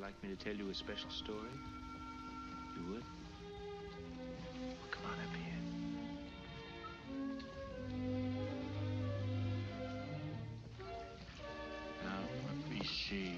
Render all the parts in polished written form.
like me to tell you a special story? You would? Well, come on up here. Now, let me see.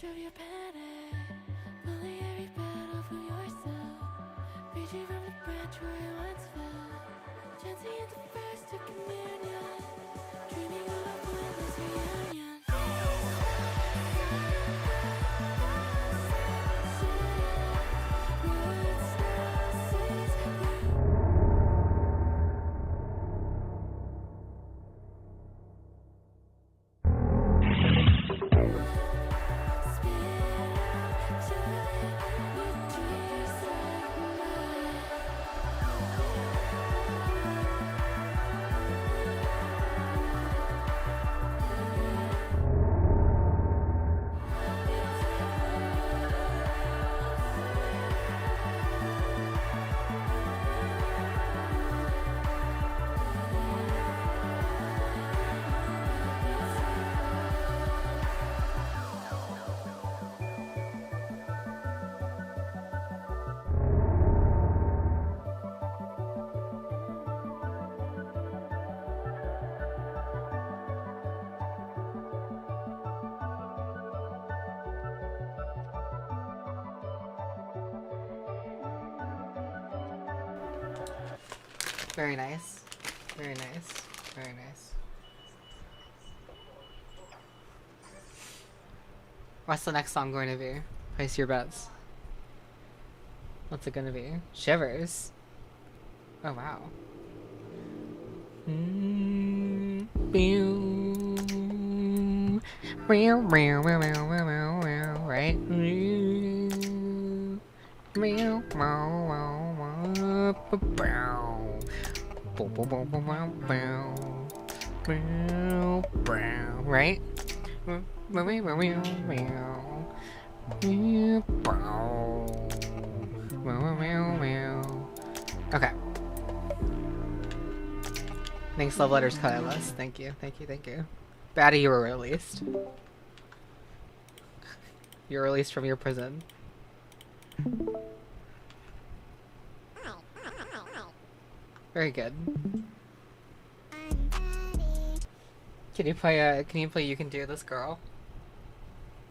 Of your panic, pulling every petal from yourself, reaching from the branch where it once fell. Very nice. Very nice. Very nice. What's the next song going to be? Place your bets. What's it gonna be? Shivers. Oh wow. Right? Right? Okay. Thanks, love letters, Kailas. Thank you, thank you, thank you. Batty, you were released. You're released from your prison. Very good. Can you play You Can Do This Girl?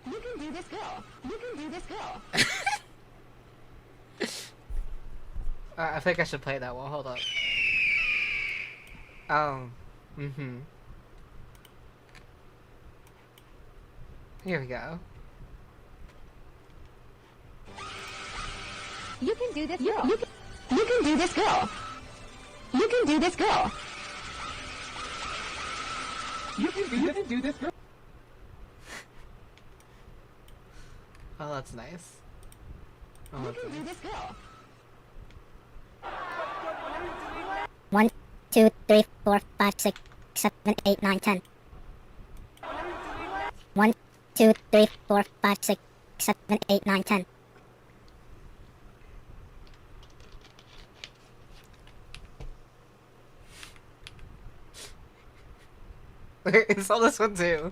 You can do this, girl. You can do this, girl. I think I should play that one. Hold up. Oh. Mm-hmm. Here we go. You can do this, girl. You can do this, girl. You can do this, girl. You can do this, girl. Oh, that's nice. Oh, You that's can do nice. this, girl. 1, 2, 3, 4, 5, 6, 7, 8, 9, 10. 1, 2, 3, 4, 5, 6, 7, 8, 9, 10. Wait, I saw this one too.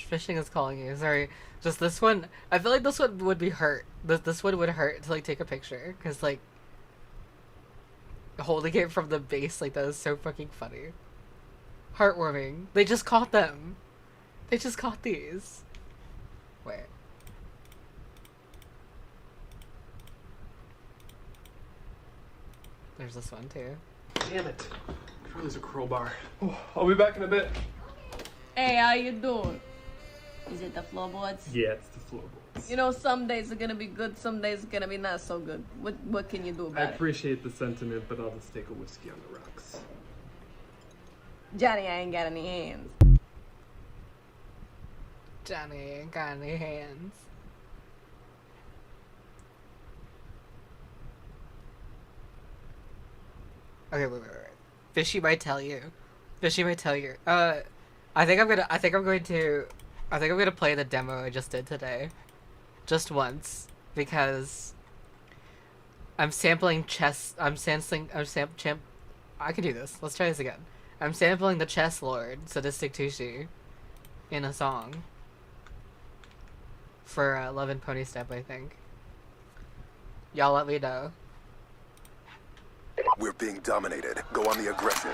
Fishing is calling you. Sorry. Just this one. I feel like this one would be hurt. This one would hurt to like take a picture, cause like holding it from the base like that is so fucking funny. Heartwarming. They just caught them. They just caught these. Wait. There's this one too. Damn it. Could really use a crowbar. Oh, I'll be back in a bit. Hey, how you doing? Is it the floorboards? Yeah, it's the floorboards. You know, some days are gonna be good, some days are gonna be not so good. What can you do I about it? appreciate the sentiment, but I'll just take a whiskey on the rocks. Johnny, I ain't got any hands. Johnny ain't got any hands. Okay, wait. Fishy might tell you. Fishy might tell you. I think I'm gonna play the demo I just did today. Just once. Because I'm sampling I can do this. Let's try this again. I'm sampling the Chess Lord, Sadistic Tushi, in a song. For Love and Pony Step, I think. Y'all let me know. We're being dominated. Go on the aggression.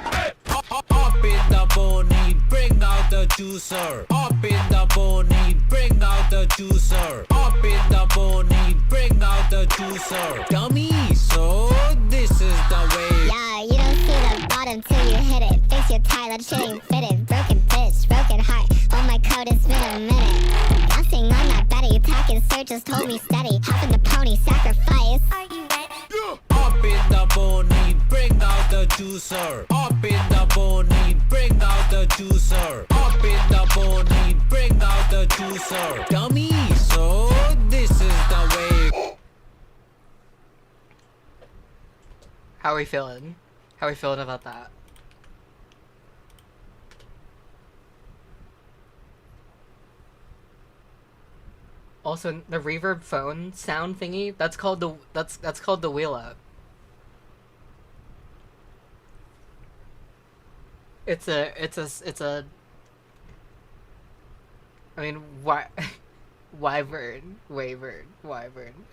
Up in the pony, bring out the juicer. Up in the pony, bring out the juicer. Up in the pony, bring out the juicer. Dummy, so this is the way. Yeah, you don't see the bottom till you hit it. Fix your tie, that shit ain't fitted. Broken bitch, broken heart. Oh my code, it's been a minute. Nothing, I'm not Betty. Talking sir, just hold me steady. Hop in the pony, sacrifice. Are you ready? Up in the pony, bring out the juicer. Up in the pony, bring out the juicer. Up in the pony, bring out the juicer. Dummy, so this is the way. How are we feeling? How are we feeling about that? Also, the reverb phone sound thingy, that's called the wheel up. It's a I mean, wyvern,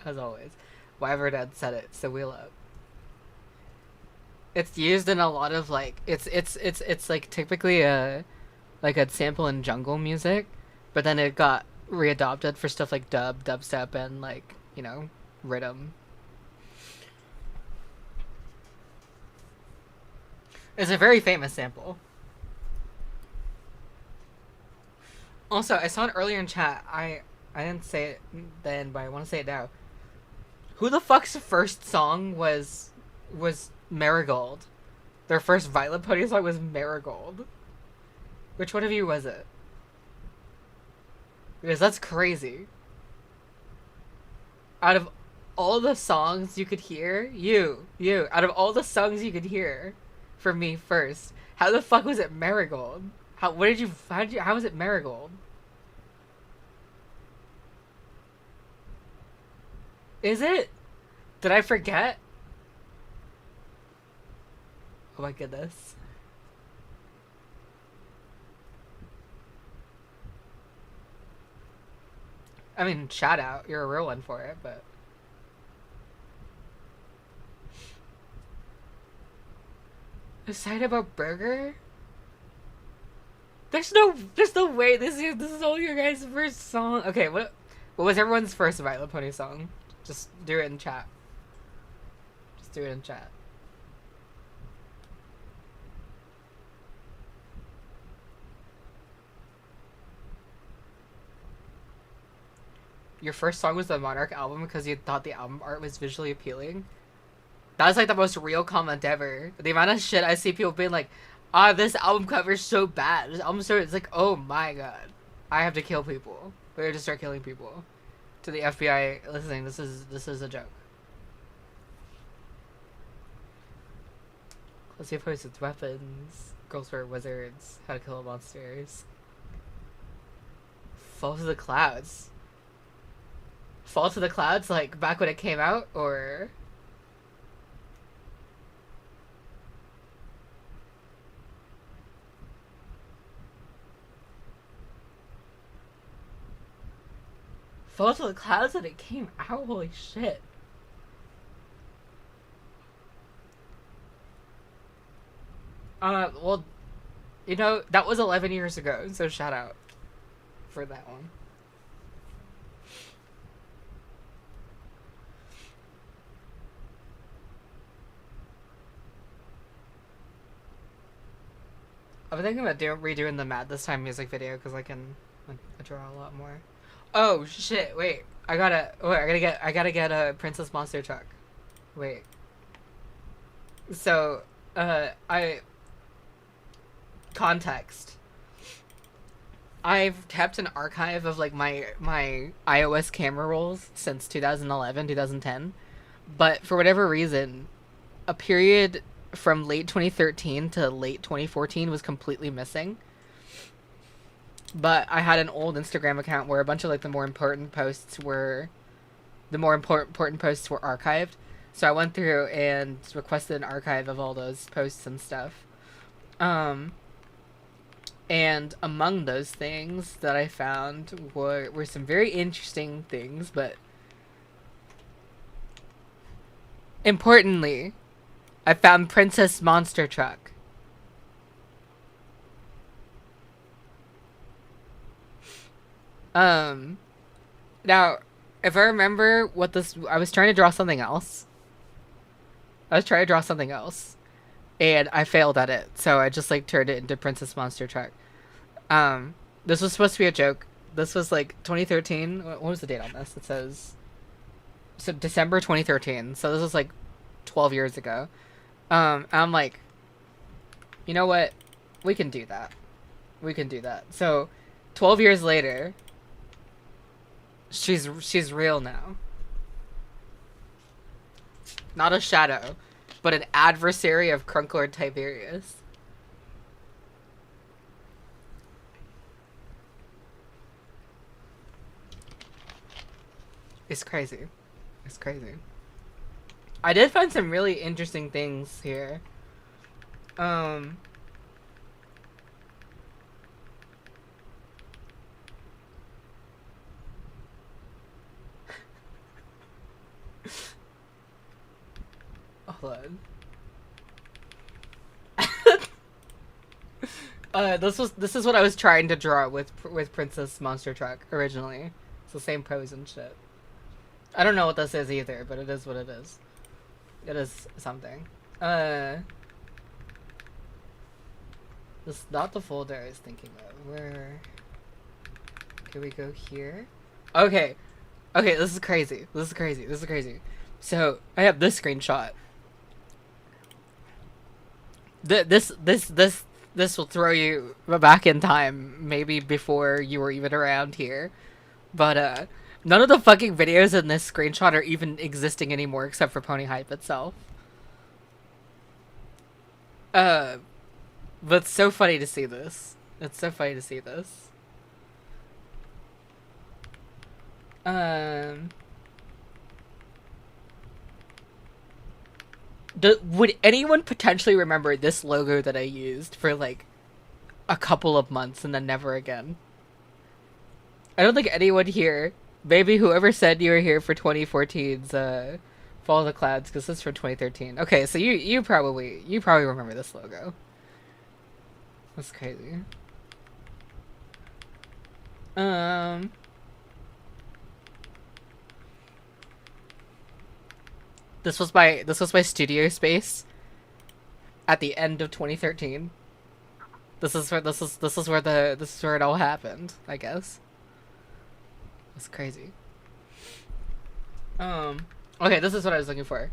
as always. Whoever that said it, so wheel up. It's used in a lot of like it's like typically a sample in jungle music, but then it got readopted for stuff like dubstep, and like, you know, rhythm. It's a very famous sample. Also, I saw it earlier in chat. I didn't say it then, but I want to say it now. Who the fuck's first song was Marigold? Their first Vylet Pony song was Marigold. Which one of you was it? Because that's crazy. Out of all the songs you could hear, out of all the songs you could hear, for me first, how the fuck was it Marigold? How was it Marigold? Is it? Did I forget? Oh my goodness. I mean, shout out. You're a real one for it, but... A side about burger? There's no way this is all your guys' first song. Okay, what was everyone's first Vylet Pony song? Just do it in chat. Just do it in chat. Your first song was the Monarch album because you thought the album art was visually appealing? That was like the most real comment ever. The amount of shit I see people being like, this album cover is so bad. This album so, it's like, oh my god. I have to kill people. We have to start killing people. To the FBI listening, this is a joke. Let's see if it's weapons. Girls wear wizards. How to kill monsters. Fall to the Clouds. Fall to the Clouds, like back when it came out, or... Fall to the Clouds when it came out? Holy shit. Well, you know, that was 11 years ago, so shout out for that one. I'm thinking about redoing the Mad This Time music video because I can draw a lot more. Oh shit! Wait, I gotta get a Princess Monster truck. Wait. So, context. I've kept an archive of like my iOS camera rolls since 2011, 2010, but for whatever reason, a period from late 2013 to late 2014 was completely missing. But I had an old Instagram account where a bunch of like the more important posts were archived. So I went through and requested an archive of all those posts and stuff. And among those things that I found were some very interesting things, but importantly, I found Princess Monster Truck. Now, if I remember what this... I was trying to draw something else. And I failed at it, so I just, like, turned it into Princess Monster Truck. This was supposed to be a joke. This was, like, 2013. What was the date on this? It says... So, December 2013. So, this was, like, 12 years ago. And I'm like, you know what? We can do that. So, 12 years later, she's real now. Not a shadow, but an adversary of Crunklord Tiberius. It's crazy. I did find some really interesting things here. hold on. This is what I was trying to draw with Princess Monster Truck originally. It's the same pose and shit. I don't know what this is either, but it is what it is. It is something. This is not the folder I was thinking of. Where can we go here? Okay. Okay, this is crazy. This is crazy. This is crazy. So I have this screenshot. This will throw you back in time, maybe before you were even around here. But none of the fucking videos in this screenshot are even existing anymore except for Pony Hype itself. But it's so funny to see this. It's so funny to see this. Would anyone potentially remember this logo that I used for like a couple of months and then never again? I don't think anyone here, maybe whoever said you were here for 2014's Fall of the Clouds, because this is from 2013. Okay, so you probably remember this logo. That's crazy. This was my studio space at the end of 2013. This is where it all happened, I guess. That's crazy. Okay, this is what I was looking for.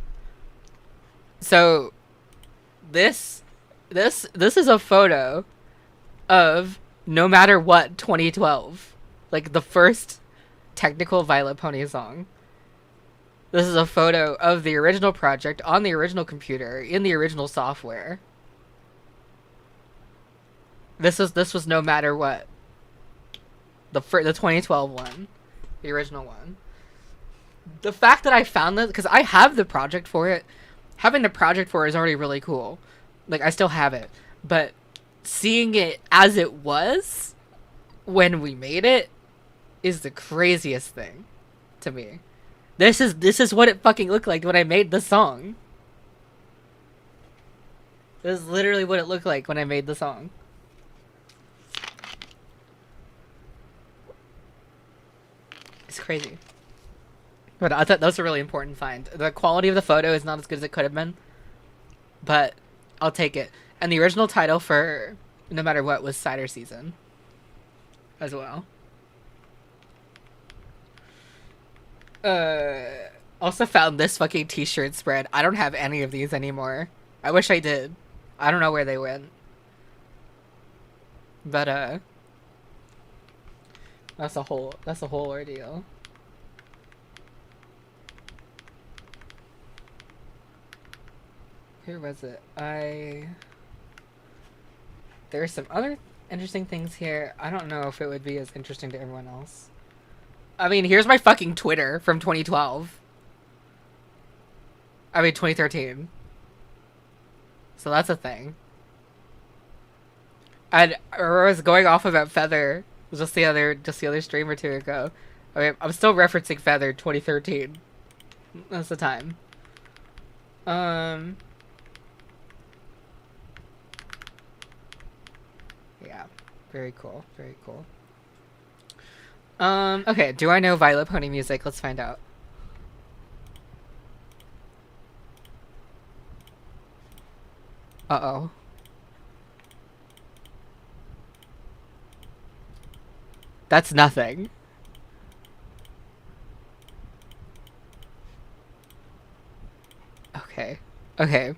So this is a photo of No Matter What 2012. Like the first technical Vylet Pony song. This is a photo of the original project on the original computer in the original software. This was No Matter What. The 2012 one, the original one. The fact that I found this, because I have the project for it. Having the project for it is already really cool. Like I still have it, but seeing it as it was when we made it is the craziest thing to me. This is what it fucking looked like when I made the song. This is literally what it looked like when I made the song. It's crazy. But I thought that was a really important find. The quality of the photo is not as good as it could have been, but I'll take it. And the original title for No Matter What was Cider Season as well. Also found this fucking t-shirt spread. I don't have any of these anymore. I wish I did. I don't know where they went. But that's a whole ordeal. Where was it? There's some other interesting things here. I don't know if it would be as interesting to everyone else. I mean, here's my fucking Twitter from 2012. I mean, 2013. So that's a thing. And I was going off about Feather just the other stream or two ago. I mean, I'm still referencing Feather 2013. That's the time. Yeah. Very cool. Very cool. Okay, do I know Vylet Pony music? Let's find out. Uh-oh. That's nothing. Okay. Okay.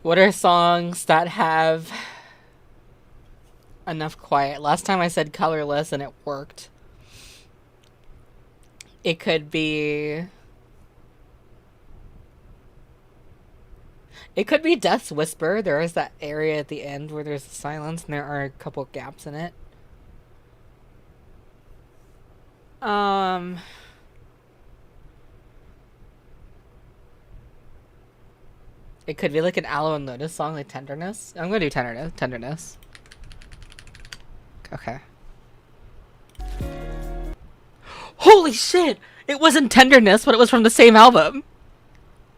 What are songs that have enough quiet? Last time I said Colorless and it worked. It could be Death's Whisper. There is that area at the end where there's silence and there are a couple gaps in it. It could be like an Aloe and Lotus song, like Tenderness. I'm gonna do Tenderness. Okay. Holy shit! It wasn't Tenderness, but it was from the same album.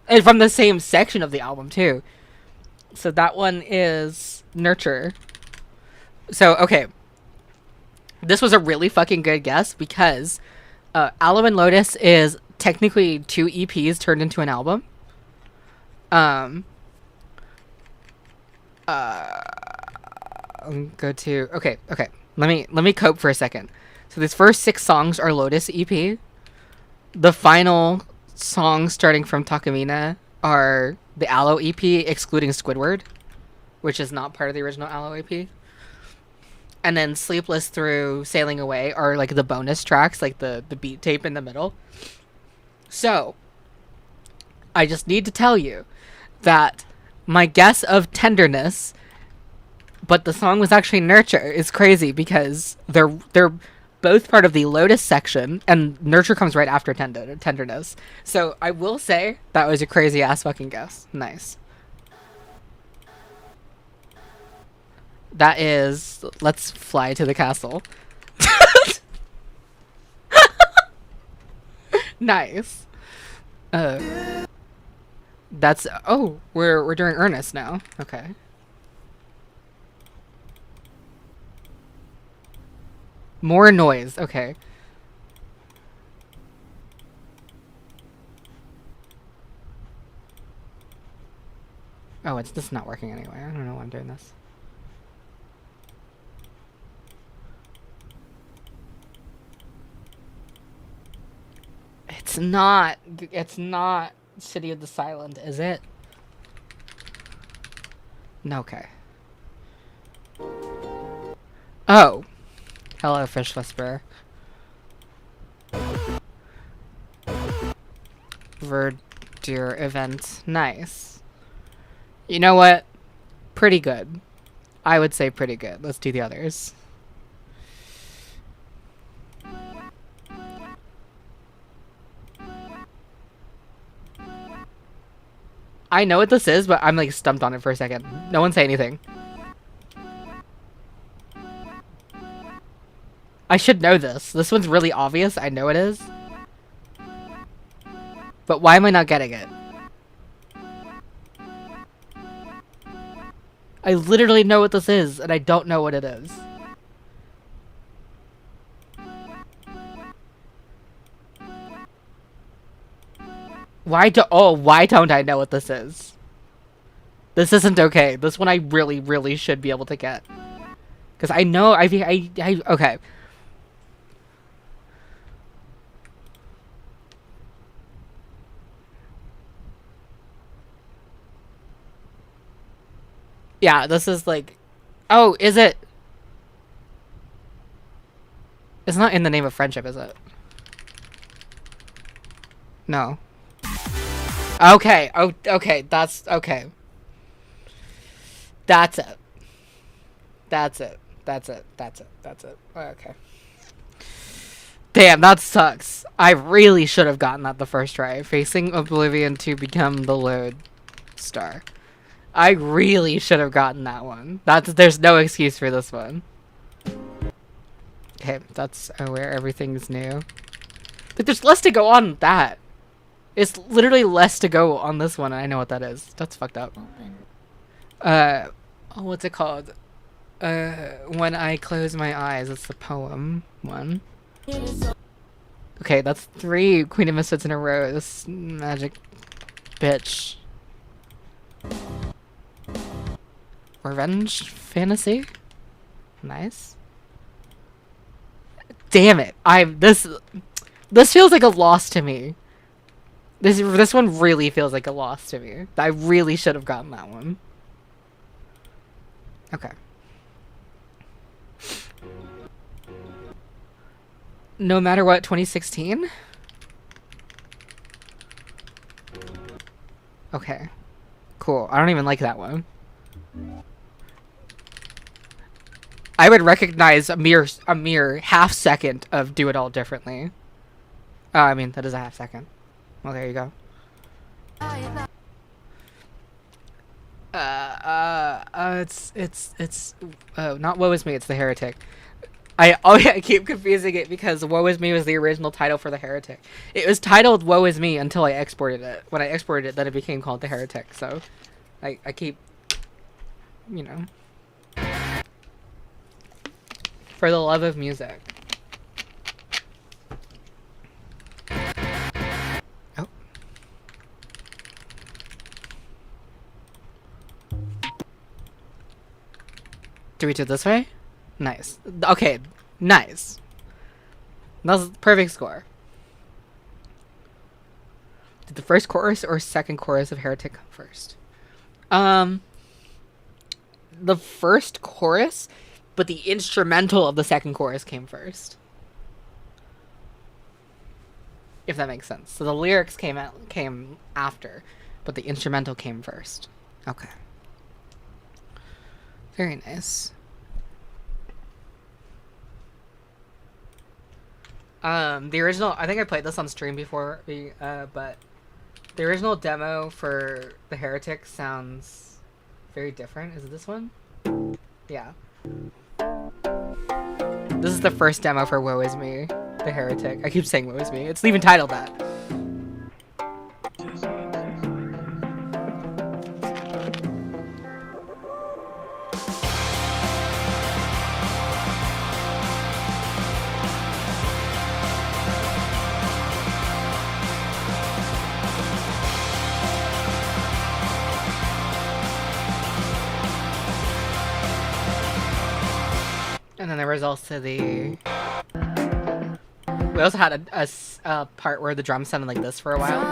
And from the same section of the album, too. So that one is Nurture. So, okay. This was a really fucking good guess because Aloe and Lotus is technically 2 EPs turned into an album. Go to... Okay. Let me cope for a second. So these first 6 songs are Lotus EP. The final songs starting from Takamina are the Aloe EP, excluding Squidward, which is not part of the original Aloe EP. And then Sleepless through Sailing Away are like the bonus tracks, like the beat tape in the middle. So, I just need to tell you that my guess of Tenderness, but the song was actually Nurture, is crazy because they're both part of the Lotus section, and Nurture comes right after Tenderness. So I will say that was a crazy ass fucking guess. Nice. That is Let's Fly to the Castle. Nice. That's we're doing Ernest now. Okay. More noise. Okay. Oh, it's just not working anyway. I don't know why I'm doing this. It's not City of the Silent, is it? No, okay. Oh. Hello, Fish Whisperer. Verdure event. Nice. You know what? Pretty good. I would say pretty good. Let's do the others. I know what this is, but I'm like stumped on it for a second. No one say anything. I should know this. This one's really obvious. I know it is. But why am I not getting it? I literally know what this is, and I don't know what it is. Why don't I know what this is? This isn't okay. This one I really, really should be able to get. Because I know, okay. Yeah, this is like... Oh, is it? It's not In the Name of Friendship, is it? No. Okay. Oh, okay. That's... Okay. That's it. That's it. That's it. That's it. That's it. Okay. Damn, that sucks. I really should have gotten that the first try. Facing Oblivion to become the Lode Star. I really should have gotten that one. There's no excuse for this one. Okay, that's where everything's new. But there's less to go on with that. It's literally less to go on this one, and I know what that is. That's fucked up. What's it called? When I Close My Eyes. It's the poem one. Okay, that's 3 Queen of Misfits in a row. This magic bitch. Revenge Fantasy? Nice. Damn it. This feels like a loss to me. This one really feels like a loss to me. I really should have gotten that one. Okay. No Matter What 2016? Okay. Cool. I don't even like that one. I would recognize a mere half second of Do It All Differently. I mean, that is a half second. Well, there you go. It's not Woe Is Me, it's The Heretic. I keep confusing it because Woe Is Me was the original title for The Heretic. It was titled Woe Is Me until I exported it. When I exported it, then it became called The Heretic. So I keep, you know, for the love of music. Oh. Do we do it this way? Nice. Okay, nice. That was a perfect score. Did the first chorus or second chorus of Heretic come first? The first chorus, but the instrumental of the second chorus came first. If that makes sense. So the lyrics came after, but the instrumental came first. Okay. Very nice. The original, I think I played this on stream before, but the original demo for The Heretic sounds very different. Is it this one? Yeah. This is the first demo for Woe Is Me, The Heretic. I keep saying Woe Is Me. It's even titled that. And then there was also the... We also had a part where the drums sounded like this for a while.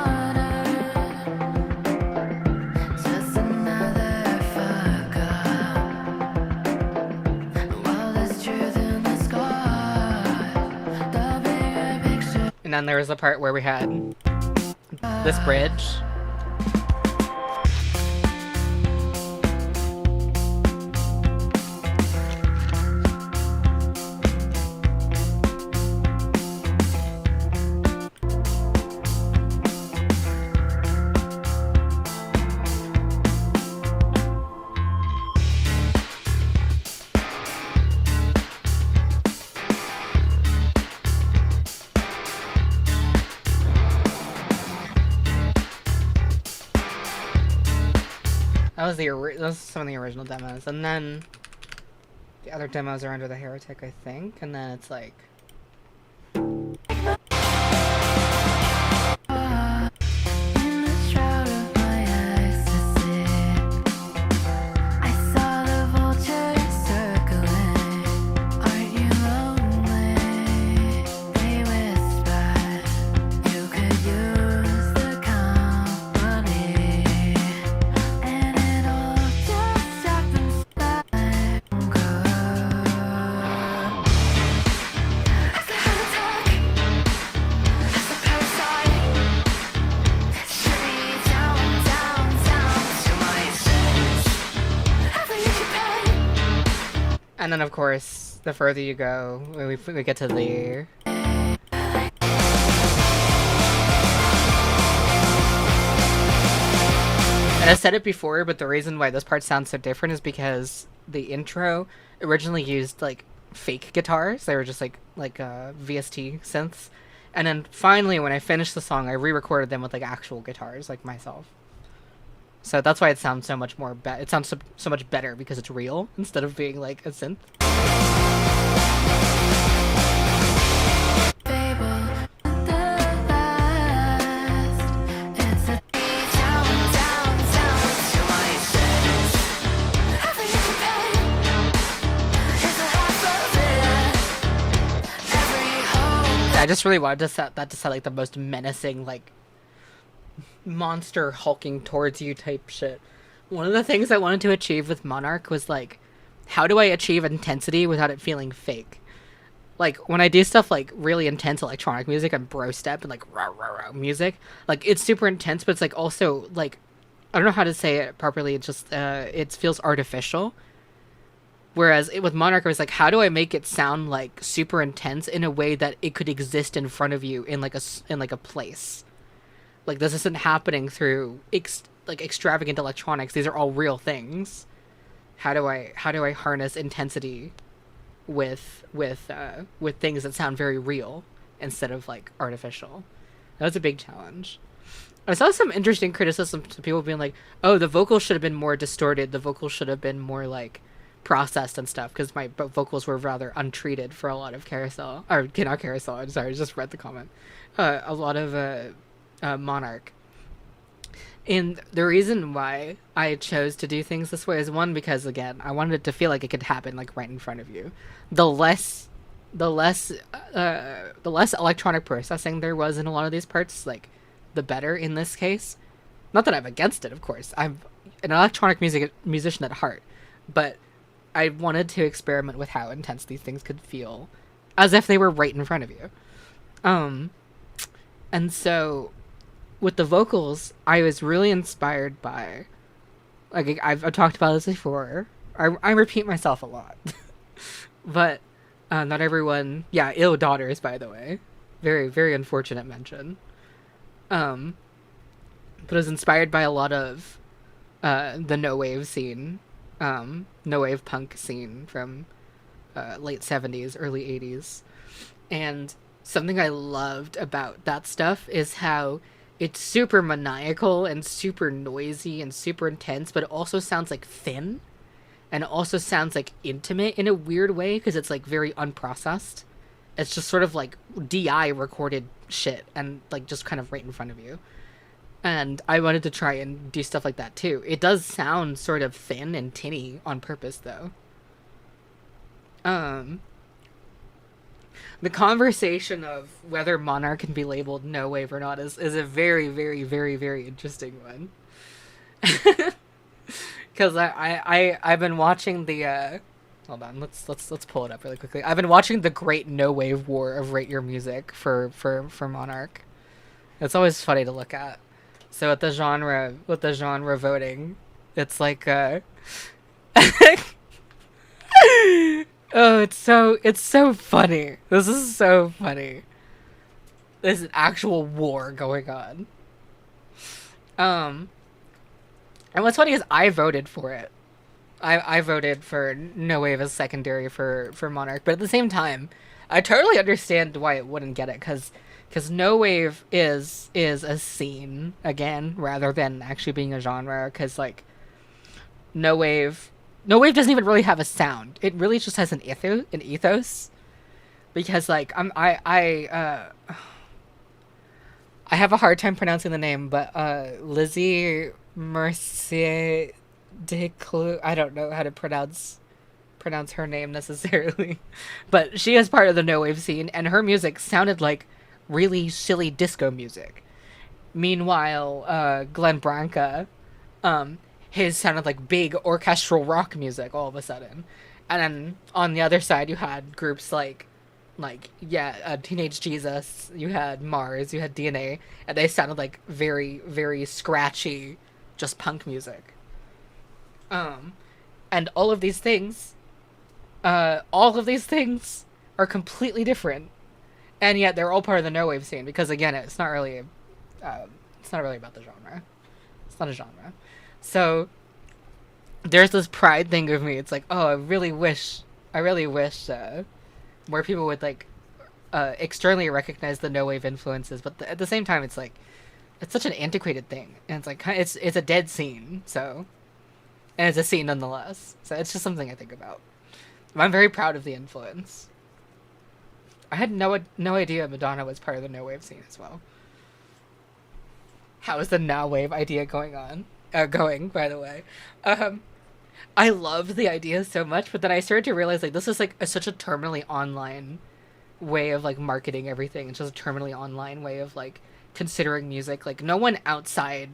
And then there was a part where we had this bridge. Those are some of the original demos, and then the other demos are under The Heretic, I think, and then it's like... And then, of course, the further you go, we get to the... And I said it before, but the reason why this part sounds so different is because the intro originally used, like, fake guitars. They were just, like VST synths. And then, finally, when I finished the song, I re-recorded them with, like, actual guitars, like myself. So that's why it sounds so much more it sounds so much better, because it's real, instead of being, like, a synth. I just really wanted to set like the most menacing, like, monster hulking towards you type shit. One of the things I wanted to achieve with Monarch was, like, how do I achieve intensity without it feeling fake? Like, when I do stuff like really intense electronic music and bro step and like rah rah rah music, like, it's super intense, but it's like also, like, I don't know how to say it properly, it just it feels artificial. Whereas with Monarch, I was like, how do I make it sound like super intense in a way that it could exist in front of you in like a place? Like, this isn't happening through extravagant electronics. These are all real things. How do I harness intensity with things that sound very real instead of like artificial. That was a big challenge. I saw some interesting criticism to people being like, "Oh, the vocals should have been more distorted. The vocals should have been more like processed and stuff," because my vocals were rather untreated for a lot of Carousel, or not Carousel. I'm sorry, I just read the comment. A lot of Monarch. And the reason why I chose to do things this way is, one, because again, I wanted it to feel like it could happen like right in front of you. The less electronic processing there was in a lot of these parts, like, the better in this case. Not that I'm against it, of course. I'm an electronic musician at heart, but I wanted to experiment with how intense these things could feel as if they were right in front of you. And so with the vocals, I was really inspired by, like, I've talked about this before. I repeat myself a lot. But not everyone... Yeah, Ill Daughters, by the way. Very, very unfortunate mention. But it was inspired by a lot of the no-wave scene. No-wave punk scene from late 70s, early 80s. And something I loved about that stuff is how it's super maniacal and super noisy and super intense, but it also sounds like thin. And it also sounds like intimate in a weird way, because it's like very unprocessed. It's just sort of like DI recorded shit and like just kind of right in front of you. And I wanted to try and do stuff like that too. It does sound sort of thin and tinny on purpose though. The conversation of whether Monarch can be labeled no wave or not is a very, very, very, very interesting one. Because I've been watching the hold on, let's pull it up really quickly. I've been watching the great no wave war of Rate Your Music for Monarch. It's always funny to look at. So with the genre voting, it's like oh, it's so funny. This is so funny. There's an actual war going on. And what's funny is I voted for it. I voted for No Wave as secondary for Monarch, but at the same time, I totally understand why it wouldn't get it, because No Wave is a scene again rather than actually being a genre. Because like No Wave doesn't even really have a sound. It really just has an ethos. Because like I have a hard time pronouncing the name, but Lizzie Mercier de Clou, I don't know how to pronounce her name necessarily, but she is part of the no wave scene, and her music sounded like really silly disco music. Meanwhile, Glenn Branca, his sounded like big orchestral rock music all of a sudden. And then on the other side, you had groups like Teenage Jesus, you had Mars, you had DNA, and they sounded like very, very scratchy, just punk music. And all of these things are completely different, and yet they're all part of the no wave scene, because again, it's not really about the genre. It's not a genre. So there's this pride thing of me. It's like, oh, I really wish more people would like externally recognize the no wave influences, but at the same time, it's like it's such an antiquated thing, and it's like it's a dead scene. So, and it's a scene nonetheless. So it's just something I think about. I'm very proud of the influence. I had no idea Madonna was part of the no wave scene as well. How is the now wave idea going, by the way? I loved the idea so much, but then I started to realize like this is like such a terminally online way of like marketing everything. It's just a terminally online way of like considering music. Like no one outside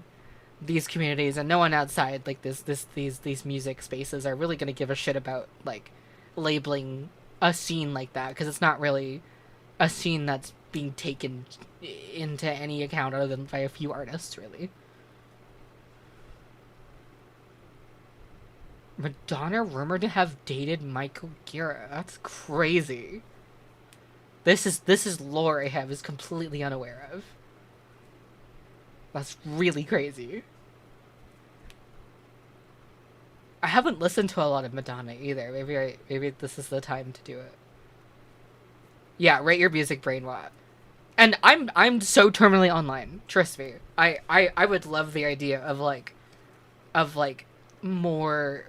these communities and no one outside like these music spaces are really gonna give a shit about like labeling a scene like that, because it's not really a scene that's being taken into any account other than by a few artists, really. Madonna rumored to have dated Michael Gira. That's crazy. This is lore Ahab is completely unaware of. That's really crazy. I haven't listened to a lot of Madonna either. Maybe this is the time to do it. Yeah, rate your music, brainwatt. And I'm so terminally online. Trust me. I would love the idea of like more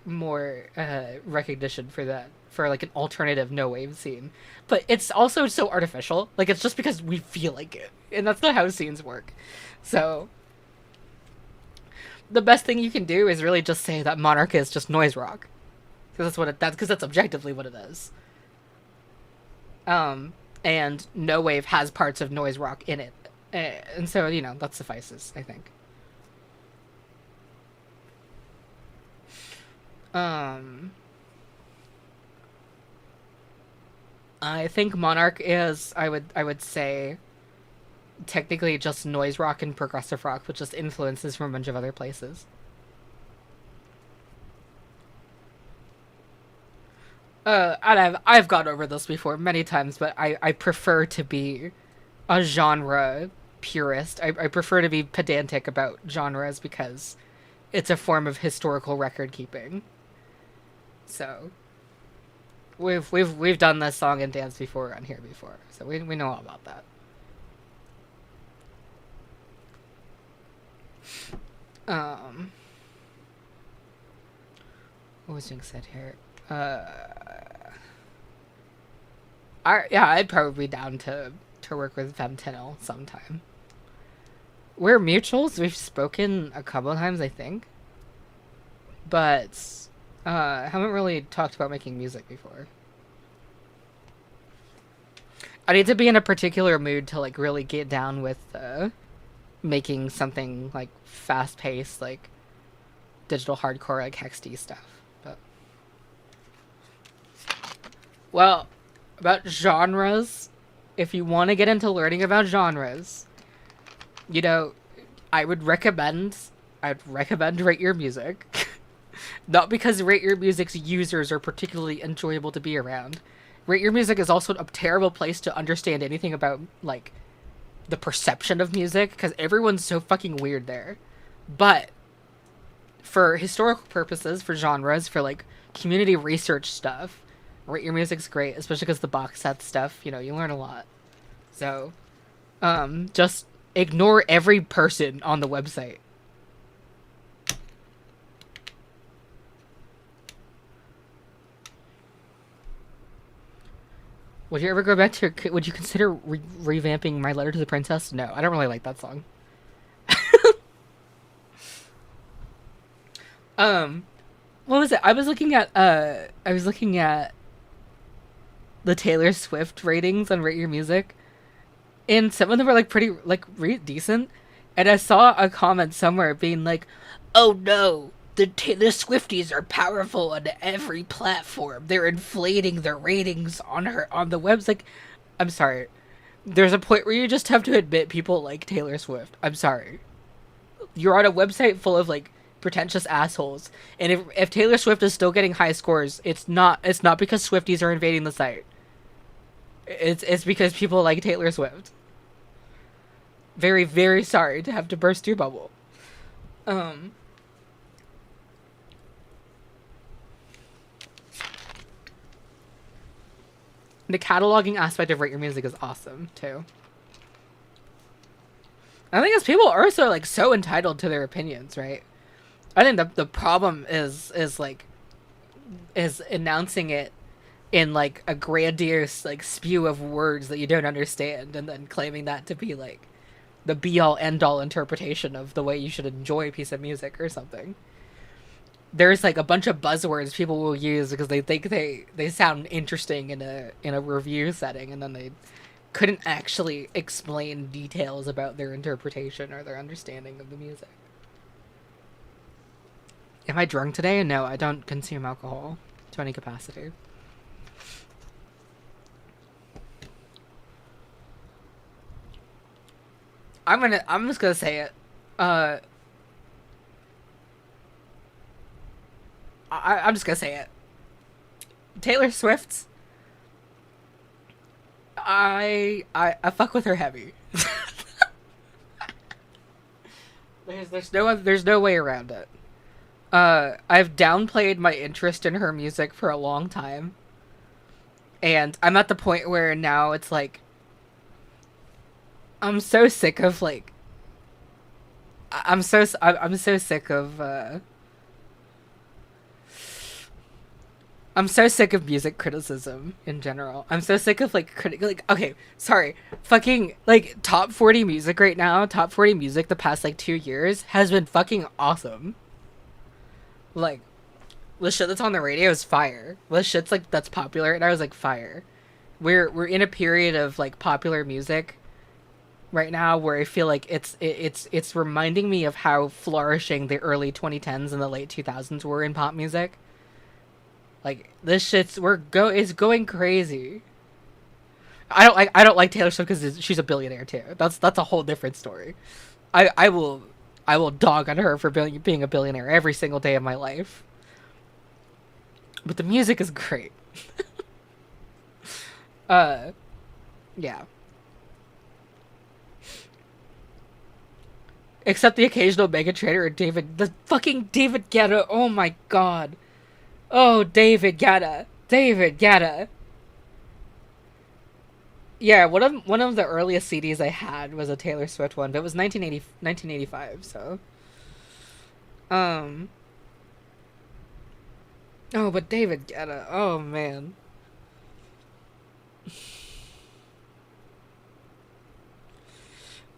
recognition for that, for like an alternative no wave scene. But it's also so artificial. Like, it's just because we feel like it, and that's not how scenes work. So the best thing you can do is really just say that Monarch is just noise rock, because that's objectively what it is. And no wave has parts of noise rock in it, and so that suffices, I think. I think Monarch is, I would say, technically just noise rock and progressive rock, but just influences from a bunch of other places. And I've gone over this before many times, but I prefer to be a genre purist. I prefer to be pedantic about genres because it's a form of historical record keeping. So we've done this song and dance before on here before, so we know all about that. What was being said here? I'd probably be down to work with Femtinel sometime. We're mutuals. We've spoken a couple of times, I think, but haven't really talked about making music before. I need to be in a particular mood to like really get down with making something like fast-paced, like digital hardcore, like hexd stuff. But well, about genres, if you want to get into learning about genres, I'd recommend Rate Your Music. Not because Rate Your Music's users are particularly enjoyable to be around. Rate Your Music is also a terrible place to understand anything about, like, the perception of music, because everyone's so fucking weird there. But for historical purposes, for genres, for, like, community research stuff, Rate Your Music's great, especially because the box set stuff, you learn a lot. So, just ignore every person on the website. Would you ever go back to would you consider revamping My Letter to the Princess? No, I don't really like that song. What was it? I was looking at the Taylor Swift ratings on Rate Your Music, and some of them were like pretty decent, and I saw a comment somewhere being like, "Oh no, the Swifties are powerful on every platform. They're inflating their ratings on the webs." Like, I'm sorry. There's a point where you just have to admit people like Taylor Swift. I'm sorry. You're on a website full of like pretentious assholes, and if Taylor Swift is still getting high scores, it's not because Swifties are invading the site. It's because people like Taylor Swift. Very, very sorry to have to burst your bubble. The cataloging aspect of Rate Your Music is awesome, too. I think as people are also, like, so entitled to their opinions, right? I think the problem is announcing it in, like, a grandiose, like, spew of words that you don't understand, and then claiming that to be, like, the be-all, end-all interpretation of the way you should enjoy a piece of music or something. There's like a bunch of buzzwords people will use because they think they sound interesting in a review setting, and then they couldn't actually explain details about their interpretation or their understanding of the music. Am I drunk today? No, I don't consume alcohol to any capacity. I'm just gonna say it. I'm just gonna say it. Taylor Swift, I fuck with her heavy. There's no way around it. I've downplayed my interest in her music for a long time. And I'm at the point where now it's like, I'm so sick of like, I'm so sick of, I'm so sick of music criticism in general. I'm so sick of like okay, sorry, fucking like top 40 music right now. Top 40 music the past like 2 years has been fucking awesome. Like, the shit that's on the radio is fire. The shit's like that's popular and I was like fire. We're in a period of like popular music right now where I feel like it's reminding me of how flourishing the early 2010s and the late 2000s were in pop music. Like, this shit's is going crazy. I don't like Taylor Swift because she's a billionaire too. That's a whole different story. I will dog on her for being a billionaire every single day of my life. But the music is great. Yeah. Except the occasional Mega Trader or the fucking David Guetta. Oh my god. Oh, David Guetta. David Guetta. Yeah, one of the earliest CDs I had was a Taylor Swift one, but it was 1985, so. Oh, but David Guetta. Oh, man.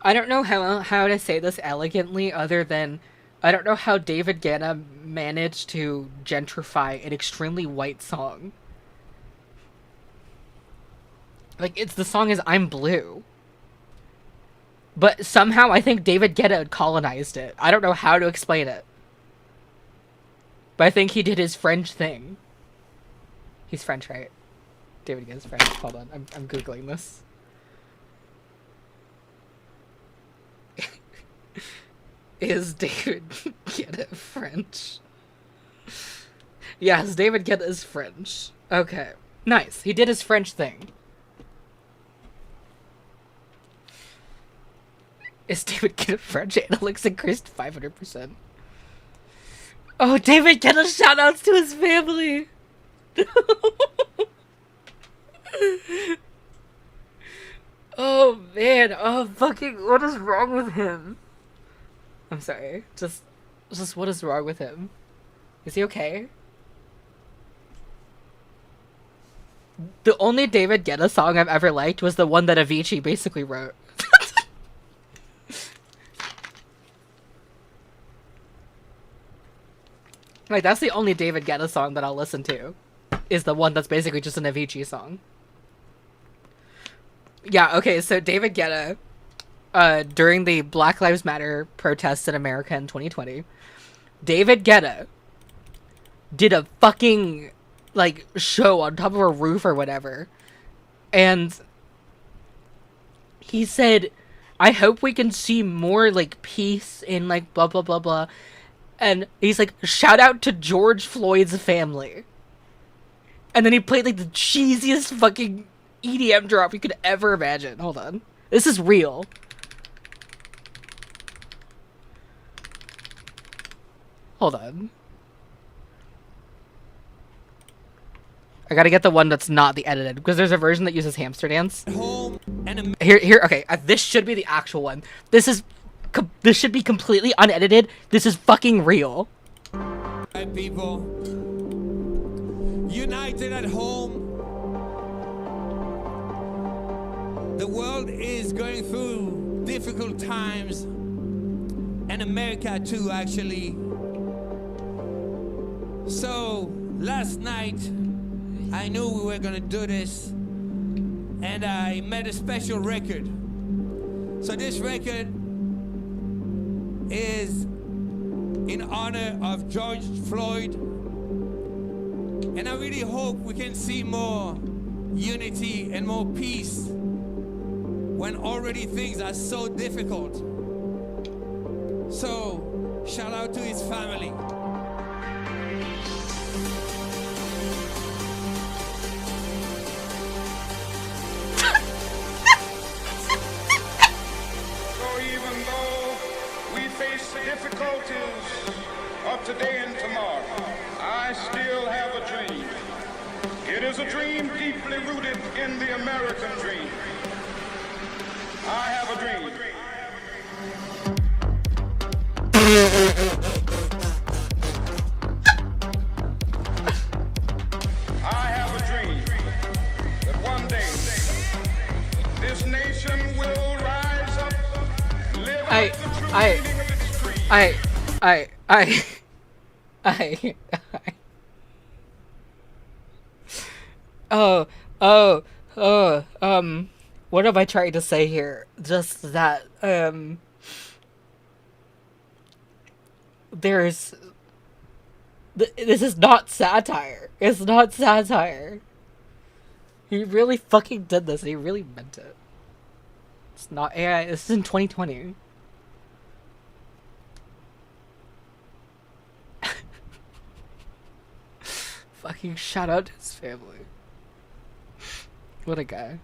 I don't know how to say this elegantly other than I don't know how David Guetta managed to gentrify an extremely white song. Like, the song is I'm Blue. But somehow I think David Guetta colonized it. I don't know how to explain it. But I think he did his French thing. He's French, right? David Guetta's French. Hold on, I'm Googling this. Is David Guetta French? Yes, David Guetta is French. Okay. Nice. He did his French thing. Is David Guetta French? Analytics increased 500%. Oh, David Guetta shoutouts to his family! Oh, man. Oh, fucking... What is wrong with him? I'm sorry. Just what is wrong with him? Is he okay? The only David Guetta song I've ever liked was the one that Avicii basically wrote. Like, that's the only David Guetta song that I'll listen to. Is the one that's basically just an Avicii song. Yeah, okay, so David Guetta... during the Black Lives Matter protests in America in 2020, David Guetta did a fucking, like, show on top of a roof or whatever. And he said, I hope we can see more, like, peace in, like, blah, blah, blah, blah. And he's like, shout out to George Floyd's family. And then he played, like, the cheesiest fucking EDM drop you could ever imagine. Hold on. This is real. Hold on. I gotta get the one that's not the edited, because there's a version that uses hamster dance. Here, okay, this should be the actual one. This should be completely unedited. This is fucking real. Right, people. United at home. The world is going through difficult times. And America too, actually. So, last night, I knew we were gonna do this, and I made a special record. So this record is in honor of George Floyd, and I really hope we can see more unity and more peace when already things are so difficult. So, shout out to his family. Difficulties of today and tomorrow, I still have a dream. It is a dream deeply rooted in the American dream. I have a dream. I have a dream that one day this nation will rise up, live out the true meaning of its creed. What am I trying to say here? Just that, this is not satire. It's not satire. He really fucking did this. He really meant it. It's not AI. This is in 2020. Fucking shout out to his family. What a guy.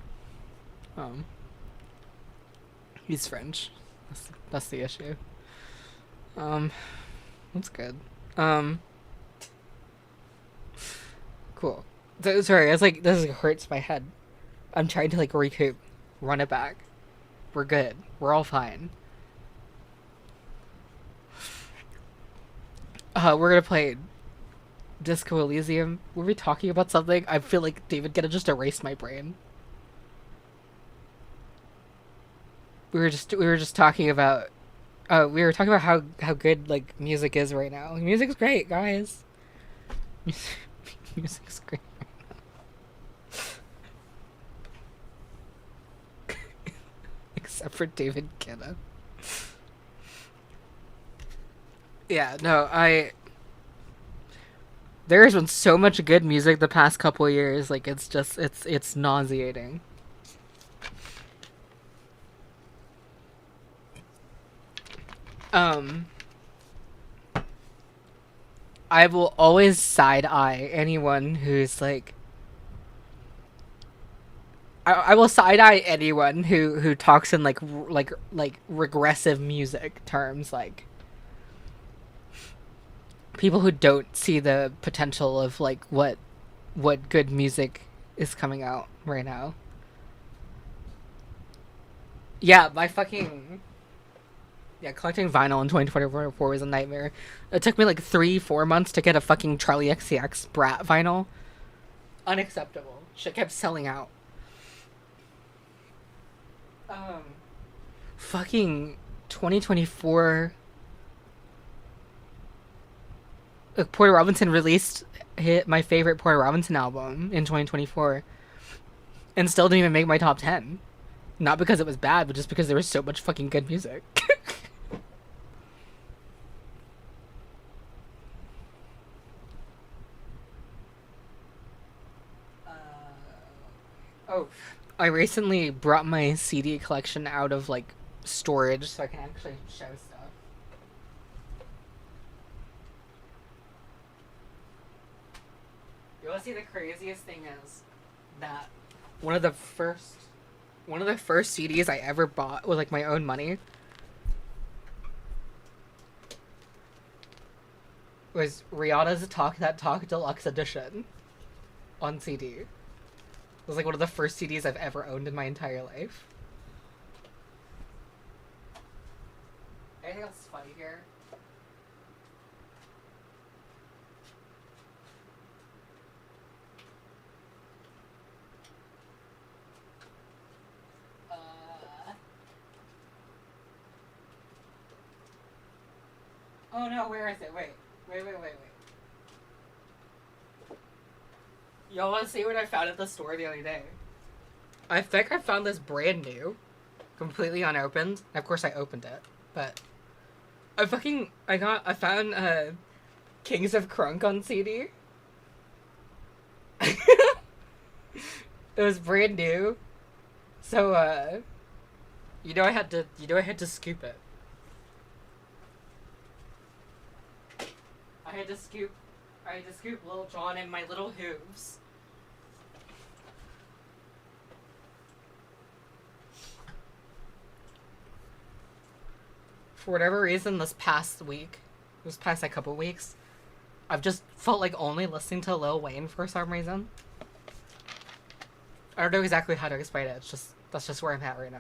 He's French. That's the issue. That's good. Cool. Sorry, I was like, this hurts my head. I'm trying to like recoup, run it back. We're good. We're all fine. We're gonna play Disco Elysium. Were we talking about something? I feel like David gonna just erase my brain. We were just talking about how good like music is right now. Music's great, guys. Music's great right now. Except for David Kenna. Yeah, no, there's been so much good music the past couple of years, like it's nauseating. I will always side-eye anyone who's like... I will side-eye anyone who talks in like regressive music terms, like people who don't see the potential of like what good music is coming out right now. Yeah, collecting vinyl in 2024 was a nightmare. It took me like 3-4 months to get a fucking Charlie XCX Brat vinyl. Unacceptable. Shit kept selling out. Fucking 2024. Porter Robinson released my favorite Porter Robinson album in 2024. And still didn't even make my top 10. Not because it was bad, but just because there was so much fucking good music. I recently brought my CD collection out of like storage so I can actually show stuff. You wanna see the craziest thing is that one of the first CDs I ever bought with like my own money was Rihanna's Talk That Talk Deluxe Edition on CD. It was like one of the first CDs I've ever owned in my entire life. Anything else funny here? Oh no, where is it? Wait. Y'all wanna see what I found at the store the other day? I think I found this brand new, completely unopened. Of course I opened it, but I found Kings of Crunk on CD. It was brand new. So I had to scoop it. I had to scoop Lil Jon in my little hooves. For whatever reason, this past week, this past like couple weeks, I've just felt like only listening to Lil Wayne for some reason. I don't know exactly how to explain it. It's just that's just where I'm at right now.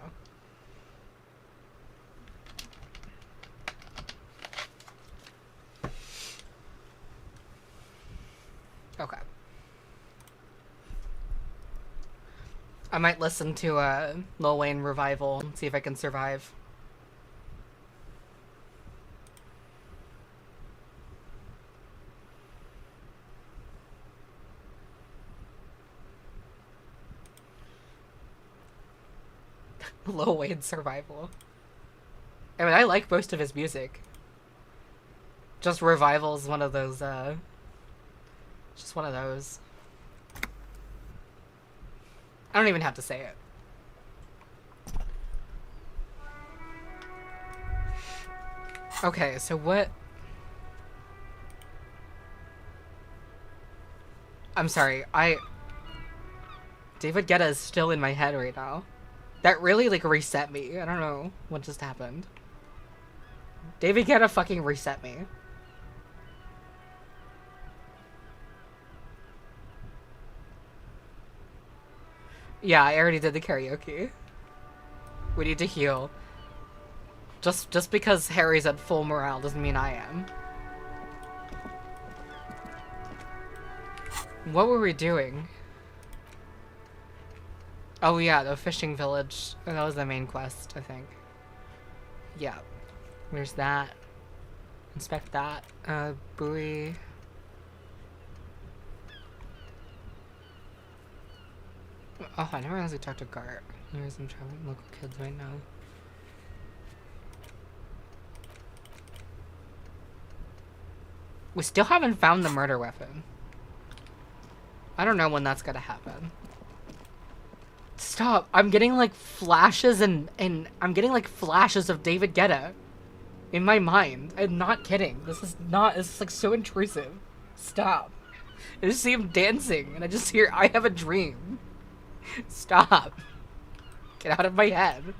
Okay. I might listen to Lil Wayne Revival and see if I can survive. Lil Wayne Survival. I mean, I like most of his music. Just Revival is one of those, just one of those. I don't even have to say it. Okay, so what... I'm sorry, David Guetta is still in my head right now. That really, like, reset me. I don't know what just happened. David Guetta fucking reset me. Yeah, I already did the karaoke. We need to heal. Just because Harry's at full morale doesn't mean I am. What were we doing? Oh yeah, the fishing village. That was the main quest, I think. Yeah. There's that. Inspect that. Buoy. Oh, I never actually talked to Gart. There's some traveling local kids right now. We still haven't found the murder weapon. I don't know when that's gonna happen. Stop! I'm getting like flashes and I'm getting like flashes of David Guetta in my mind. I'm not kidding. This is like so intrusive. Stop. I just see him dancing and I just hear I have a dream. Stop. Get out of my head.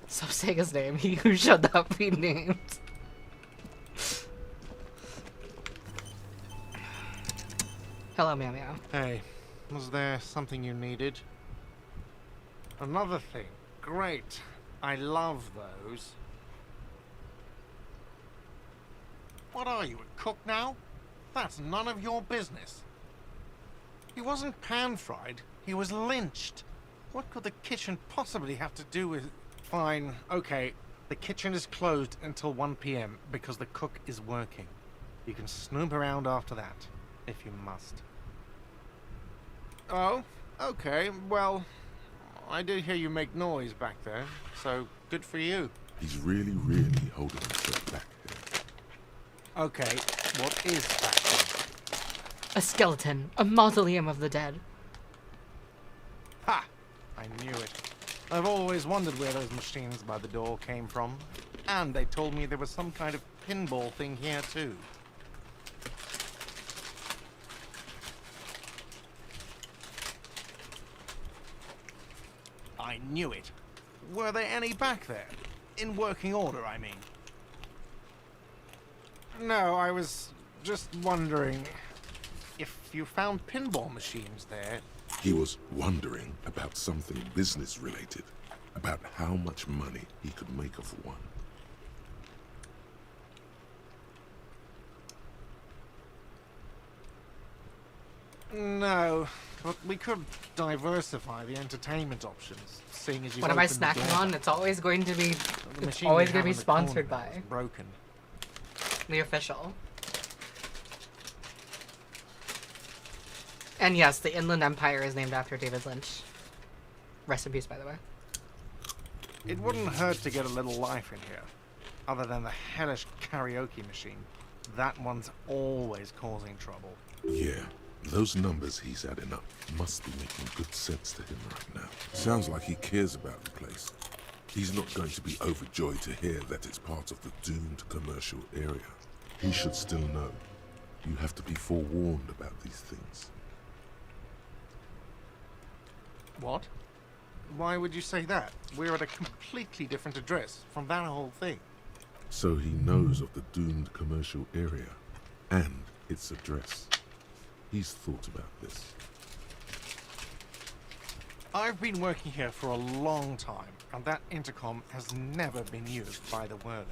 Stop saying his name. He who should not be named. Hello, Meow Meow. Hey, was there something you needed? Another thing. Great. I love those. What are you, a cook now? That's none of your business. He wasn't pan-fried, he was lynched. What could the kitchen possibly have to do with... Fine, okay. The kitchen is closed until 1 PM because the cook is working. You can snoop around after that, if you must. Oh, okay, well, I did hear you make noise back there, so good for you. He's really holding himself back here. Okay, what is back there? A skeleton. A mausoleum of the dead. Ha! I knew it. I've always wondered where those machines by the door came from. And they told me there was some kind of pinball thing here too. I knew it. Were there any back there? In working order, I mean. No, I was just wondering if you found pinball machines there. He was wondering about something business related, about how much money he could make off one. No, but we could diversify the entertainment options, seeing as you. What am I snacking on? It's always going to be. It's always going to be sponsored by. Broken. The official. And yes, the Inland Empire is named after David Lynch. Rest in peace, by the way. It wouldn't hurt to get a little life in here, other than the hellish karaoke machine. That one's always causing trouble. Yeah. Those numbers he's adding up must be making good sense to him right now. Sounds like he cares about the place. He's not going to be overjoyed to hear that it's part of the doomed commercial area. He should still know. You have to be forewarned about these things. What? Why would you say that? We're at a completely different address from that whole thing. So he knows of the doomed commercial area and its address. He's thought about this. I've been working here for a long time, and that intercom has never been used by the Whirling.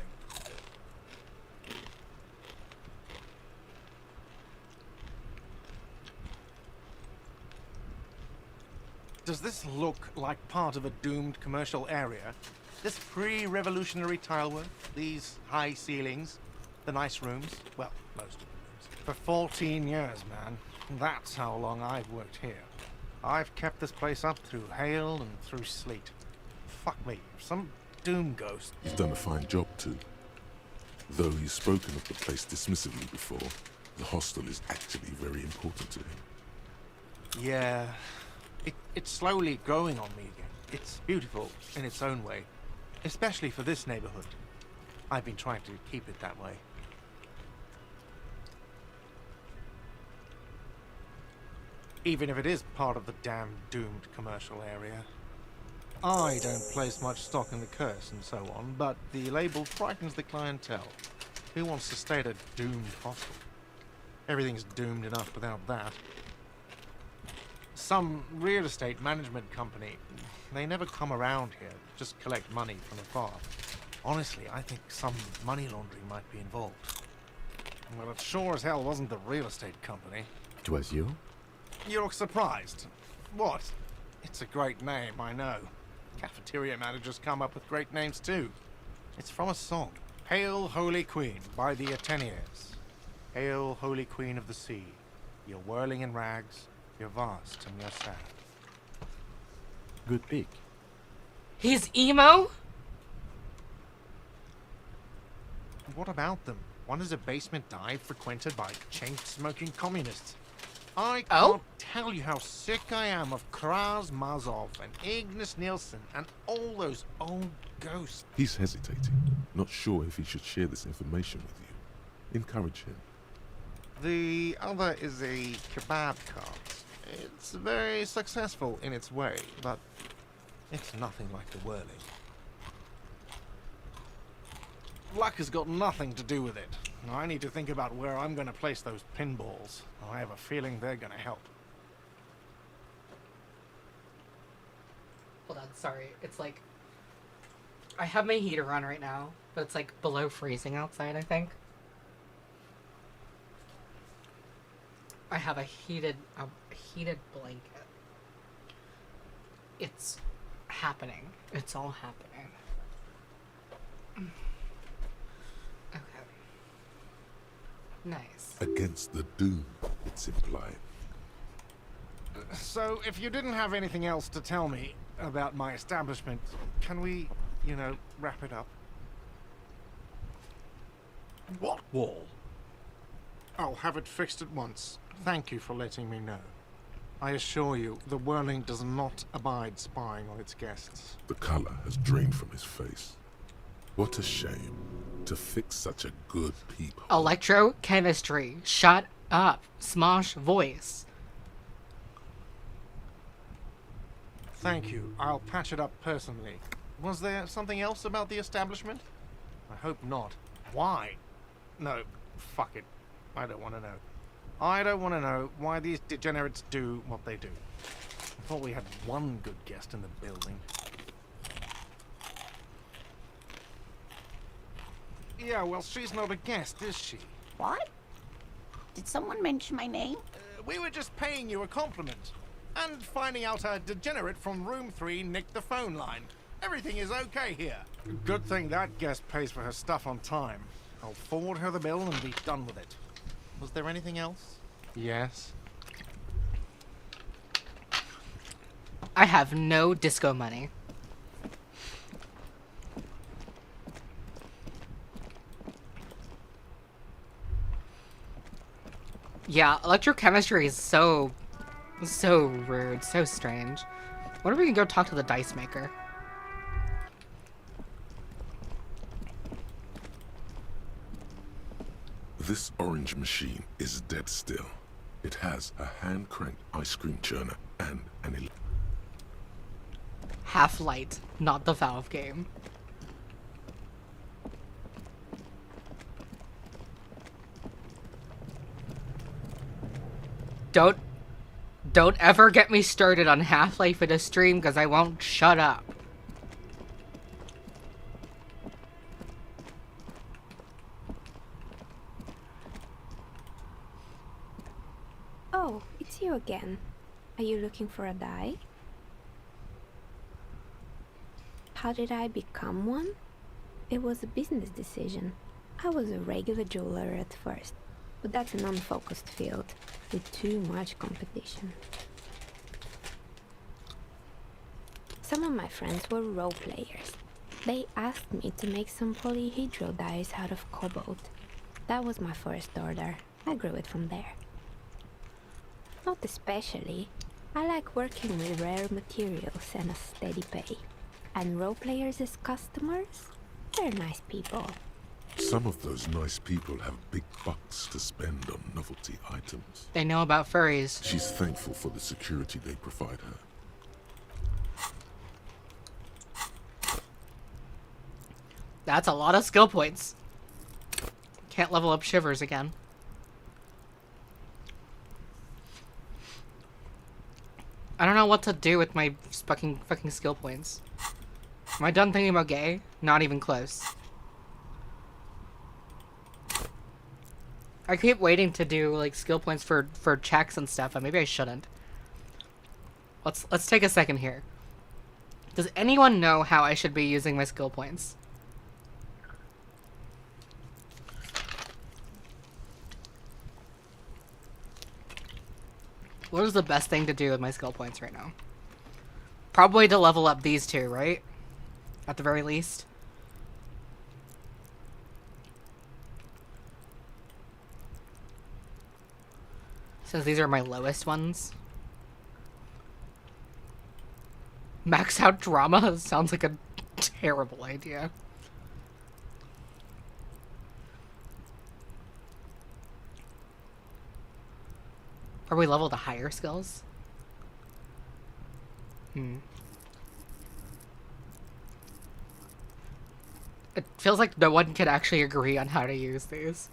Does this look like part of a doomed commercial area? This pre-revolutionary tilework, these high ceilings, the nice rooms, well, most of the rooms. For 14 years, man. That's how long I've worked here. I've kept this place up through hail and through sleet. Fuck me, some doom ghost. You've done a fine job too. Though he's spoken of the place dismissively before, the hostel is actually very important to him. Yeah, it's slowly growing on me again. It's beautiful in its own way, especially for this neighborhood. I've been trying to keep it that way. Even if it is part of the damn doomed commercial area. I don't place much stock in the curse and so on, but the label frightens the clientele. Who wants to stay at a doomed hostel? Everything's doomed enough without that. Some real estate management company, they never come around here, just collect money from afar. Honestly, I think some money laundering might be involved. Well, it sure as hell wasn't the real estate company. It was you? You look surprised. What? It's a great name, I know. Cafeteria managers come up with great names too. It's from a song. Hail, Holy Queen, by the Ateniers. Hail, Holy Queen of the Sea. You're whirling in rags, you're vast and you're sad. Good pick. He's emo? What about them? One is a basement dive frequented by chain-smoking communists. I can't tell you how sick I am of Kraz Mazov and Ignis Nielsen and all those old ghosts. He's hesitating, not sure if he should share this information with you. Encourage him. The other is a kebab cart. It's very successful in its way, but it's nothing like the Whirling. Luck has got nothing to do with it. I need to think about where I'm going to place those pinballs. I have a feeling they're going to help. Hold on, sorry. It's like... I have my heater on right now, but it's like below freezing outside, I think. I have a heated blanket. It's happening. It's all happening. Okay. Nice. Against the doom, it's implied. So, if you didn't have anything else to tell me about my establishment, can we, wrap it up? What wall? I'll have it fixed at once. Thank you for letting me know. I assure you, the Whirling does not abide spying on its guests. The color has drained from his face. What a shame to fix such a good peephole. Electrochemistry. Shut up. Smosh voice. Thank you. I'll patch it up personally. Was there something else about the establishment? I hope not. Why? No, fuck it. I don't want to know. I don't want to know why these degenerates do what they do. I thought we had one good guest in the building. Yeah, well, she's not a guest, is she? What? Did someone mention my name? We were just paying you a compliment. And finding out a degenerate from room 3 nicked the phone line. Everything is okay here. Good thing that guest pays for her stuff on time. I'll forward her the bill and be done with it. Was there anything else? Yes. I have no disco money. Yeah, electrochemistry is so rude, so strange. I wonder if we can go talk to the dice maker. This orange machine is dead still. It has a hand-cranked ice cream churner and an Half-Light, not the Valve game. Don't ever get me started on Half-Life in a stream, because I won't shut up. Oh, it's you again. Are you looking for a dye? How did I become one? It was a business decision. I was a regular jeweler at first, but that's an unfocused field with too much competition. Some of my friends were role players. They asked me to make some polyhedral dyes out of cobalt. That was my first order. I grew it from there. Not especially. I like working with rare materials and a steady pay. And role players as customers? They're nice people. Some of those nice people have big bucks to spend on novelty items. They know about furries. She's thankful for the security they provide her. That's a lot of skill points. Can't level up Shivers again. I don't know what to do with my fucking skill points. Am I done thinking about gay? Not even close. I keep waiting to do like skill points for checks and stuff, and maybe I shouldn't. Let's take a second here. Does anyone know how I should be using my skill points? What is the best thing to do with my skill points right now? Probably to level up these two, right? At the very least. Since these are my lowest ones. Max out drama sounds like a terrible idea. Probably level the higher skills. It feels like no one can actually agree on how to use these.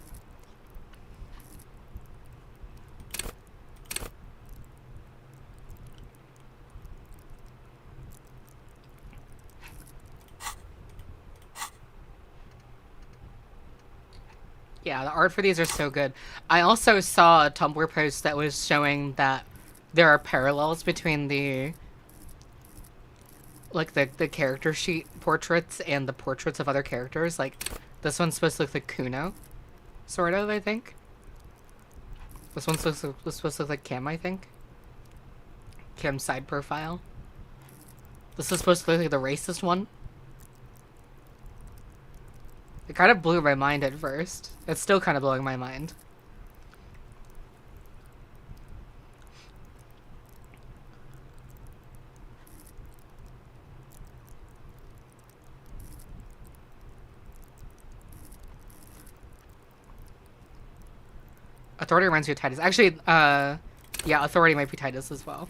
Yeah, the art for these are so good. I also saw a Tumblr post that was showing that there are parallels between the character sheet portraits and the portraits of other characters. Like, this one's supposed to look like Kuno, sort of, I think. This one's supposed to look like Kim, I think. Kim's side profile. This is supposed to look like the racist one. It kind of blew my mind at first. It's still kind of blowing my mind. Authority runs you Titus. Actually, yeah, Authority might be Titus as well.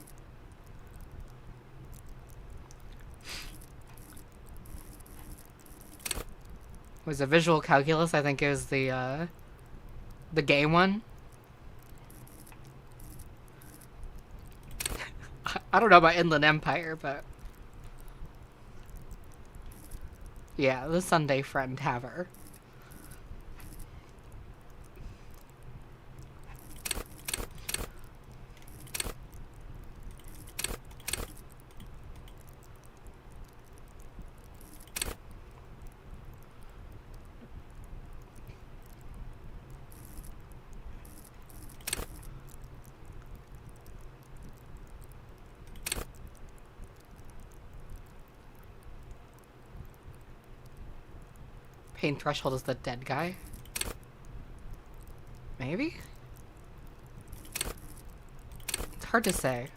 Was a visual calculus, I think it was the gay one. I don't know about Inland Empire, but yeah, the Sunday friend haver. Pain threshold is the dead guy. Maybe? It's hard to say.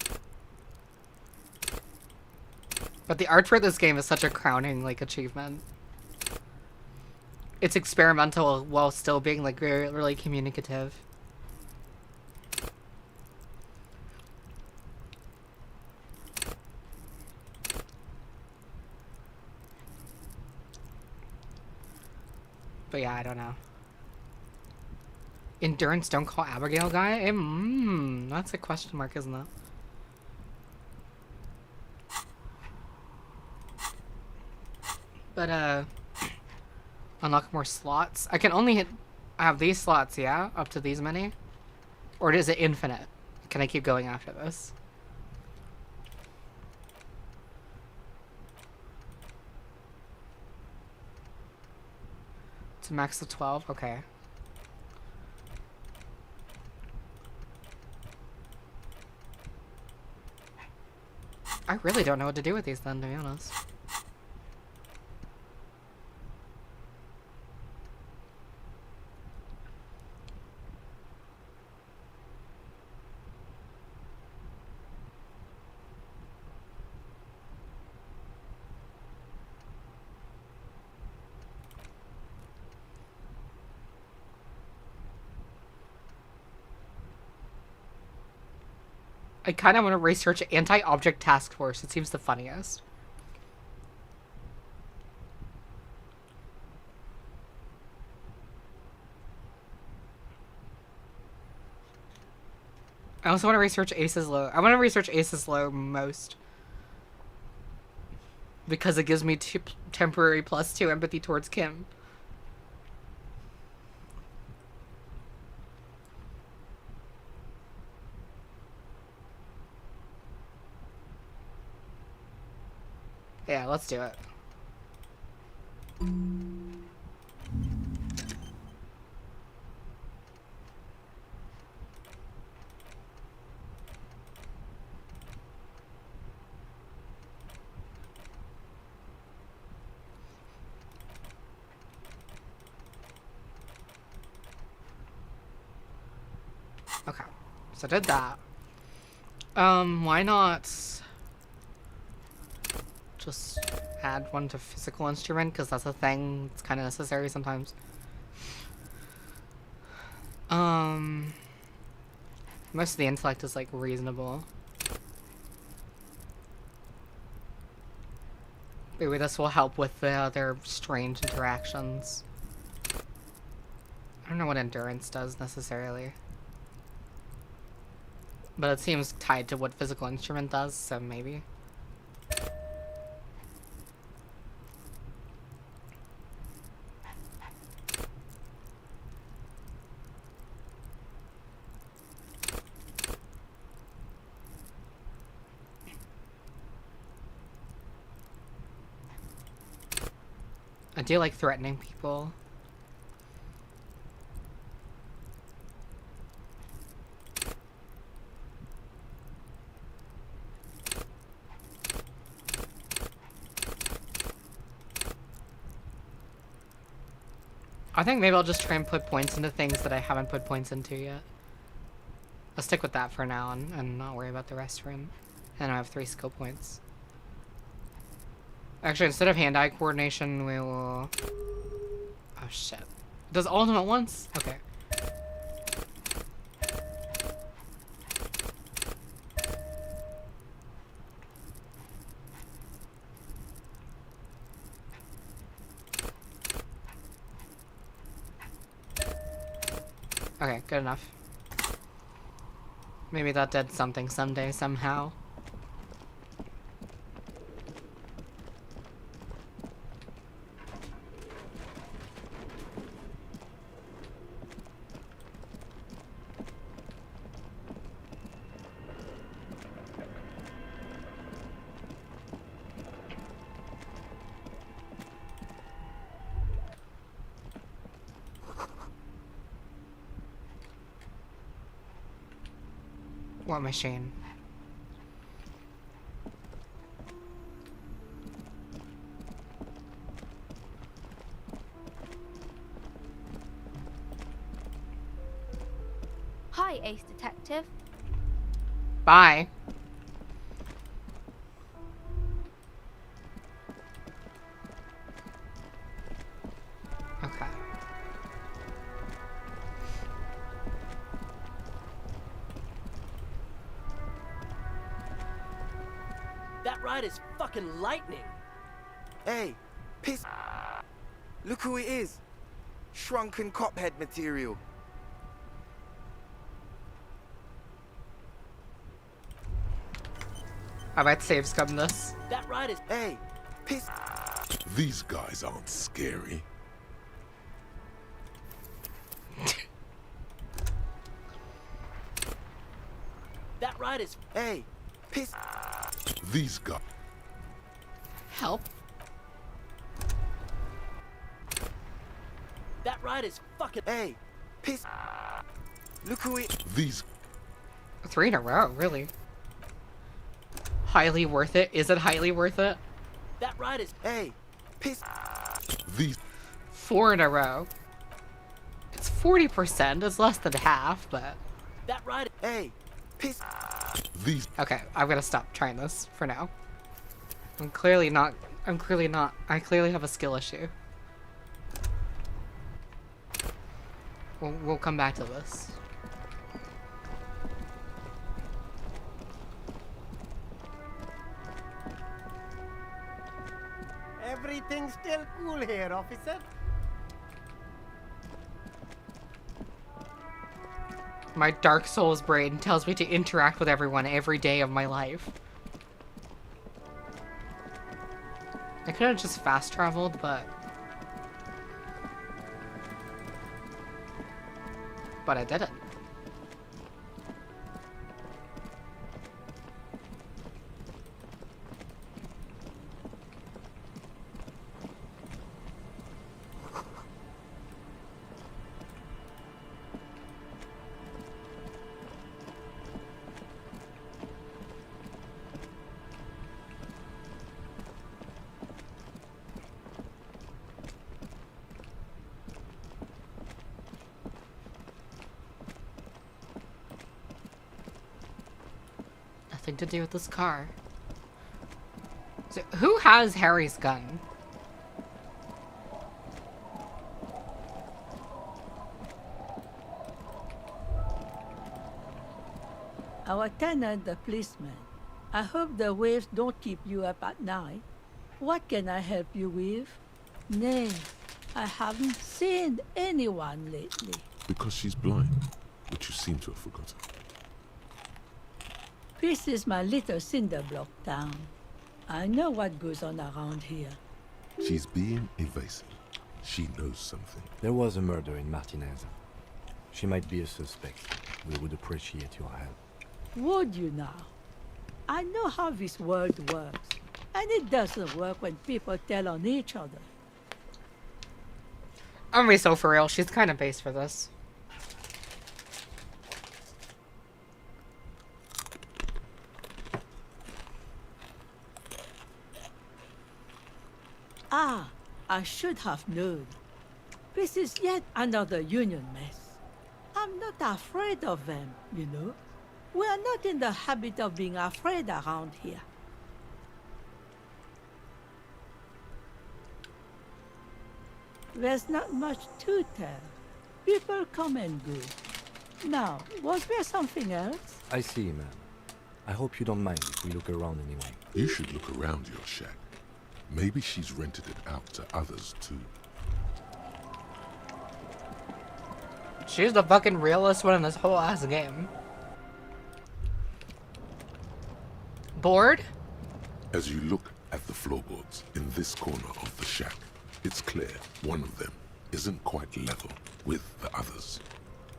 But the art for this game is such a crowning, like, achievement. It's experimental while still being, like, really communicative. But yeah, I don't know. Endurance don't call Abigail guy? That's a question mark, isn't it? But, unlock more slots. I can only hit... I have these slots, yeah? Up to these many? Or is it infinite? Can I keep going after this? To max of 12? Okay. I really don't know what to do with these then, to be honest. I kind of want to research Anti-Object Task Force. It seems the funniest. I also want to research Ace's Low. I want to research Ace's Low most. Because it gives me temporary +2 empathy towards Kim. Yeah, let's do it. Okay, so I did that. Why not just add one to physical instrument, because that's a thing. It's kind of necessary sometimes. Most of the intellect is like reasonable. Maybe this will help with the other strange interactions. I don't know what endurance does necessarily. But it seems tied to what physical instrument does, so maybe. I do like threatening people. I think maybe I'll just try and put points into things that I haven't put points into yet. I'll stick with that for now and not worry about the rest for him. And I have 3 skill points. Actually, instead of hand-eye coordination, we will... Oh, shit. It does all of them at once? Okay. Okay, good enough. Maybe that did something someday, somehow. What machine? Hi, Ace Detective. Bye. Okay. That ride is fucking lightning. Hey, piss. Look who it is. Shrunken cophead material. I might save scum this. That ride is. Hey, piss. These guys aren't scary. That ride is. Hey, piss. These guys. Help. That ride is fucking. Hey, piss. Look who it. These. 3 in a row, really. Highly worth it. Is it highly worth it? That ride is. Hey, piss. These. 4 in a row. It's 40%. It's less than half, but. That ride. Hey, piss. These. Okay, I'm gonna stop trying this for now. I'm clearly not. I clearly have a skill issue. We'll come back to this. Everything's still cool here, officer. My Dark Souls brain tells me to interact with everyone every day of my life. I could have just fast traveled, but I didn't. Nothing to do with this car. So, who has Harry's gun? Our tenant, the policeman. I hope the waves don't keep you up at night. What can I help you with? Nay, I haven't seen anyone lately. Because she's blind, which you seem to have forgotten. This is my little cinder block town. I know what goes on around here. She's being evasive. She knows something. There was a murder in Martinez. She might be a suspect. We would appreciate your help. Would you now? I know how this world works, and it doesn't work when people tell on each other. I'm gonna be so for real. She's kind of based for this. Ah, I should have known. This is yet another union mess. I'm not afraid of them, you know. We are not in the habit of being afraid around here. There's not much to tell. People come and go. Now, was there something else? I see, ma'am. I hope you don't mind if we look around anyway. You should look around your shack. Maybe she's rented it out to others too. She's the fucking realest one in this whole ass game. Bored? As you look at the floorboards in this corner of the shack, it's clear one of them isn't quite level with the others.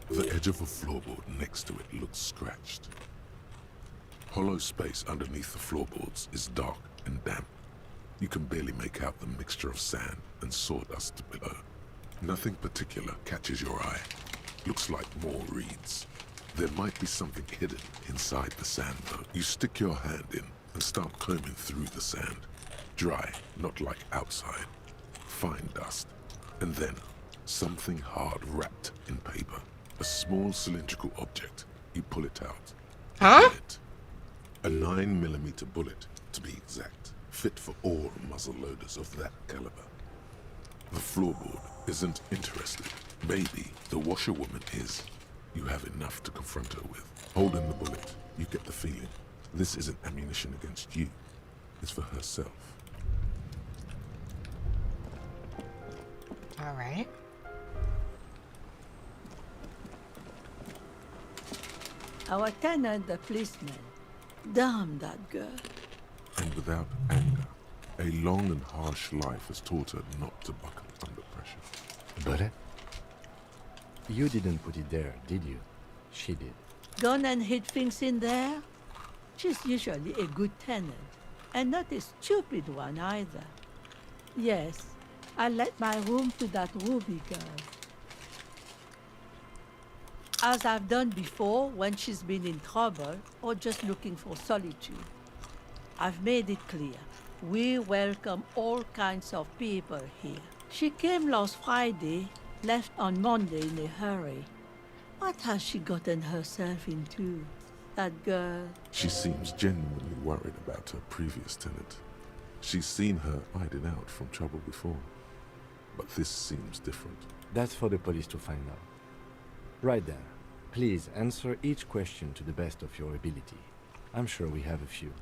The edge of a floorboard next to it looks scratched. Hollow space underneath the floorboards is dark and damp. You can barely make out the mixture of sand and sawdust below. Nothing particular catches your eye. Looks like more reeds. There might be something hidden inside the sand though. You stick your hand in and start combing through the sand. Dry, not like outside. Fine dust. And then, something hard wrapped in paper. A small cylindrical object. You pull it out. Huh? A 9mm bullet, to be exact. Fit for all muzzle loaders of that caliber. The floorboard isn't interested. Maybe the washerwoman is. You have enough to confront her with. Holding the bullet, you get the feeling this isn't ammunition against you. It's for herself. Alright. Our tenant, the policeman. Damn that girl. And without anger, a long and harsh life has taught her not to buckle under pressure. But you didn't put it there, did you? She did. Gone and hid things in there? She's usually a good tenant, and not a stupid one either. Yes, I let my room to that Ruby girl. As I've done before when she's been in trouble or just looking for solitude. I've made it clear. We welcome all kinds of people here. She came last Friday, left on Monday in a hurry. What has she gotten herself into, that girl? She seems genuinely worried about her previous tenant. She's seen her hiding out from trouble before. But this seems different. That's for the police to find out. Right then, please answer each question to the best of your ability. I'm sure we have a few.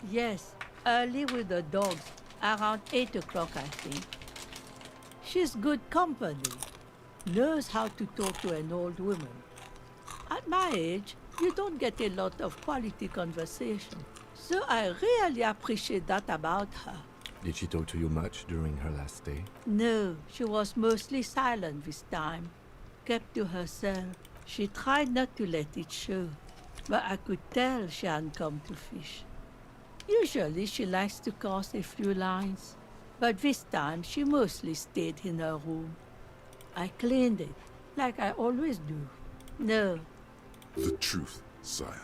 Yes, early with the dogs, around 8 o'clock, I think. She's good company, knows how to talk to an old woman. At my age, you don't get a lot of quality conversation, so I really appreciate that about her. Did she talk to you much during her last stay? No, she was mostly silent this time, kept to herself. She tried not to let it show, but I could tell she hadn't come to fish. Usually she likes to cast a few lines, but this time she mostly stayed in her room. I cleaned it, like I always do. No. The truth, sire.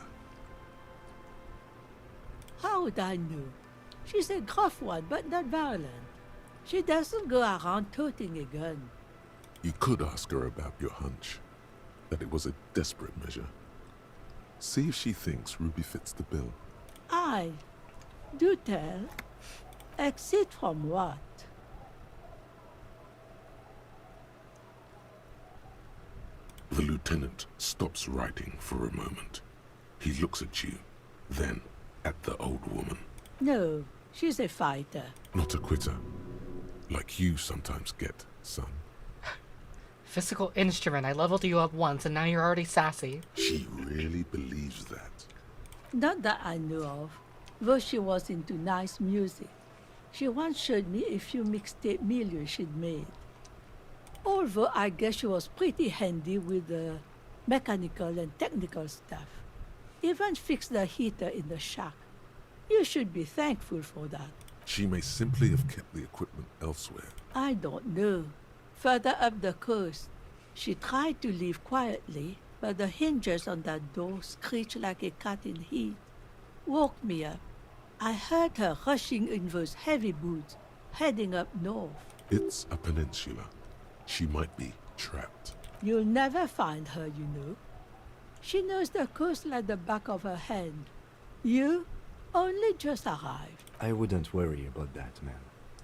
How would I know? She's a gruff one, but not violent. She doesn't go around toting a gun. You could ask her about your hunch, that it was a desperate measure. See if she thinks Ruby fits the bill. Aye. Do tell. Exit from what? The lieutenant stops writing for a moment. He looks at you, then at the old woman. No, she's a fighter. Not a quitter, like you sometimes get, son. Physical instrument. I leveled you up once and now you're already sassy. She really believes that. Not that I know of, though she was into nice music. She once showed me a few mixtape milieu she'd made. Although I guess she was pretty handy with the mechanical and technical stuff. Even fixed the heater in the shack. You should be thankful for that. She may simply have kept the equipment elsewhere. I don't know. Further up the coast, she tried to leave quietly, but the hinges on that door screeched like a cat in heat. Woke me up. I heard her rushing in those heavy boots, heading up north. It's a peninsula. She might be trapped. You'll never find her, you know. She knows the coast like the back of her hand. You only just arrived. I wouldn't worry about that, man.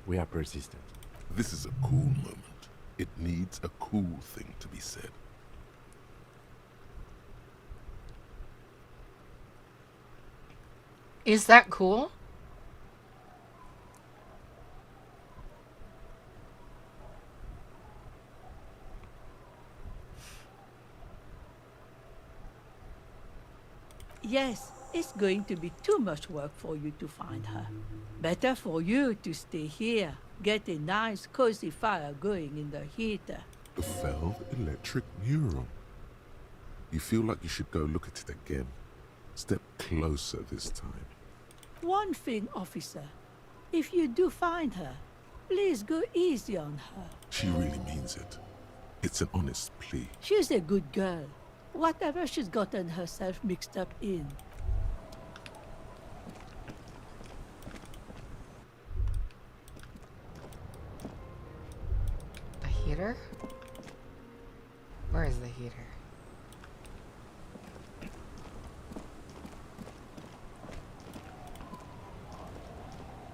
We are persistent. This is a cool moment. It needs a cool thing to be said. Is that cool? Yes, it's going to be too much work for you to find her. Better for you to stay here, get a nice cozy fire going in the heater. The failed electric neuron. You feel like you should go look at it again. Step closer this time. One thing, officer. If you do find her, please go easy on her. She really means it. It's an honest plea. She's a good girl. Whatever she's gotten herself mixed up in. A heater? Where is the heater?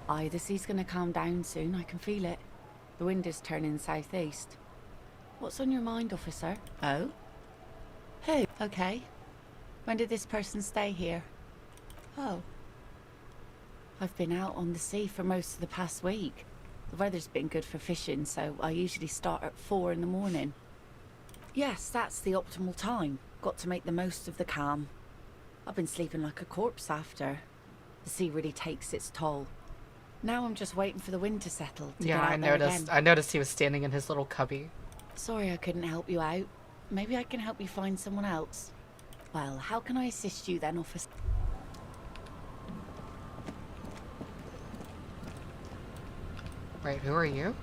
Aye, the sea's gonna calm down soon. I can feel it. The wind is turning southeast. What's on your mind, officer? Oh? Who? Okay. When did this person stay here? Oh. I've been out on the sea for most of the past week. The weather's been good for fishing, so I usually start at 4 in the morning. Yes, that's the optimal time. Got to make the most of the calm. I've been sleeping like a corpse after. The sea really takes its toll. Now I'm just waiting for the wind to settle to Yeah, get out I there noticed. again. I noticed he was standing in his little cubby. Sorry I couldn't help you out. Maybe I can help you find someone else. Well, how can I assist you then, officer? Wait, who are you?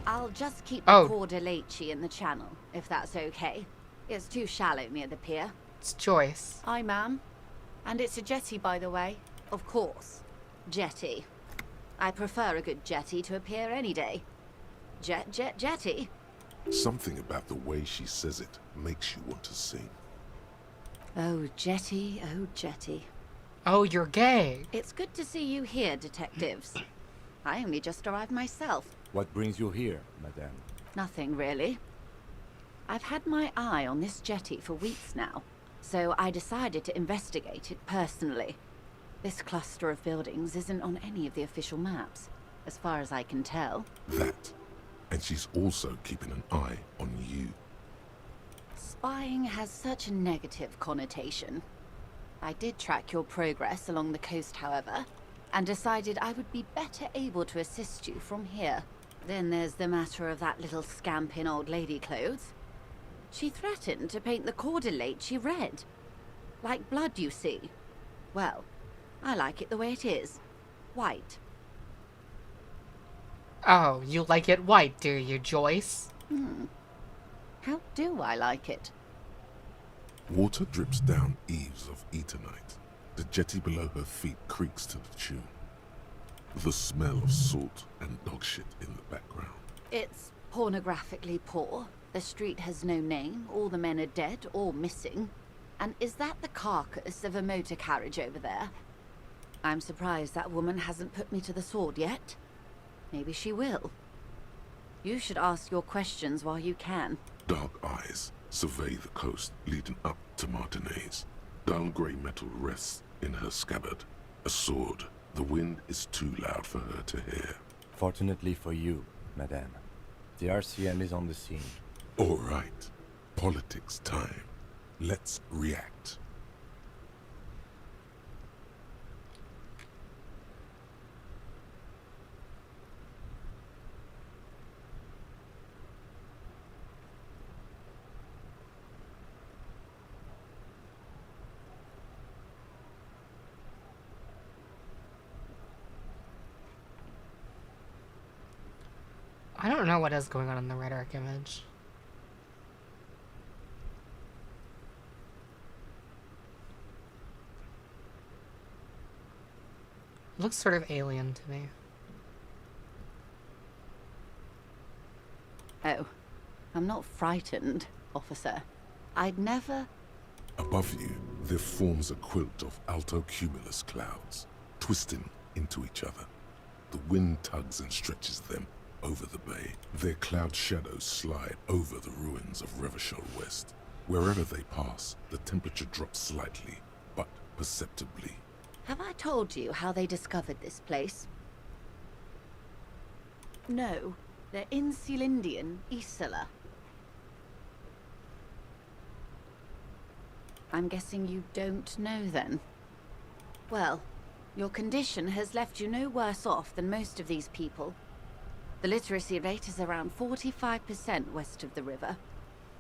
I'll just keep the Oh. Cordelechi in the channel, if that's okay. It's too shallow near the pier. It's Joyce. Hi, ma'am. And it's a jetty, by the way. Of course. Jetty. I prefer a good jetty to a pier any day. Jetty? Something about the way she says it makes you want to sing. Oh, jetty, oh, jetty. Oh, you're gay. It's good to see you here, detectives. I only just arrived myself. What brings you here, madame? Nothing, really. I've had my eye on this jetty for weeks now, so I decided to investigate it personally. This cluster of buildings isn't on any of the official maps, as far as I can tell. That. And she's also keeping an eye on you. Spying has such a negative connotation. I did track your progress along the coast, however, and decided I would be better able to assist you from here. Then there's the matter of that little scamp in old lady clothes. She threatened to paint the Cordelechi red. Like blood, you see. Well, I like it the way it is. White. Oh, you like it white, do you, Joyce? How do I like it? Water drips down eaves of Eternite. The jetty below her feet creaks to the tune. The smell of salt and dog shit in the background. It's pornographically poor. The street has no name. All the men are dead or missing. And is that the carcass of a motor carriage over there? I'm surprised that woman hasn't put me to the sword yet. Maybe she will. You should ask your questions while you can. Dark eyes survey the coast leading up to Martinez. Dull grey metal rests in her scabbard. A sword. The wind is too loud for her to hear. Fortunately for you, madame, the RCM is on the scene. All right. Politics time. Let's react. I don't know what is going on in the Red Arc image. It looks sort of alien to me. Oh, I'm not frightened, officer. I'd never... Above you, there forms a quilt of altocumulus clouds, twisting into each other. The wind tugs and stretches them over the bay. Their cloud shadows slide over the ruins of Revachol West. Wherever they pass, the temperature drops slightly, but perceptibly. Have I told you how they discovered this place? No, they're in Sealindian, Isola. I'm guessing you don't know then. Well, your condition has left you no worse off than most of these people. The literacy rate is around 45% west of the river.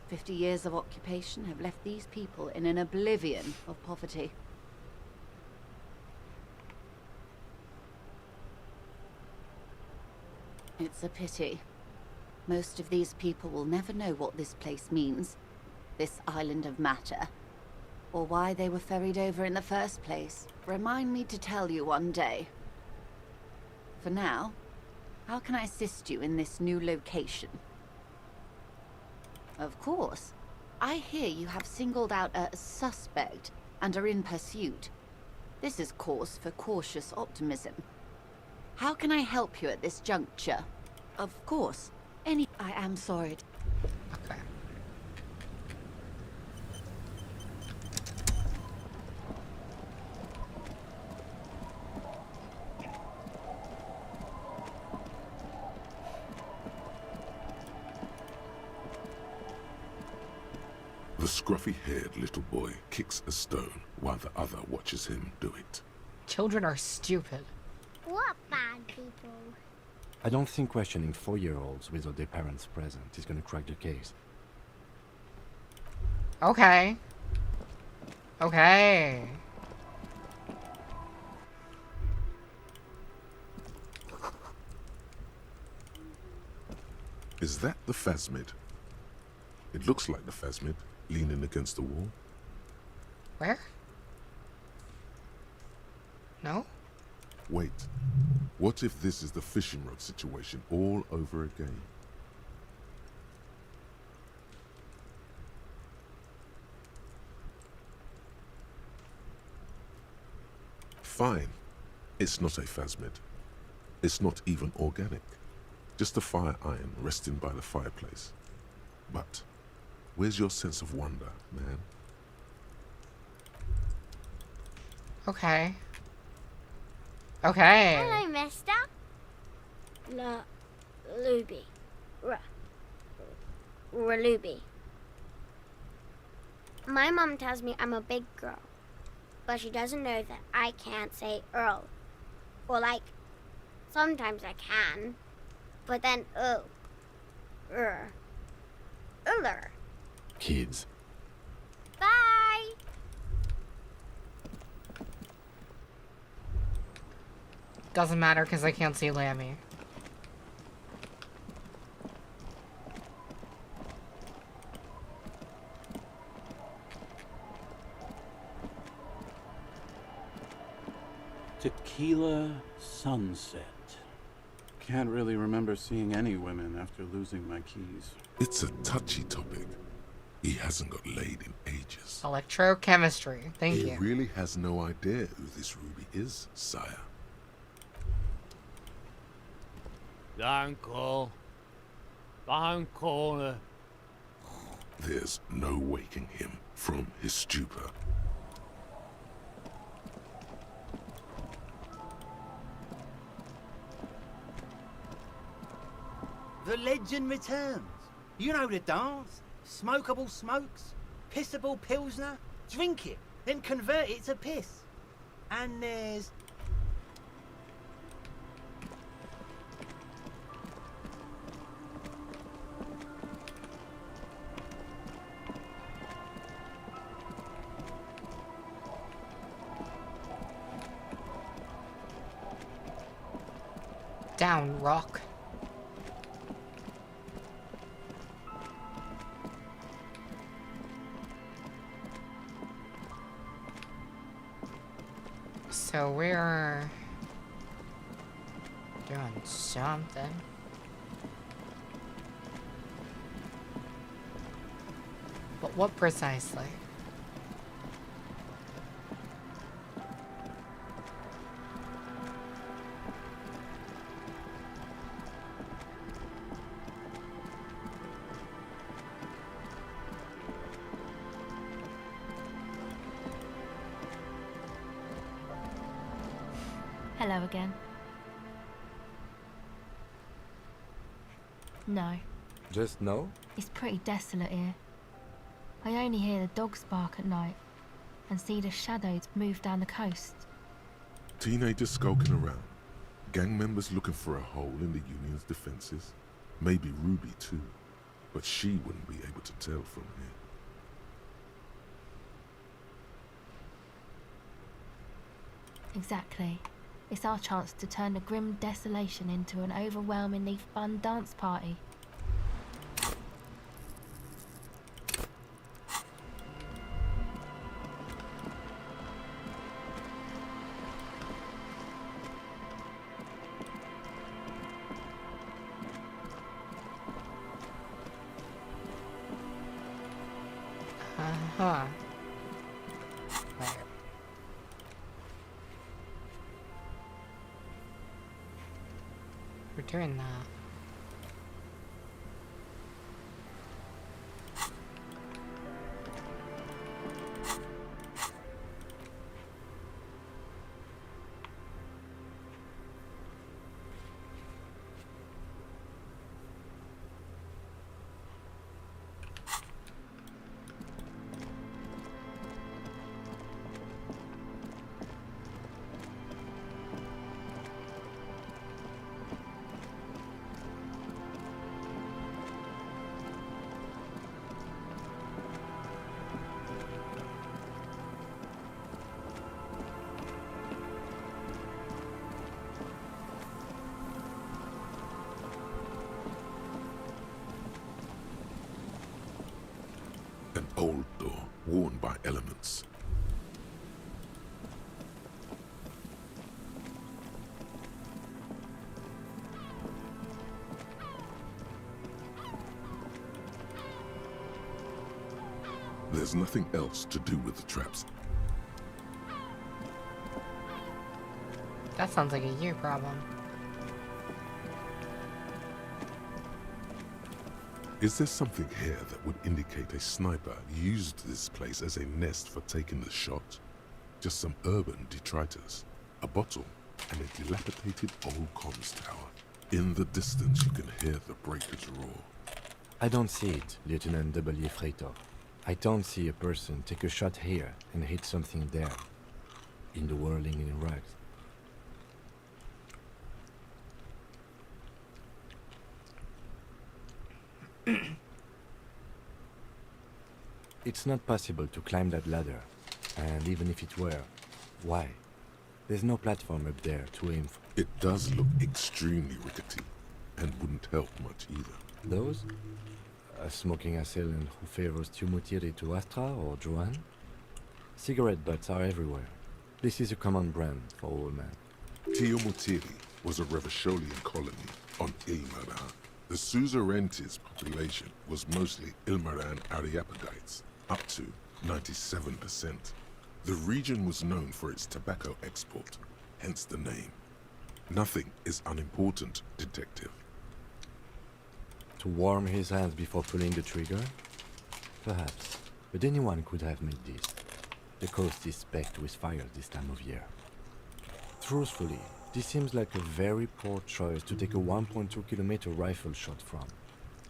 50 years of occupation have left these people in an oblivion of poverty. It's a pity. Most of these people will never know what this place means, this island of matter, or why they were ferried over in the first place. Remind me to tell you one day. For now, how can I assist you in this new location? Of course. I hear you have singled out a suspect and are in pursuit. This is cause for cautious optimism. How can I help you at this juncture? Of course. I am sorry. Okay. scruffy-haired little boy kicks a stone while the other watches him do it. Children are stupid. What bad people? I don't think questioning 4-year-olds without their parents present is gonna crack the case. Okay. Okay. Is that the phasmid? It looks like the phasmid, leaning against the wall. Where? No? Wait. What if this is the fishing rod situation all over again? Fine. It's not a phasmid. It's not even organic. Just a fire iron resting by the fireplace. But where's your sense of wonder, man? Okay. Okay. Hello, mister. Luby. Raluby. My mom tells me I'm a big girl, but she doesn't know that I can't say Earl. Or like, sometimes I can, but then Uller. Kids. Bye! Doesn't matter because I can't see Lammy. Tequila sunset. Can't really remember seeing any women after losing my keys. It's a touchy topic. He hasn't got laid in ages. Electrochemistry. Thank He you. really has no idea who this Ruby is, sire. Don't call. Don't call her. There's no waking him from his stupor. The legend returns. You know the dance. Smokable smokes, pissable pilsner. Drink it, then convert it to piss. And there's... Down, rock. So we're doing something. But what precisely? Hello again. No, Just no? it's pretty desolate here. I only hear the dogs bark at night and see the shadows move down the coast. Teenagers skulking around. Gang members looking for a hole in the Union's defenses. Maybe Ruby too. But she wouldn't be able to tell from here. Exactly. It's our chance to turn the grim desolation into an overwhelmingly fun dance party. Uh-huh. Where? We're doing that. An old door, worn by elements. There's nothing else to do with the traps. That sounds like a you problem. Is there something here that would indicate a sniper used this place as a nest for taking the shot? Just some urban detritus, a bottle, and a dilapidated old comms tower. In the distance you can hear the breakers roar. I don't see it, Lieutenant W. Freitor. I don't see a person take a shot here and hit something there, in the whirling in rags. It's not possible to climb that ladder, and even if it were, why? There's no platform up there to aim for. It does look extremely rickety, and wouldn't help much either. Those? A smoking assailant who favors Tumutiri to Astra or Joanne? Cigarette butts are everywhere. This is a common brand for all men. Tumutiri was a Revacholian colony on Ilmaran. The Suzerainty's population was mostly Ilmaran Areopagites, up to 97%. The region was known for its tobacco export, hence the name. Nothing is unimportant, detective. To warm his hands before pulling the trigger? Perhaps, but anyone could have made this. The coast is specked with fire this time of year. Truthfully, this seems like a very poor choice to take a 1.2 kilometer rifle shot from.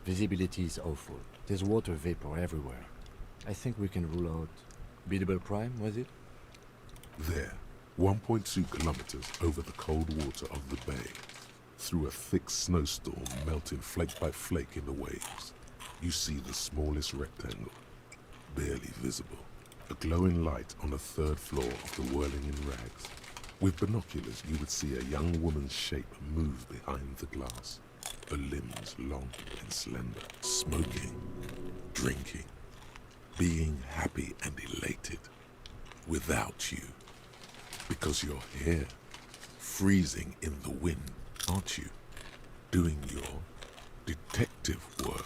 Visibility is awful. There's water vapor everywhere. I think we can rule out Biddable Prime, was it? There, 1.2 kilometers over the cold water of the bay, through a thick snowstorm melting flake by flake in the waves, you see the smallest rectangle, barely visible. A glowing light on the third floor of the whirling in rags. With binoculars, you would see a young woman's shape move behind the glass, her limbs long and slender, smoking, drinking, being happy and elated, without you. Because you're here, freezing in the wind, aren't you? Doing your detective work.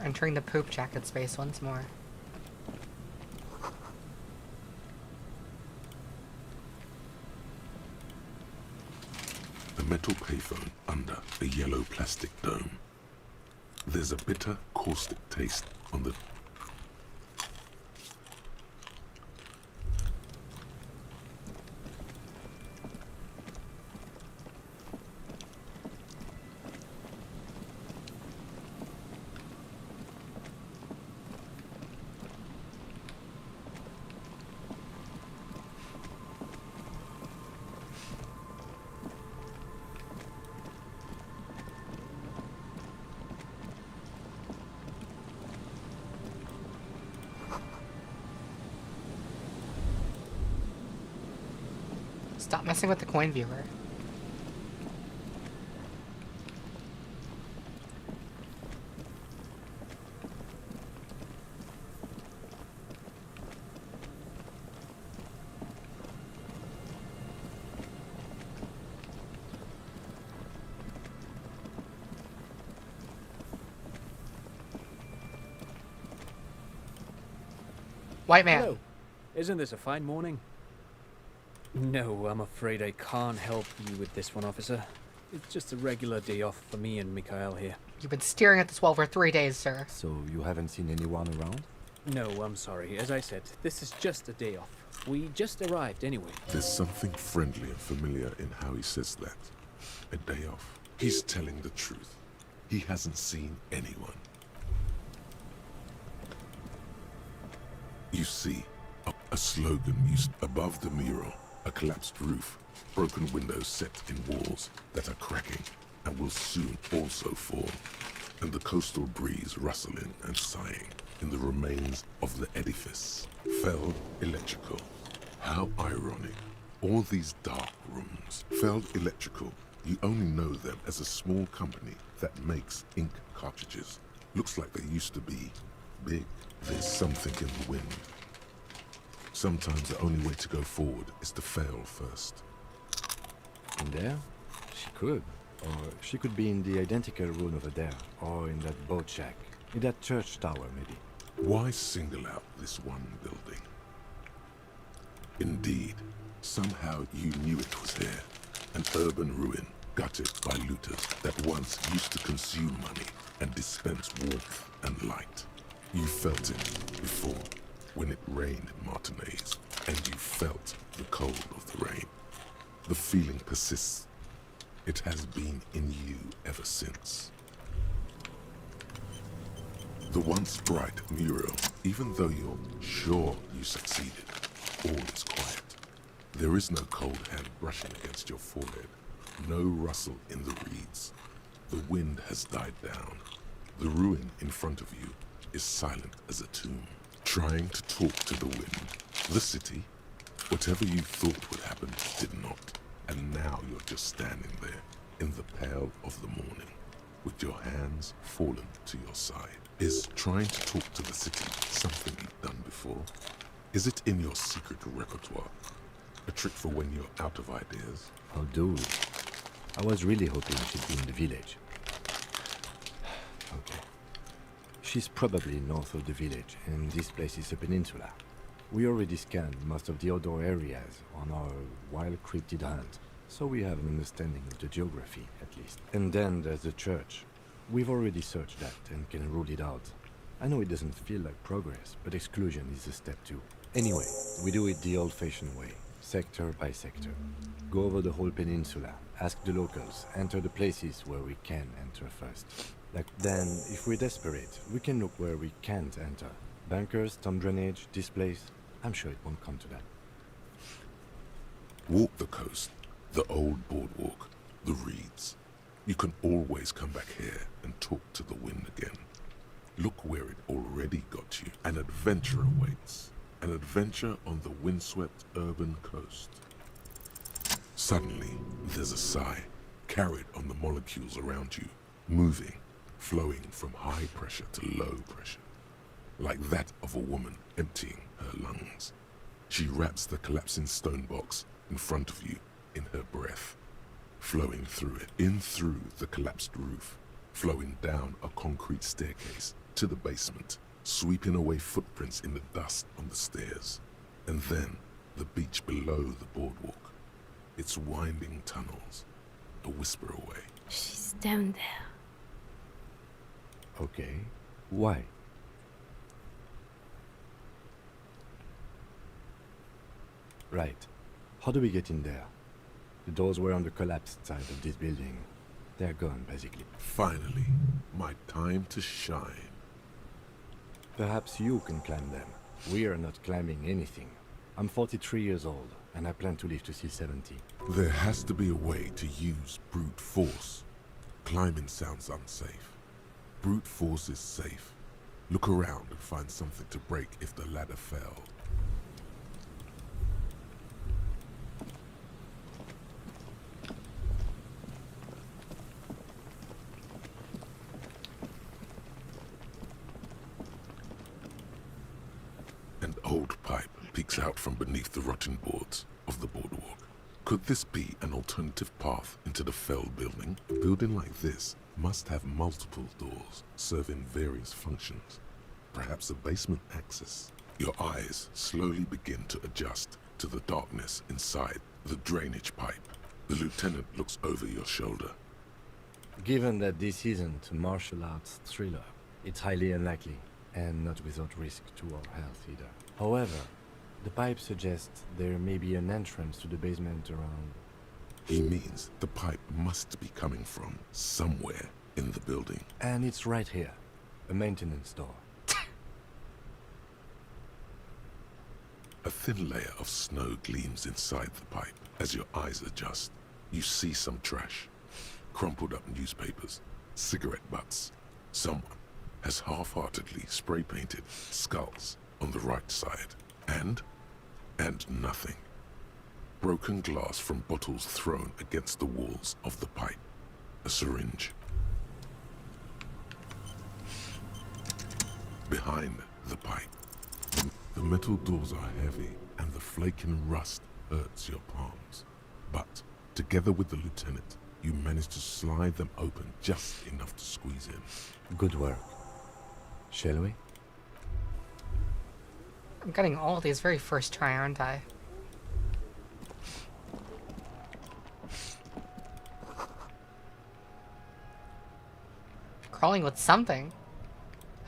Entering the poop jacket space once more. A metal payphone under a yellow plastic dome. There's a bitter, caustic taste on the... Stop messing with the coin viewer. White man. Hello. Isn't this a fine morning? No, I'm afraid I can't help you with this one, officer. It's just a regular day off for me and Mikhail here. You've been staring at this wall for 3 days, sir. So you haven't seen anyone around? No, I'm sorry. As I said, this is just a day off. We just arrived anyway. There's something friendly and familiar in how he says that. A day off. He's telling the truth. He hasn't seen anyone. You see, a slogan used above the mural, a collapsed roof, broken windows set in walls that are cracking and will soon also fall, and the coastal breeze rustling and sighing in the remains of the edifice. Feld Electrical. How ironic. All these dark rooms. Feld Electrical. You only know them as a small company that makes ink cartridges. Looks like they used to be big. There's something in the wind. Sometimes the only way to go forward is to fail first. In there? She could. Or she could be in the identical room over there. Or in that boat shack. In that church tower, maybe. Why single out this one building? Indeed, somehow you knew it was there. An urban ruin, gutted by looters that once used to consume money and dispense warmth and light. You felt it before, when it rained in Martinez, and you felt the cold of the rain. The feeling persists. It has been in you ever since. The once bright mural, even though you're sure you succeeded, all is quiet. There is no cold hand brushing against your forehead, no rustle in the reeds. The wind has died down. The ruin in front of you is silent as a tomb, trying to talk to the wind. The city, whatever you thought would happen, did not. And now you're just standing there, in the pale of the morning, with your hands fallen to your side. Is trying to talk to the city something you've done before? Is it in your secret repertoire? A trick for when you're out of ideas? I'll do it. I was really hoping she'd be in the village. Okay. She's probably north of the village, and this place is a peninsula. We already scanned most of the outdoor areas on our wild cryptid hunt, so we have an understanding of the geography, at least. And then there's the church. We've already searched that and can rule it out. I know it doesn't feel like progress, but exclusion is a step too. Anyway, we do it the old-fashioned way, sector by sector. Go over the whole peninsula, ask the locals, enter the places where we can enter first. Then, if we're desperate, we can look where we can't enter. Bunkers, storm drainage, this place. I'm sure it won't come to that. Walk the coast, the old boardwalk, the reeds. You can always come back here and talk to the wind again. Look where it already got you. An adventure awaits. An adventure on the windswept urban coast. Suddenly, there's a sigh, carried on the molecules around you, moving, flowing from high pressure to low pressure, like that of a woman emptying her lungs. She wraps the collapsing stone box in front of you in her breath, flowing through it, in through the collapsed roof, flowing down a concrete staircase to the basement, sweeping away footprints in the dust on the stairs, and then the beach below the boardwalk, its winding tunnels, a whisper away. She's down there. Okay, why? Right. How do we get in there? The doors were on the collapsed side of this building. They're gone, basically. Finally, my time to shine. Perhaps you can climb them. We are not climbing anything. I'm 43 years old, and I plan to live to see 70. There has to be a way to use brute force. Climbing sounds unsafe. Brute force is safe. Look around and find something to break if the ladder fell. An old pipe peeks out from beneath the rotting boards of the boardwalk. Could this be an alternative path into the fell building? A building like this must have multiple doors serving various functions. Perhaps a basement access. Your eyes slowly begin to adjust to the darkness inside the drainage pipe. The lieutenant looks over your shoulder. Given that this isn't a martial arts thriller, it's highly unlikely, and not without risk to our health either. However, the pipe suggests there may be an entrance to the basement around. He means the pipe must be coming from somewhere in the building. And it's right here, a maintenance door. A thin layer of snow gleams inside the pipe. As your eyes adjust, you see some trash. Crumpled up newspapers, cigarette butts. Someone has half-heartedly spray-painted skulls on the right side. And nothing. Broken glass from bottles thrown against the walls of the pipe. A syringe. Behind the pipe, the metal doors are heavy and the flaking rust hurts your palms. But together with the lieutenant, you manage to slide them open just enough to squeeze in. Good work. Shall we? I'm getting all of these very first try, aren't I? Crawling with something?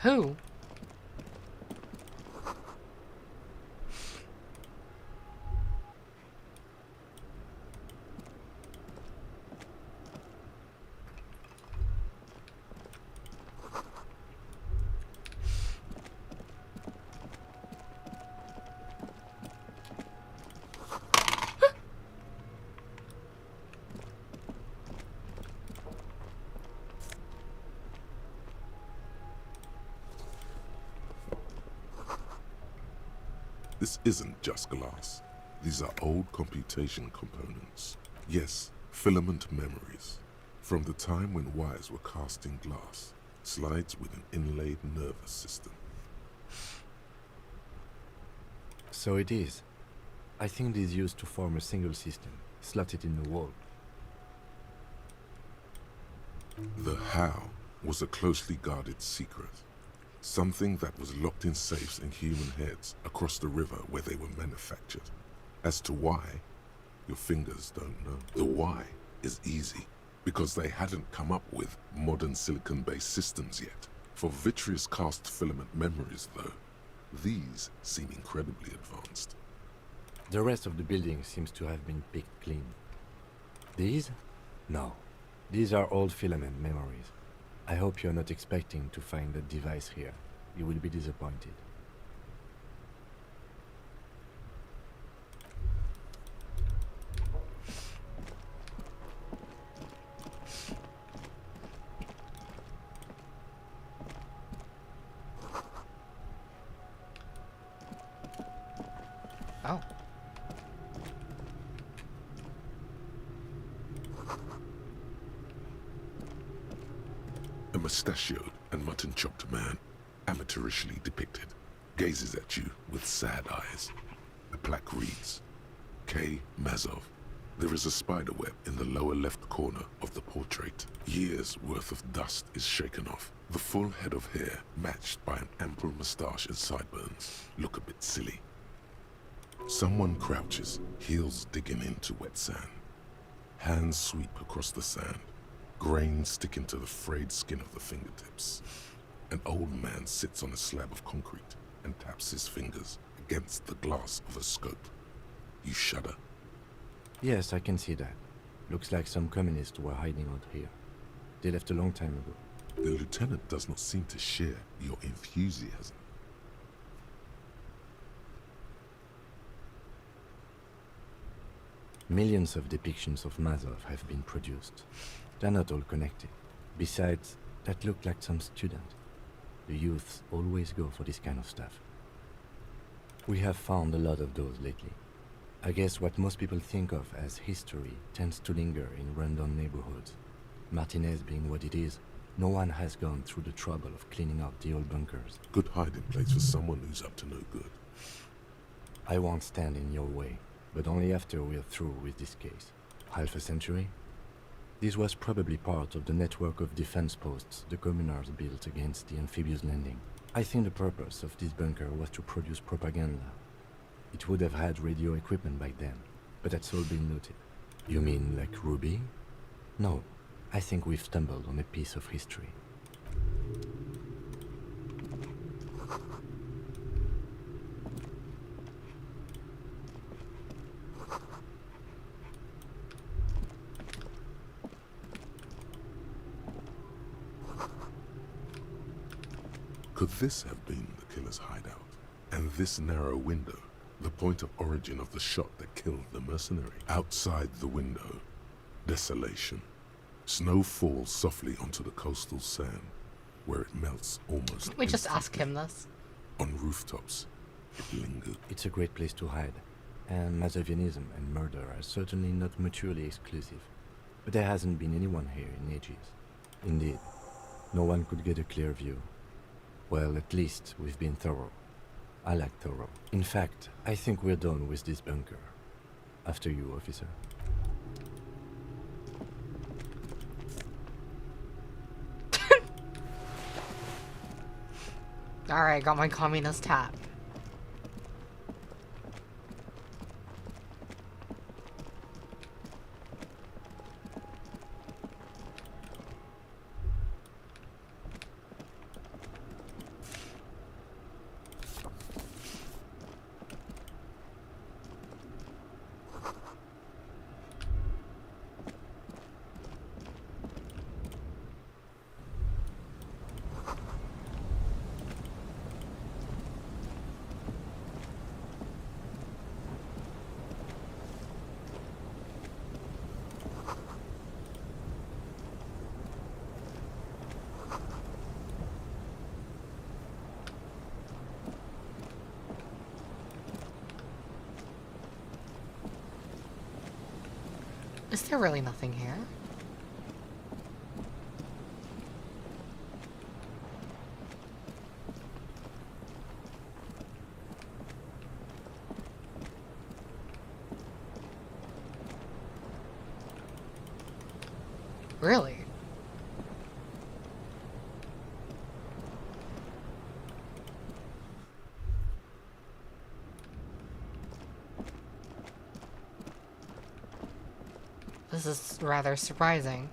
Who? This isn't just glass. These are old computation components. Yes, filament memories. From the time when wires were cast in glass, slides with an inlaid nervous system. So it is. I think these used to form a single system, slotted in the wall. The how was a closely guarded secret. Something that was locked in safes in human heads across the river where they were manufactured. As to why, your fingers don't know. The why is easy, because they hadn't come up with modern silicon-based systems yet. For vitreous cast filament memories, though, these seem incredibly advanced. The rest of the building seems to have been picked clean. These? No. These are old filament memories. I hope you're not expecting to find that device here. You will be disappointed. Oh. A mustachioed and mutton-chopped man, amateurishly depicted, gazes at you with sad eyes. A plaque reads, K. Mazov. There is a spiderweb in the lower left corner of the portrait. Years' worth of dust is shaken off. The full head of hair, matched by an ample moustache and sideburns, look a bit silly. Someone crouches, heels digging into wet sand. Hands sweep across the sand. Grains sticking to the frayed skin of the fingertips. An old man sits on a slab of concrete and taps his fingers against the glass of a scope. You shudder. Yes, I can see that. Looks like some communists were hiding out here. They left a long time ago. The lieutenant does not seem to share your enthusiasm. Millions of depictions of Mazov have been produced. They're not all connected. Besides, that looked like some student. The youths always go for this kind of stuff. We have found a lot of those lately. I guess what most people think of as history tends to linger in random neighborhoods. Martinez being what it is, no one has gone through the trouble of cleaning out the old bunkers. Good hiding place for someone who's up to no good. I won't stand in your way, but only after we're through with this case. Half a century? This was probably part of the network of defense posts the communards built against the amphibious landing. I think the purpose of this bunker was to produce propaganda. It would have had radio equipment back then, but that's all been looted. You mean like Ruby? No, I think we've stumbled on a piece of history. Could this have been the killer's hideout? And this narrow window, the point of origin of the shot that killed the mercenary? Outside the window, desolation. Snow falls softly onto the coastal sand, where it melts almost Can we just instantly. ask him this? On rooftops, it lingers. It's a great place to hide, and Masovianism and murder are certainly not mutually exclusive. But there hasn't been anyone here in ages. Indeed, no one could get a clear view. Well, at least we've been thorough. I like thorough. In fact, I think we're done with this bunker. After you, officer. Alright, got my communist hat. Is there really nothing here? Really? This is rather surprising.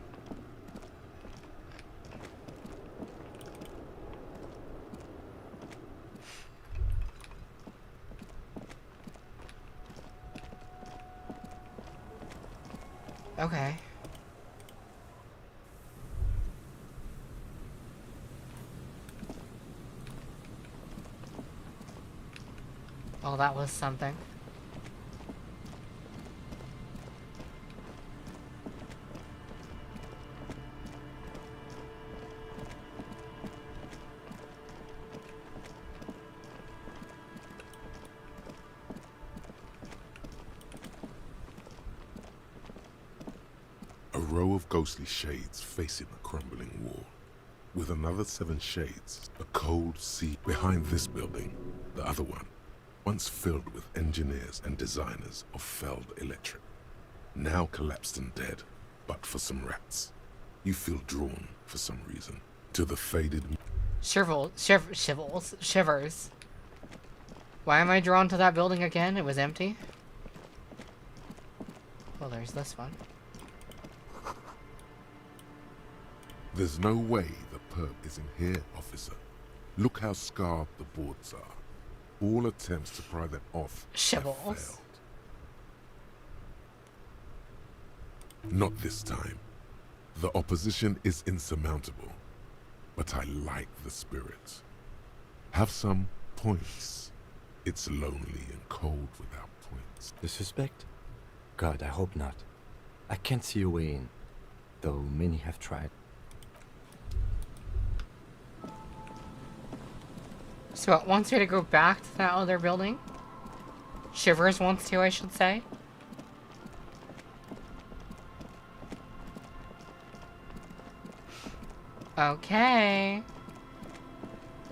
Okay. Well, that was something. A row of ghostly shades facing the crumbling wall. With another 7 shades, a cold sea behind this building, the other one, once filled with engineers and designers of felled electric. Now collapsed and dead, but for some rats. You feel drawn, for some reason, to the faded... Shivers. Why am I drawn to that building again? It was empty. Well, there's this one. There's no way the perp isn't here, officer. Look how scarred the boards are. All attempts to pry them off have failed. Not this time. The opposition is insurmountable, but I like the spirit. Have some points. It's lonely and cold without points. The suspect? God, I hope not. I can't see a way in, though many have tried. So it wants me to go back to that other building? Shivers wants to, I should say. Okay.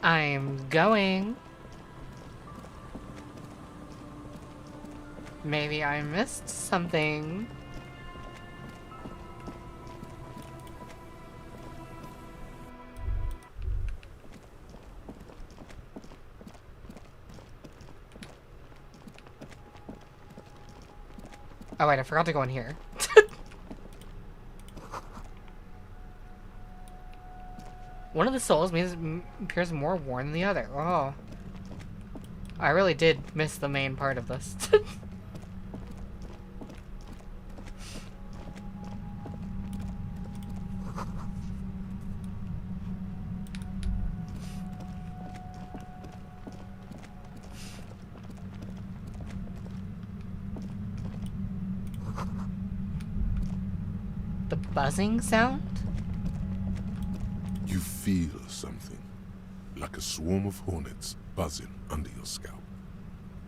I'm going. Maybe I missed something. Oh wait, I forgot to go in here. One of the souls appears more worn than the other. Oh. I really did miss the main part of this. The buzzing sound? You feel something, like a swarm of hornets buzzing under your scalp.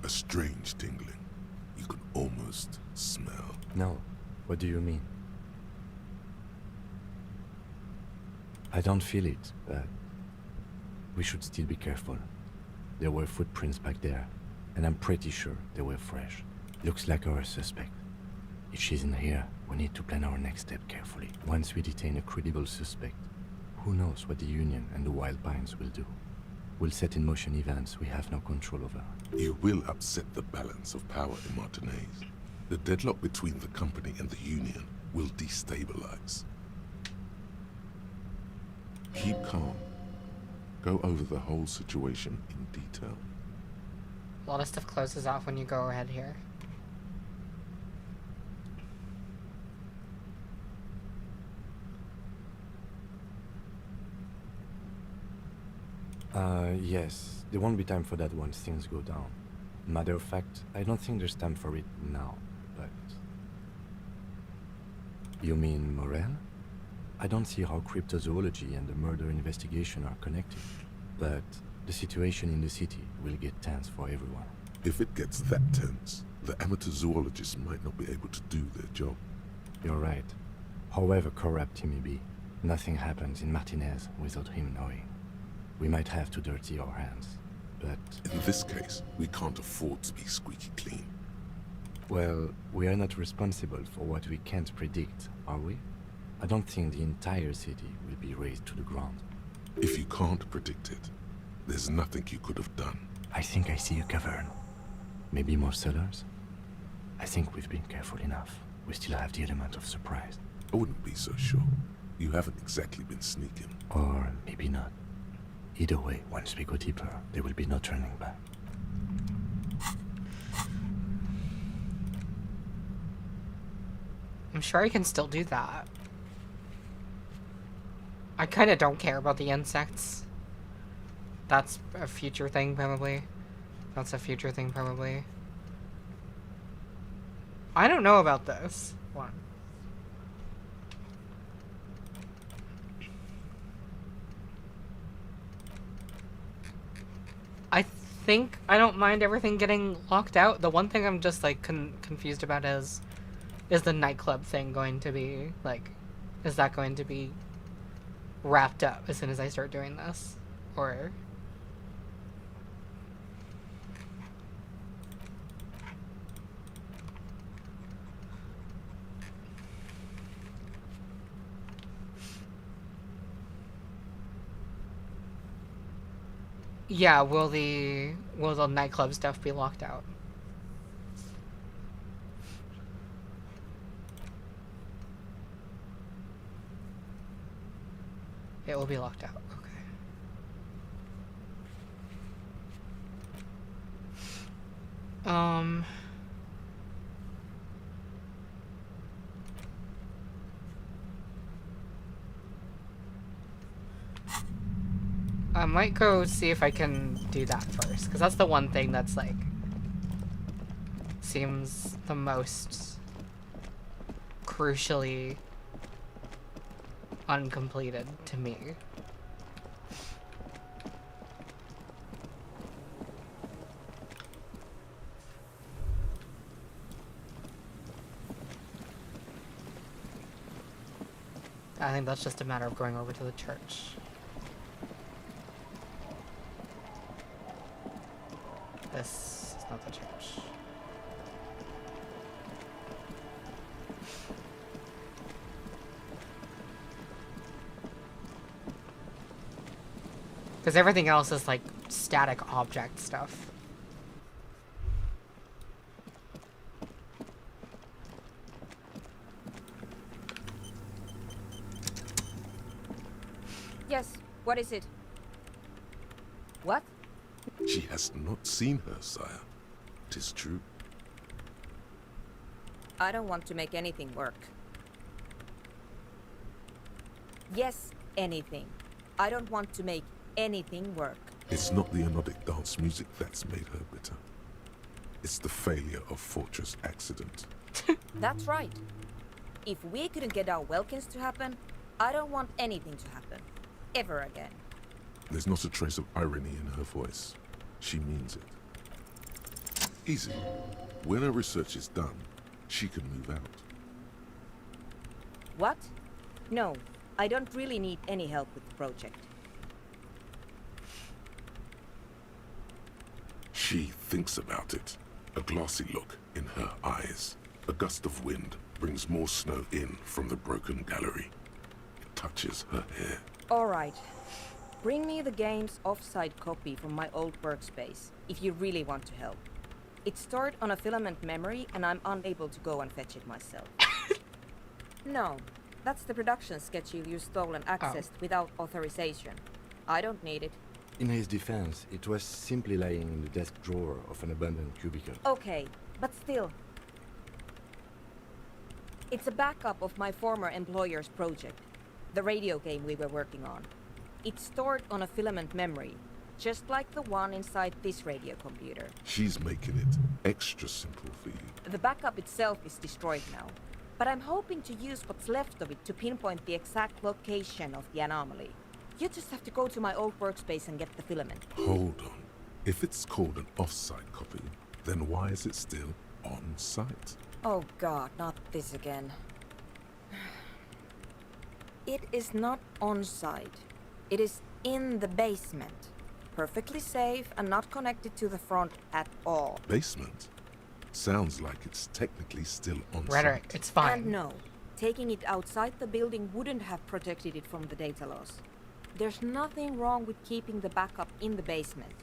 A strange tingling. You can almost smell. No. What do you mean? I don't feel it, but we should still be careful. There were footprints back there, and I'm pretty sure they were fresh. Looks like our suspect. If she's in here, we need to plan our next step carefully. Once we detain a credible suspect, who knows what the Union and the Wild Pines will do? We'll set in motion events we have no control over. You will upset the balance of power in Martinaise. The deadlock between the company and the Union will destabilize. Keep calm. Go over the whole situation in detail. A lot of stuff closes off when you go ahead here. Yes. There won't be time for that once things go down. Matter of fact, I don't think there's time for it now, but... You mean Morel? I don't see how cryptozoology and the murder investigation are connected, but the situation in the city will get tense for everyone. If it gets that tense, the amateur zoologists might not be able to do their job. You're right. However corrupt he may be, nothing happens in Martinez without him knowing. We might have to dirty our hands, but... In this case, we can't afford to be squeaky clean. Well, we are not responsible for what we can't predict, are we? I don't think the entire city will be razed to the ground. If you can't predict it, there's nothing you could have done. I think I see a cavern. Maybe more cellars? I think we've been careful enough. We still have the element of surprise. I wouldn't be so sure. You haven't exactly been sneaking. Or maybe not. Either way, once we go deeper, there will be no turning back. I'm sure I can still do that. I kind of don't care about the insects. That's a future thing, probably. That's a future thing, probably. I don't know about this one. I think I don't mind everything getting locked out. The one thing I'm just like confused about is the nightclub thing going to be like, is that going to be wrapped up as soon as I start doing this, or? Yeah, will the nightclub stuff be locked out? It will be locked out. Okay. I might go see if I can do that first, because that's the one thing that's like seems the most crucially uncompleted to me. I think that's just a matter of going over to the church. This is not the church. Because everything else is like static object stuff. Yes, what is it? What? She has not seen her, sire. 'Tis true. I don't want to make anything work. Yes, anything. I don't want to make anything work. It's not the anodic dance music that's made her bitter. It's the failure of Fortress Accident. That's right. If we couldn't get our Welkins to happen, I don't want anything to happen. Ever again. There's not a trace of irony in her voice. She means it. Easy. When her research is done, she can move out. What? No, I don't really need any help with the project. She thinks about it. A glassy look in her eyes. A gust of wind brings more snow in from the broken gallery. It touches her hair. All right. Bring me the game's offside copy from my old workspace, if you really want to help. It's stored on a filament memory, and I'm unable to go and fetch it myself. No, that's the production schedule you stole and accessed without authorization. I don't need it. In his defense, it was simply lying in the desk drawer of an abandoned cubicle. Okay, but still. It's a backup of my former employer's project, the radio game we were working on. It's stored on a filament memory, just like the one inside this radio computer. She's making it extra simple for you. The backup itself is destroyed now, but I'm hoping to use what's left of it to pinpoint the exact location of the anomaly. You just have to go to my old workspace and get the filament. Hold on. If it's called an offsite copy, then why is it still on site? Oh god, not this again. It is not on site. It is in the basement. Perfectly safe and not connected to the front at all. Basement? Sounds like it's technically still on Rhetoric, site. it's fine. And no, taking it outside the building wouldn't have protected it from the data loss. There's nothing wrong with keeping the backup in the basement.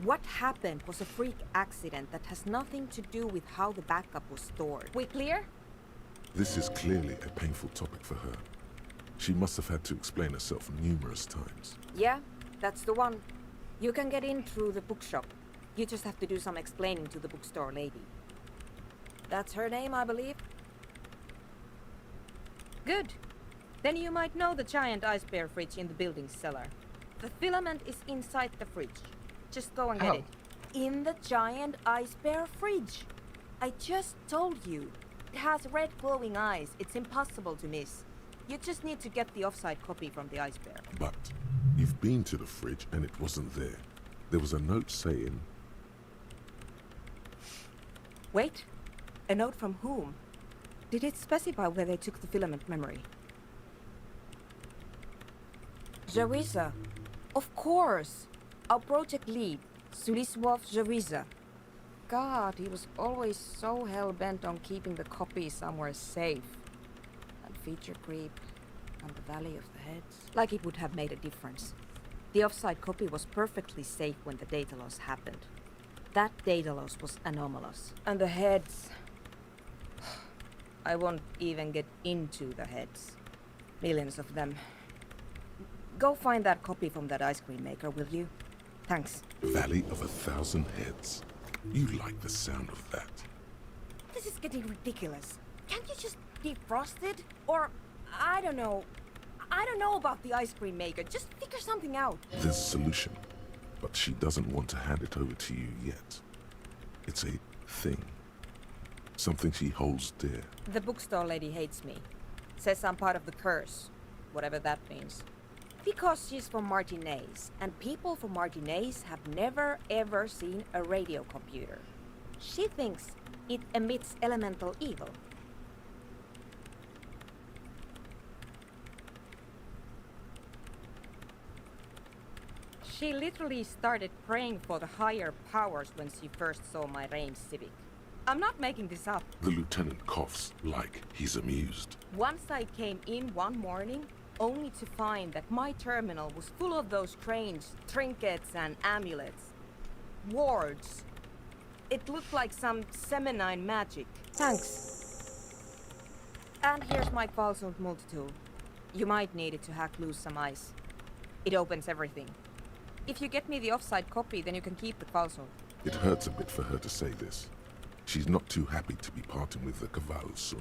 What happened was a freak accident that has nothing to do with how the backup was stored. We clear? This is clearly a painful topic for her. She must have had to explain herself numerous times. Yeah, that's the one. You can get in through the bookshop. You just have to do some explaining to the bookstore lady. That's her name, I believe. Good. Then you might know the giant ice bear fridge in the building's cellar. The filament is inside the fridge. Just go and get it. In the giant ice bear fridge. I just told you. It has red glowing eyes. It's impossible to miss. You just need to get the offside copy from the ice bear. But you've been to the fridge and it wasn't there. There was a note saying... Wait. A note from whom? Did it specify where they took the filament memory? Jawiza. Of course. Our project lead, Suliswov Jawiza. God, he was always so hell-bent on keeping the copy somewhere safe. And feature creep, and the Valley of the Heads. Like it would have made a difference. The offside copy was perfectly safe when the data loss happened. That data loss was anomalous. And the heads... I won't even get into the heads. Millions of them. Go find that copy from that ice cream maker, will you? Thanks. Valley of 1,000 Heads. You like the sound of that. This is getting ridiculous. Can't you just defrost it? Or, I don't know. I don't know about the ice cream maker. Just figure something out. There's a solution, but she doesn't want to hand it over to you yet. It's a thing. Something she holds dear. The bookstore lady hates me. Says I'm part of the curse. Whatever that means. Because she's from Martinez, and people from Martinez have never ever seen a radio computer. She thinks it emits elemental evil. She literally started praying for the higher powers when she first saw my Reims Civic. I'm not making this up. The lieutenant coughs like he's amused. Once I came in one morning, only to find that my terminal was full of those strange trinkets and amulets. Wards. It looked like some Semenine magic. Thanks. And here's my Kvalsund multitool. You might need it to hack loose some ice. It opens everything. If you get me the offside copy, then you can keep the Kvalsund. It hurts a bit for her to say this. She's not too happy to be parting with the Kvalsund.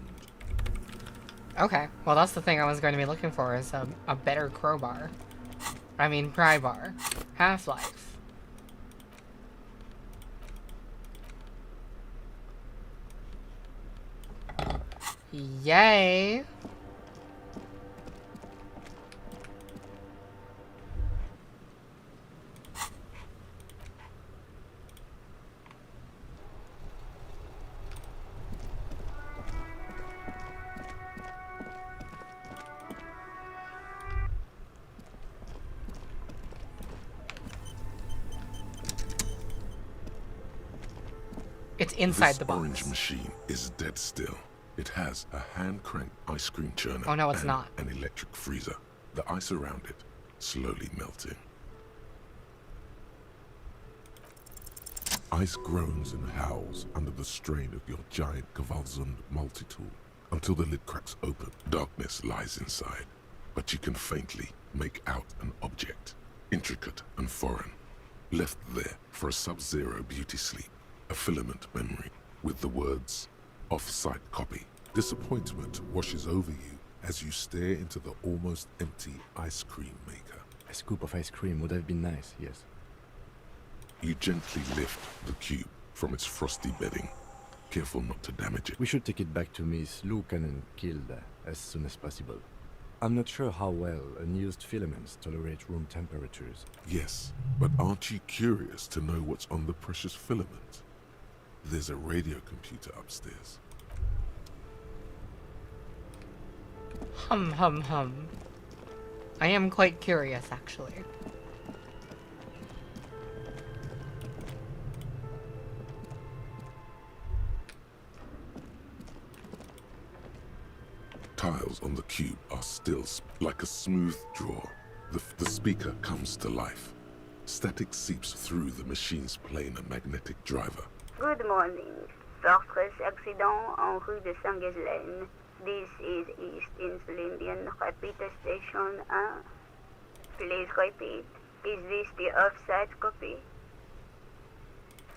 Okay, well that's the thing I was going to be looking for, is a better crowbar. I mean, pry bar. Half-Life. Yay! It's inside This the box. orange machine is dead still. It has a hand-cranked ice cream churner. Oh, no, it's and not. An electric freezer. The ice around it slowly melting. Ice groans and howls under the strain of your giant Kvalsund multi-tool until the lid cracks open. Darkness lies inside, but you can faintly make out an object, intricate and foreign, left there for a sub-zero beauty sleep. A filament memory with the words, off-site copy. Disappointment washes over you as you stare into the almost empty ice cream maker. A scoop of ice cream would have been nice, yes. You gently lift the cube from its frosty bedding, careful not to damage it. We should take it back to Miss Lukanen killed as soon as possible. I'm not sure how well unused filaments tolerate room temperatures. Yes, but aren't you curious to know what's on the precious filament? There's a radio computer upstairs. Hum hum hum. I am quite curious, actually. Tiles on the cube are still like a smooth draw. The speaker comes to life. Static seeps through the machine's planar magnetic driver. Good morning. Fortress accident en rue de Saint-Ghislaine. This is East Insulindian Repeater Station 1. Please repeat. Is this the offside copy?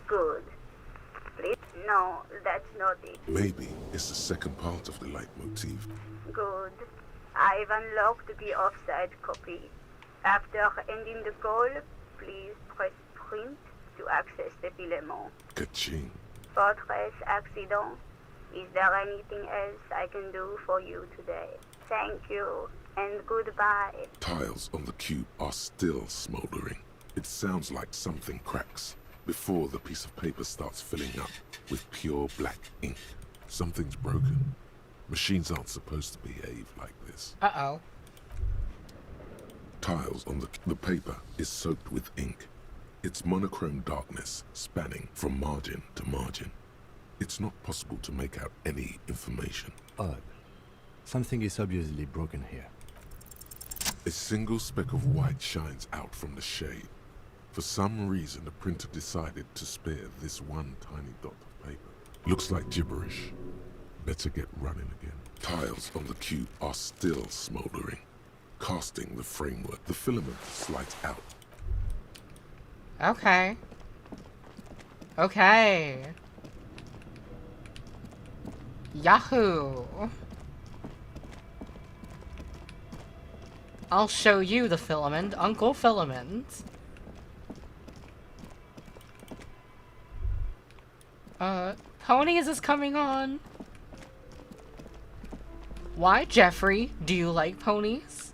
Good. Please? No, that's not it. Maybe it's the second part of the leitmotif. Good. I've unlocked the offside copy. After ending the call, please press print to access the filament. Ka-ching. Fortress accident. Is there anything else I can do for you today? Thank you, and goodbye. Tiles on the cube are still smoldering. It sounds like something cracks before the piece of paper starts filling up with pure black ink. Something's broken. Machines aren't supposed to behave like this. Uh-oh. Tiles on the paper is soaked with ink. Its monochrome darkness spanning from margin to margin. It's not possible to make out any information. Odd. Something is obviously broken here. A single speck of white shines out from the shade. For some reason, the printer decided to spare this one tiny dot of paper. Looks like gibberish. Better get running again. Tiles on the cube are still smoldering, casting the framework. The filament slides out. Okay. Okay. Yahoo! I'll show you the filament, Uncle Filament. Pony, is this coming on? Why, Jeffrey? Do you like ponies?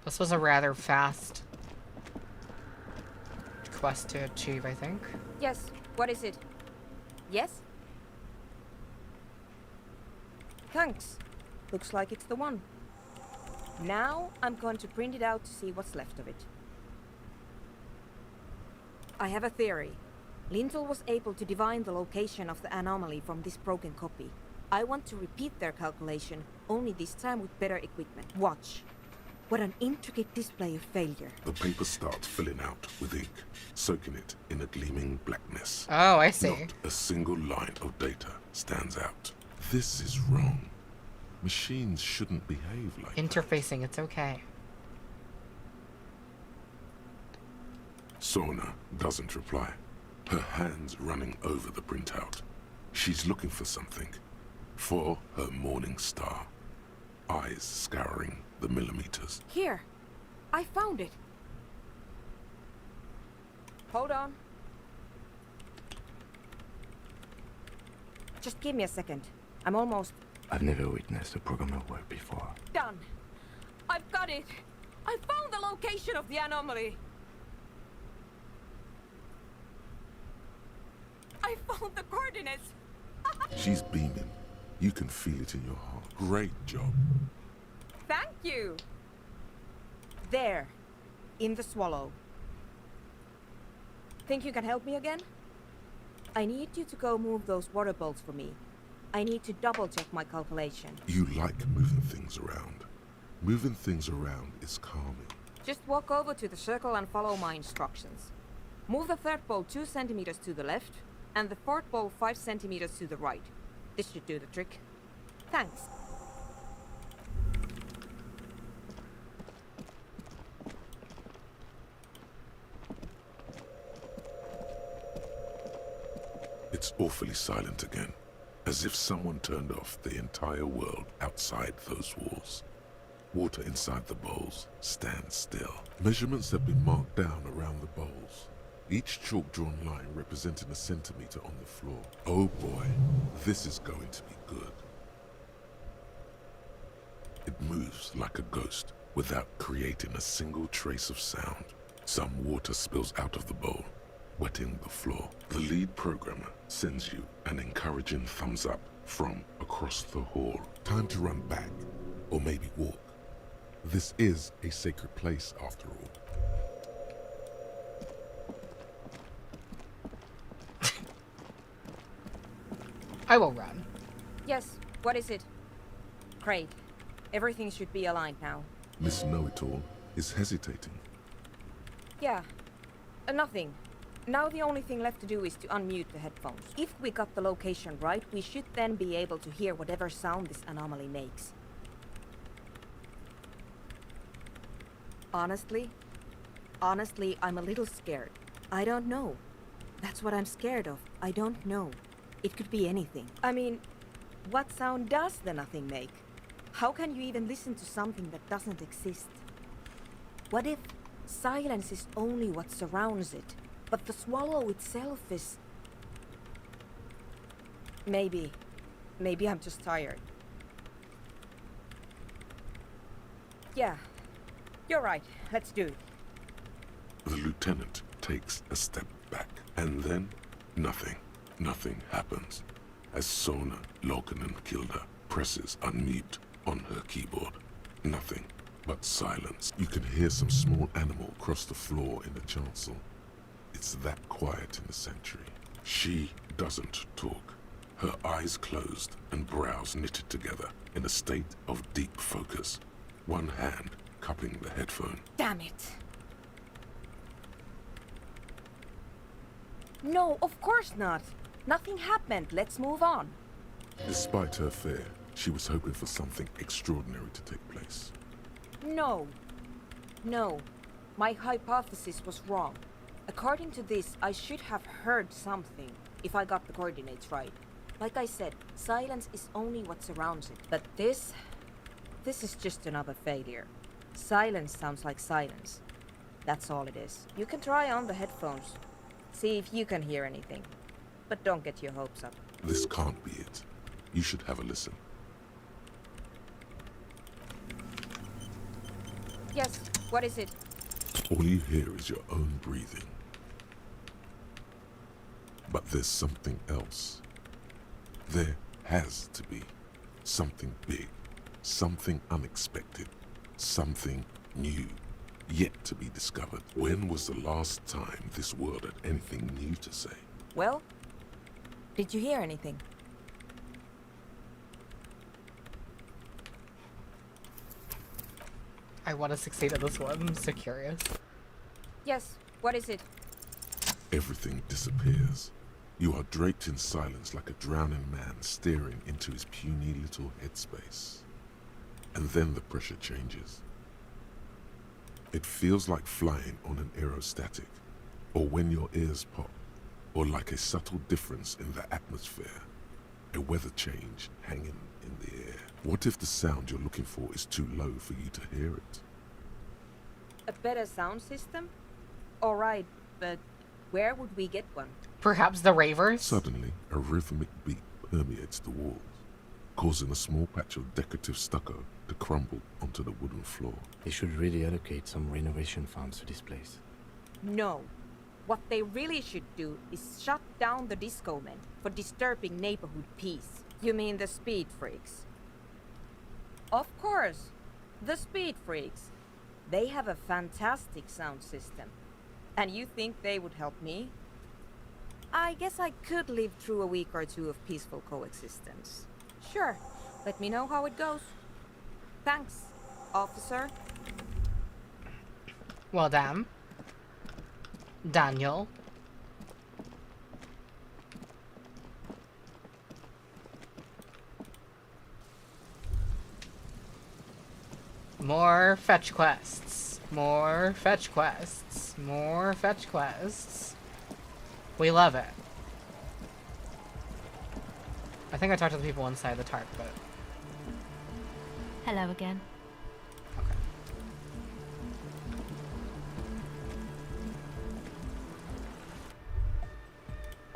This was a rather fast quest to achieve, I think. Yes, what is it? Yes? Thanks. Looks like it's the one. Now I'm going to print it out to see what's left of it. I have a theory. Lintel was able to divine the location of the anomaly from this broken copy. I want to repeat their calculation, only this time with better equipment. Watch. What an intricate display of failure. The paper starts filling out with ink, soaking it in a gleaming blackness. Oh, I see. Not a single line of data stands out. This is wrong. Machines shouldn't behave like Interfacing, it's okay. Sona doesn't reply, her hands running over the printout. She's looking for something. For her morning star. Eyes scouring the millimeters. Here. I found it. Hold on. Just give me a second. I'm almost I've never witnessed a programmer work before. done. I've got it. I found the location of the anomaly. I found the coordinates. She's beaming. You can feel it in your heart. Great job. Thank you. There. In the swallow. Think you can help me again? I need you to go move those water bolts for me. I need to double check my calculation. You like moving things around. Moving things around is calming. Just walk over to the circle and follow my instructions. Move the third bolt 2 centimeters to the left, and the fourth bolt 5 centimeters to the right. This should do the trick. Thanks. It's awfully silent again, as if someone turned off the entire world outside those walls. Water inside the bowls stands still. Measurements have been marked down around the bowls, each chalk-drawn line representing a centimeter on the floor. Oh boy, this is going to be good. It moves like a ghost without creating a single trace of sound. Some water spills out of the bowl, wetting the floor. The lead programmer sends you an encouraging thumbs up from across the hall. Time to run back, or maybe walk. This is a sacred place after all. I will run. Yes, what is it? Great. Everything should be aligned now. Miss Know-It-All is hesitating. Yeah, nothing. Now the only thing left to do is to unmute the headphones. If we got the location right, we should then be able to hear whatever sound this anomaly makes. Honestly, I'm a little scared. I don't know. That's what I'm scared of. I don't know. It could be anything. I mean, what sound does the nothing make? How can you even listen to something that doesn't exist? What if silence is only what surrounds it, but the swallow itself is... Maybe I'm just tired. Yeah, you're right. Let's do it. The lieutenant takes a step back, and then nothing. Nothing happens as Sona Lokanen-Kilda presses unmute on her keyboard. Nothing but silence. You can hear some small animal cross the floor in the chancel. It's that quiet in the sanctuary. She doesn't talk. Her eyes closed and brows knitted together in a state of deep focus. One hand cupping the headphone. Damn it! No, of course not. Nothing happened. Let's move on. Despite her fear, she was hoping for something extraordinary to take place. No. My hypothesis was wrong. According to this, I should have heard something if I got the coordinates right. Like I said, silence is only what surrounds it. But this is just another failure. Silence sounds like silence. That's all it is. You can try on the headphones. See if you can hear anything. But don't get your hopes up. This can't be it. You should have a listen. Yes, what is it? All you hear is your own breathing. But there's something else. There has to be Something big, something unexpected, something new, yet to be discovered. When was the last time this world had anything new to say? Well, did you hear anything? I want to succeed at this one. I'm so curious. Yes, what is it? Everything disappears. You are draped in silence like a drowning man staring into his puny little headspace. And then the pressure changes. It feels like flying on an aerostatic, or when your ears pop, or like a subtle difference in the atmosphere, a weather change hanging in the air. What if the sound you're looking for is too low for you to hear it? A better sound system? Alright, but where would we get one? Perhaps the ravers? Suddenly, a rhythmic beat permeates the walls, causing a small patch of decorative stucco to crumble onto the wooden floor. They should really allocate some renovation funds to this place. No. What they really should do is shut down the disco men for disturbing neighborhood peace. You mean the speed freaks? Of course, the speed freaks. They have a fantastic sound system. And you think they would help me? I guess I could live through a week or two of peaceful coexistence. Sure, let me know how it goes. Thanks, officer. Well, damn. Daniel. More fetch quests. More fetch quests. More fetch quests. We love it. I think I talked to the people inside the tarp, but... Hello again.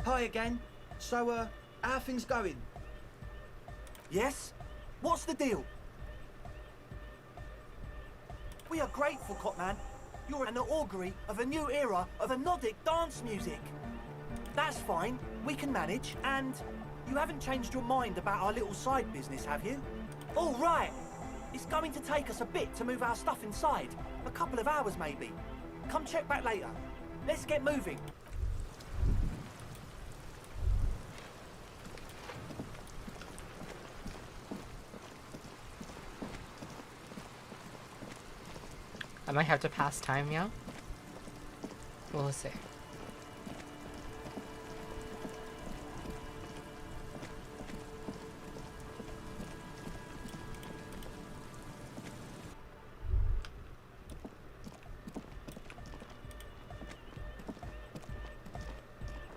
Hi again. So, how are things going? Yes? What's the deal? We are grateful, Copman. You're an augury of a new era of Nordic dance music. That's fine. We can manage. And you haven't changed your mind about our little side business, have you? All right. It's going to take us a bit to move our stuff inside. A couple of hours, maybe. Come check back later. Let's get moving. I might have to pass time, yeah? Well, let's see.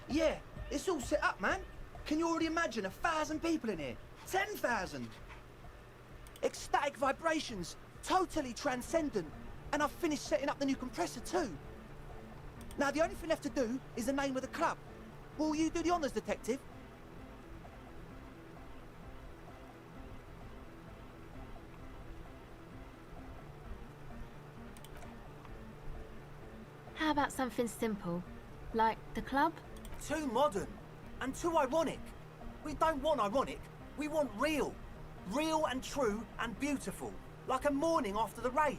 Yeah, it's all set up, man. Can you already imagine 1,000 people in here? 10,000! Ecstatic vibrations, totally transcendent. And I've finished setting up the new compressor too. Now the only thing left to do is the name of the club. Will you do the honors, detective? How about something simple? Like the club? Too modern and too ironic. We don't want ironic, we want real. Real and true and beautiful. Like a morning after the rave.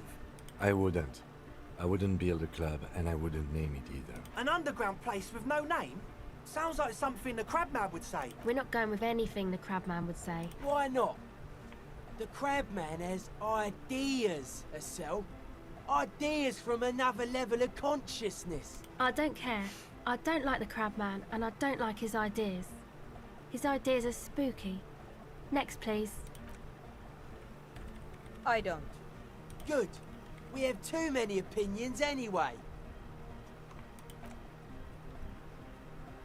I wouldn't. I wouldn't build a club, and I wouldn't name it either. An underground place with no name? Sounds like something the Crabman would say. We're not going with anything the Crabman would say. Why not? The Crabman has ideas, Estelle. Ideas from another level of consciousness. I don't care. I don't like the Crabman, and I don't like his ideas. His ideas are spooky. Next, please. I don't. Good. We have too many opinions anyway.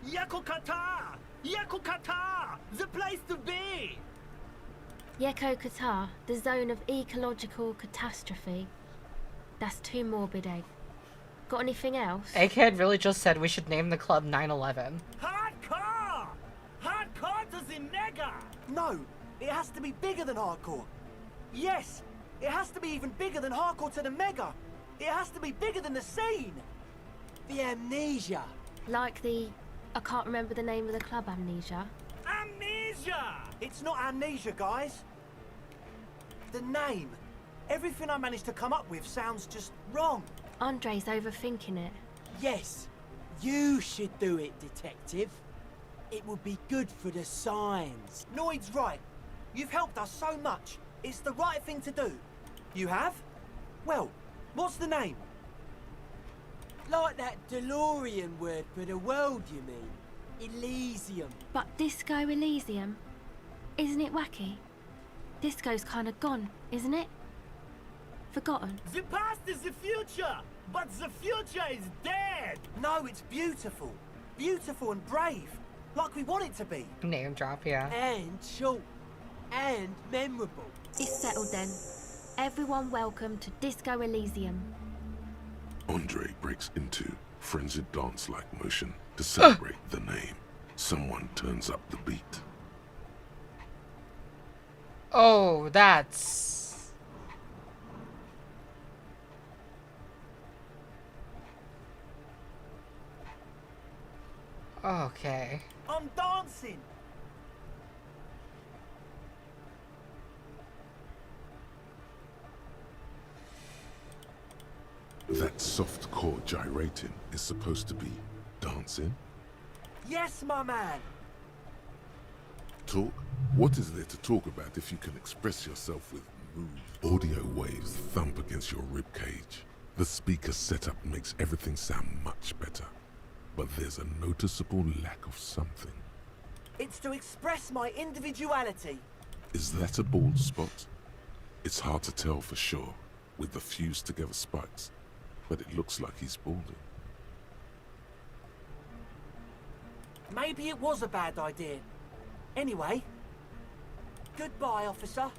Yakokata! Yakokata! The place to be! Yeko Qatar, the zone of ecological catastrophe. That's too morbid, Egg. Got anything else? Egghead really just said we should name the club 9/11. Hardcore! Hardcore to the mega! No, it has to be bigger than hardcore. Yes, it has to be even bigger than hardcore to the mega. It has to be bigger than the scene. The amnesia. Like the... I can't remember the name of the club, Amnesia. Amnesia! It's not amnesia, guys. The name. Everything I managed to come up with sounds just wrong. Andre's overthinking it. Yes, you should do it, detective. It would be good for the signs. Noid's right. You've helped us so much. It's the right thing to do. You have? Well, what's the name? Like that DeLorean word for the world, you mean? Elysium. But Disco Elysium? Isn't it wacky? Disco's kind of gone, isn't it? Forgotten. The past is the future, but the future is dead. No, it's beautiful. Beautiful and brave. Like we want it to be. Name drop, yeah. And short. And memorable. It's settled then. Everyone welcome to Disco Elysium. Andre breaks into frenzied dance-like motion to celebrate the name. Someone turns up the beat. Oh, that's... Okay. I'm dancing. That soft chord gyrating is supposed to be dancing? Yes, my man. Talk? What is there to talk about if you can express yourself with moves? Audio waves thump against your ribcage. The speaker setup makes everything sound much better. But there's a noticeable lack of something. It's to express my individuality. Is that a bald spot? It's hard to tell for sure, with the fused together spikes, but it looks like he's balding. Maybe it was a bad idea. Anyway, goodbye, officer.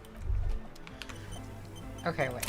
Okay, wait.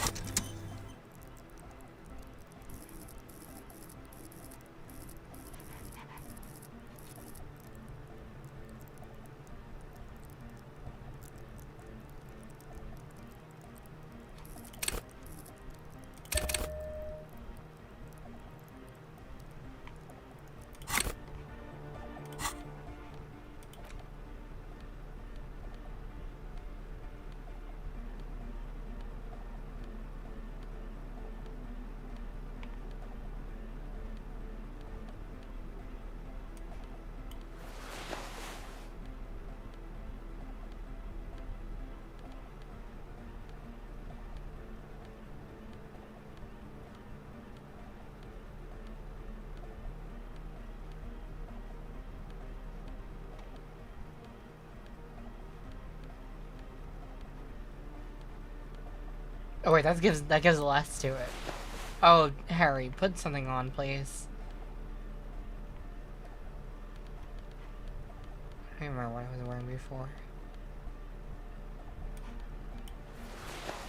Oh wait, that gives less to it. Oh, Harry, put something on, please. I don't remember what I was wearing before.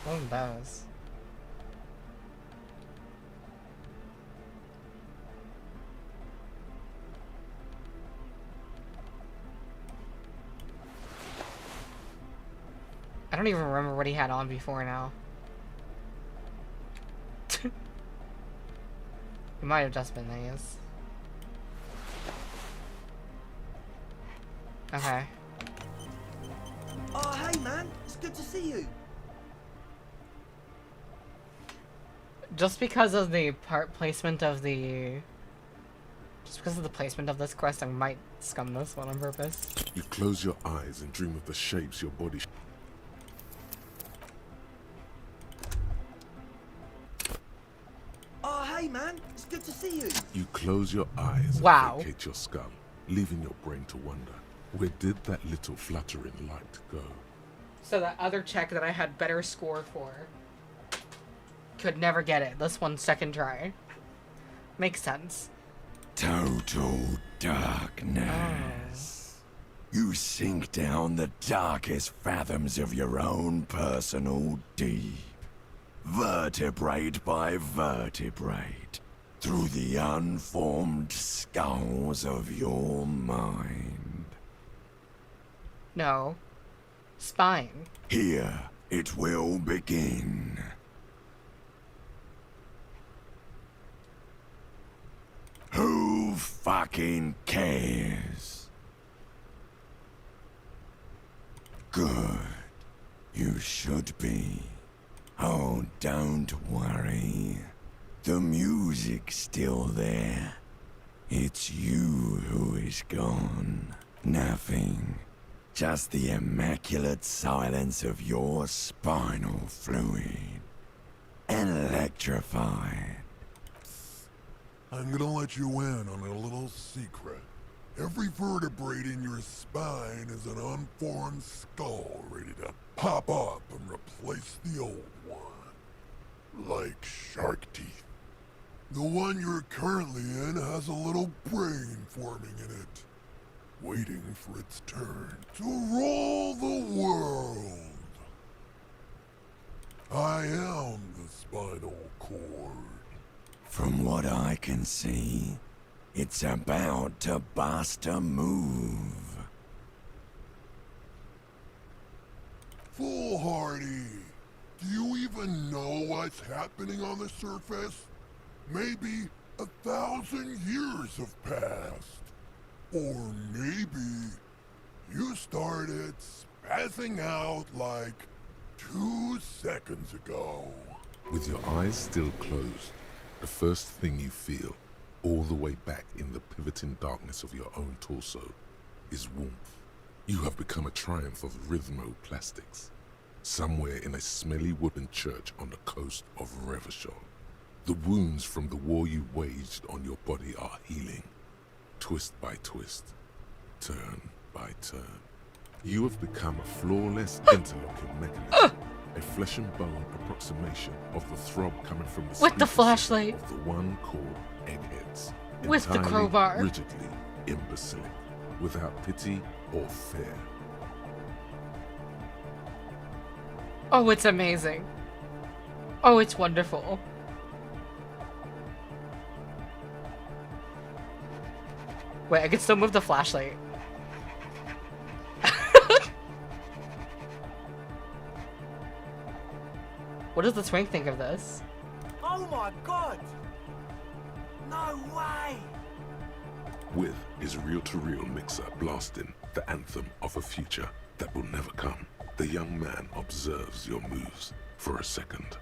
What are those? I don't even remember what he had on before now. It might have just been these. Okay. Oh, hey, man. It's good to see you. Just because of the placement of the... Just because of the placement of this quest, I might scum this one on purpose. You close your eyes and dream of the shapes your body... Oh, hey, man. It's good to see you. You close your eyes Wow. and vacate your skull, leaving your brain to wonder, where did that little fluttering light go? So that other check that I had better score for could never get it. This one second try. Makes sense. Total darkness. You sink down the darkest fathoms of your own personal deep, vertebrate by vertebrate, through the unformed skulls of your mind. No. Spine. Here it will begin. Who fucking cares? Good. You should be. Oh, don't worry. The music's still there. It's you who is gone. Nothing. Just the immaculate silence of your spinal fluid. Electrified. I'm gonna let you in on a little secret. Every vertebrae in your spine is an unformed skull ready to pop up and replace the old one. Like shark teeth. The one you're currently in has a little brain forming in it, waiting for its turn to rule the world. I am the spinal cord. From what I can see, it's about to bust a move. Foolhardy, do you even know what's happening on the surface? Maybe 1,000 years have passed. Or maybe you started spazzing out like 2 seconds ago. With your eyes still closed, the first thing you feel, all the way back in the pivoting darkness of your own torso, is warmth. You have become a triumph of rhythmoplastics, somewhere in a smelly wooden church on the coast of Revachol. The wounds from the war you waged on your body are healing, twist by twist, turn by turn. You have become a flawless interlocking mechanism, a flesh and bone approximation of the throb coming from the With the flashlight. of the one called eggheads. With the Entirely, crowbar. rigidly imbecilic, without pity or fear. Oh, it's amazing. Oh, it's wonderful. Wait, I can still move the flashlight. What does the twink think of this? Oh my god! No way! With his reel-to-reel mixer blasting the anthem of a future that will never come, the young man observes your moves for a second.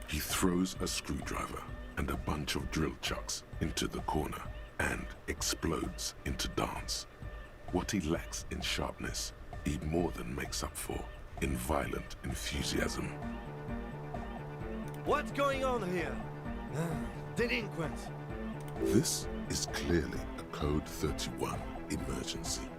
He throws a screwdriver and a bunch of drill chucks into the corner and explodes into dance. What he lacks in sharpness, he more than makes up for in violent enthusiasm. What's going on here? Delinquents. This is clearly a Code 31 emergency.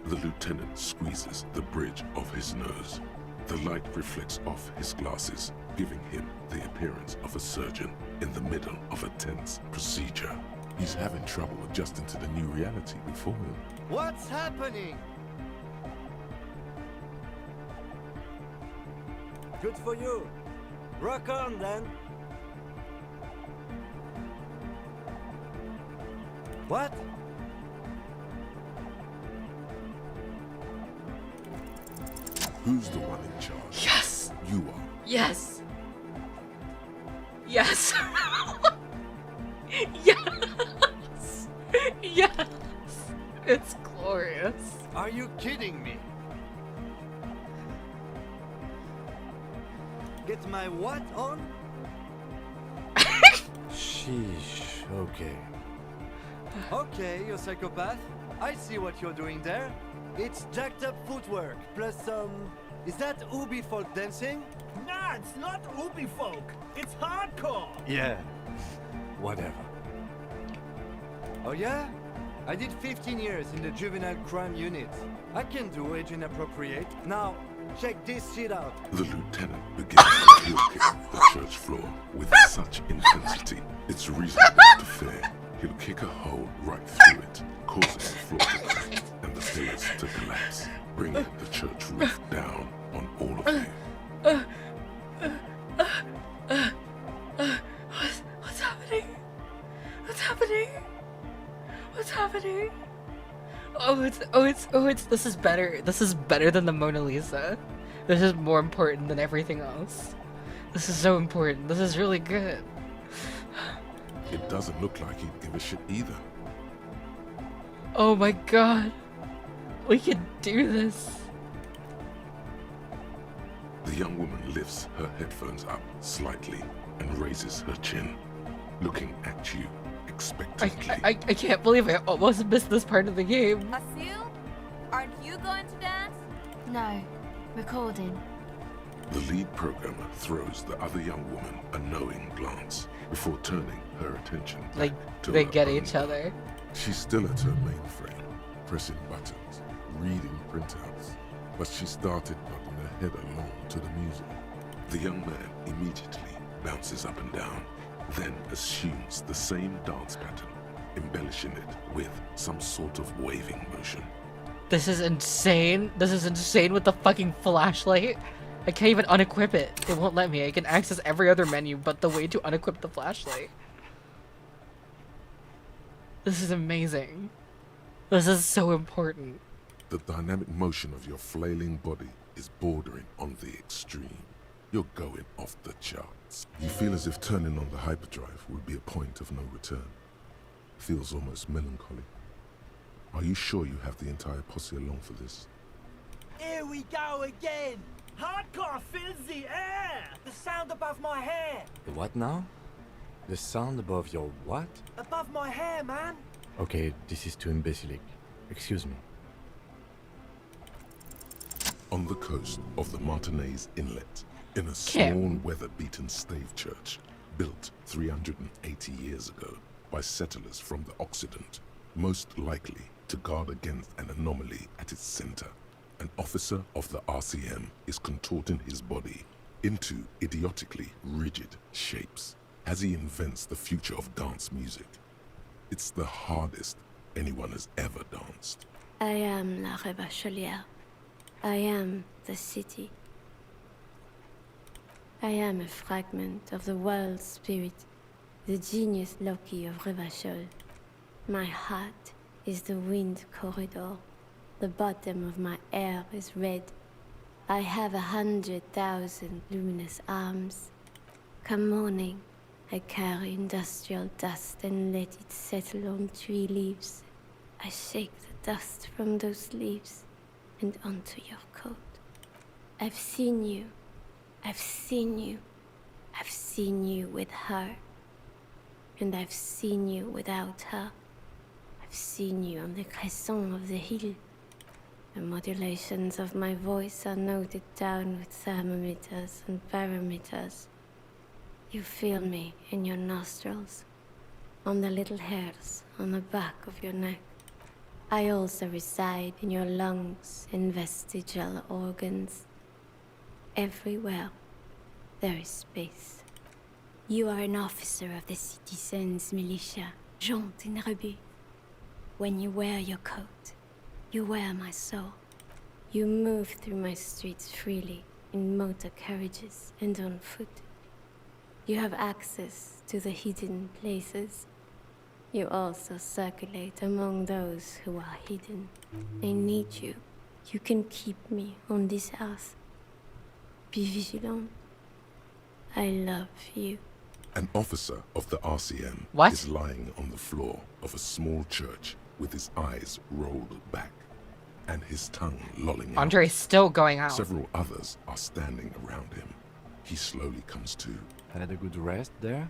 The lieutenant squeezes the bridge of his nose. The light reflects off his glasses, giving him the appearance of a surgeon in the middle of a tense procedure. He's having trouble adjusting to the new reality before him. What's happening? Good for you. Rock on then. What? Who's the one in charge? Yes! You are. Yes! Yes! Yes! Yes! It's glorious. Are you kidding me? Get my what on? Sheesh, okay. Okay, you psychopath. I see what you're doing there. It's jacked up footwork, plus some... Is that Ubi folk dancing? Nah, it's not Ubi folk. It's hardcore. Yeah, whatever. Oh yeah? I did 15 years in the juvenile crime unit. I can do age inappropriate. Now, check this shit out. The lieutenant begins to heel kick the church floor with such intensity, it's reasonable to fear he'll kick a hole right through it, causing the floor to crack and the pillars to collapse, bringing the church roof down on all of you. What's happening? What's happening? What's happening? This is better. This is better than the Mona Lisa. This is more important than everything else. This is so important. This is really good. It doesn't look like he'd give a shit either. Oh my god. We can do this. The young woman lifts her headphones up slightly and raises her chin, looking at you expectantly. I can't believe I almost missed this part of the game. Asil, aren't you going to dance? No, recording. The lead programmer throws the other young woman a knowing glance before turning her attention Like, to they her get own each other. She's still at her mainframe, pressing buttons, reading printouts, but she started nodding her head along to the music. The young man immediately bounces up and down, then assumes the same dance pattern, embellishing it with some sort of waving motion. This is insane. This is insane with the fucking flashlight. I can't even unequip it. It won't let me. I can access every other menu but the way to unequip the flashlight. This is amazing. This is so important. The dynamic motion of your flailing body is bordering on the extreme. You're going off the charts. You feel as if turning on the hyperdrive would be a point of no return. Feels almost melancholy. Are you sure you have the entire posse along for this? Here we go again! Hardcore fills the air! The sound above my hair! The what now? The sound above your what? Above my hair, man! Okay, this is too imbecilic. Excuse me. On the coast of the Martinez Inlet, in a small weather-beaten stave church built 380 years ago by settlers from the Occident, most likely to guard against an anomaly at its center, an officer of the RCM is contorting his body into idiotically rigid shapes as he invents the future of dance music. It's the hardest anyone has ever danced. I am La Rebachelière. I am the city. I am a fragment of the world spirit, the genius Loki of Revachol. My heart is the wind corridor. The bottom of my air is red. I have 100,000 luminous arms. Come morning, I carry industrial dust and let it settle on tree leaves. I shake the dust from those leaves and onto your coat. I've seen you. I've seen you. I've seen you with her. And I've seen you without her. I've seen you on the crescent of the hill. The modulations of my voice are noted down with thermometers and barometers. You feel me in your nostrils, on the little hairs on the back of your neck. I also reside in your lungs and vestigial organs. Everywhere there is space. You are an officer of the citizens' militia, Jante and Rebut. When you wear your coat, you wear my soul. You move through my streets freely, in motor carriages and on foot. You have access to the hidden places. You also circulate among those who are hidden. I need you. You can keep me on this earth. Be vigilant. I love you. An officer of the RCM is lying on the floor of a small church with his eyes rolled back and his tongue lolling out. Andre's still going out. Several others are standing around him. He slowly comes to. Had a good rest there?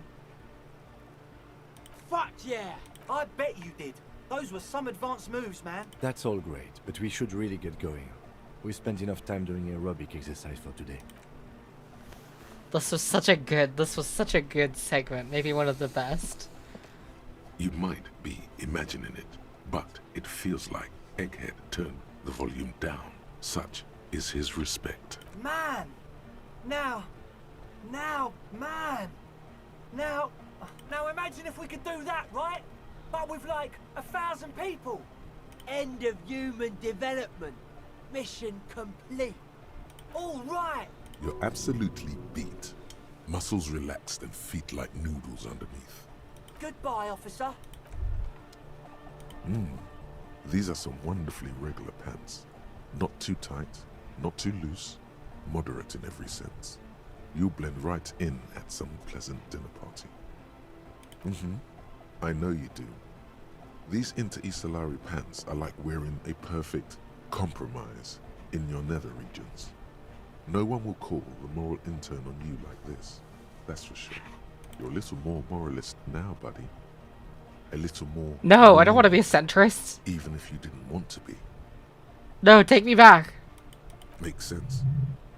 Fuck yeah! I bet you did. Those were some advanced moves, man. That's all great, but we should really get going. We spent enough time doing aerobic exercise for today. This was such a good segment. Maybe one of the best. You might be imagining it, but it feels like Egghead turned the volume down. Such is his respect. Man! Now, man! Now imagine if we could do that, right? But with like 1,000 people. End of human development. Mission complete. All right. You're absolutely beat. Muscles relaxed and feet like noodles underneath. Goodbye, officer. These are some wonderfully regular pants. Not too tight, not too loose, moderate in every sense. You'll blend right in at some pleasant dinner party. I know you do. These inter-Isolari pants are like wearing a perfect compromise in your nether regions. No one will call the moral intern on you like this, that's for sure. You're a little more moralist now, buddy. A little more... No, I don't want to be a centrist. Even if you didn't want to be. No, take me back. Makes sense.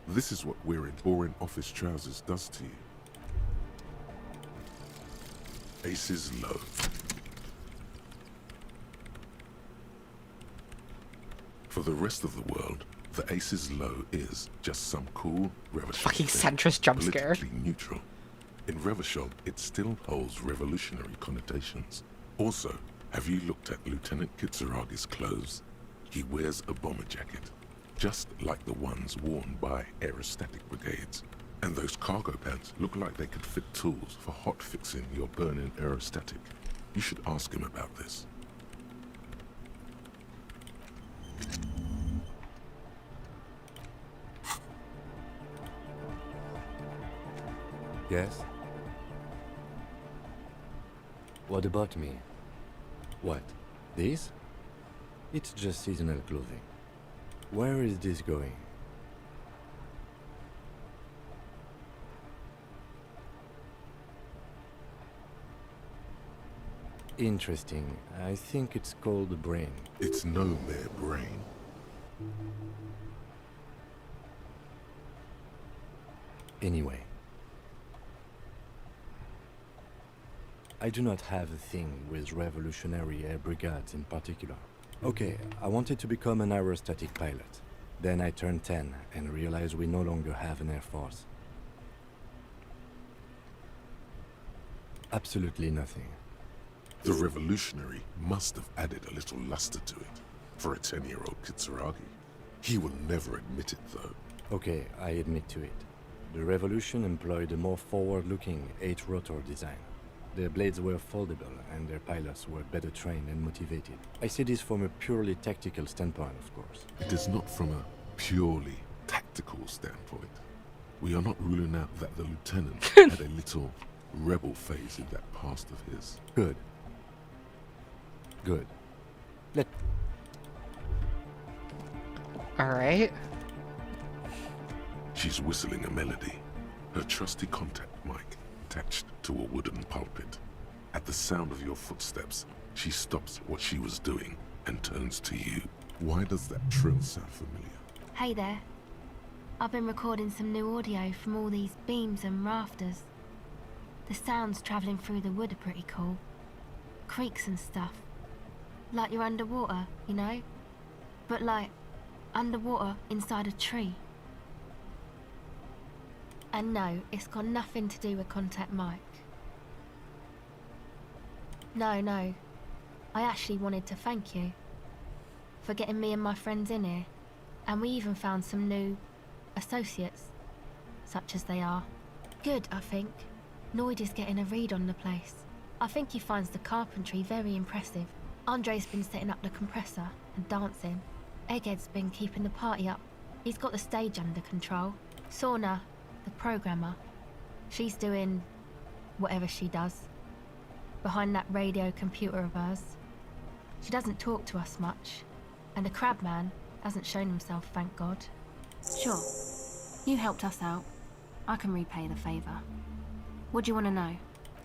This is what wearing boring office trousers does to you. Aces low. For the rest of the world, the Aces Low is just some cool Revachol Fucking thing, centrist jump scare. politically neutral. In Revachol, it still holds revolutionary connotations. Also, have you looked at Lieutenant Kitsuragi's clothes? He wears a bomber jacket, just like the ones worn by aerostatic brigades. And those cargo pants look like they could fit tools for hot fixing your burning aerostatic. You should ask him about this. Yes? What about me? What? This? It's just seasonal clothing. Where is this going? Interesting. I think it's called a brain. It's no mere brain. Anyway. I do not have a thing with revolutionary air brigades in particular. Okay, I wanted to become an aerostatic pilot. Then I turned 10 and realized we no longer have an air force. Absolutely nothing. The revolutionary must have added a little luster to it for a 10-year-old Kitsuragi. He will never admit it, though. Okay, I admit to it. The revolution employed a more forward-looking 8-rotor design. Their blades were foldable, and their pilots were better trained and motivated. I see this from a purely tactical standpoint, of course. It is not from a purely tactical standpoint. We are not ruling out that the lieutenant had a little rebel phase in that past of his. Good. Good. Alright. She's whistling a melody, her trusty contact mic attached to a wooden pulpit. At the sound of your footsteps, she stops what she was doing and turns to you. Why does that trill sound familiar? Hey there. I've been recording some new audio from all these beams and rafters. The sounds travelling through the wood are pretty cool. Creaks and stuff. Like you're underwater, you know? But like, underwater inside a tree. And no, it's got nothing to do with Contact Mike. No. I actually wanted to thank you for getting me and my friends in here. And we even found some new associates, such as they are. Good, I think. Noid is getting a read on the place. I think he finds the carpentry very impressive. Andre's been setting up the compressor and dancing. Egghead's been keeping the party up. He's got the stage under control. Sauna, the programmer, she's doing whatever she does behind that radio computer of hers. She doesn't talk to us much, and the Crabman hasn't shown himself, thank God. Sure, you helped us out. I can repay the favour. What do you want to know?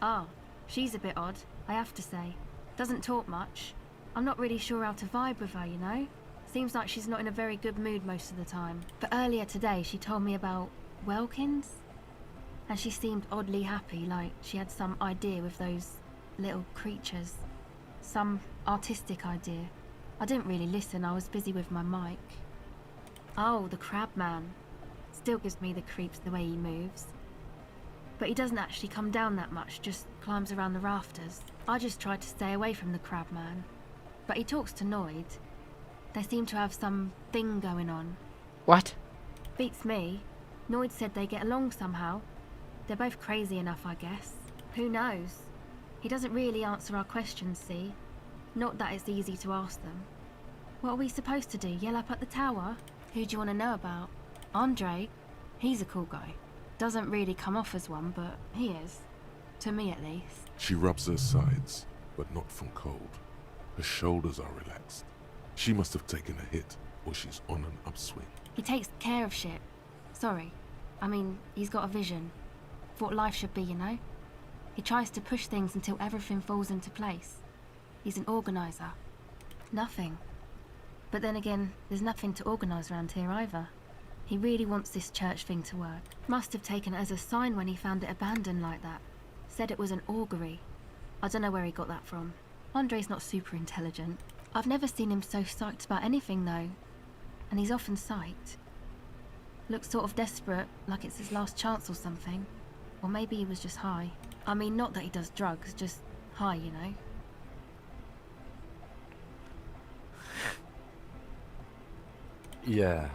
Ah, she's a bit odd, I have to say. Doesn't talk much. I'm not really sure how to vibe with her, you know? Seems like she's not in a very good mood most of the time. But earlier today she told me about Welkins, and she seemed oddly happy, like she had some idea with those little creatures. Some artistic idea. I didn't really listen, I was busy with my mic. Oh, the Crabman. Still gives me the creeps the way he moves. But he doesn't actually come down that much, just climbs around the rafters. I just tried to stay away from the Crabman. But he talks to Noid. They seem to have some thing going on. What? Beats me. Noid said they get along somehow. They're both crazy enough, I guess. Who knows? He doesn't really answer our questions, see? Not that it's easy to ask them. What are we supposed to do, yell up at the tower? Who do you want to know about? Andre? He's a cool guy. Doesn't really come off as one, but he is. To me, at least. She rubs her sides, but not from cold. Her shoulders are relaxed. She must have taken a hit, or she's on an upswing. He takes care of shit. Sorry. I mean, he's got a vision. For what life should be, you know? He tries to push things until everything falls into place. He's an organizer. Nothing. But then again, there's nothing to organise around here either. He really wants this church thing to work. Must have taken it as a sign when he found it abandoned like that. Said it was an augury. I don't know where he got that from. Andre's not super intelligent. I've never seen him so psyched about anything though. And he's often psyched. Looks sort of desperate, like it's his last chance or something. Or maybe he was just high. I mean, not that he does drugs, just high, you know? Yeah,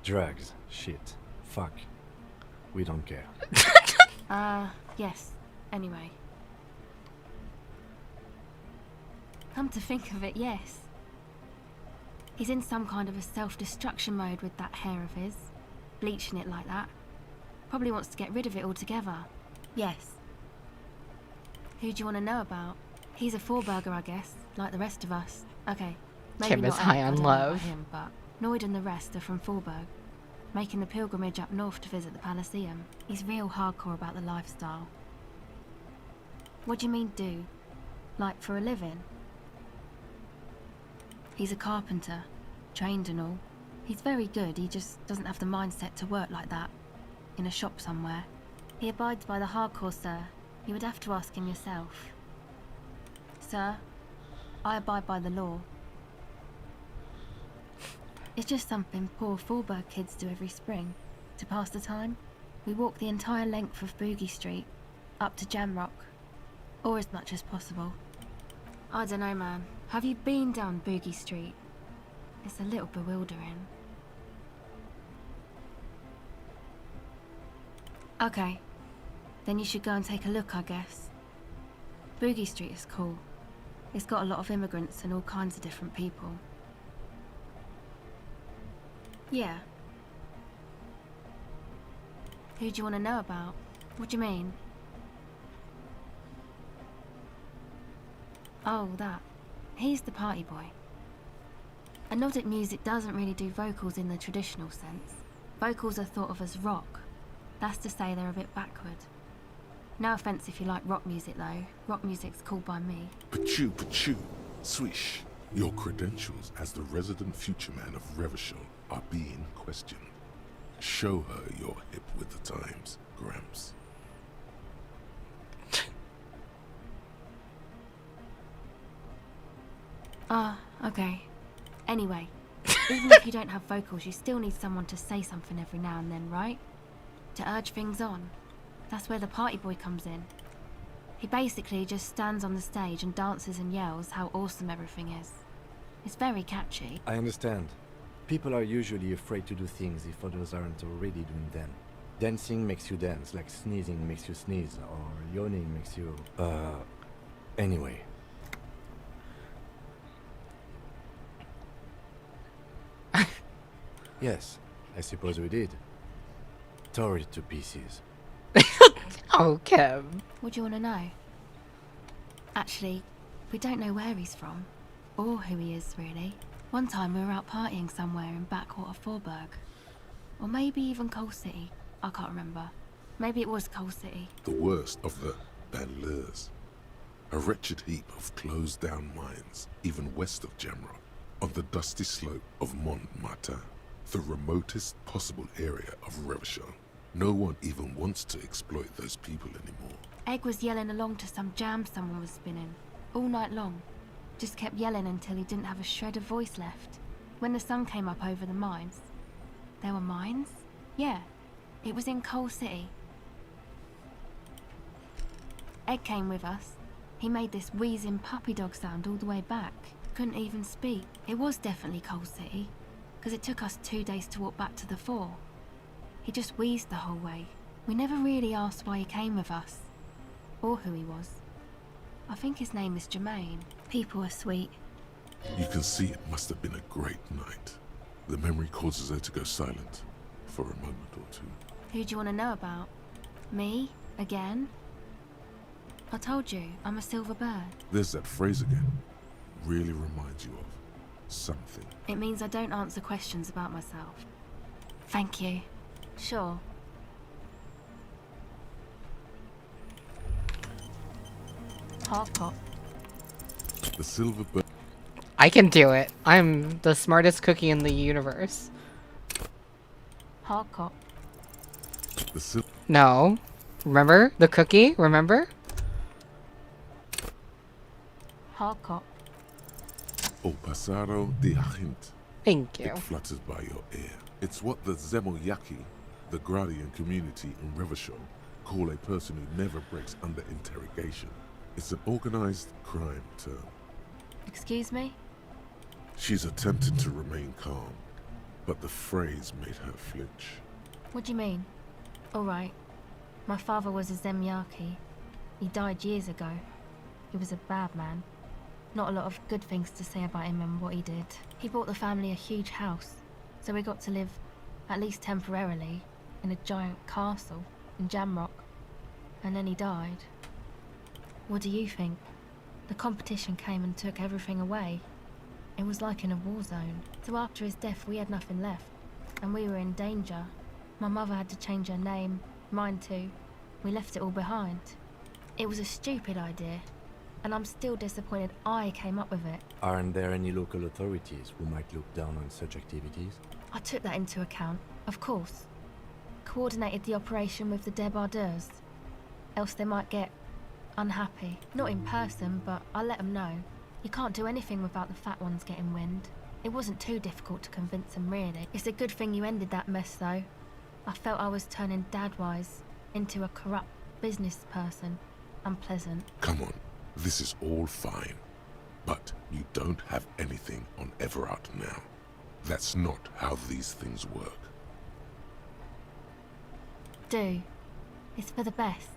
drugs, shit, fuck. We don't care. Yes. Anyway. Come to think of it, yes. He's in some kind of a self-destruction mode with that hair of his. Bleaching it like that. Probably wants to get rid of it altogether. Yes. Who do you want to know about? He's a four-burger, I guess, like the rest of us. Okay, maybe Kim is not high Ed, I on don't know about love. him, but Noid and the rest are from Forberg, making the pilgrimage up north to visit the Palaceum. He's real hardcore about the lifestyle. What do you mean do? Like for a living? He's a carpenter, trained and all. He's very good, he just doesn't have the mindset to work like that, in a shop somewhere. He abides by the hardcore, sir. You would have to ask him yourself. Sir, I abide by the law. It's just something poor Forberg kids do every spring, to pass the time. We walk the entire length of Boogie Street, up to Jamrock, or as much as possible. I don't know, man. Have you been down Boogie Street? It's a little bewildering. Okay, then you should go and take a look, I guess. Boogie Street is cool. It's got a lot of immigrants and all kinds of different people. Yeah. Who do you want to know about? What do you mean? Oh, that. He's the party boy. Anodic music doesn't really do vocals in the traditional sense. Vocals are thought of as rock. That's to say they're a bit backward. No offense if you like rock music though. Rock music's cool by me. Pachoo, swish. Your credentials as the resident future man of Revachol are being questioned. Show her you're hip with the times, Gramps. Okay. Anyway, even if you don't have vocals, you still need someone to say something every now and then, right? To urge things on. That's where the party boy comes in. He basically just stands on the stage and dances and yells how awesome everything is. It's very catchy. I understand. People are usually afraid to do things if others aren't already doing them. Dancing makes you dance, like sneezing makes you sneeze, or yawning makes you... Anyway. Yes, I suppose we did. Tore it to pieces. Oh, Kim. What do you want to know? Actually, we don't know where he's from. Or who he is, really. One time we were out partying somewhere in backwater Forberg. Or maybe even Coal City. I can't remember. Maybe it was Coal City. The worst of the Banlieues. A wretched heap of closed-down mines, even west of Jamrock, on the dusty slope of Montmartin, the remotest possible area of Revachol. No one even wants to exploit those people anymore. Egg was yelling along to some jam someone was spinning, all night long. Just kept yelling until he didn't have a shred of voice left. When the sun came up over the mines. There were mines? Yeah, it was in Coal City. Egg came with us. He made this wheezing puppy dog sound all the way back. Couldn't even speak. It was definitely Coal City, because it took us 2 days to walk back to the fort. He just wheezed the whole way. We never really asked why he came with us, or who he was. I think his name is Jermaine. People are sweet. You can see it must have been a great night. The memory causes her to go silent for a moment or two. Who do you want to know about? Me? Again? I told you, I'm a silver bird. There's that phrase again. really reminds you of something. It means I don't answer questions about myself. Thank you. Sure. Hard cop. The silver bird. I can do it. I'm the smartest cookie in the universe. Hard cop. The No. Remember the cookie? Remember? Hard cop. O pasado de agente. Thank you. It flutters by your ear. It's what the Zemoyaki, the Gradian community in Revachol, call a person who never breaks under interrogation. It's an organized crime term. Excuse me? She's attempting to remain calm, but the phrase made her flinch. What do you mean? Alright. My father was a Zemyaki. He died years ago. He was a bad man. Not a lot of good things to say about him and what he did. He bought the family a huge house, so we got to live, at least temporarily, in a giant castle in Jamrock. And then he died. What do you think? The competition came and took everything away. It was like in a war zone. So after his death we had nothing left, and we were in danger. My mother had to change her name, mine too. We left it all behind. It was a stupid idea, and I'm still disappointed I came up with it. Aren't there any local authorities who might look down on such activities? I took that into account, of course. Coordinated the operation with the débardeurs. Else they might get unhappy. Not in person, but I let them know. You can't do anything without the fat ones getting wind. It wasn't too difficult to convince them, really. It's a good thing you ended that mess, though. I felt I was turning Dadwise into a corrupt business person. Unpleasant. Come on, this is all fine. But you don't have anything on Everard now. That's not how these things work. Do. It's for the best.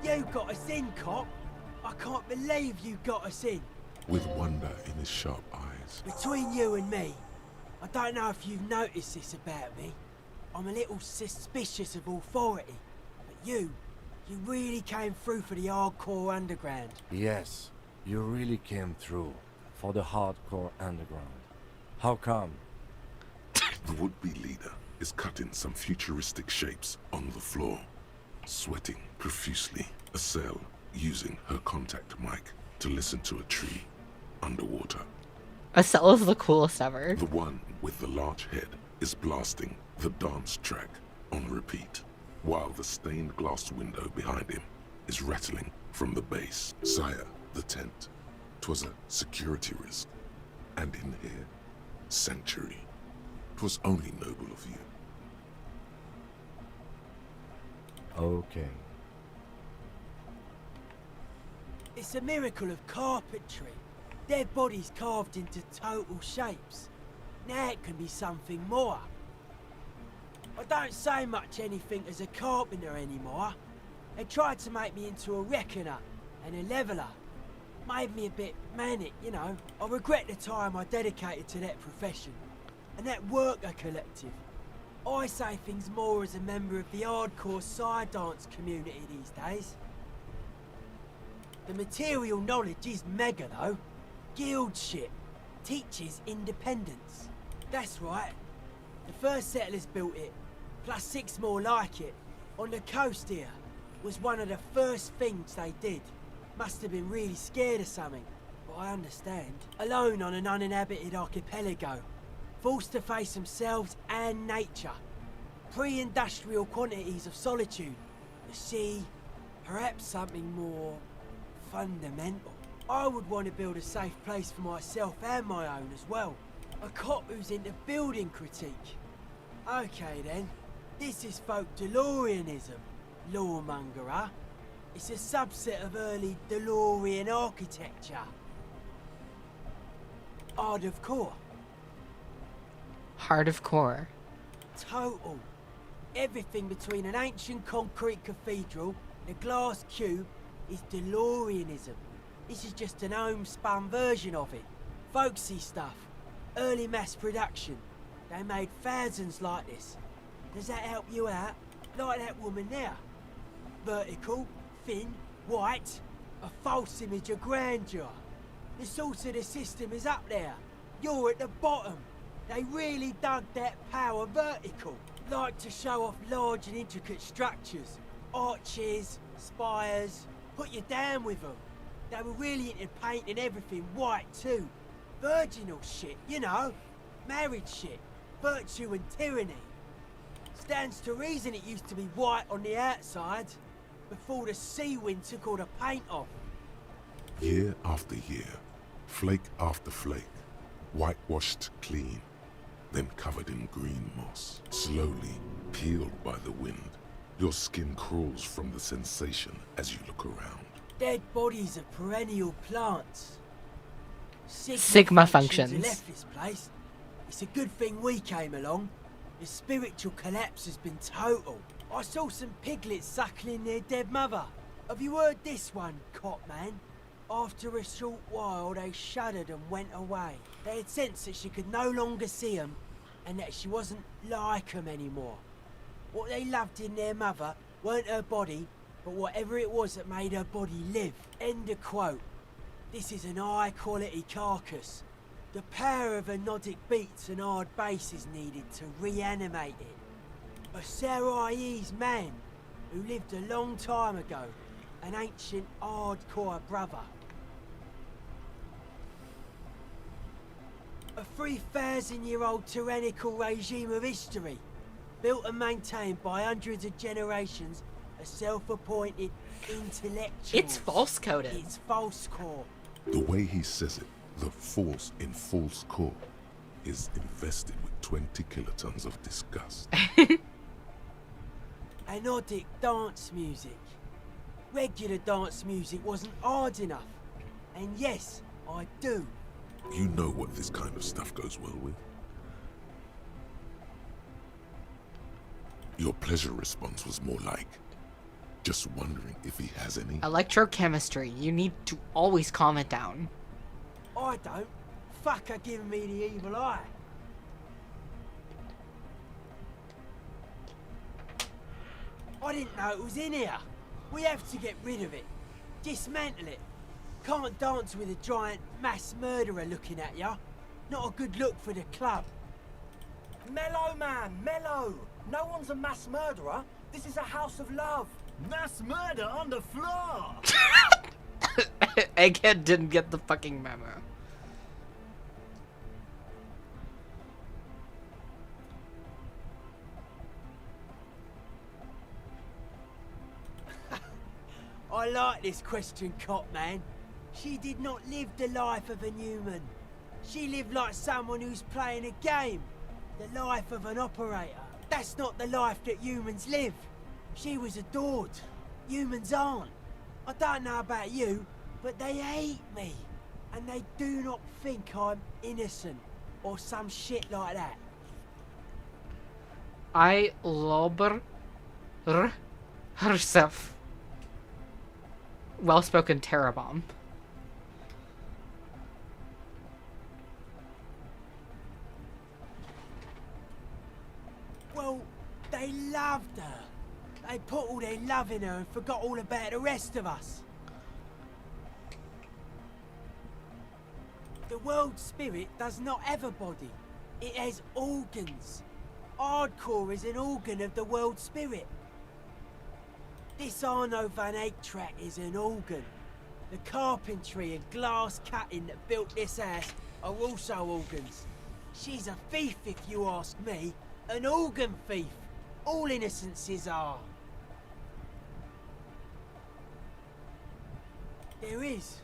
You got us in, cop. I can't believe you got us in. With wonder in his sharp eyes. Between you and me, I don't know if you've noticed this about me. I'm a little suspicious of authority. But you really came through for the hardcore underground. Yes, you really came through for the hardcore underground. How come? The would-be leader is cutting some futuristic shapes on the floor, sweating profusely. A cell using her contact mic to listen to a tree underwater. Estelle is the coolest ever. The one with the large head is blasting the dance track on repeat, while the stained glass window behind him is rattling from the base. Sire, the tent. 'Twas a security risk. And in here, sanctuary. 'Twas only noble of you. Okay. It's a miracle of carpentry. Dead bodies carved into total shapes. Now it can be something more. I don't say much anything as a carpenter anymore. They tried to make me into a reckoner and a leveller. Made me a bit manic, you know. I regret the time I dedicated to that profession and that worker collective. I say things more as a member of the hardcore side dance community these days. The material knowledge is mega though. Guild shit. Teaches independence. That's right. The first settlers built it, plus 6 more like it, on the coast here. Was one of the first things they did. Must have been really scared of something, but I understand. Alone on an uninhabited archipelago, forced to face themselves and nature. Pre-industrial quantities of solitude. The sea, perhaps something more fundamental. I would want to build a safe place for myself and my own as well. A cop who's into building critique. Okay then, this is folk DeLoreanism, lawmonger, huh? It's a subset of early DeLorean architecture. Art of core. Heart of core. Total. Everything between an ancient concrete cathedral and a glass cube is DeLoreanism. This is just an homespun version of it. Folksy stuff. Early mass production. They made thousands like this. Does that help you out? Like that woman there. Vertical, thin, White, a false image of grandeur. The source of the system is up there. You're at the bottom. They really dug that power vertical. Like to show off large and intricate structures. Arches, spires, put you down with them. They were really into painting everything white too. Virginal shit, you know. Married shit. Virtue and tyranny. Stands to reason it used to be white on the outside, before the sea wind took all the paint off. Year after year, flake after flake, whitewashed clean, then covered in green moss, slowly peeled by the wind. Your skin crawls from the sensation as you look around. Dead bodies of perennial plants. Sigma functions functions. left this place. It's a good thing we came along. The spiritual collapse has been total. I saw some piglets suckling their dead mother. Have you heard this one, Copman? After a short while, they shuddered and went away. They had sensed that she could no longer see them, and that she wasn't like them anymore. What they loved in their mother weren't her body, but whatever it was that made her body live. End of quote. This is an high-quality carcass. The power of anodic beats and hard bass is needed to reanimate it. A Sarais man who lived a long time ago, an ancient hardcore brother. A 3,000-year-old tyrannical regime of history, built and maintained by hundreds of generations of self-appointed intellectuals. It's false coded. It's false core. The way he says it, the force in false core is invested with 20 kilotons of disgust. Anodic dance music. Regular dance music wasn't hard enough. And yes, I do. You know what this kind of stuff goes well with. Your pleasure response was more like, just wondering if he has any. Electrochemistry. You need to always calm it down. I don't. Fuck her giving me the evil eye. I didn't know it was in here. We have to get rid of it. Dismantle it. Can't dance with a giant mass murderer looking at ya. Not a good look for the club. Mellow, man, mellow. No one's a mass murderer. This is a house of love. Mass murder on the floor! Egghead didn't get the fucking memo. I like this question, Copman. She did not live the life of a human. She lived like someone who's playing a game. The life of an operator. That's not the life that humans live. She was adored. Humans aren't. I don't know about you, but they hate me. And they do not think I'm innocent or some shit like that. I lober herself. Well-spoken terror bomb. Well, they loved her. They put all their love in her and forgot all about the rest of us. The world spirit does not have a body. It has organs. Hardcore is an organ of the world spirit. This Arno van Eyck track is an organ. The carpentry and glass cutting that built this house are also organs. She's a thief, if you ask me. An organ thief. All innocences are. There is.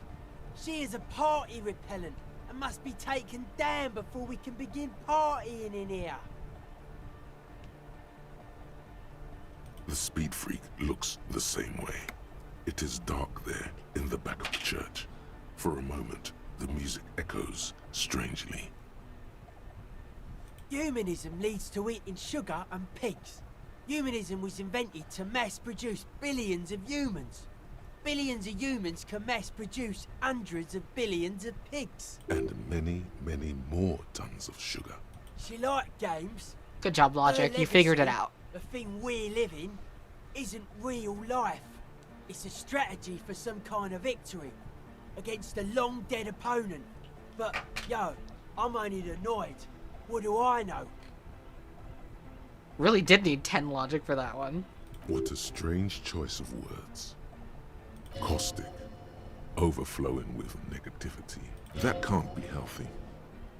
She is a party repellent and must be taken down before we can begin partying in here. The speed freak looks the same way. It is dark there in the back of the church. For a moment, the music echoes strangely. Humanism leads to eating sugar and pigs. Humanism was invented to mass-produce billions of humans. Billions of humans can mass-produce hundreds of billions of pigs. And many, many more tons of sugar. She liked games. Good job, Logic. You figured it out. The thing we're living isn't real life. It's a strategy for some kind of victory against a long-dead opponent. But, yo, I'm only annoyed. What do I know? Really did need 10 logic for that one. What a strange choice of words. Caustic. Overflowing with negativity. That can't be healthy.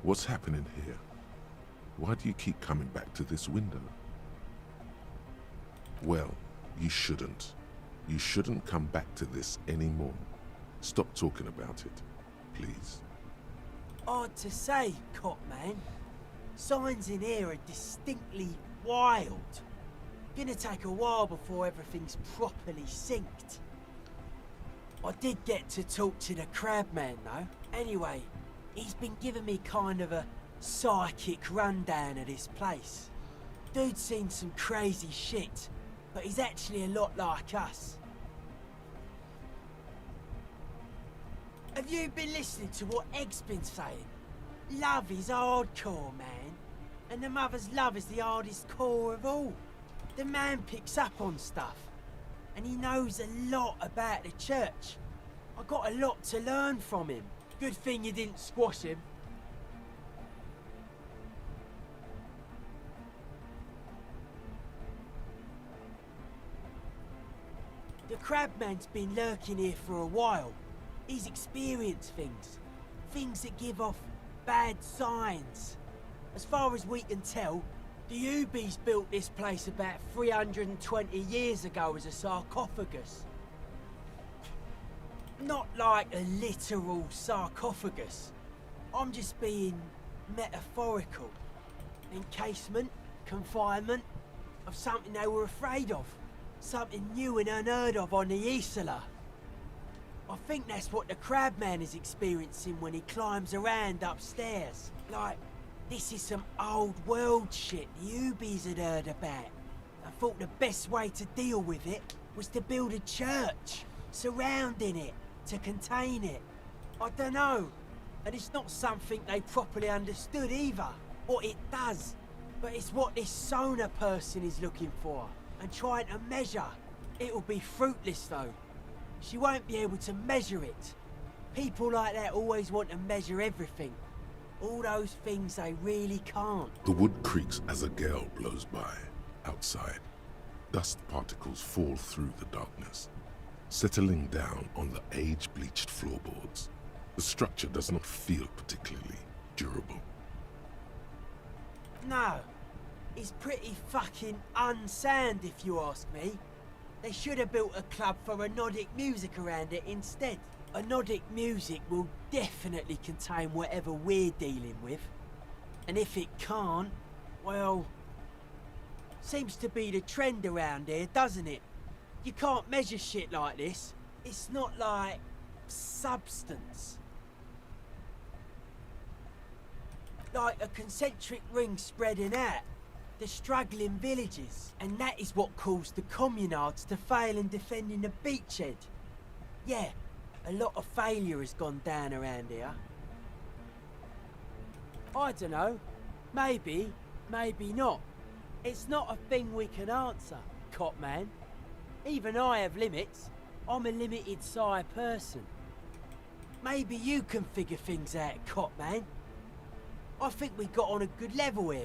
What's happening here? Why do you keep coming back to this window? Well, you shouldn't. You shouldn't come back to this anymore. Stop talking about it, please. Hard to say, Copman. Signs in here are distinctly wild. Gonna take a while before everything's properly synced. I did get to talk to the crabman though. Anyway, he's been giving me kind of a psychic rundown of this place. Dude's seen some crazy shit, but he's actually a lot like us. Have you been listening to what Egg's been saying? Love is hardcore, man. And the mother's love is the hardest core of all. The man picks up on stuff. And he knows a lot about the church. I got a lot to learn from him. Good thing you didn't squash him. The crabman's been lurking here for a while. He's experienced things. Things that give off bad signs. As far as we can tell, the Ubies built this place about 320 years ago as a sarcophagus. Not like a literal sarcophagus. I'm just being metaphorical. Encasement, confinement, of something they were afraid of. Something new and unheard of on the Isla. I think that's what the crabman is experiencing when he climbs around upstairs. Like, this is some old world shit the Ubies had heard about. I thought the best way to deal with it was to build a church, surrounding it, to contain it. I don't know, and it's not something they properly understood either, what it does. But it's what this Sona person is looking for, and trying to measure. It'll be fruitless though. She won't be able to measure it. People like that always want to measure everything. All those things they really can't. The wood creaks as a gale blows by. Outside, dust particles fall through the darkness, settling down on the age-bleached floorboards. The structure does not feel particularly durable. No, it's pretty fucking unsound if you ask me. They should have built a club for anodic music around it instead. Anodic music will definitely contain whatever we're dealing with. And if it can't, well, seems to be the trend around here, doesn't it? You can't measure shit like this. It's not like substance. Like a concentric ring spreading out. The struggling villages. And that is what caused the communards to fail in defending the beachhead. Yeah, a lot of failure has gone down around here. I don't know. Maybe, maybe not. It's not a thing we can answer, Copman. Even I have limits. I'm a limited size person. Maybe you can figure things out, Copman. I think we got on a good level here.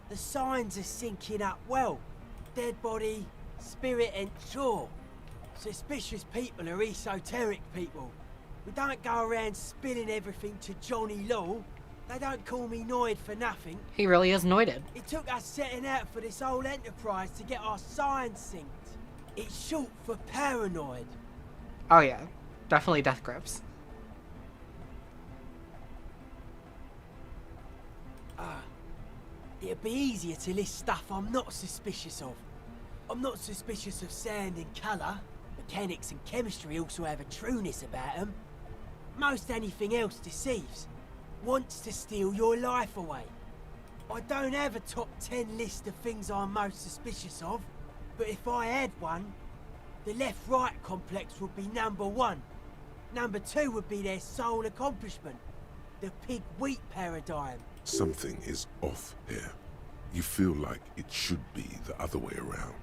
The signs are syncing up well. Dead body, spirit and sure. Suspicious people are esoteric people. We don't go around spilling everything to Johnny Law. They don't call me Noid for nothing. He really is Noided. It took us setting out for this whole enterprise to get our signs synced. It's short for paranoid. Oh yeah, definitely death grips. It'd be easier to list stuff I'm not suspicious of. I'm not suspicious of sound and colour. Mechanics and chemistry also have a trueness about them. Most anything else deceives. Wants to steal your life away. I don't have a top 10 list of things I'm most suspicious of, but if I had one, the left-right complex would be number 1. Number 2 would be their sole accomplishment, the pig-wheat paradigm. Something is off here. You feel like it should be the other way around.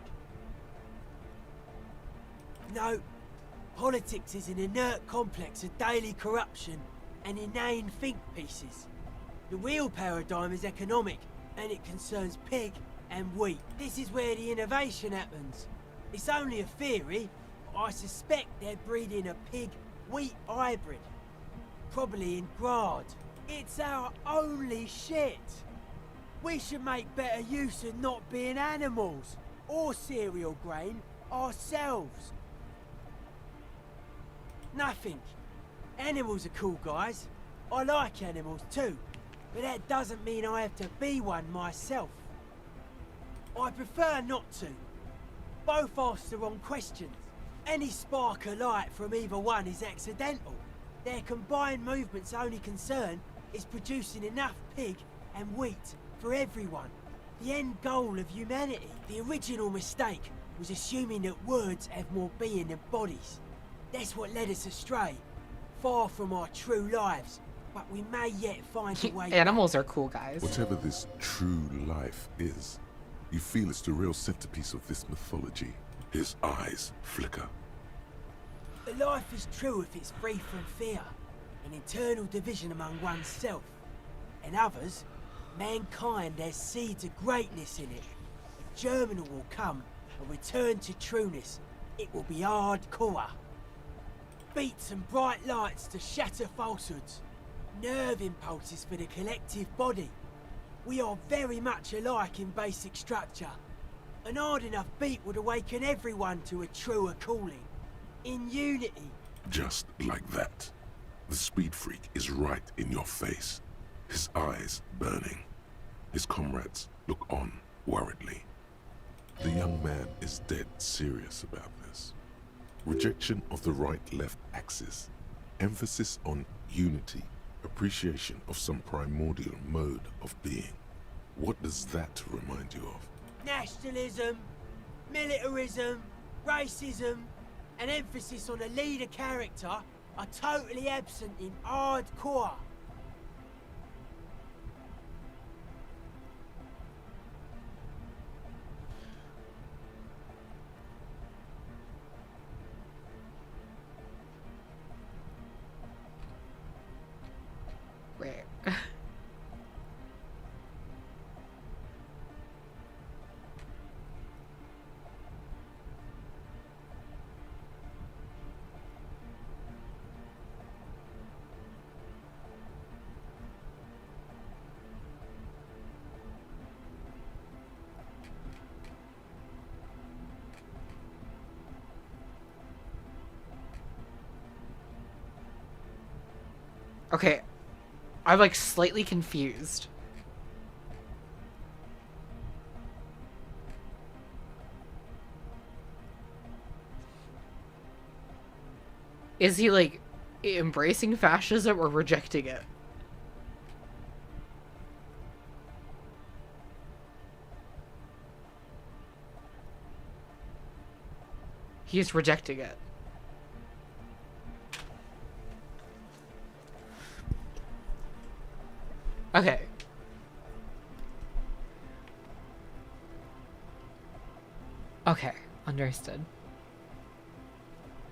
No, Politics is an inert complex of daily corruption and inane think pieces. The real paradigm is economic, and it concerns pig and wheat. This is where the innovation happens. It's only a theory, but I suspect they're breeding a pig-wheat hybrid. Probably in Grad. It's our only shit. We should make better use of not being animals or cereal grain ourselves. Nothing. Animals are cool, guys. I like animals too, but that doesn't mean I have to be one myself. I prefer not to. Both ask the wrong questions. Any spark of light from either one is accidental. Their combined movement's only concern is producing enough pig and wheat for everyone. The end goal of humanity. The original mistake was assuming that words have more being than bodies. That's what led us astray. Far from our true lives, but we may yet find a way. Animals are cool, guys. Whatever this true life is, you feel it's the real centerpiece of this mythology. His eyes flicker. The life is true if it's free from fear, an internal division among oneself. And others, mankind has seeds of greatness in it. A germinal will come, a return to trueness. It will be hardcore. Beats and bright lights to shatter falsehoods. Nerve impulses for the collective body. We are very much alike in basic structure. An hard enough beat would awaken everyone to a truer calling. In unity. Just like that. The speed freak is right in your face. His eyes burning. His comrades look on worriedly. The young man is dead serious about this. Rejection of the right-left axis. Emphasis on unity. Appreciation of some primordial mode of being. What does that remind you of? Nationalism, militarism, racism, and emphasis on a leader character are totally absent in hardcore. Wait. Okay, I'm like slightly confused. Is he like embracing fascism or rejecting it? He's rejecting it. Okay. Okay, understood.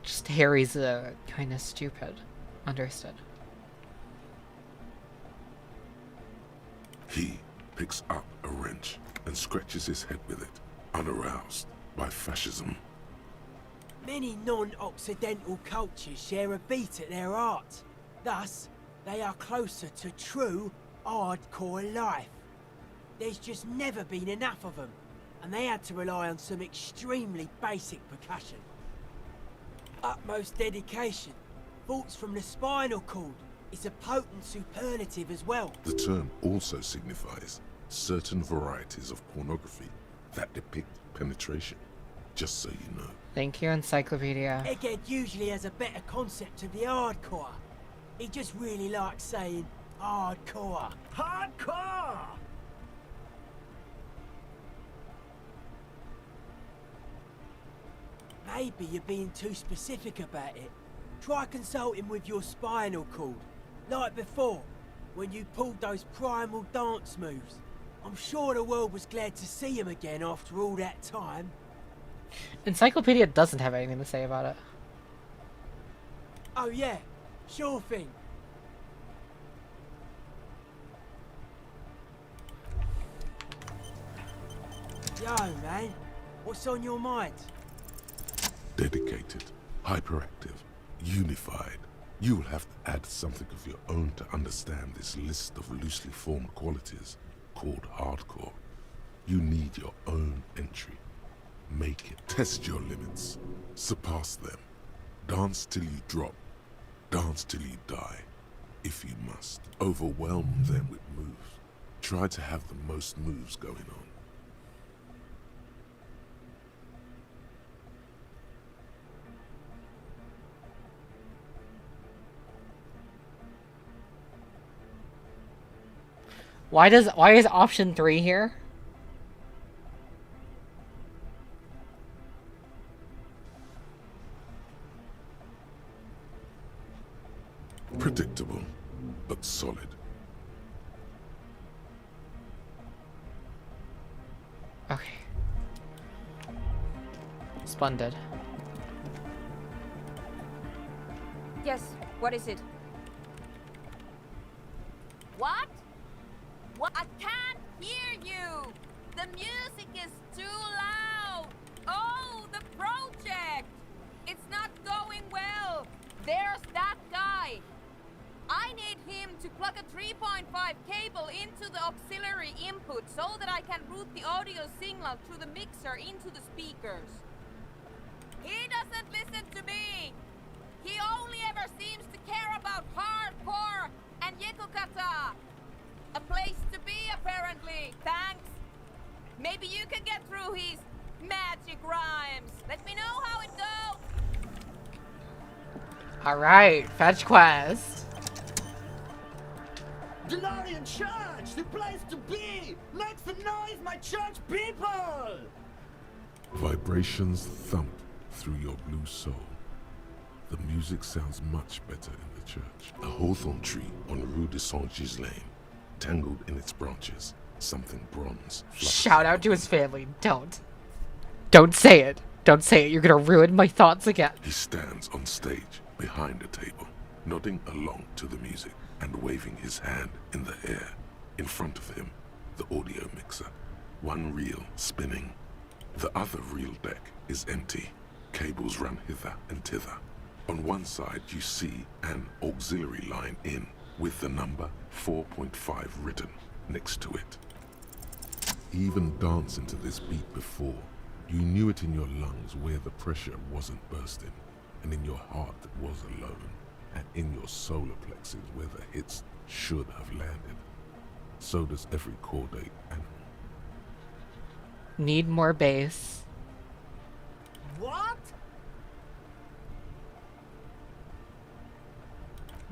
Just Harry's kind of stupid. Understood. He picks up a wrench and scratches his head with it, unaroused by fascism. Many non-Occidental cultures share a beat at their art. Thus, they are closer to true, hardcore life. There's just never been enough of them, and they had to rely on some extremely basic percussion. Utmost dedication, thoughts from the spinal cord, is a potent superlative as well. The term also signifies certain varieties of pornography that depict penetration, just so you know. Thank you, Encyclopedia. Egghead usually has a better concept of the hardcore. He just really likes saying hardcore. Hardcore! Maybe you're being too specific about it. Try consulting with your spinal cord. Like before, when you pulled those primal dance moves. I'm sure the world was glad to see him again after all that time. Encyclopedia doesn't have anything to say about it. Oh yeah, sure thing. Yo, man, what's on your mind? Dedicated, hyperactive, unified. You will have to add something of your own to understand this list of loosely formed qualities called hardcore. You need your own entry. Make it. Test your limits. Surpass them. Dance till you drop. Dance till you die. If you must. Overwhelm them with moves. Try to have the most moves going on. Why is option 3 here? Predictable, but solid. Okay. Splendid. Yes, what is it? What? What? I can't hear you! The music is too loud! Oh, the project! It's not going well! There's that guy! I need him to plug a 3.5 cable into the auxiliary input so that I can route the audio signal through the mixer into the speakers. He doesn't listen to me! He only ever seems to care about hardcore and Yekukata! A place to be, apparently. Thanks. Maybe you can get through his magic rhymes. Let me know how it goes. Alright, fetch quest. Delorian Church, the place to be! Make some noise, my church people! Vibrations thump through your blue soul. The music sounds much better in the church. A hawthorn tree on Rue de Saint-Gislain. Tangled in its branches, something bronze. Shout out to his family. Don't say it. Don't say it. You're gonna ruin my thoughts again. He stands on stage behind a table, nodding along to the music and waving his hand in the air. In front of him, the audio mixer. One reel spinning. The other reel deck is empty. Cables run hither and thither. On one side you see an auxiliary line in with the number 4.5 written next to it. Even dancing to this beat before, you knew it in your lungs where the pressure wasn't bursting, and in your heart that was alone, and in your solar plexus where the hits should have landed. So does every chordate animal. Need more bass. What?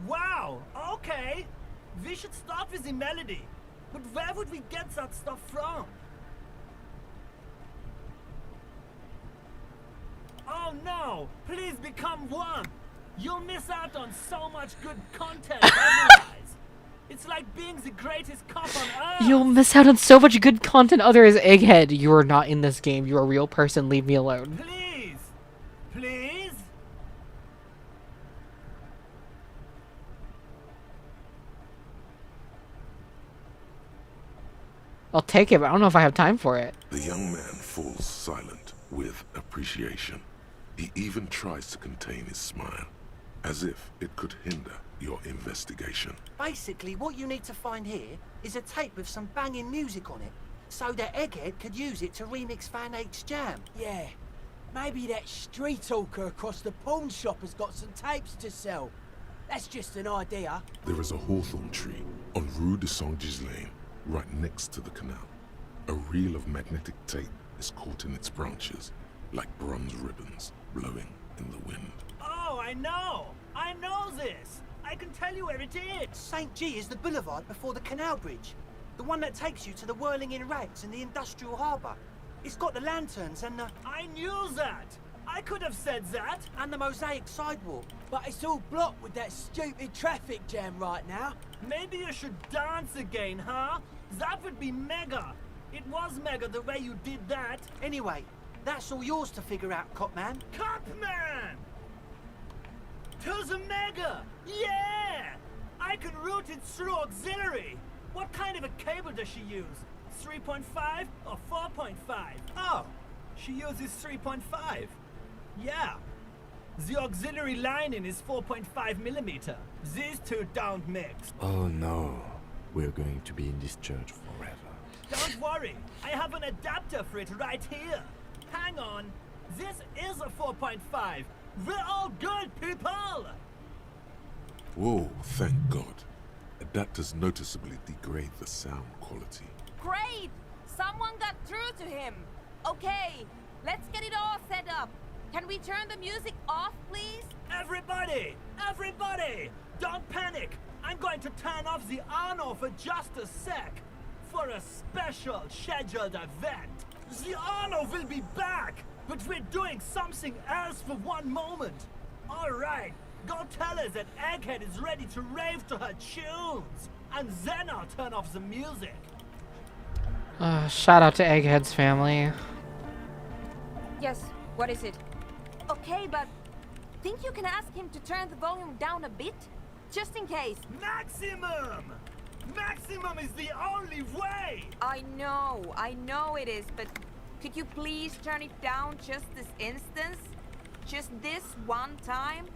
Wow, okay. We should start with the melody. But where would we get that stuff from? Oh no! Please become one! You'll miss out on so much good content otherwise. It's like being the greatest cop on earth! You'll miss out on so much good content otherwise, Egghead. You are not in this game. You're a real person. Leave me alone. Please! Please? I'll take it, but I don't know if I have time for it. The young man falls silent with appreciation. He even tries to contain his smile, as if it could hinder your investigation. Basically, what you need to find here is a tape with some banging music on it, so that Egghead could use it to remix Van Eyck's jam. Yeah, maybe that street hawker across the pawn shop has got some tapes to sell. That's just an idea. There is a hawthorn tree on Rue de Saint-Gislain, right next to the canal. A reel of magnetic tape is caught in its branches, like bronze ribbons blowing in the wind. Oh, I know! I know this! I can tell you where it is! St. G is the boulevard before the canal bridge. The one that takes you to the whirling in rags in the industrial harbour. It's got the lanterns and the... I knew that! I could have said that! And the mosaic sidewalk. But it's all blocked with that stupid traffic jam right now. Maybe you should dance again, huh? That would be mega! It was mega the way you did that! Anyway, that's all yours to figure out, Copman. Copman! To the mega! Yeah! I can route it through auxiliary. What kind of a cable does she use? 3.5 or 4.5? Oh, she uses 3.5. Yeah. The auxiliary lining is 4.5 millimeter. These two don't mix. Oh no, we're going to be in this church forever. Don't worry, I have an adapter for it right here. Hang on, this is a 4.5. We're all good, people! Whoa, thank God. Adapters noticeably degrade the sound quality. Great! Someone got through to him. Okay, let's get it all set up. Can we turn the music off, please? Everybody! Everybody! Don't panic! I'm going to turn off the Arno for just a sec. For a special scheduled event. The Arno will be back, but we're doing something else for one moment. Alright, go tell her that Egghead is ready to rave to her tunes. And then I'll turn off the music. Shout out to Egghead's family. Yes, what is it? Okay, but think you can ask him to turn the volume down a bit? Just in case. Maximum! Maximum is the only way! I know it is, but could you please turn it down just this instance? Just this one time?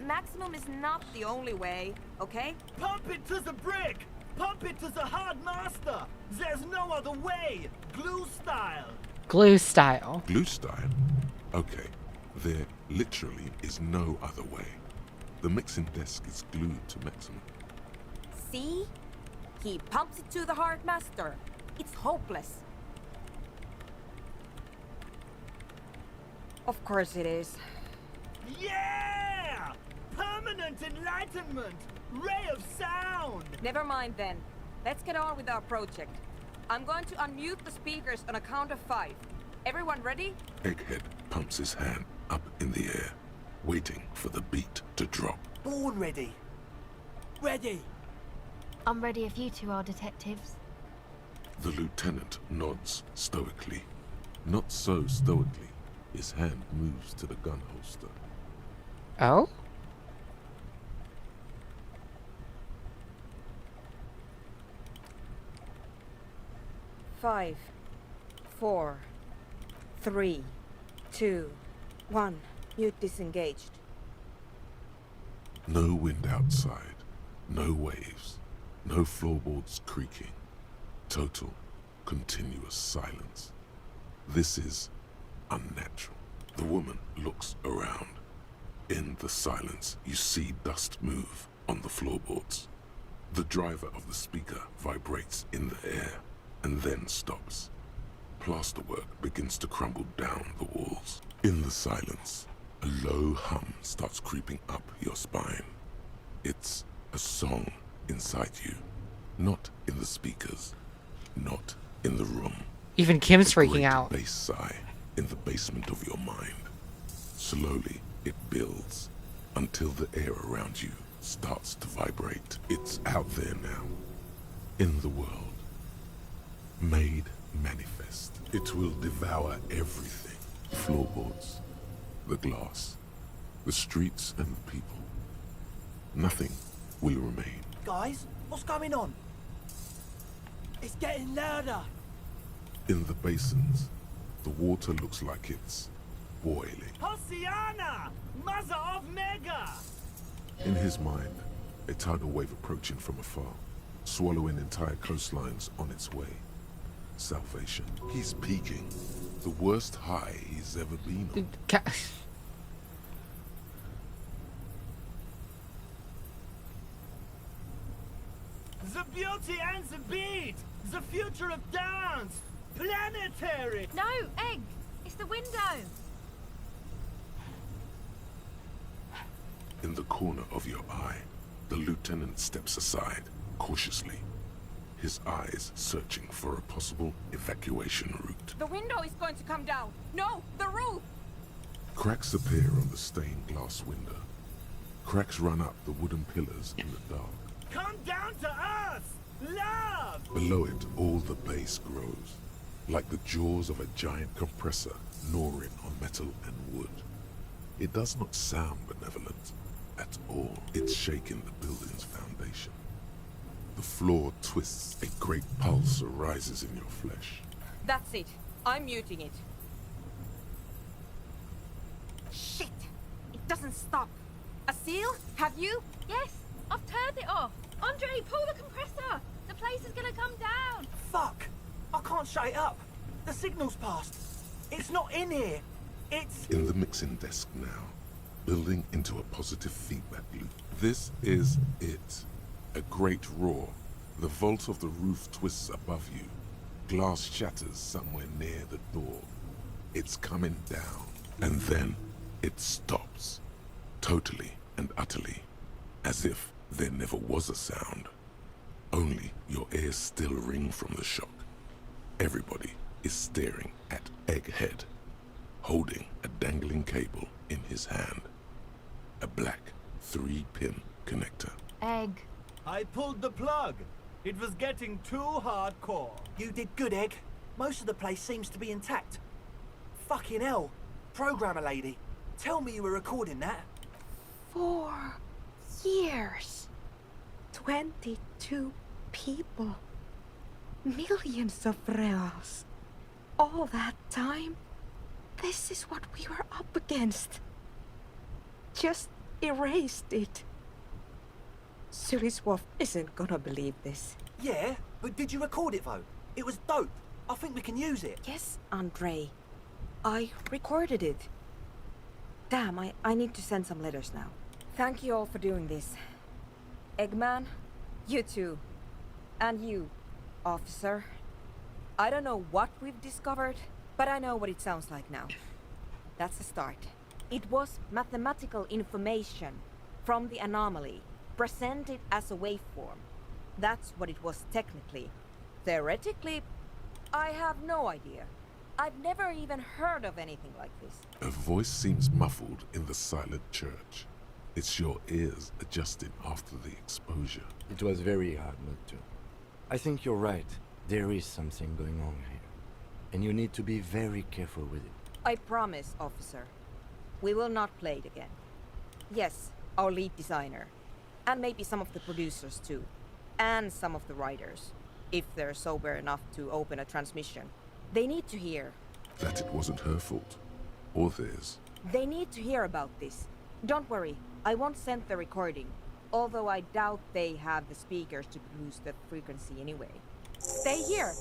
Maximum is not the only way, okay? Pump it to the brick! Pump it to the hard master! There's no other way! Glue style! Glue style. Glue style? Okay, there literally is no other way. The mixing desk is glued to maximum. See? He pumps it to the hard master. It's hopeless. Of course it is. Yeah! Permanent enlightenment! Ray of sound! Never mind then. Let's get on with our project. I'm going to unmute the speakers on a count of 5. Everyone ready? Egghead pumps his hand up in the air, waiting for the beat to drop. Born ready. Ready. I'm ready if you two are detectives. The lieutenant nods stoically. Not so stoically. His hand moves to the gun holster. Oh? Five, 4, 3, 2, 1. Mute disengaged. No wind outside. No waves. No floorboards creaking. Total, continuous silence. This is unnatural. The woman looks around. In the silence, you see dust move on the floorboards. The driver of the speaker vibrates in the air and then stops. Plasterwork begins to crumble down the walls. In the silence, a low hum starts creeping up your spine. It's a song inside you, not in the speakers, not in the room. Even Kim's A freaking great out. bass sigh in the basement of your mind. Slowly, it builds until the air around you starts to vibrate. It's out there now, in the world, made manifest. It will devour everything. Floorboards, the glass, the streets and the people. Nothing will remain. Guys, what's going on? It's getting louder. In the basins, the water looks like it's boiling. Hosiana! Mother of Mega! In his mind, a tidal wave approaching from afar, swallowing entire coastlines on its way. Salvation. He's peaking. The worst high he's ever been on. The beauty and the beat! The future of dance! Planetary! No, Egg! It's the window! In the corner of your eye, the lieutenant steps aside, cautiously, his eyes searching for a possible evacuation route. The window is going to come down. No, the roof! Cracks appear on the stained glass window. Cracks run up the wooden pillars in the dark. Come down to us! Love! Below it, all the bass grows, like the jaws of a giant compressor gnawing on metal and wood. It does not sound benevolent. at all. It's shaking the building's foundation. The floor twists, a great pulse arises in your flesh. That's it. I'm muting it. Shit! It doesn't stop. A seal? Have you? Yes, I've turned it off. Andre, pull the compressor. The place is gonna come down. Fuck! I can't shut it up. The signal's passed. It's not in here. It's... In the mixing desk now, building into a positive feedback loop. This is it. A great roar. The vault of the roof twists above you. Glass shatters somewhere near the door. It's coming down. And then it stops. Totally and utterly. As if there never was a sound. Only your ears still ring from the shock. Everybody is staring at Egghead, holding a dangling cable in his hand. A black 3-pin connector. Egg. I pulled the plug. It was getting too hardcore. You did good, Egg. Most of the place seems to be intact. Fucking hell. Programmer lady, tell me you were recording that. 4 years. 22 people. Millions of reals. All that time? This is what we were up against. Just erased it. Suliswolf isn't gonna believe this. Yeah, but did you record it though? It was dope. I think we can use it. Yes, Andre. I recorded it. Damn, I need to send some letters now. Thank you all for doing this. Eggman, you too. And you, officer. I don't know what we've discovered, but I know what it sounds like now. That's a start. It was mathematical information from the anomaly, presented as a waveform. That's what it was technically. Theoretically, I have no idea. I've never even heard of anything like this. A voice seems muffled in the silent church. It's your ears adjusting after the exposure. It was very hard not to. I think you're right. There is something going on here. And you need to be very careful with it. I promise, officer. We will not play it again. Yes, our lead designer. And maybe some of the producers too. And some of the writers. If they're sober enough to open a transmission. They need to hear. That it wasn't her fault. Or theirs. They need to hear about this. Don't worry, I won't send the recording. Although I doubt they have the speakers to produce the frequency anyway. Stay here.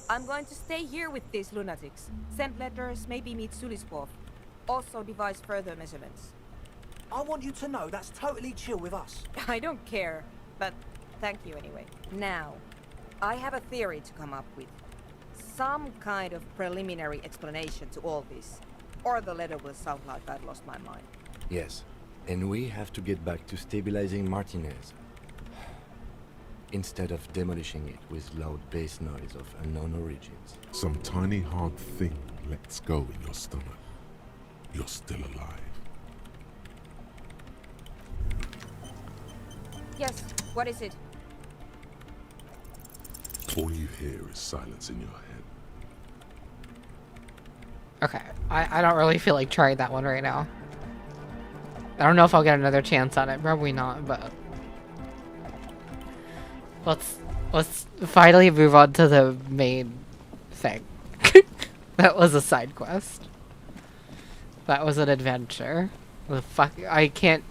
I'm going to stay here with these lunatics. Send letters, maybe meet Suliswolf. Also devise further measurements. I want you to know that's totally chill with us. I don't care, but thank you anyway. Now, I have a theory to come up with. Some kind of preliminary explanation to all this. Or the letter will sound like I've lost my mind. Yes. And we have to get back to stabilizing Martinez. Instead of demolishing it with loud bass noise of unknown origins. Some tiny hard thing lets go in your stomach. You're still alive. Yes, what is it? All you hear is silence in your head. Okay, I don't really feel like trying that one right now. I don't know if I'll get another chance on it. Probably not, but let's finally move on to the main thing. That was a side quest. That was an adventure. The fuck, I can't.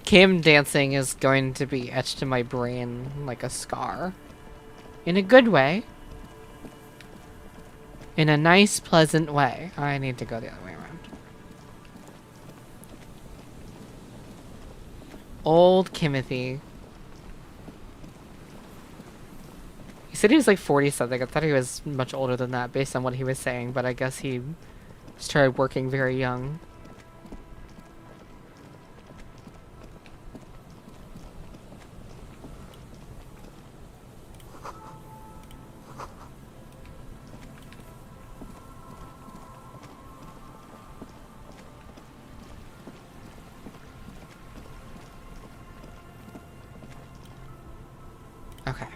Kim dancing is going to be etched in my brain like a scar, in a good way. In a nice, pleasant way. I need to go the other way around. Old Kimothy. He said he was like 40 something. I thought he was much older than that based on what he was saying, but I guess he started working very young. Okay.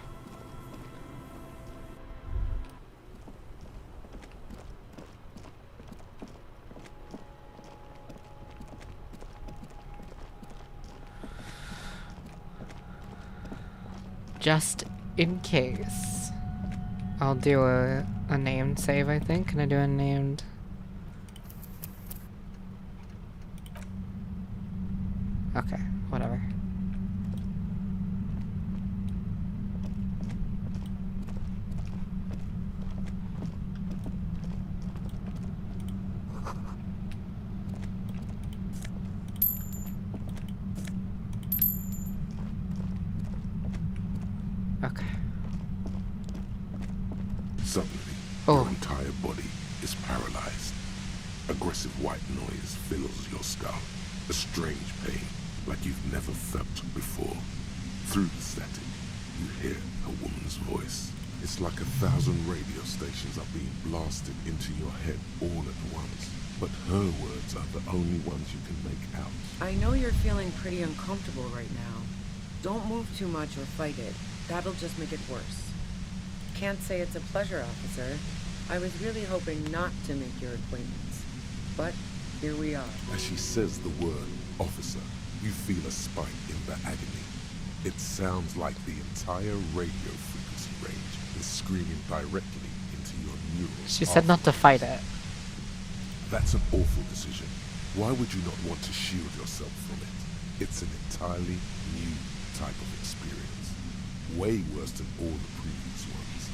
just in case. I'll do a named save, I think. Can I do a named? Okay, whatever. Okay. Suddenly, your entire body is paralyzed. Aggressive white noise fills your skull. A strange pain, like you've never felt before. Through the static, you hear a woman's voice. It's like 1,000 radio stations are being blasted into your head all at once. But her words are the only ones you can make out. I know you're feeling pretty uncomfortable right now. Don't move too much or fight it. That'll just make it worse. Can't say it's a pleasure, officer. I was really hoping not to make your acquaintance. But here we are. As she says the word, officer, you feel a spike in the agony. It sounds like the entire radio frequency range is screaming directly into your neural She said not to fight it. That's an awful decision. Why would you not want to shield yourself from it? It's an entirely new type of experience. Way worse than all the previous ones.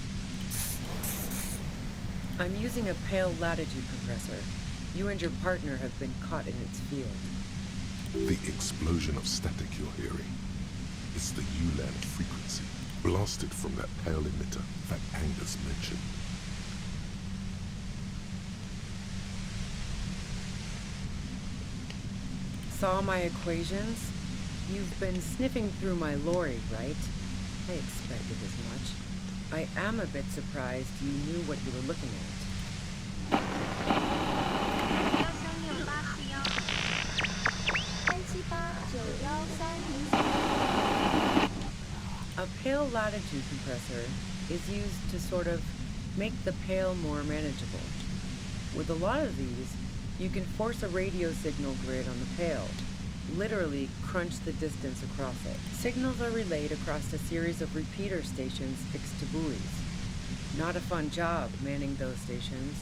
I'm using a pale latitude compressor. You and your partner have been caught in its field. The explosion of static you're hearing. It's the ULAN frequency, blasted from that pale emitter that Angus mentioned. Saw my equations? You've been sniffing through my lorry, right? I expected as much. I am a bit surprised you knew what you were looking at. A pale latitude compressor is used to sort of make the pale more manageable. With a lot of these, you can force a radio signal grid on the pale, literally crunch the distance across it. Signals are relayed across a series of repeater stations fixed to buoys. Not a fun job manning those stations.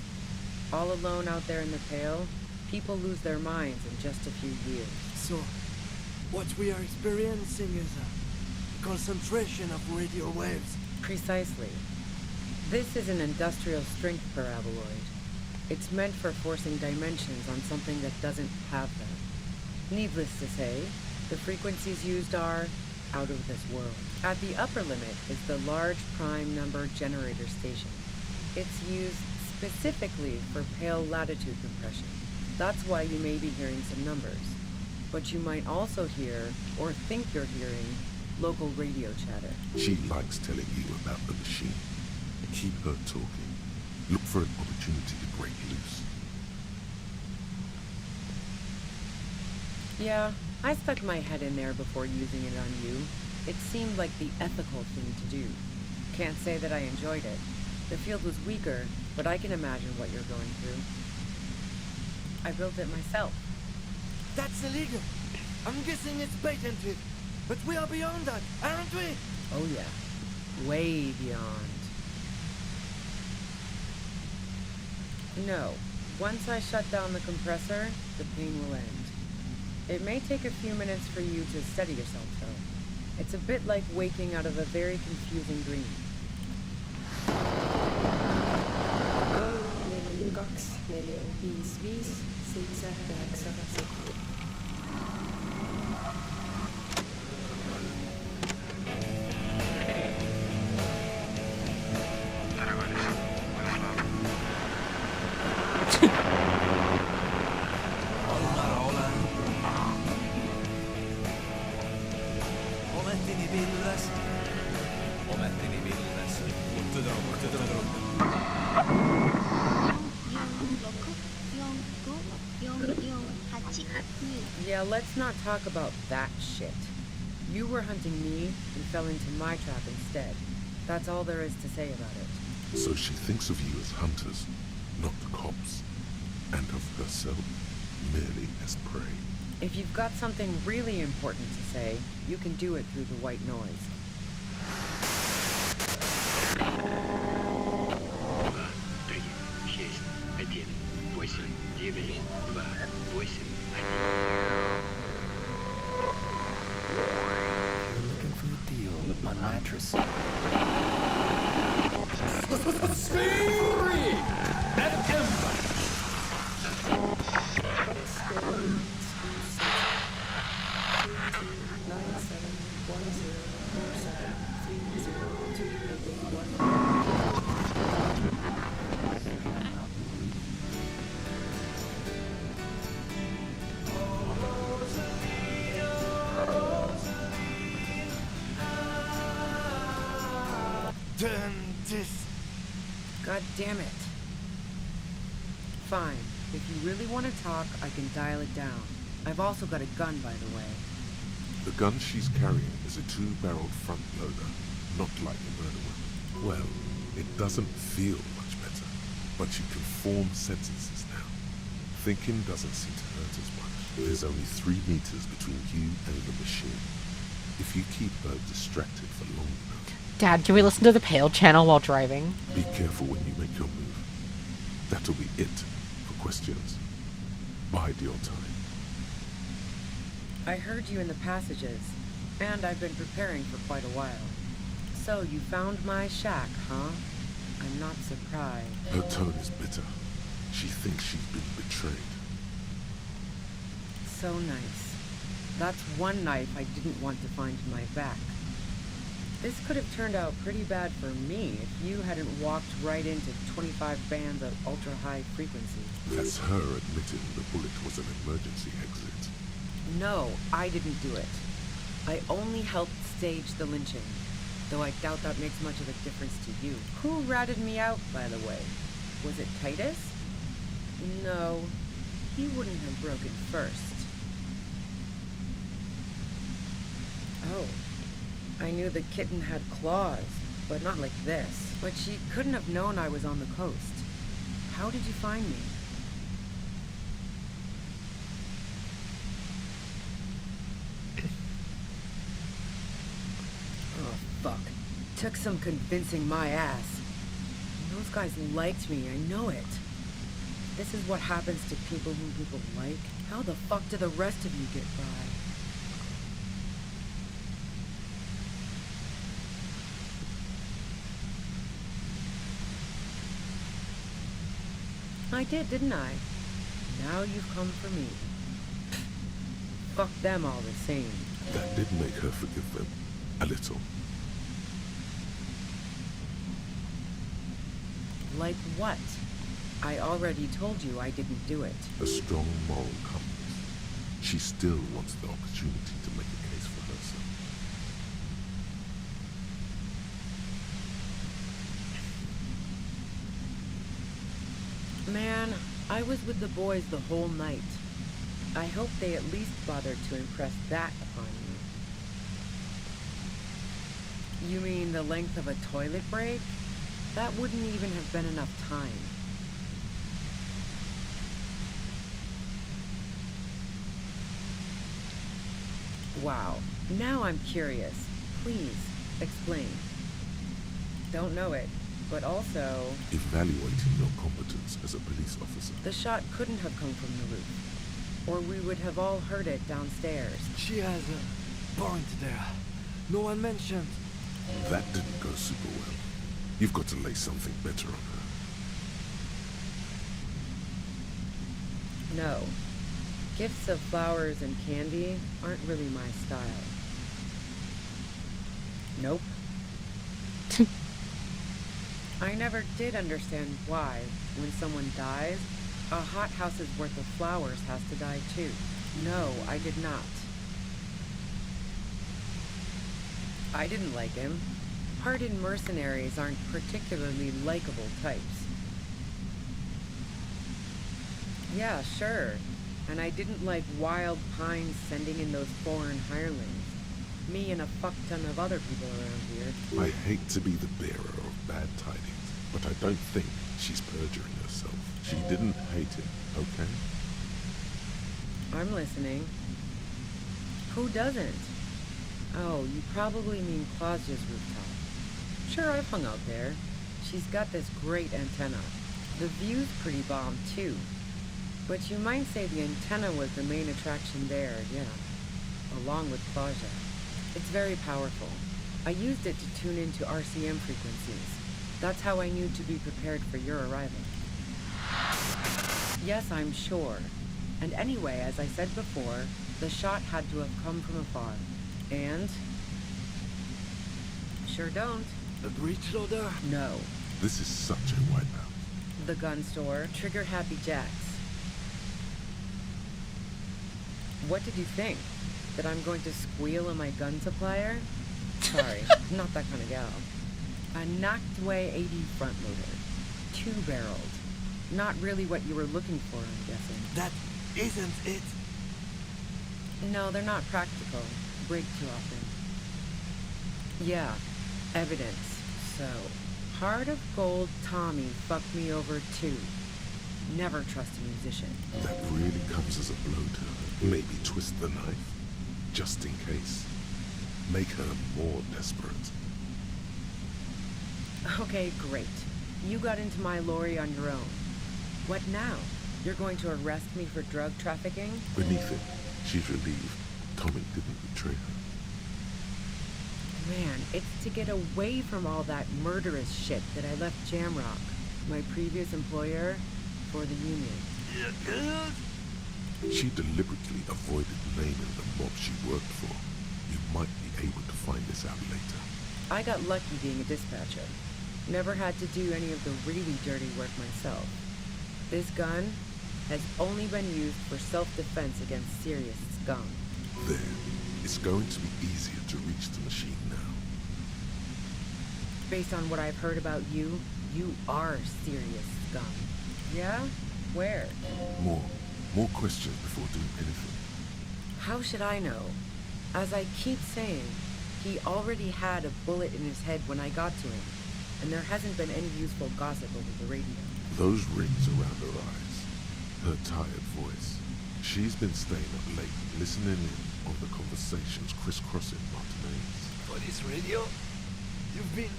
All alone out there in the pale, people lose their minds in just a few years. So, what we are experiencing is a concentration of radio waves. Precisely. This is an industrial strength paraboloid. It's meant for forcing dimensions on something that doesn't have them. Needless to say, the frequencies used are out of this world. At the upper limit is the large prime number generator station. It's used specifically for pale latitude compression. That's why you may be hearing some numbers. But you might also hear, or think you're hearing, local radio chatter. She likes telling you about the machine. Keep her talking. Look for an opportunity to break loose. Yeah, I stuck my head in there before using it on you. It seemed like the ethical thing to do. Can't say that I enjoyed it. The field was weaker, but I can imagine what you're going through. I built it myself. That's illegal. I'm guessing it's patented. But we are beyond that, aren't we? Oh yeah, way beyond. No, once I shut down the compressor, the pain will end. It may take a few minutes for you to steady yourself, though. It's a bit like waking out of a very confusing dream. Yeah, let's not talk about that shit. You were hunting me and fell into my trap instead. That's all there is to say about it. So she thinks of you as hunters, not cops, and of herself merely as prey. If you've got something really important to say, you can do it through the white noise. Евелин 2-8. You're looking for a deal with my mattress. Free! At Empire! God damn it. Fine. If you really want to talk, I can dial it down. I've also got a gun, by the way. The gun she's carrying is a 2-barreled front loader, not like a murder weapon. Well, it doesn't feel much better, but you can form sentences now. Thinking doesn't seem to hurt as much. There's only 3 meters between you and the machine. If you keep her distracted for long enough. Dad, can we listen to the Pale channel while driving? Be careful when you make your move. That'll be it for questions. Bide your time. I heard you in the passages, and I've been preparing for quite a while. So you found my shack, huh? I'm not surprised. Her tone is bitter. She thinks she's been betrayed. So nice. That's one knife I didn't want to find in my back. This could have turned out pretty bad for me if you hadn't walked right into 25 bands at ultra-high frequency. That's her admitting the bullet was an emergency exit. No, I didn't do it. I only helped stage the lynching, though I doubt that makes much of a difference to you. Who ratted me out, by the way? Was it Titus? No, he wouldn't have broken first. Oh. I knew the kitten had claws, but not like this. But she couldn't have known I was on the coast. How did you find me? Oh, fuck. Took some convincing my ass. Those guys liked me, I know it. This is what happens to people whom people like. How the fuck do the rest of you get by? I did, didn't I? Now you've come for me. Fuck them all the same. That did make her forgive them. A little. Like what? I already told you I didn't do it. A strong moral compass. She still wants the opportunity to make a case for herself. Man, I was with the boys the whole night. I hope they at least bothered to impress that upon you. You mean the length of a toilet break? That wouldn't even have been enough time. Wow, now I'm curious. Please, explain. Don't know it. But also... Evaluating your competence as a police officer. The shot couldn't have come from the roof. Or we would have all heard it downstairs. She has a point there. No one mentioned. That didn't go super well. You've got to lay something better on her. No. Gifts of flowers and candy aren't really my style. Nope. I never did understand why, when someone dies, a hothouse's worth of flowers has to die too. No, I did not. I didn't like him. Hardened mercenaries aren't particularly likable types. Yeah, sure. And I didn't like Wild Pines sending in those foreign hirelings. Me and a fuck ton of other people around here. I hate to be the bearer of bad tidings, but I don't think she's perjuring herself. She didn't hate him, okay? I'm listening. Who doesn't? Oh, you probably mean Claudia's rooftop. Sure, I've hung out there. She's got this great antenna. The view's pretty bomb, too. But you might say the antenna was the main attraction there, yeah. Along with Plaja. It's very powerful. I used it to tune into RCM frequencies. That's how I knew to be prepared for your arrival. Yes, I'm sure. And anyway, as I said before, the shot had to have come from afar. And... sure don't. A breech loader? No. This is such a wipeout. The gun store, Trigger Happy Jacks. What did you think? That I'm going to squeal on my gun supplier? Sorry, not that kind of gal. A knocked-away 80 front loader. 2-barreled. Not really what you were looking for, I'm guessing. That isn't it. No, they're not practical. Break too often. Yeah, evidence. So, Heart of Gold Tommy fucked me over too. Never trust a musician. That really comes as a blow to her. Maybe twist the knife. Just in case. Make her more desperate. Okay, great. You got into my lorry on your own. What now? You're going to arrest me for drug trafficking? Beneath it, she's relieved Tommy didn't betray her. Man, it's to get away from all that murderous shit that I left Jamrock, my previous employer, for the union. She deliberately avoided naming the mob she worked for. You might be able to find this out later. I got lucky being a dispatcher. Never had to do any of the really dirty work myself. This gun has only been used for self-defense against serious scum. There. It's going to be easier to reach the machine now. Based on what I've heard about you, you are serious scum. Yeah? Where? More questions before doing anything. How should I know? As I keep saying, he already had a bullet in his head when I got to him, and there hasn't been any useful gossip over the radio. Those rings around her eyes, her tired voice. She's been staying up late, listening in on the conversations crisscrossing Martinez. Police radio? You've been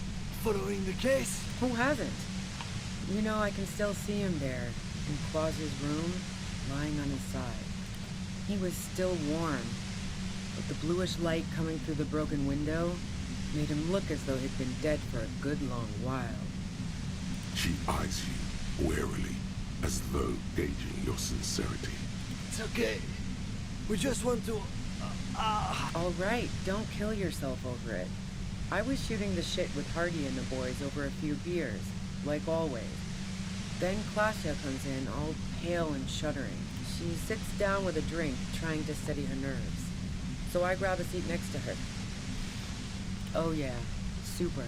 following the case? Who hasn't? You know, I can still see him there, in Claus's room, lying on his side. He was still warm, but the bluish light coming through the broken window made him look as though he'd been dead for a good long while. She eyes you warily, as though gauging your sincerity. It's okay. We just want to... All right, don't kill yourself over it. I was shooting the shit with Hardy and the boys over a few beers, like always. Then Klasha comes in, all pale and shuddering. She sits down with a drink, trying to steady her nerves. So I grab a seat next to her. Oh yeah, super.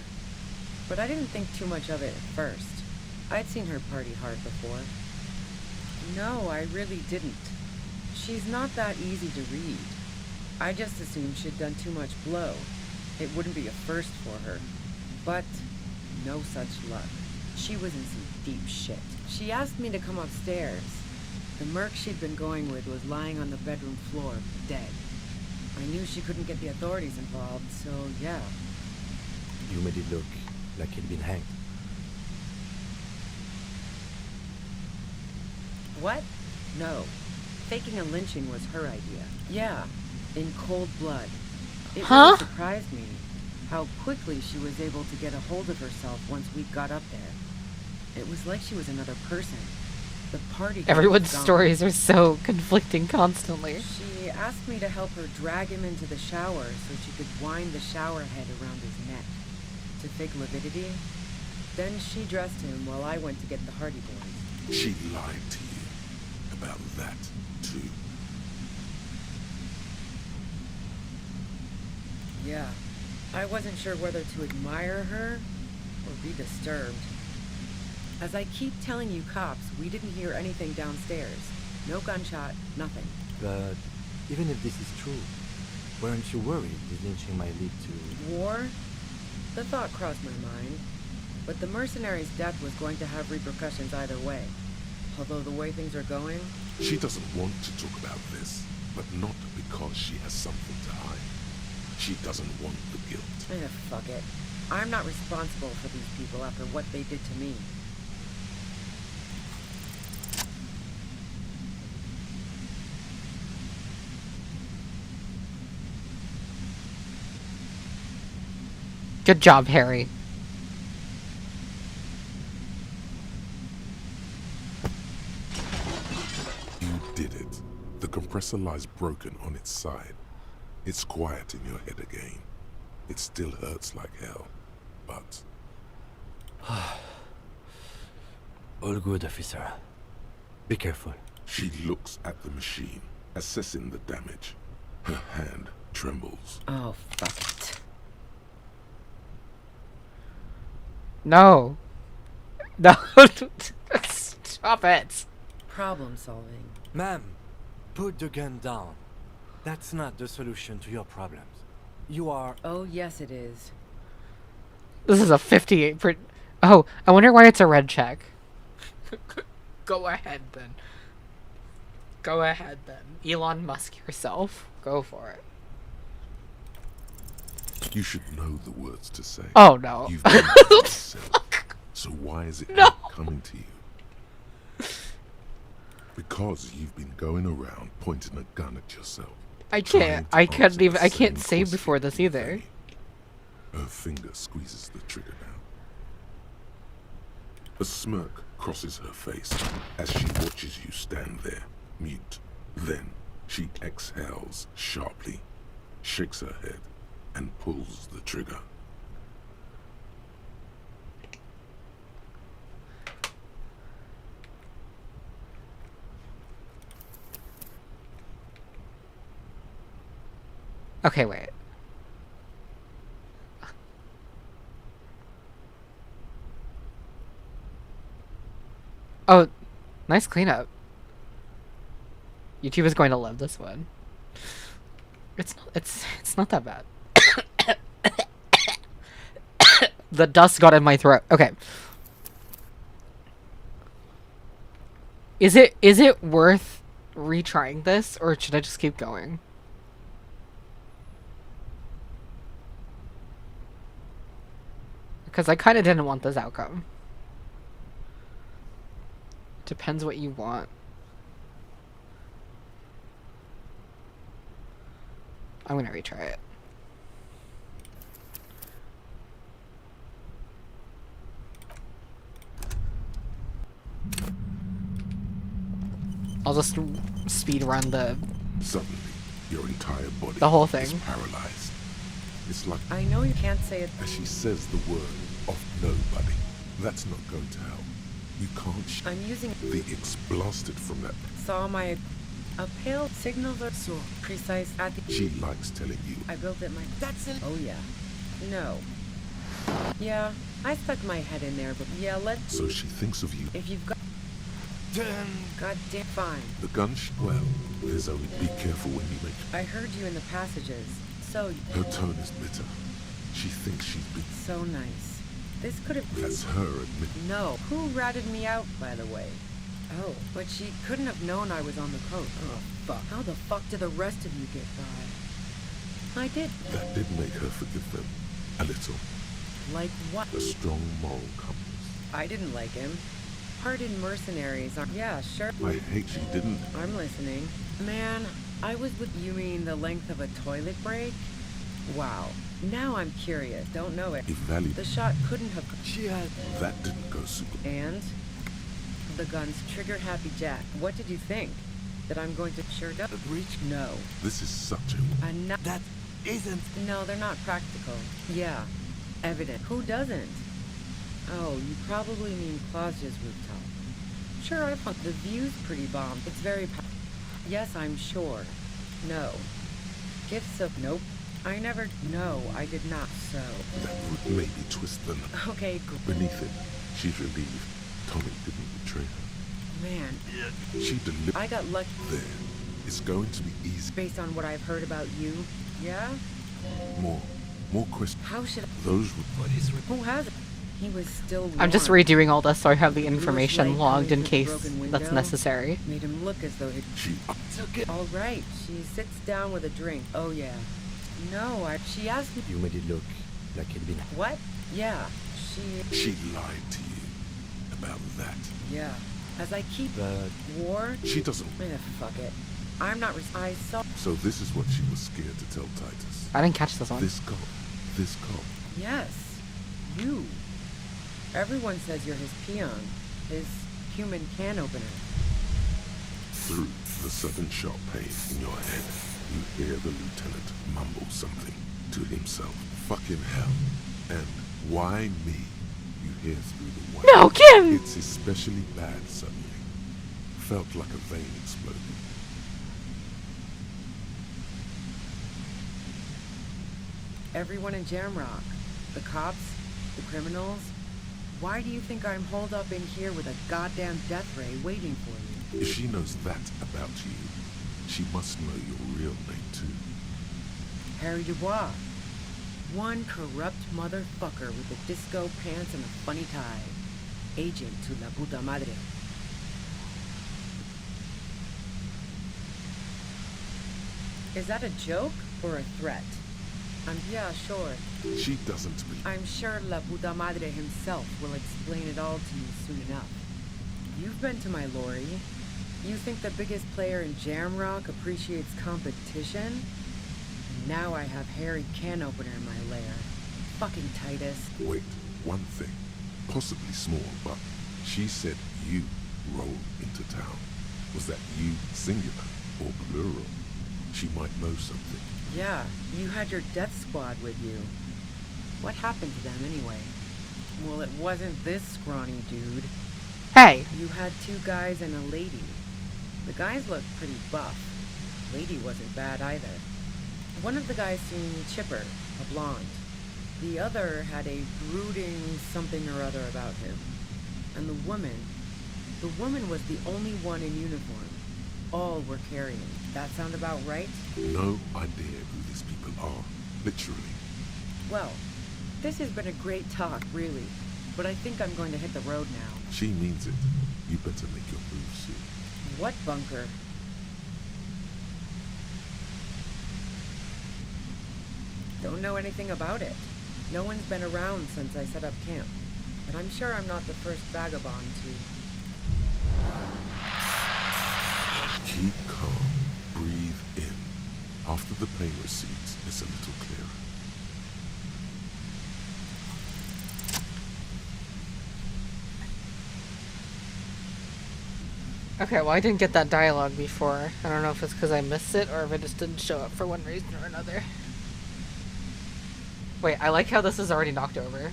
But I didn't think too much of it at first. I'd seen her party hard before. No, I really didn't. She's not that easy to read. I just assumed she'd done too much blow. It wouldn't be a first for her. But no such luck. She was in some deep shit. She asked me to come upstairs. The merc she'd been going with was lying on the bedroom floor, dead. I knew she couldn't get the authorities involved, so yeah. You made it look like he'd been hanged. What? No. Faking a lynching was her idea. Yeah, in cold blood. It really surprised me how quickly she was able to get a hold of herself once we got up there. It was like she was another person. The party... Everyone's stories are so conflicting constantly. She asked me to help her drag him into the shower so she could wind the shower head around his neck to fake lividity. Then she dressed him while I went to get the Hardy Boys. She lied to you about that, too. Yeah. I wasn't sure whether to admire her or be disturbed. As I keep telling you cops, we didn't hear anything downstairs. No gunshot, nothing. But even if this is true, weren't you worried the lynching might lead to... War? The thought crossed my mind. But the mercenary's death was going to have repercussions either way. Although the way things are going... She doesn't want to talk about this, but not because she has something to hide. She doesn't want the guilt. Fuck it. I'm not responsible for these people after what they did to me. Good job, Harry. You did it. The compressor lies broken on its side. It's quiet in your head again. It still hurts like hell, but... All good, officer. Be careful. She looks at the machine, assessing the damage. Her hand trembles. Oh, fuck it. No. No. Stop it. Problem solving. Ma'am, put the gun down. That's not the solution to your problems. You are... Oh, yes it is. This is a 58%. Oh, I wonder why it's a red check. Go ahead, then. Go ahead, then. Elon Musk yourself. Go for it. You should know the words to say. Oh, no. You've done it yourself. So why is it not coming to you? Because you've been going around pointing a gun at yourself. I can't save before this either. Her finger squeezes the trigger down. A smirk crosses her face as she watches you stand there, mute. Then she exhales sharply, shakes her head, and pulls the trigger. Okay, wait. Oh, nice cleanup. YouTube is going to love this one. It's not that bad. The dust got in my throat. Okay. Is it worth retrying this, or should I just keep going? Because I kind of didn't want this outcome. Depends what you want. I'm gonna retry it. I'll just speed run the... Suddenly, your entire body the whole thing is paralyzed. It's like... I know you can't say it. As she says the word of nobody, that's not going to help. You can't... I'm using... The X blasted from that... Saw my... A pale signals are so precise at the... She likes telling you. I built it my... That's it. Oh, yeah. No. Yeah, I stuck my head in there, but yeah, let's... So she thinks of you. If you've got... Goddamn fine. The gun... Well, there's only... Be careful when you make... I heard you in the passages, so... Her tone is bitter. She thinks she's been... So nice. This could have... That's her admitting. No. Who ratted me out, by the way? Oh, but she couldn't have known I was on the coast. Oh, fuck. How the fuck did the rest of you get by? I did. That did make her forgive them. A little. Like what? A strong moral compass. I didn't like him. Hardened mercenaries are... Yeah, sure. I hate she didn't... I'm listening. Man, I was with... You mean the length of a toilet break? Wow. Now I'm curious. Don't know it. If Valley... The shot couldn't have... She had... That didn't go super... And? The gun's trigger-happy Jack. What did you think? That I'm going to... Sure does. The breach? No. This is such a... That isn't... No, they're not practical. Yeah. Evident. Who doesn't? Oh, you probably mean Claudia's rooftop. Sure, I thought the view's pretty bomb. It's very... Yes, I'm sure. No. Gifts of... Nope. I never... No, I did not, so... That would maybe twist them. Okay, Beneath it, she's relieved Tommy didn't betray her. Man. She delivered... I got lucky. There. It's going to be easy. Based on what I've heard about you, yeah? More questions. How should I... Those... Who has it? He was still... I'm just redoing all this so I have the information logged in case that's necessary. Made him look as though She took it. All right. She sits down with a drink. Oh, yeah. No, she asked me... You made it look like it'd been... What? Yeah. She lied to you about that. Yeah. As I keep... But... War? She doesn't... Fuck it. I'm not... I saw... So this is what she was scared to tell Titus. I didn't catch this one. This cop Yes, you. Everyone says you're his peon, his human can opener. Through the sudden sharp pain in your head, you hear the lieutenant mumble something to himself. Fucking hell. And why me? You hear through the wire. No, Kim! It's especially bad suddenly. Felt like a vein exploded. Everyone in Jamrock. The cops, the criminals. Why do you think I'm holed up in here with a goddamn death ray waiting for you? If she knows that about you, she must know your real name too. Harry Dubois. One corrupt motherfucker with the disco pants and a funny tie. Agent to la puta madre. Is that a joke or a threat? Yeah, sure. She doesn't believe. I'm sure La Puta Madre himself will explain it all to you soon enough. You've been to my lorry. You think the biggest player in Jamrock appreciates competition? Now I have Harry Can Opener in my lair. Fucking Titus. Wait, one thing. Possibly small, but she said you rolled into town. Was that you singular or plural? She might know something. Yeah, you had your death squad with you. What happened to them anyway? Well, it wasn't this scrawny dude. Hey! You had 2 guys and a lady. The guys looked pretty buff. Lady wasn't bad either. One of the guys seemed chipper, a blonde. The other had a brooding something or other about him. And the woman was the only one in uniform. All were carrying. That sound about right? No idea who these people are, literally. Well, this has been a great talk, really. But I think I'm going to hit the road now. She means it. You better make your move soon. What bunker? Don't know anything about it. No one's been around since I set up camp. But I'm sure I'm not the first vagabond to... Keep calm. Breathe in. After the pain recedes, it's a little clearer. Okay, well I didn't get that dialogue before. I don't know if it's because I missed it or if it just didn't show up for one reason or another. Wait, I like how this is already knocked over.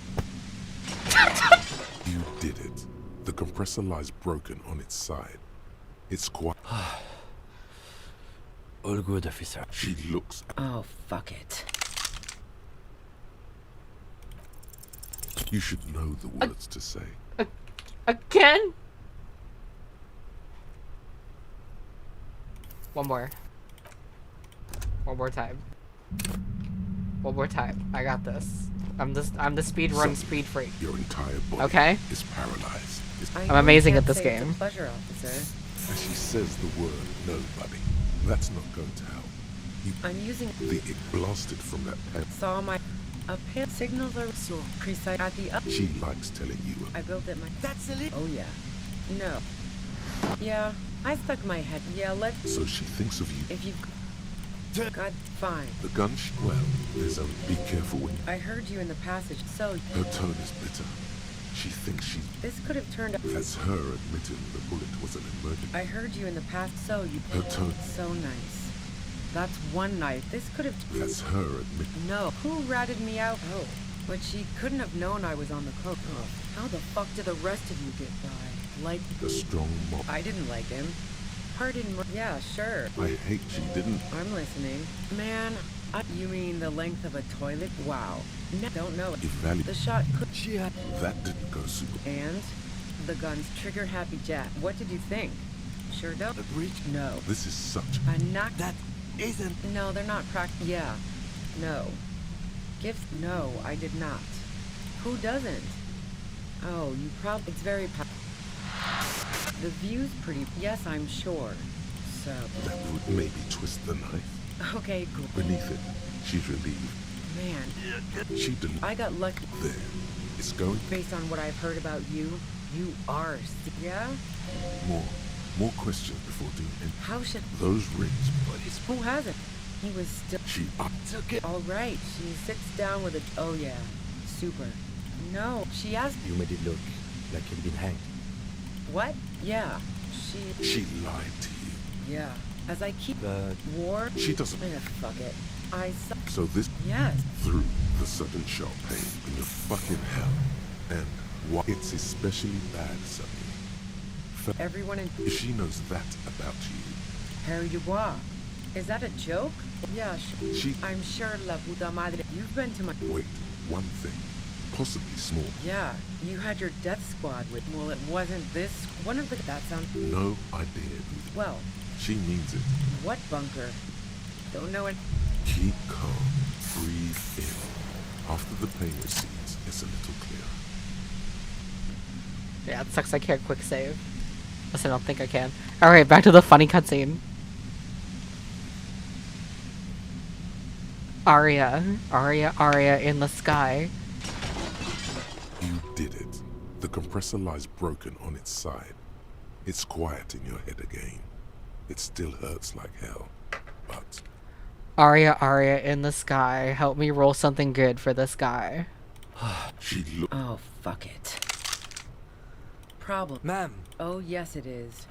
You did it. The compressor lies broken on its side. It's quite... All good, officer. She looks... Oh, fuck it. You should know the words to say. Again? One more. One more time. One more time. I got this. I'm the speed run speed freak. Your entire body okay? is paralyzed. I'm amazing at this game. It's a pleasure, officer. As she says the word no, buddy. That's not going to help. I'm using it blasted from that pen. Saw my pin signals are so precise at the up. She likes telling you. I built it my. That's a Oh yeah. No. Yeah, I stuck my head. Yeah, let's. So she thinks of you. If you. God, fine. The gun. Well, there's only. Be careful when. I heard you in the passage. So. Her tone is bitter. She thinks she. This could have turned. That's her admitting the bullet was an emergency. I heard you in the past. So you. Her tone. So nice. That's one knife. This could have. That's her admitting. No. Who ratted me out? Oh. But she couldn't have known I was on the coke. Oh. How the fuck did the rest of you get by? Like. The strong mob. I didn't like him. Pardon. Yeah, sure. I hate she didn't. I'm listening. Man, you mean the length of a toilet? Wow. No, don't know. The shot could. She had. That didn't go super. And the gun's trigger happy jack. What did you think? Sure don't. A breach? No. This is such. A knock. That isn't. No, they're not Yeah. No. Gifts? No, I did not. Who doesn't? Oh, you probably. It's very. The view's pretty. Yes, I'm sure. So. That would maybe twist the knife. Okay, good. Beneath it, she's relieved. Man. She didn't. I got lucky. There. It's going. Based on what I've heard about you, you are. Yeah? More questions before doing it. How should. Those rings. Who has it? He was still. She took it. All right. She sits down with it. Oh, yeah. super. No, she asked. You made it look like he'd been hanged. What? Yeah. She lied to you. Yeah. As I keep. But. War? She doesn't. Fuck it. So this. Yes. Through the sudden sharp pain in your fucking hell. And why it's especially bad suddenly. Everyone in. If she knows that about you. Harry Dubois. Is that a joke? Yeah, she. I'm sure La Puta Madre. You've been to my. Wait, one thing. Possibly small. Yeah, you had your death squad with. Well, it wasn't this. One of the. That sounds. No idea. Well. She means it. What bunker? Don't know it. Keep calm. Breathe in. After the pain recedes, it's a little clearer. Yeah, it sucks I can't quick save. Listen, I don't think I can. Alright, back to the funny cutscene. Arya in the sky. You did it. The compressor lies broken on its side. It's quiet in your head again. It still hurts like hell, but... Arya in the sky. Help me roll something good for this guy. She look. Oh, fuck it. Problem. Ma'am. Oh, yes it is.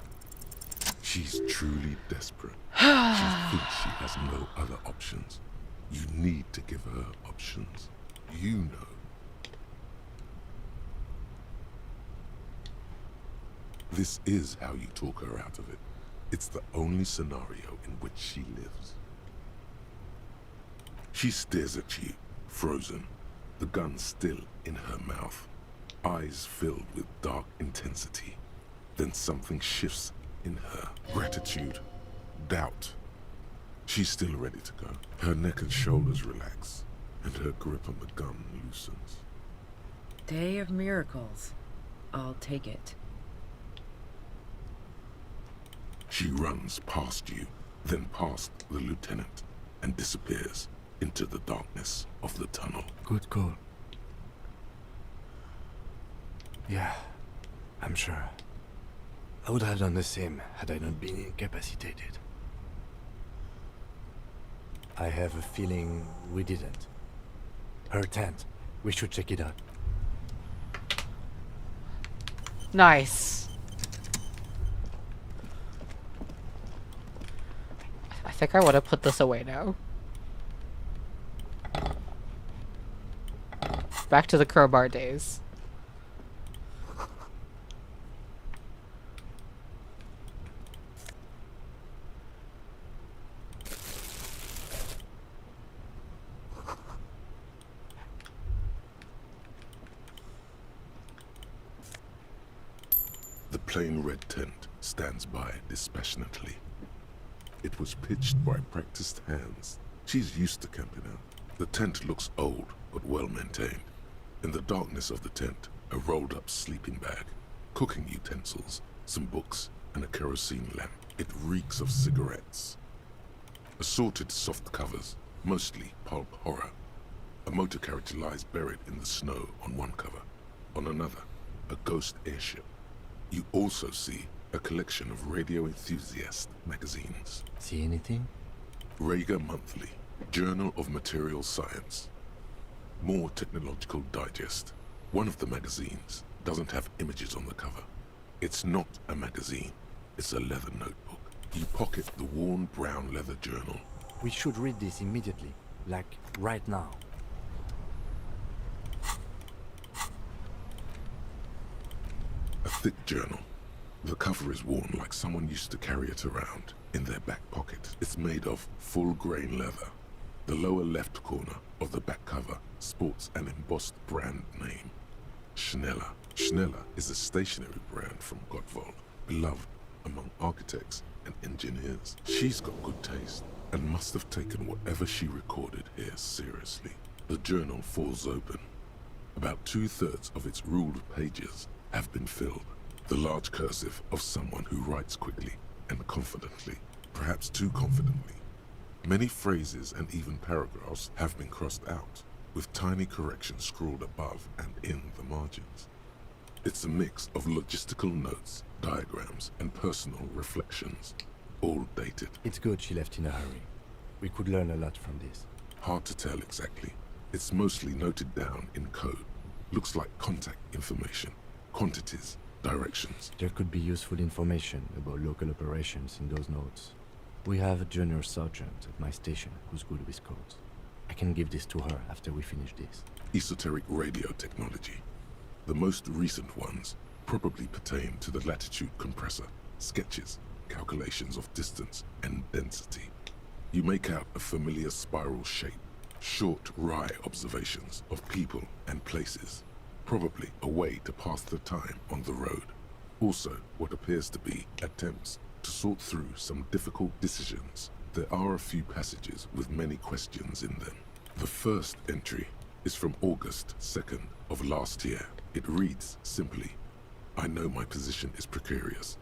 She's truly desperate. She thinks she has no other options. You need to give her options. You know. This is how you talk her out of it. It's the only scenario in which she lives. She stares at you, frozen, the gun still in her mouth, eyes filled with dark intensity. Then something shifts in her. Gratitude, doubt. She's still ready to go. Her neck and shoulders relax, and her grip on the gun loosens. Day of miracles. I'll take it. She runs past you, then past the lieutenant, and disappears into the darkness of the tunnel. Good call. Yeah, I'm sure. I would have done the same had I not been incapacitated. I have a feeling we didn't. Her tent. We should check it out. Nice. I think I want to put this away now. Back to the crowbar days. The plain red tent stands by dispassionately. It was pitched by practiced hands. She's used to camping out. The tent looks old, but well maintained. In the darkness of the tent, a rolled up sleeping bag, cooking utensils, some books, and a kerosene lamp. It reeks of cigarettes. Assorted soft covers, mostly pulp horror. A motor carriage lies buried in the snow on one cover. On another, a ghost airship. You also see a collection of radio enthusiast magazines. See anything? Rager Monthly, Journal of Material Science. More Technological Digest. One of the magazines doesn't have images on the cover. It's not a magazine, it's a leather notebook. You pocket the worn brown leather journal. We should read this immediately, like right now. A thick journal. The cover is worn like someone used to carry it around in their back pocket. It's made of full-grain leather. The lower left corner of the back cover sports an embossed brand name. Schneller. Schneller is a stationery brand from Gottwald, beloved among architects and engineers. She's got good taste and must have taken whatever she recorded here seriously. The journal falls open. About 2/3 of its ruled pages have been filled. The large cursive of someone who writes quickly and confidently, perhaps too confidently. Many phrases and even paragraphs have been crossed out, with tiny corrections scrawled above and in the margins. It's a mix of logistical notes, diagrams, and personal reflections, all dated. It's good she left in a hurry. We could learn a lot from this. Hard to tell exactly. It's mostly noted down in code. Looks like contact information, quantities, directions. There could be useful information about local operations in those notes. We have a junior sergeant at my station who's good with codes. I can give this to her after we finish this. Esoteric radio technology. The most recent ones probably pertain to the latitude compressor, sketches, calculations of distance and density. You make out a familiar spiral shape, short wry observations of people and places, probably a way to pass the time on the road. Also, what appears to be attempts to sort through some difficult decisions. There are a few passages with many questions in them. The first entry is from August 2nd of last year. It reads simply, I know my position is precarious.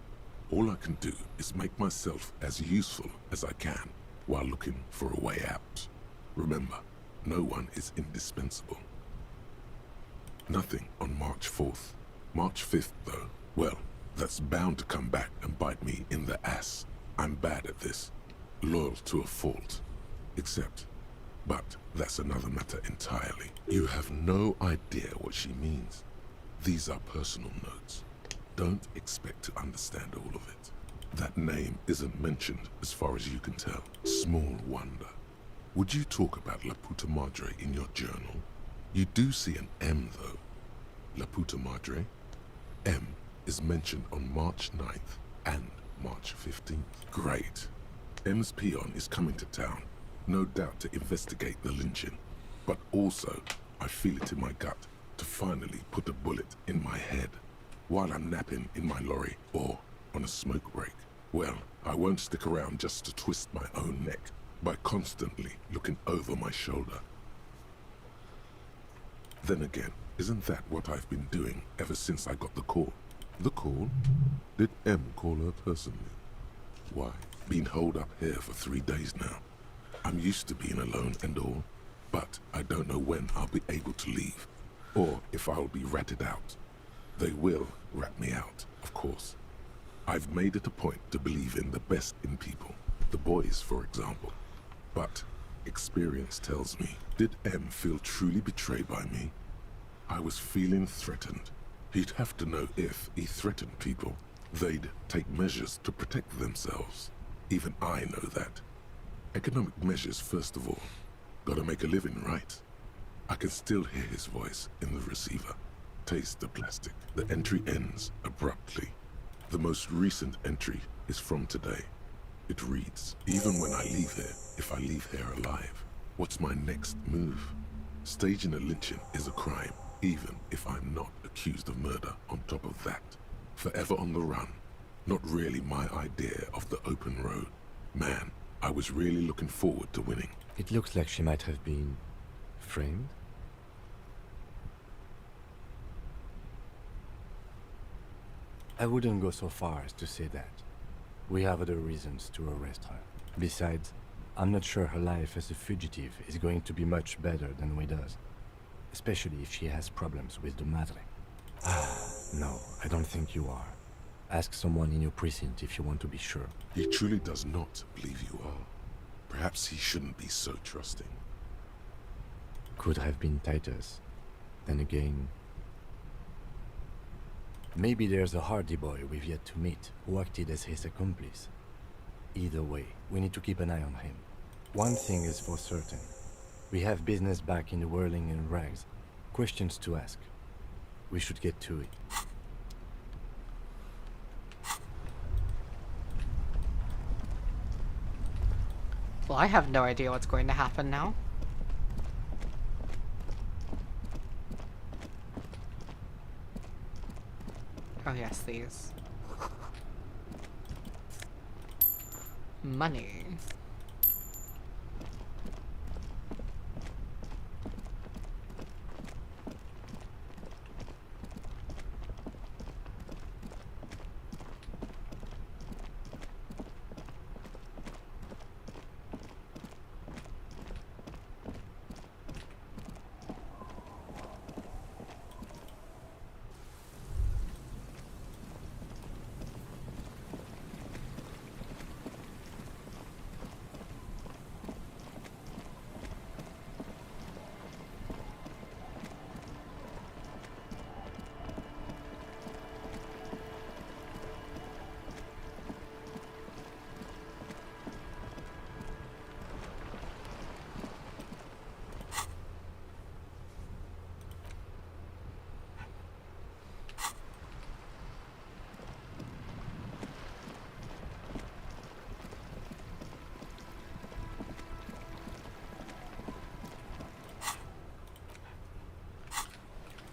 All I can do is make myself as useful as I can while looking for a way out. Remember, no one is indispensable. Nothing on March 4th. March 5th, though, well, that's bound to come back and bite me in the ass. I'm bad at this. Loyal to a fault. But that's another matter entirely. You have no idea what she means. These are personal notes. Don't expect to understand all of it. That name isn't mentioned as far as you can tell. Small wonder. Would you talk about La Puta Madre in your journal? You do see an M, though. La Puta Madre. M is mentioned on March 9th and March 15th. Great. M's peon is coming to town, no doubt to investigate the lynching. But also, I feel it in my gut to finally put a bullet in my head while I'm napping in my lorry or on a smoke break. Well, I won't stick around just to twist my own neck by constantly looking over my shoulder. Then again, isn't that what I've been doing ever since I got the call? The call? Did M call her personally? Why, been holed up here for 3 days now. I'm used to being alone and all, but I don't know when I'll be able to leave, or if I'll be ratted out. They will rat me out, of course. I've made it a point to believe in the best in people, the boys, for example. But experience tells me, did M feel truly betrayed by me? I was feeling threatened. He'd have to know if he threatened people, they'd take measures to protect themselves. Even I know that. Economic measures, first of all. Gotta make a living, right? I can still hear his voice in the receiver. Taste the plastic. The entry ends abruptly. The most recent entry is from today. It reads, even when I leave here, if I leave here alive, what's my next move? Staging a lynching is a crime, even if I'm not accused of murder on top of that. Forever on the run. Not really my idea of the open road. Man, I was really looking forward to winning. It looks like she might have been framed. I wouldn't go so far as to say that. We have other reasons to arrest her. Besides, I'm not sure her life as a fugitive is going to be much better than we does. Especially if she has problems with the Madre. No, I don't think you are. Ask someone in your precinct if you want to be sure. He truly does not believe you are. Perhaps he shouldn't be so trusting. Could have been Titus. Then again... Maybe there's a hardy boy we've yet to meet who acted as his accomplice. Either way, we need to keep an eye on him. One thing is for certain. We have business back in the whirling and rags. Questions to ask. We should get to it. Well, I have no idea what's going to happen now. Oh yes, these. Money.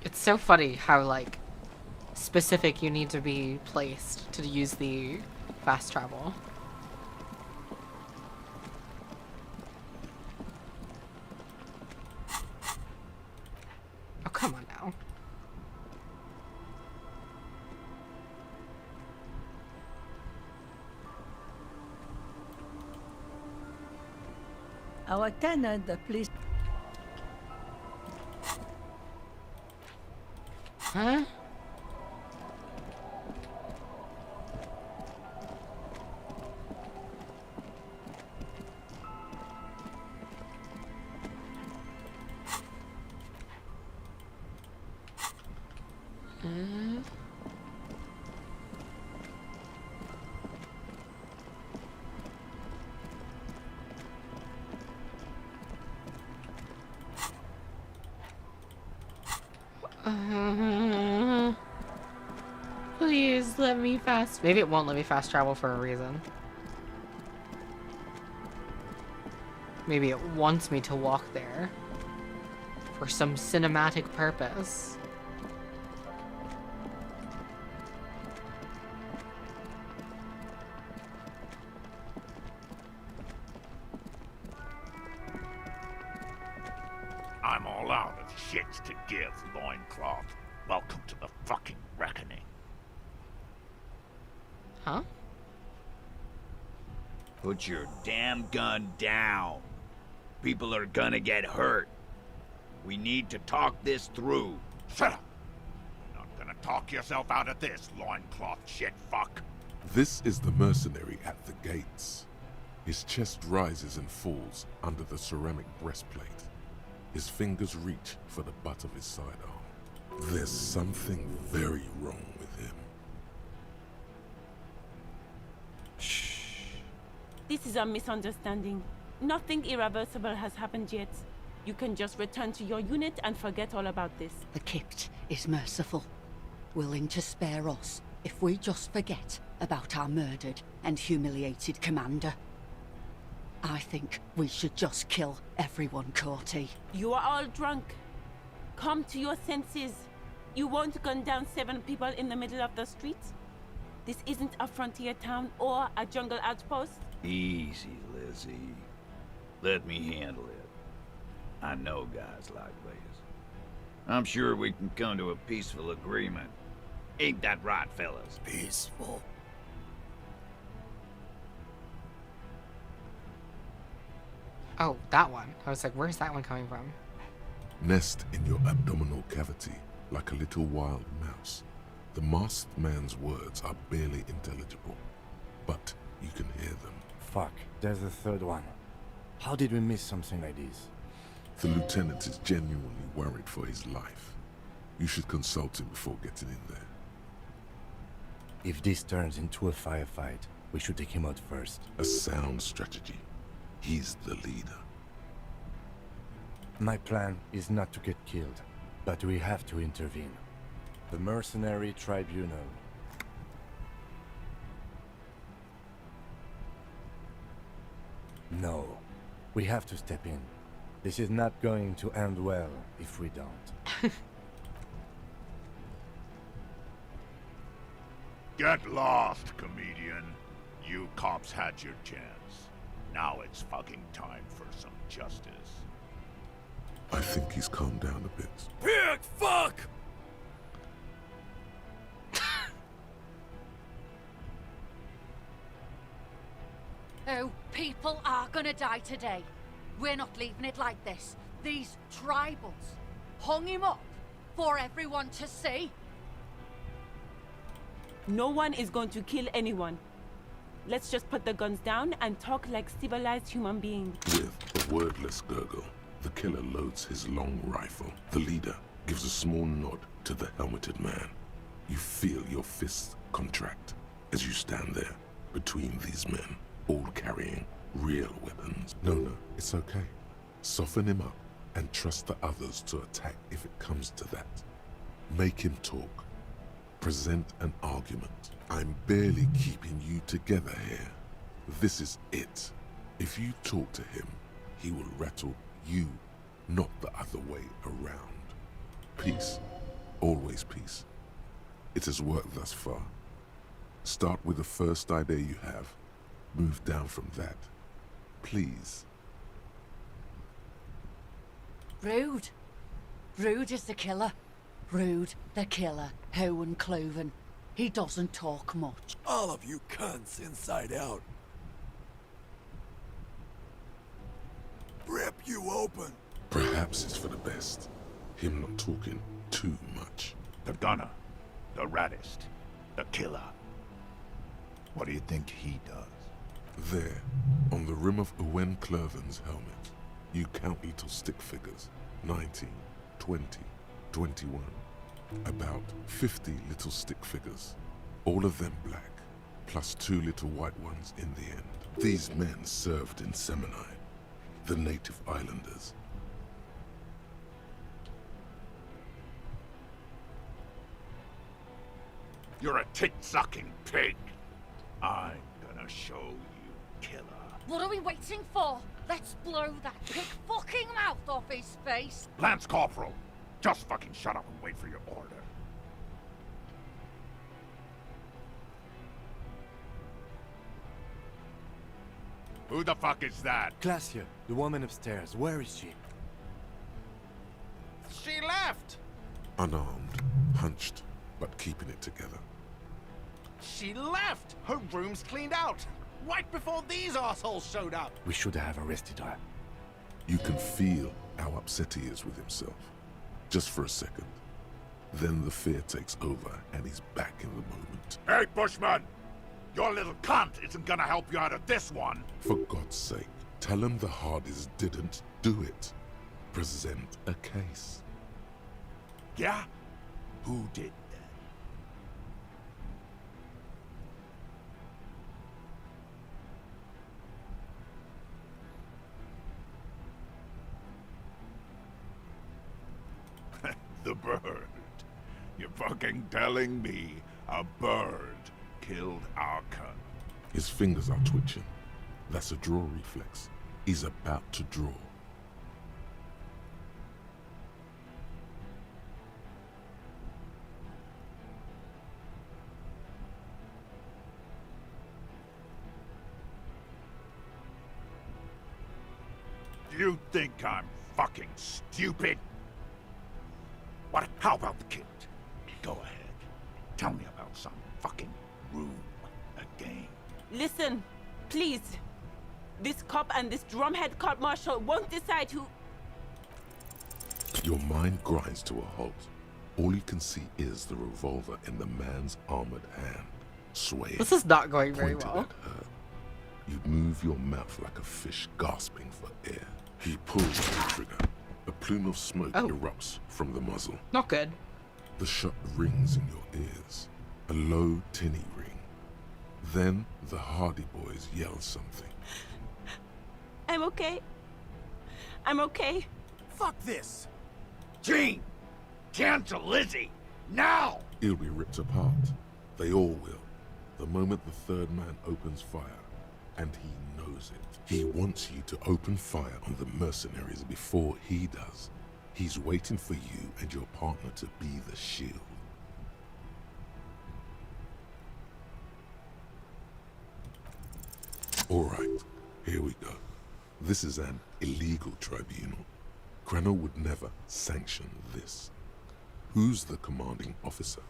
It's so funny how, like, specific you need to be placed to use the fast travel. Oh, come on now. Our tenant, please. Huh? Please let me fast. Maybe it won't let me fast travel for a reason. Maybe it wants me to walk there for some cinematic purpose. I'm all out of shits to give, loincloth. Welcome to the fucking reckoning. Huh? Put your damn gun down. People are gonna get hurt. We need to talk this through. Shut up! You're not gonna talk yourself out of this, loincloth shit fuck. This is the mercenary at the gates. His chest rises and falls under the ceramic breastplate. His fingers reach for the butt of his sidearm. There's something very wrong with him. This is a misunderstanding. Nothing irreversible has happened yet. You can just return to your unit and forget all about this. The Kypt is merciful, willing to spare us if we just forget about our murdered and humiliated commander. I think we should just kill everyone, Courty. You are all drunk. Come to your senses. You won't gun down 7 people in the middle of the street. This isn't a frontier town or a jungle outpost. Easy, Lizzie. Let me handle it. I know guys like this. I'm sure we can come to a peaceful agreement. Ain't that right, fellas? Peaceful. Oh, that one. I was like, where's that one coming from? Nest in your abdominal cavity like a little wild mouse. The masked man's words are barely intelligible, but you can hear them. Fuck, there's a third one. How did we miss something like this? The lieutenant is genuinely worried for his life. You should consult him before getting in there. If this turns into a firefight, we should take him out first. A sound strategy. He's the leader. My plan is not to get killed, but we have to intervene. The Mercenary Tribunal. No, we have to step in. This is not going to end well if we don't. Get lost, comedian. You cops had your chance. Now it's fucking time for some justice. I think he's calmed down a bit. Pig fuck! Oh, people are gonna die today. We're not leaving it like this. These tribals hung him up for everyone to see. No one is going to kill anyone. Let's just put the guns down and talk like civilized human beings. With a wordless gurgle, the killer loads his long rifle. The leader gives a small nod to the helmeted man. You feel your fists contract as you stand there between these men, all carrying real weapons. No, it's okay. Soften him up and trust the others to attack if it comes to that. Make him talk. Present an argument. I'm barely keeping you together here. This is it. If you talk to him, he will rattle you, not the other way around. Peace Always peace. It has worked thus far. Start with the first idea you have. Move down from that. Please. Rude. Rude is the killer. Rude, the killer. Owen Cloven. He doesn't talk much. All of you cunts inside out. Rip you open. Perhaps it's for the best. Him not talking too much. The gunner. The raddest. The killer. What do you think he does? There, on the rim of Owen Cloven's helmet, you count little stick figures. 19, 20, 21. About 50 little stick figures. All of them black, plus 2 little white ones in the end. These men served in Seminai, the native islanders. You're a tit-sucking pig. I'm gonna show you, killer. What are we waiting for? Let's blow that pig fucking mouth off his face. Lance Corporal, just fucking shut up and wait for your order. Who the fuck is that? Glacia, the woman upstairs. Where is she? She left! Unarmed, hunched, but keeping it together. She left! Her room's cleaned out! Right before these assholes showed up! We should have arrested her. You can feel how upset he is with himself. Just for a second. Then the fear takes over and he's back in the moment. Hey, Bushman! Your little cunt isn't gonna help you out of this one! For God's sake, tell him the Hardys didn't do it. Present a case. Yeah? Who did that? The bird. You're fucking telling me a bird killed our cunt? His fingers are twitching. That's a draw reflex. He's about to draw. Do you think I'm fucking stupid? What? How about the kid? Go ahead. Tell me about some fucking room. A game. Listen, please. This cop and this drumhead court marshal won't decide who... Your mind grinds to a halt. All you can see is the revolver in the man's armored hand, swaying. This is not going very pointed well. at her. You move your mouth like a fish gasping for air. He pulls the trigger. A plume of smoke erupts from the muzzle. Not good. The shot rings in your ears. A low, tinny ring. Then the Hardy Boys yell something. I'm okay. I'm okay. Fuck this! Gene! Cancel Lizzie! Now! He'll be ripped apart. They all will. The moment the third man opens fire. And he knows it. He wants you to open fire on the mercenaries before he does. He's waiting for you and your partner to be the shield. Alright, here we go. This is an illegal tribunal. Krenner would never sanction this. Who's the commanding officer?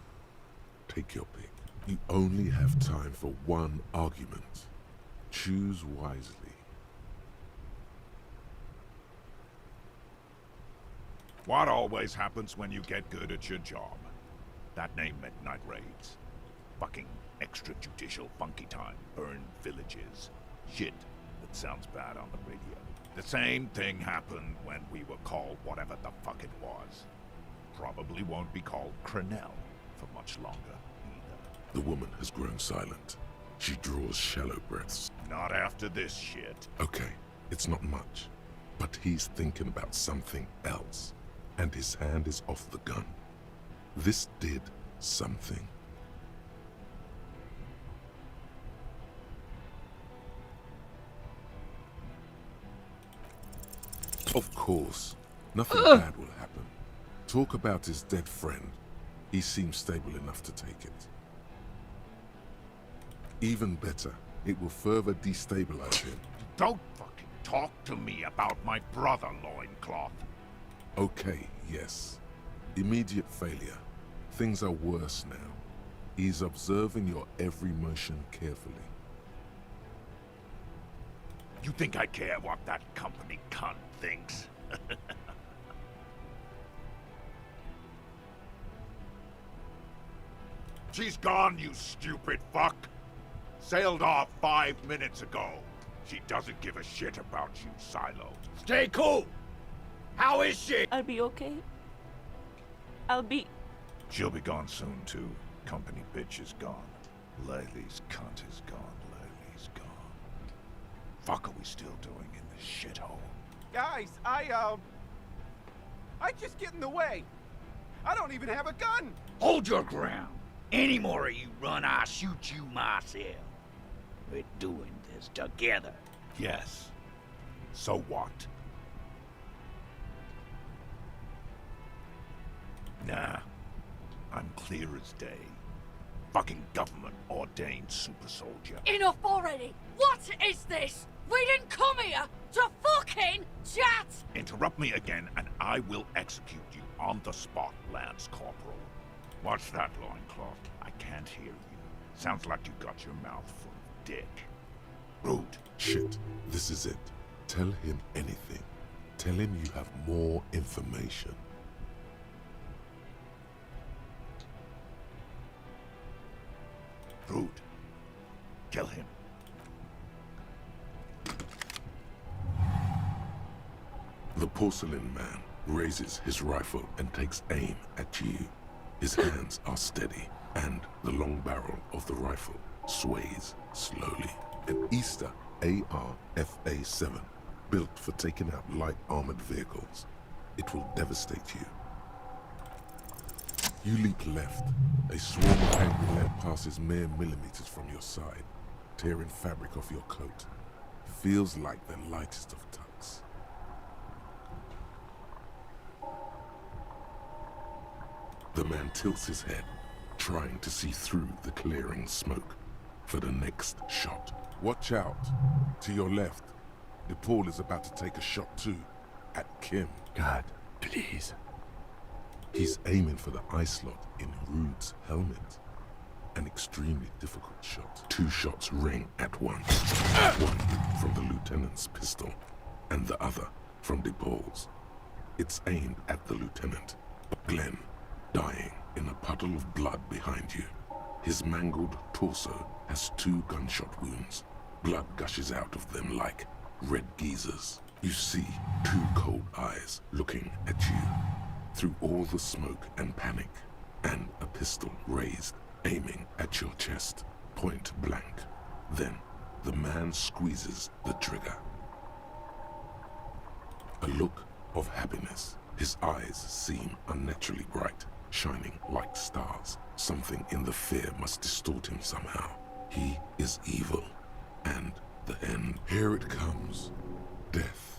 Take your pick. You only have time for one argument. Choose wisely. What always happens when you get good at your job? That name meant night raids. Fucking extrajudicial funky time. Burn villages. Shit that sounds bad on the radio. The same thing happened when we were called whatever the fuck it was. Probably won't be called Crenell for much longer either. The woman has grown silent. She draws shallow breaths. Not after this shit. Okay, it's not much. But he's thinking about something else. And his hand is off the gun. This did something. Of course, nothing bad will happen. Talk about his dead friend, He seems stable enough to take it. Even better, it will further destabilize him. Don't fucking talk to me about my brother, Loincloth. Okay, yes. Immediate failure. Things are worse now. He's observing your every motion carefully. You think I care what that company cunt thinks? She's gone, you stupid fuck. Sailed off 5 minutes ago. She doesn't give a shit about you, Silo. Stay cool! How is she? I'll be okay. She'll be gone soon, too. Company bitch is gone. Laylee's cunt is gone. Laylee's gone. Fuck are we still doing in this shithole? Guys, I just get in the way. I don't even have a gun. Hold your ground. Any more of you run, I'll shoot you myself. We're doing this together. Yes. So what? Nah. I'm clear as day. Fucking government-ordained super soldier. Enough already! What is this? We didn't come here to fucking chat! Interrupt me again and I will execute you on the spot, Lance Corporal. What's that, Loincloth? I can't hear you. Sounds like you got your mouth full of dick. Rude. Shit, this is it. Tell him anything. Tell him you have more information. Rude. Kill him. The porcelain man raises his rifle and takes aim at you. His hands are steady, and the long barrel of the rifle sways slowly. An Easter AR-FA-7, built for taking out light armored vehicles. It will devastate you. You leap left. A swarm of angry lead passes mere millimeters from your side, tearing fabric off your coat. Feels like the lightest of tucks. The man tilts his head, trying to see through the clearing smoke for the next shot. Watch out. To your left, DePaul is about to take a shot too, at Kim. God, please. He's aiming for the eye slot in Rude's helmet. An extremely difficult shot. 2 shots ring at once. One from the lieutenant's pistol, and the other from DePaul's. It's aimed at the lieutenant, Glenn, dying in a puddle of blood behind you. His mangled torso has 2 gunshot wounds. Blood gushes out of them like red geysers. You see 2 cold eyes looking at you through all the smoke and panic, and a pistol raised, aiming at your chest, point blank. Then the man squeezes the trigger. A look of happiness. His eyes seem unnaturally bright, shining like stars. Something in the fear must distort him somehow. He is evil, and the end. Here it comes. Death.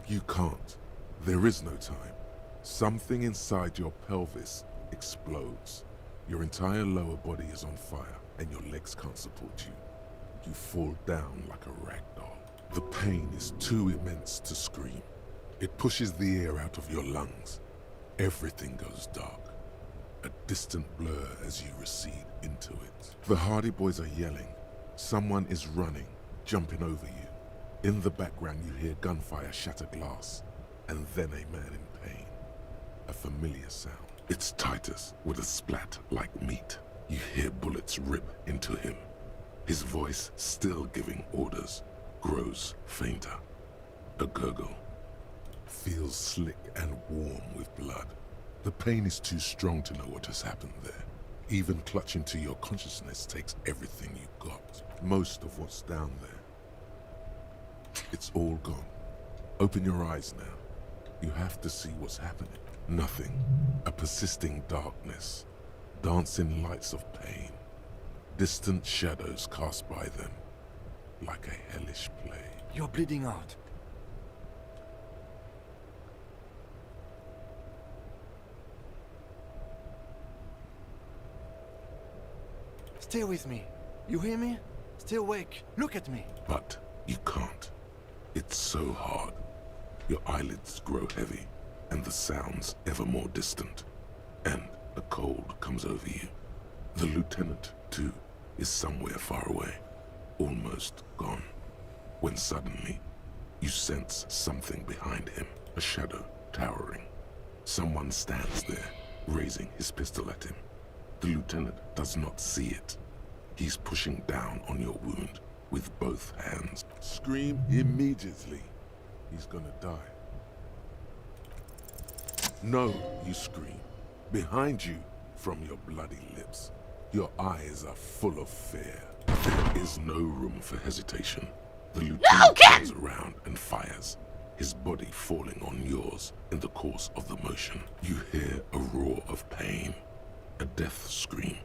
You can't. There is no time. Something inside your pelvis explodes. Your entire lower body is on fire, and your legs can't support you. You fall down like a rag doll. The pain is too immense to scream. It pushes the air out of your lungs. Everything goes dark. A distant blur as you recede into it. The Hardy Boys are yelling. Someone is running, jumping over you. In the background you hear gunfire shatter glass, and then a man in pain. A familiar sound. It's Titus with a splat like meat. You hear bullets rip into him. His voice, still giving orders, grows fainter. A gurgle. Feels slick and warm with blood. The pain is too strong to know what has happened there. Even clutching to your consciousness takes everything you got. Most of what's down there. It's all gone. Open your eyes now. You have to see what's happening. Nothing. A persisting darkness. Dancing lights of pain. Distant shadows cast by them, like a hellish play. You're bleeding out. Stay with me. You hear me? Stay awake. Look at me. But you can't. It's so hard. Your eyelids grow heavy, and the sounds ever more distant. And a cold comes over you. The lieutenant, too, is somewhere far away, almost gone. When suddenly, you sense something behind him, a shadow towering. Someone stands there, raising his pistol at him. The lieutenant does not see it. He's pushing down on your wound with both hands. Scream immediately. He's gonna die. No, you scream. Behind you, from your bloody lips, your eyes are full of fear. There is no room for hesitation. The lieutenant turns around and fires, his body falling on yours in the course of the motion. You hear a roar of pain, a death scream.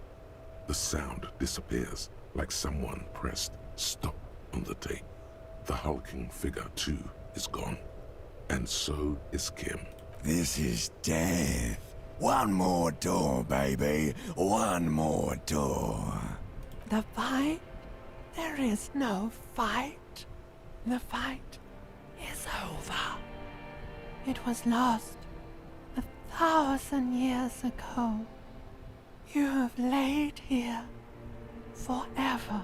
The sound disappears like someone pressed stop on the tape. The hulking figure, too, is gone. And so is Kim. This is death. One more door, baby. One more door. The fight? There is no fight. The fight is over. It was lost 1,000 years ago. You have laid here forever.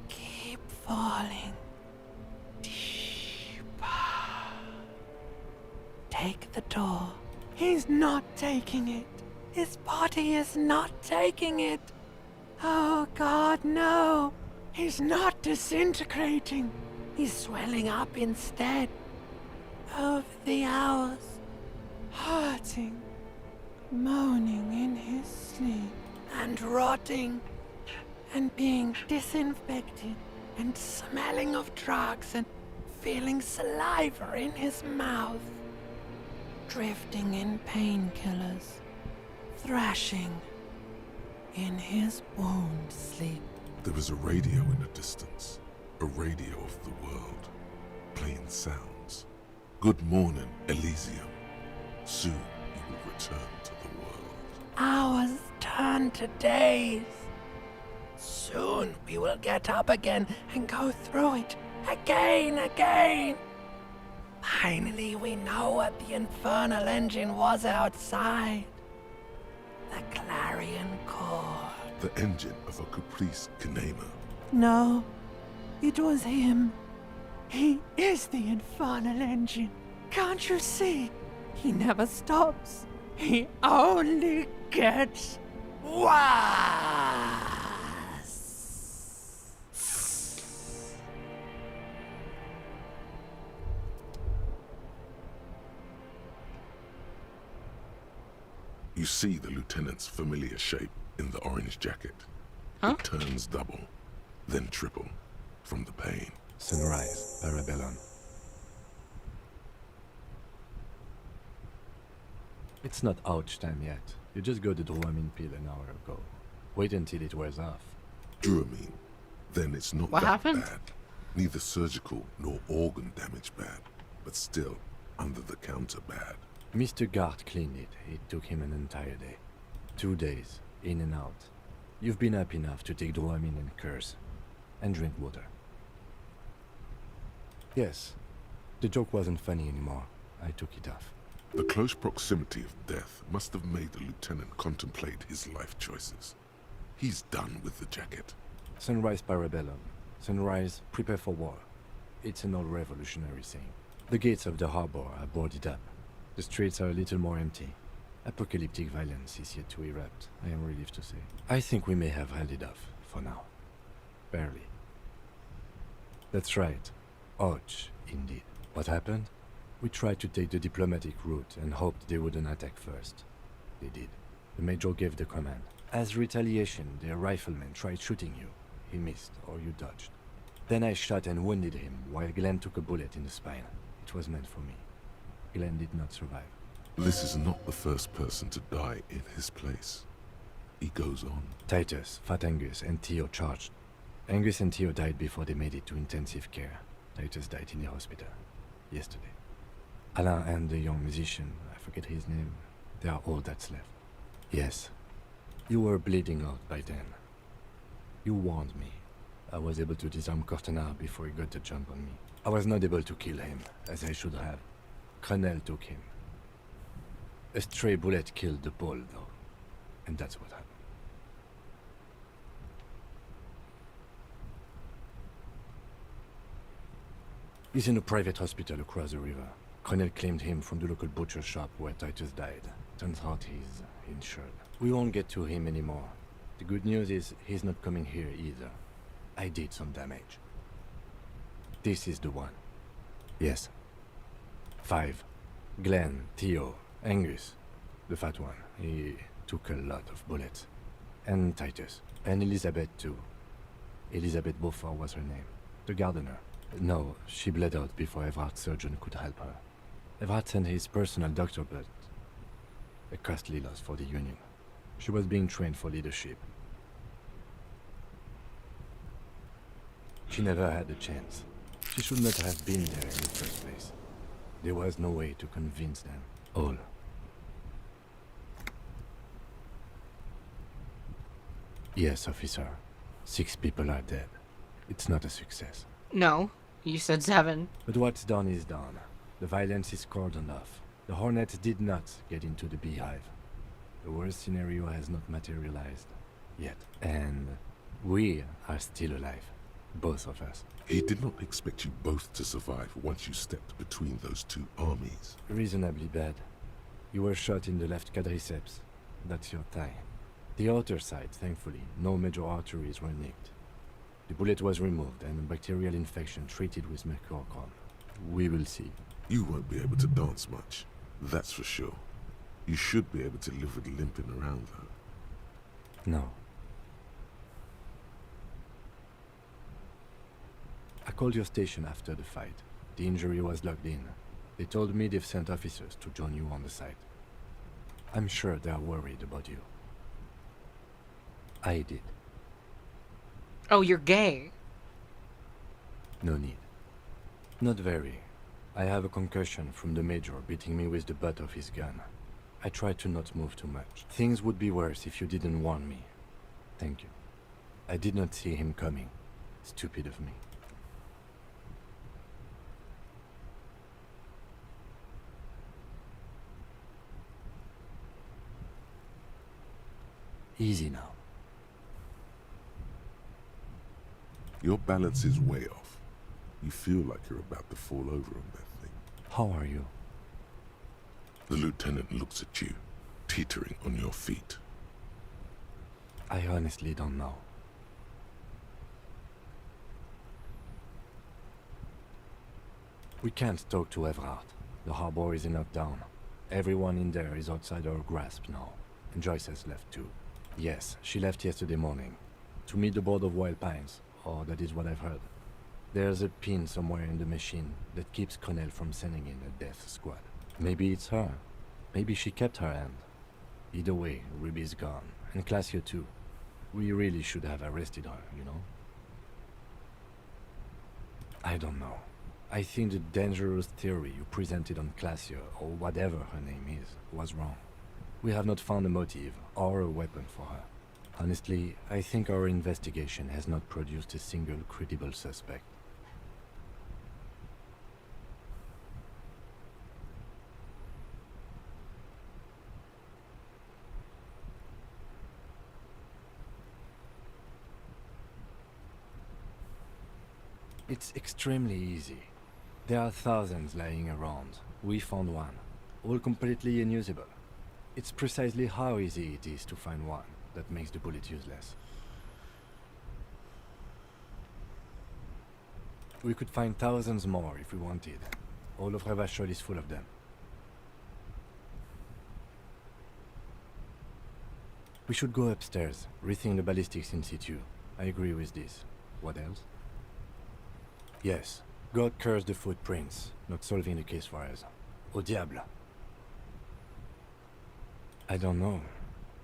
Keep falling deeper. Take the door. He's not taking it. His body is not taking it. Oh God, no. He's not disintegrating. He's swelling up instead. Over the hours, hurting, moaning in his sleep, and rotting, and being disinfected, and smelling of drugs, and feeling saliva in his mouth, drifting in painkillers, thrashing in his wound sleep. There was a radio in the distance, a radio of the world, playing sounds. Good morning, Elysium. Soon you will return to the world. Hours turn to days. Soon we will get up again and go through it again. Finally, we know what the infernal engine was outside. The clarion call. The engine of a Caprice Kinema. No, it was him. He is the infernal engine. Can't you see? He never stops. He only gets worse. You see the lieutenant's familiar shape in the orange jacket. Huh? It turns double, then triple, from the pain. Sunrise, Parabellum. It's not ouch time yet. You just got the Dramamine pill an hour ago. Wait until it wears off. Dramamine. Then it's not What that happened? bad. Neither surgical nor organ damage bad, but still under the counter bad. Mr. Gart cleaned it. It took him an entire day. 2 days, in and out. You've been up enough to take Dramamine and curse. And drink water. Yes, the joke wasn't funny anymore. I took it off. The close proximity of death must have made the lieutenant contemplate his life choices. He's done with the jacket. Sunrise, Parabellum. Sunrise, prepare for war. It's an old revolutionary saying. The gates of the harbor are boarded up. The streets are a little more empty. Apocalyptic violence is yet to erupt, I am relieved to say. I think we may have held it off, for now. Barely. That's right. Ouch, indeed. What happened? We tried to take the diplomatic route and hoped they wouldn't attack first. They did. The major gave the command. As retaliation, their rifleman tried shooting you. He missed, or you dodged. Then I shot and wounded him, while Glenn took a bullet in the spine. It was meant for me. Glenn did not survive. This is not the first person to die in his place. He goes on. Titus, Fat Angus, and Theo charged. Angus and Theo died before they made it to intensive care. Titus died in the hospital yesterday. Alain and the young musician, I forget his name, they are all that's left. Yes, you were bleeding out by then. You warned me. I was able to disarm Cortenard before he got the jump on me. I was not able to kill him, as I should have. Crenel took him. A stray bullet killed the bull, though. And that's what happened. He's in a private hospital across the river. Crenel claimed him from the local butcher shop where Titus died. Turns out he's insured. We won't get to him anymore. The good news is he's not coming here either. I did some damage. This is the one. Yes. 5. Glenn, Theo, Angus. The fat one. He took a lot of bullets. And Titus. And Elizabeth too. Elizabeth Beaufort was her name. The gardener. No, she bled out before Everard's surgeon could help her. Everard sent his personal doctor, but a costly loss for the Union. She was being trained for leadership. She never had a chance. She should not have been there in the first place. There was no way to convince them. All. Yes, officer. 6 people are dead. It's not a success. No, you said 7. But what's done is done. The violence is cordoned off. The Hornets did not get into the beehive. The worst scenario has not materialized yet. And we are still alive. Both of us. He did not expect you both to survive once you stepped between those two armies. Reasonably bad. You were shot in the left quadriceps. That's your thigh. The outer side, thankfully, no major arteries were nicked. The bullet was removed and a bacterial infection treated with mercurochrome. We will see. You won't be able to dance much, that's for sure. You should be able to live with limping around, though. No. I called your station after the fight. The injury was logged in. They told me they've sent officers to join you on the site. I'm sure they are worried about you. I did. Oh, you're gay. No need. Not very. I have a concussion from the Major beating me with the butt of his gun. I tried to not move too much. Things would be worse if you didn't warn me. Thank you. I did not see him coming. Stupid of me. Easy now. Your balance is way off. You feel like you're about to fall over on that thing. How are you? The lieutenant looks at you, teetering on your feet. I honestly don't know. We can't talk to Everard. The harbor is in lockdown. Everyone in there is outside our grasp now. And Joyce has left too. Yes, she left yesterday morning. To meet the board of Wild Pines. Or that is what I've heard. There's a pin somewhere in the machine that keeps Connell from sending in a death squad. Maybe it's her. Maybe she kept her hand. Either way, Ruby's gone. And Classio too. We really should have arrested her, you know? I don't know. I think the dangerous theory you presented on Classio, or whatever her name is, was wrong. We have not found a motive or a weapon for her. Honestly, I think our investigation has not produced a single credible suspect. It's extremely easy. There are thousands lying around. We found one, all completely unusable. It's precisely how easy it is to find one that makes the bullet useless. We could find thousands more if we wanted. All of Revachol is full of them. We should go upstairs, rethink the ballistics in situ. I agree with this. What else? Yes, God curse the footprints, not solving the case for us. Au diable. I don't know.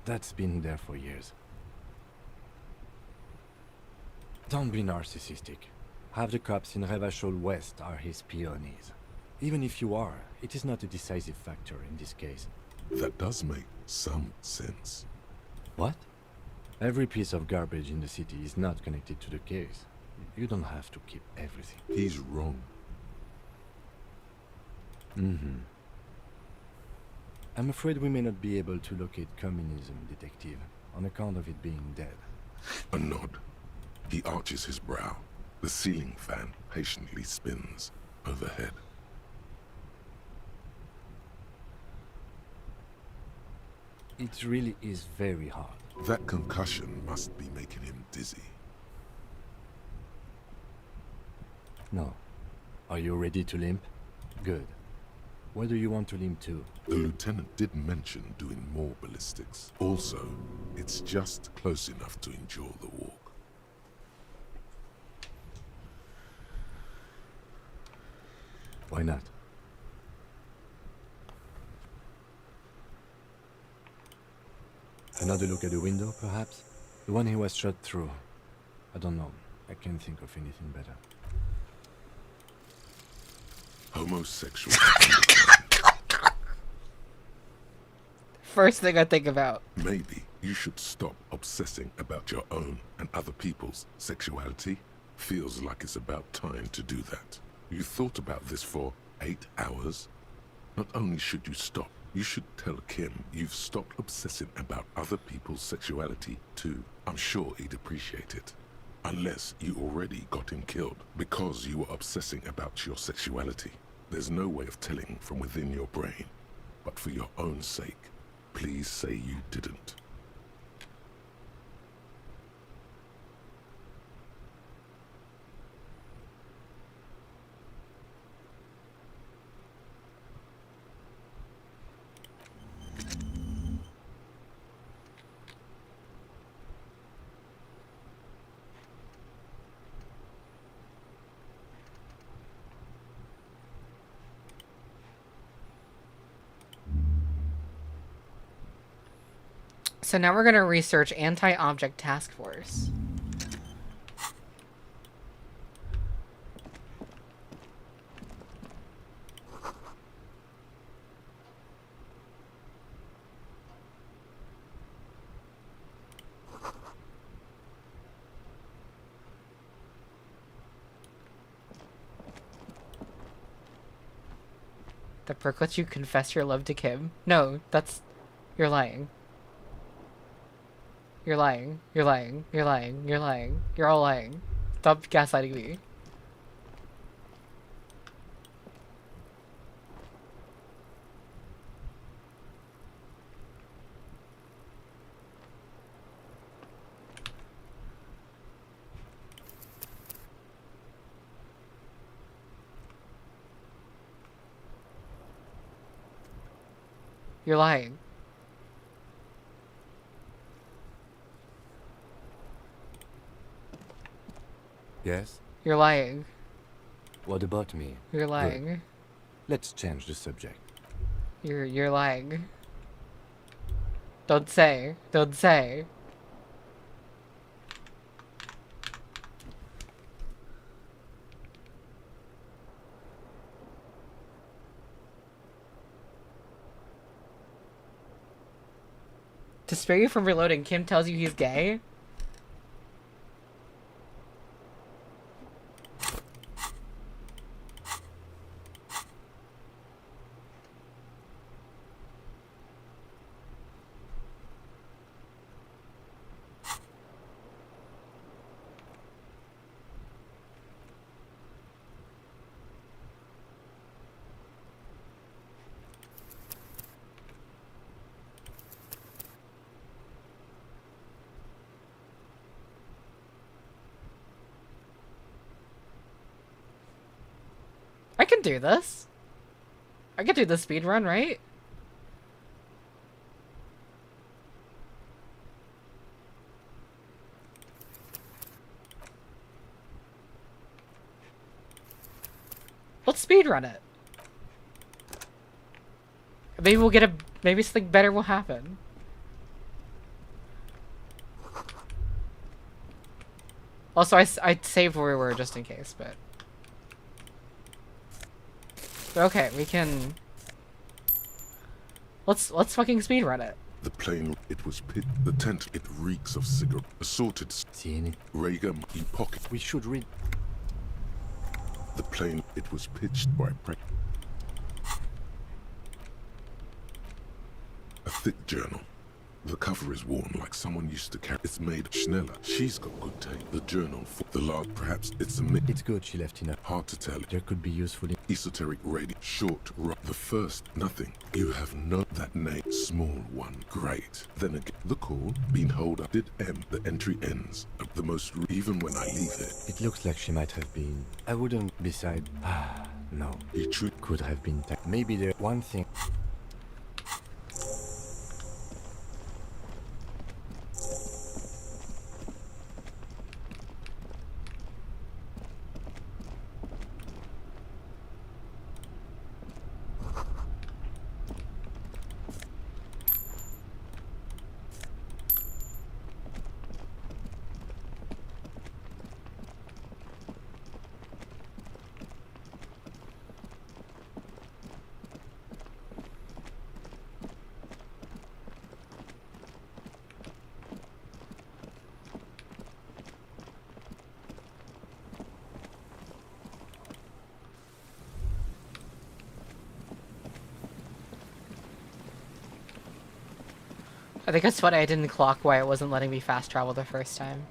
That's been there for years. Don't be narcissistic. Half the cops in Revachol West are his peonies. Even if you are, it is not a decisive factor in this case. That does make some sense. What? Every piece of garbage in the city is not connected to the case. You don't have to keep everything. He's wrong. I'm afraid we may not be able to locate communism, detective, on account of it being dead. A nod. He arches his brow. The ceiling fan patiently spins overhead. It really is very hard. That concussion must be making him dizzy. No. Are you ready to limp? Good. Where do you want to limp to? The lieutenant did mention doing more ballistics. Also, it's just close enough to endure the walk. Why not? Another look at the window, perhaps? The one he was shot through. I don't know. I can't think of anything better. Homosexual. First thing I think about. Maybe you should stop obsessing about your own and other people's sexuality. Feels like it's about time to do that. You thought about this for 8 hours? Not only should you stop, you should tell Kim you've stopped obsessing about other people's sexuality too. I'm sure he'd appreciate it. Unless you already got him killed because you were obsessing about your sexuality. There's no way of telling from within your brain. But for your own sake, please say you didn't. So now we're gonna research anti-object task force. The perk lets you confess your love to Kim. No, that's... You're lying. You're lying. You're lying. You're lying. You're lying. You're all lying. Stop gaslighting me. You're lying. Yes? You're lying. What about me? You're lying. Good. Let's change the subject. You're lying. Don't say. Don't say. To spare you from reloading, Kim tells you he's gay? I can do this. I can do the speed run, right? Let's speed run it. Maybe we'll get a... Maybe something better will happen. Also, I saved where we were just in case, but okay, we can. Let's fucking speedrun it. The plane, it was pit. The tent, it reeks of cigarette. Assorted. See any? Rhaegar in pocket. We should read. The plane, it was pitched by a thick journal. The cover is worn like someone used to carry. It's made Schneller. She's got good taste. The journal, for the large, perhaps it's a mix. It's good she left enough. Hard to tell. There could be useful. Esoteric radio. Short, the first, nothing. You have no that name. Small one. Great. Then again, the call, being hold up. Did the entry ends. The most, even when I leave it. It looks like she might have been. I wouldn't, beside. No. It could have been. Maybe there. One thing. I think it's funny I didn't clock why it wasn't letting me fast travel the first time.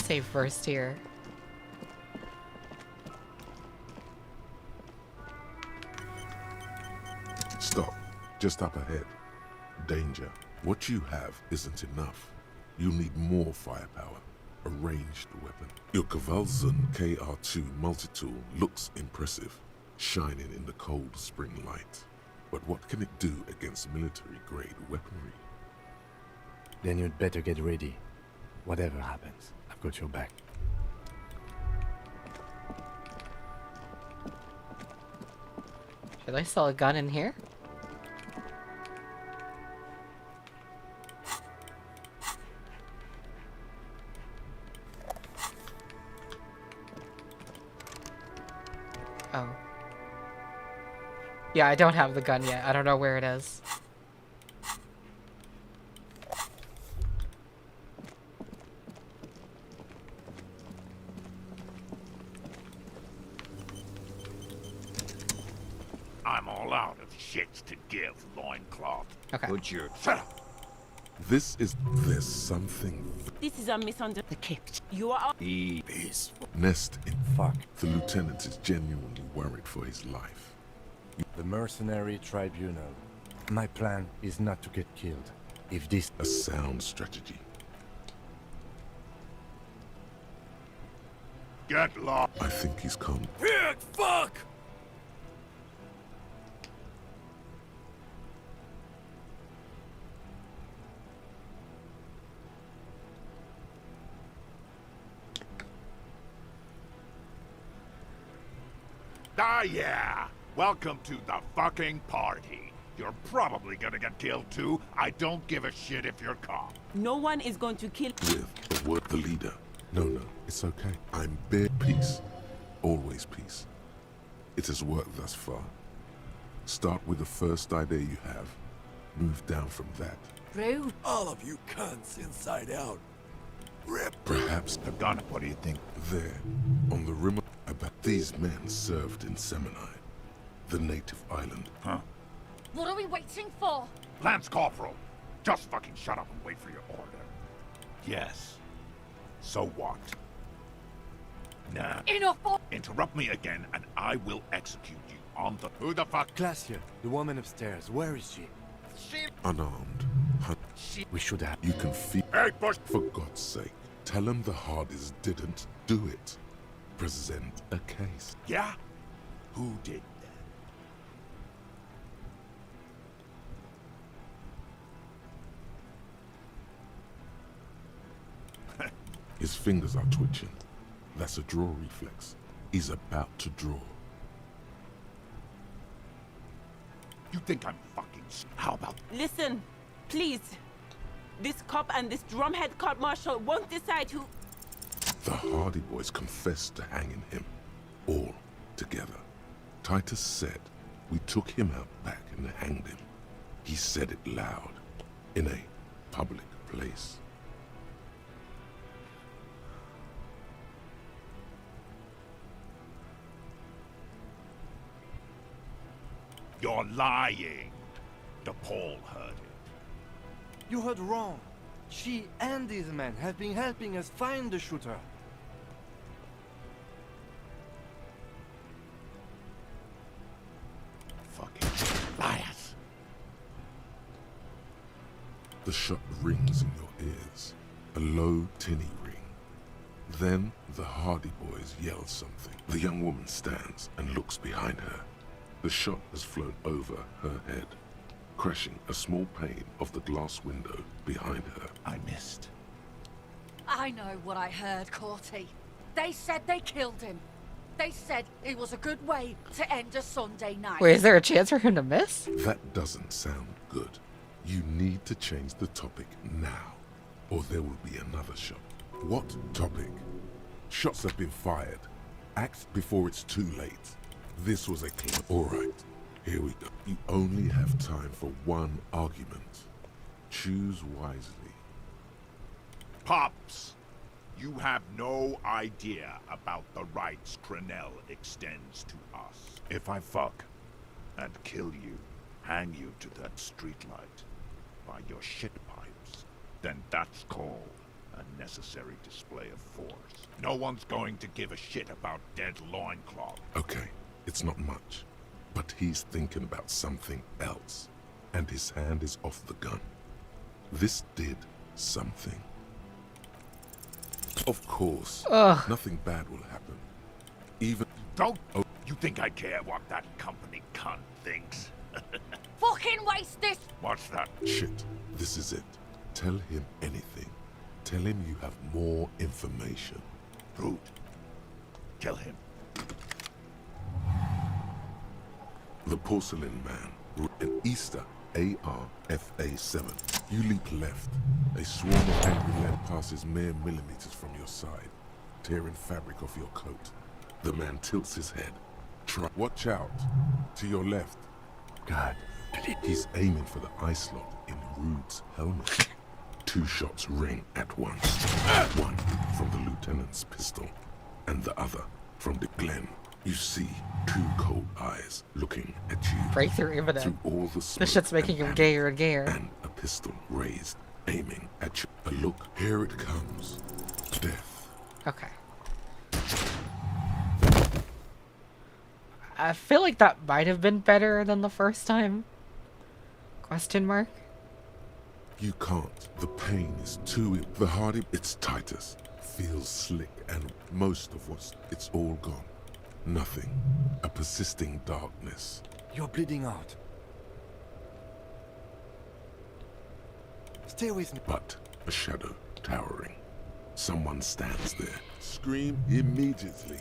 Save first here. Stop. Just up ahead. Danger. What you have isn't enough. You'll need more firepower. A ranged weapon. Your Kvalzun KR2 multi-tool looks impressive, shining in the cold spring light. But what can it do against military-grade weaponry? Then you'd better get ready. Whatever happens, I've got your back. Should I sell a gun in here? Oh. Yeah, I don't have the gun yet. I don't know where it is. I'm all out of shits to give, loincloth. Okay. Put your... Shut up! There's something. This is a misunderstanding. The Kipt. You are... Peace. Nest in fuck. The lieutenant is genuinely worried for his life. The mercenary tribunal. My plan is not to get killed. If this... A sound strategy. Get lost. I think he's come. Pig, fuck! Ah, yeah. Welcome to the fucking party. You're probably gonna get killed too. I don't give a shit if you're caught. No one is going to kill... With the word the leader. No, it's okay. I'm bare peace. Always peace. It has worked thus far. Start with the first idea you have. Move down from that. Rude. All of you cunts inside out. Rip. Perhaps the gun. What do you think? There, on the rim, I about these men served in Seminai, the native island. Huh? What are we waiting for? Lance Corporal, just fucking shut up and wait for your order. Yes. So what? Nah. Enough! Interrupt me again and I will execute you on the... Who the fuck? Glacier, the woman upstairs, where is she? Unarmed. We should have... You can feel... Hey, push! For God's sake, tell him the Hardys didn't do it. Present a case. Yeah? Who did that? His fingers are twitching. That's a draw reflex. He's about to draw. You think I'm fucking... How about... Listen, please. This cop and this drumhead court marshal won't decide who... The Hardy boys confessed to hanging him. All together. Titus said we took him out back and hanged him. He said it loud. In a public place. You're lying. DePaul heard it. You heard wrong. She and these men have been helping us find the shooter. Fucking liars. The shot rings in your ears. A low, tinny ring. Then the Hardy boys yell something. The young woman stands and looks behind her. The shot has flown over her head, crashing a small pane of the glass window behind her. I missed. I know what I heard, Corty. They said they killed him. They said it was a good way to end a Sunday night. Wait, is there a chance for him to miss? That doesn't sound good. You need to change the topic now, or there will be another shot. What topic? Shots have been fired. Act before it's too late. This was a clean. All right, here we go. You only have time for one argument. Choose wisely. Pops, you have no idea about the rights Crenell extends to us. If I fuck and kill you, hang you to that streetlight by your shit pipes, then that's called a necessary display of force. No one's going to give a shit about dead loincloth. Okay, it's not much, but he's thinking about something else, and his hand is off the gun. This did something. Of course, nothing bad will happen. Even... Don't... Oh, you think I care what that company cunt thinks? Fucking waste this! What's that? Shit, this is it. Tell him anything. Tell him you have more information. Brute. Kill him. The Porcelain Man. An Easter AR-FA-7. You leap left. A swarm of angry lead passes mere millimeters from your side, tearing fabric off your coat. The man tilts his head. Watch out. To your left. God. He's aiming for the eye slot in Rude's helmet. 2 shots ring at once. One from the lieutenant's pistol, and the other from the Glen. You see 2 cold eyes looking at you. Breakthrough imminent. Through all the smoke This shit's making him gayer and gayer. And a pistol raised, aiming at you. A look. Here it comes. Death. Okay. I feel like that might have been better than the first time. Question mark? You can't. The pain is too... The Hardy... It's Titus. Feels slick, and most of what's... It's all gone. Nothing. A persisting darkness. You're bleeding out. Stay with me. But a shadow towering. Someone stands there. Scream immediately.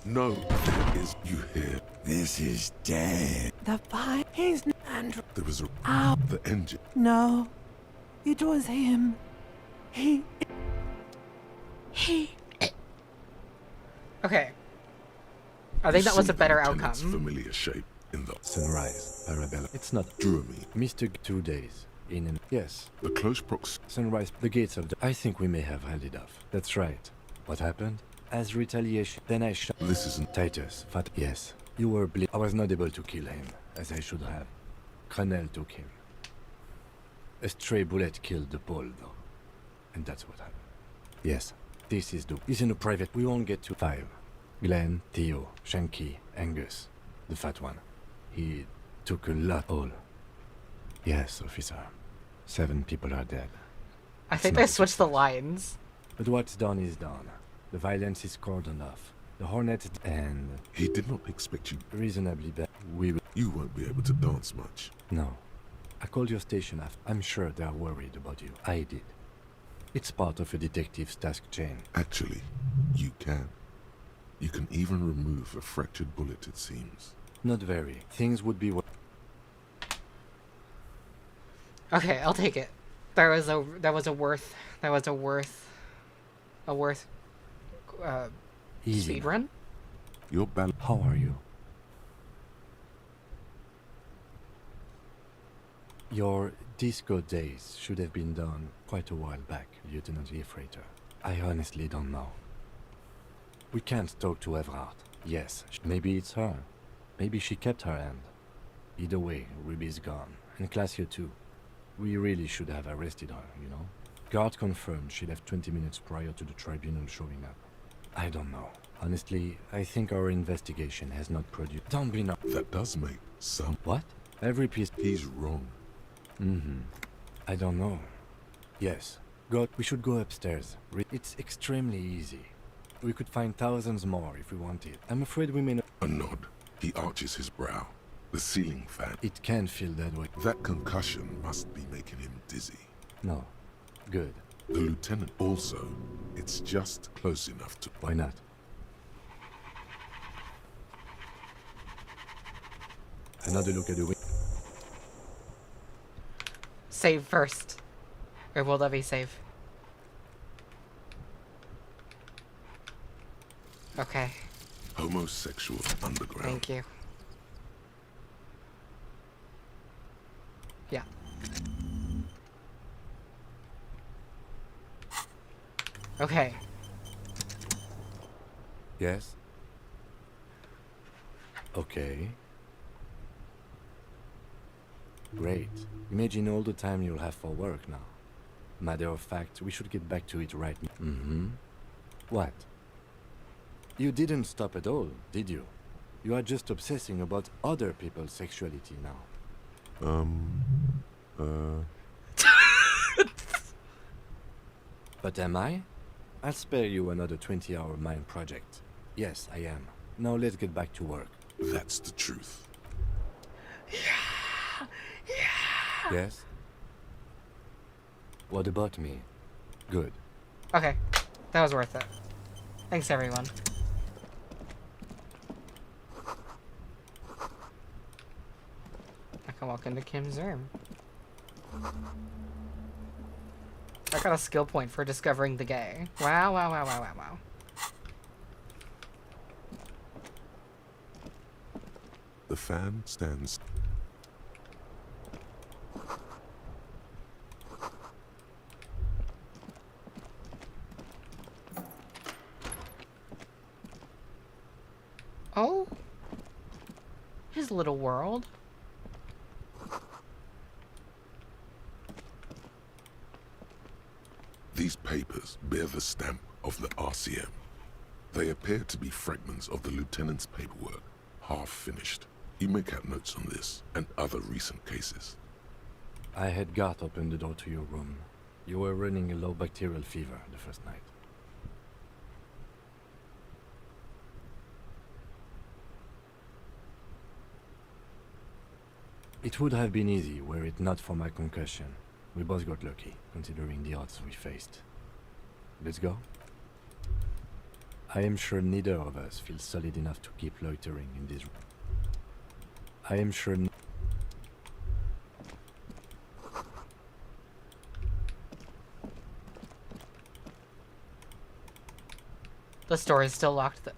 No, there is... You hear... This is dead. The fire is Andrew. There was a... Ow. The engine. No. It was him. He... Okay. I think that was a better outcome. Familiar shape in the... Sunrise, Arabella. It's not... Drew me. Mr. 2 days. In an... Yes. The close prox... Sunrise, the gates of the... I think we may have had enough. That's right. What happened? As retaliation, then I shot. This isn't Titus, yes. You were I was not able to kill him, as I should have. Crenel took him. A stray bullet killed the Paul, though. And that's what happened. Yes, this is He's in a private. We won't get to 5. Glenn, Theo, Shanky, Angus. The fat one. He took a lot. All. Yes, officer. 7 people are dead. I think they switched the lines. But what's done is done. The violence is cordoned off. The Hornets and... He did not expect you. Reasonably bad. You won't be able to dance much. No. I called your station after. I'm sure they are worried about you. I did. It's part of a detective's task chain. Actually, you can. You can even remove a fractured bullet, it seems. Not very. Things would be... Okay, I'll take it. That was a worth speed run. Your bal. How are you? Your disco days should have been done quite a while back, Lieutenant Liefreiter. I honestly don't know. We can't talk to Everard. Yes, maybe it's her. Maybe she kept her hand. Either way, Ruby's gone. And Classio too. We really should have arrested her, you know? Guard confirmed she left 20 minutes prior to the tribunal showing up. I don't know. Honestly, I think our investigation has not produced... Don't be not... That does make some... What? Every piece... He's wrong. I don't know. Yes. We should go upstairs. It's extremely easy. We could find thousands more if we wanted. I'm afraid we may not... A nod. He arches his brow. The ceiling fan. It can feel that way. That concussion must be making him dizzy. No. Good. The lieutenant also. It's just close enough to... Why not? Another look at the window. Save first. Or will Levy save? Okay. Homosexual underground. Thank you. Yeah. Okay. Yes? Okay. Great. Imagine all the time you'll have for work now. Matter of fact, we should get back to it right now. What? You didn't stop at all, did you? You are just obsessing about other people's sexuality now. But am I? I'll spare you another 20-hour mine project. Yes, I am. Now let's get back to work. That's the truth. Yeah. Yes? What about me? Good. Okay. That was worth it. Thanks, everyone. I can walk into Kim's room. I got a skill point for discovering the gay. Wow, wow, wow, wow, wow, wow. The fan stands. Oh? His little world. These papers bear the stamp of the RCM. They appear to be fragments of the lieutenant's paperwork, half finished. You may have notes on this and other recent cases. I had Garth open the door to your room. You were running a low bacterial fever the first night. It would have been easy were it not for my concussion. We both got lucky, considering the odds we faced. Let's go. I am sure neither of us feels solid enough to keep loitering in this room. I am sure... The door is still locked.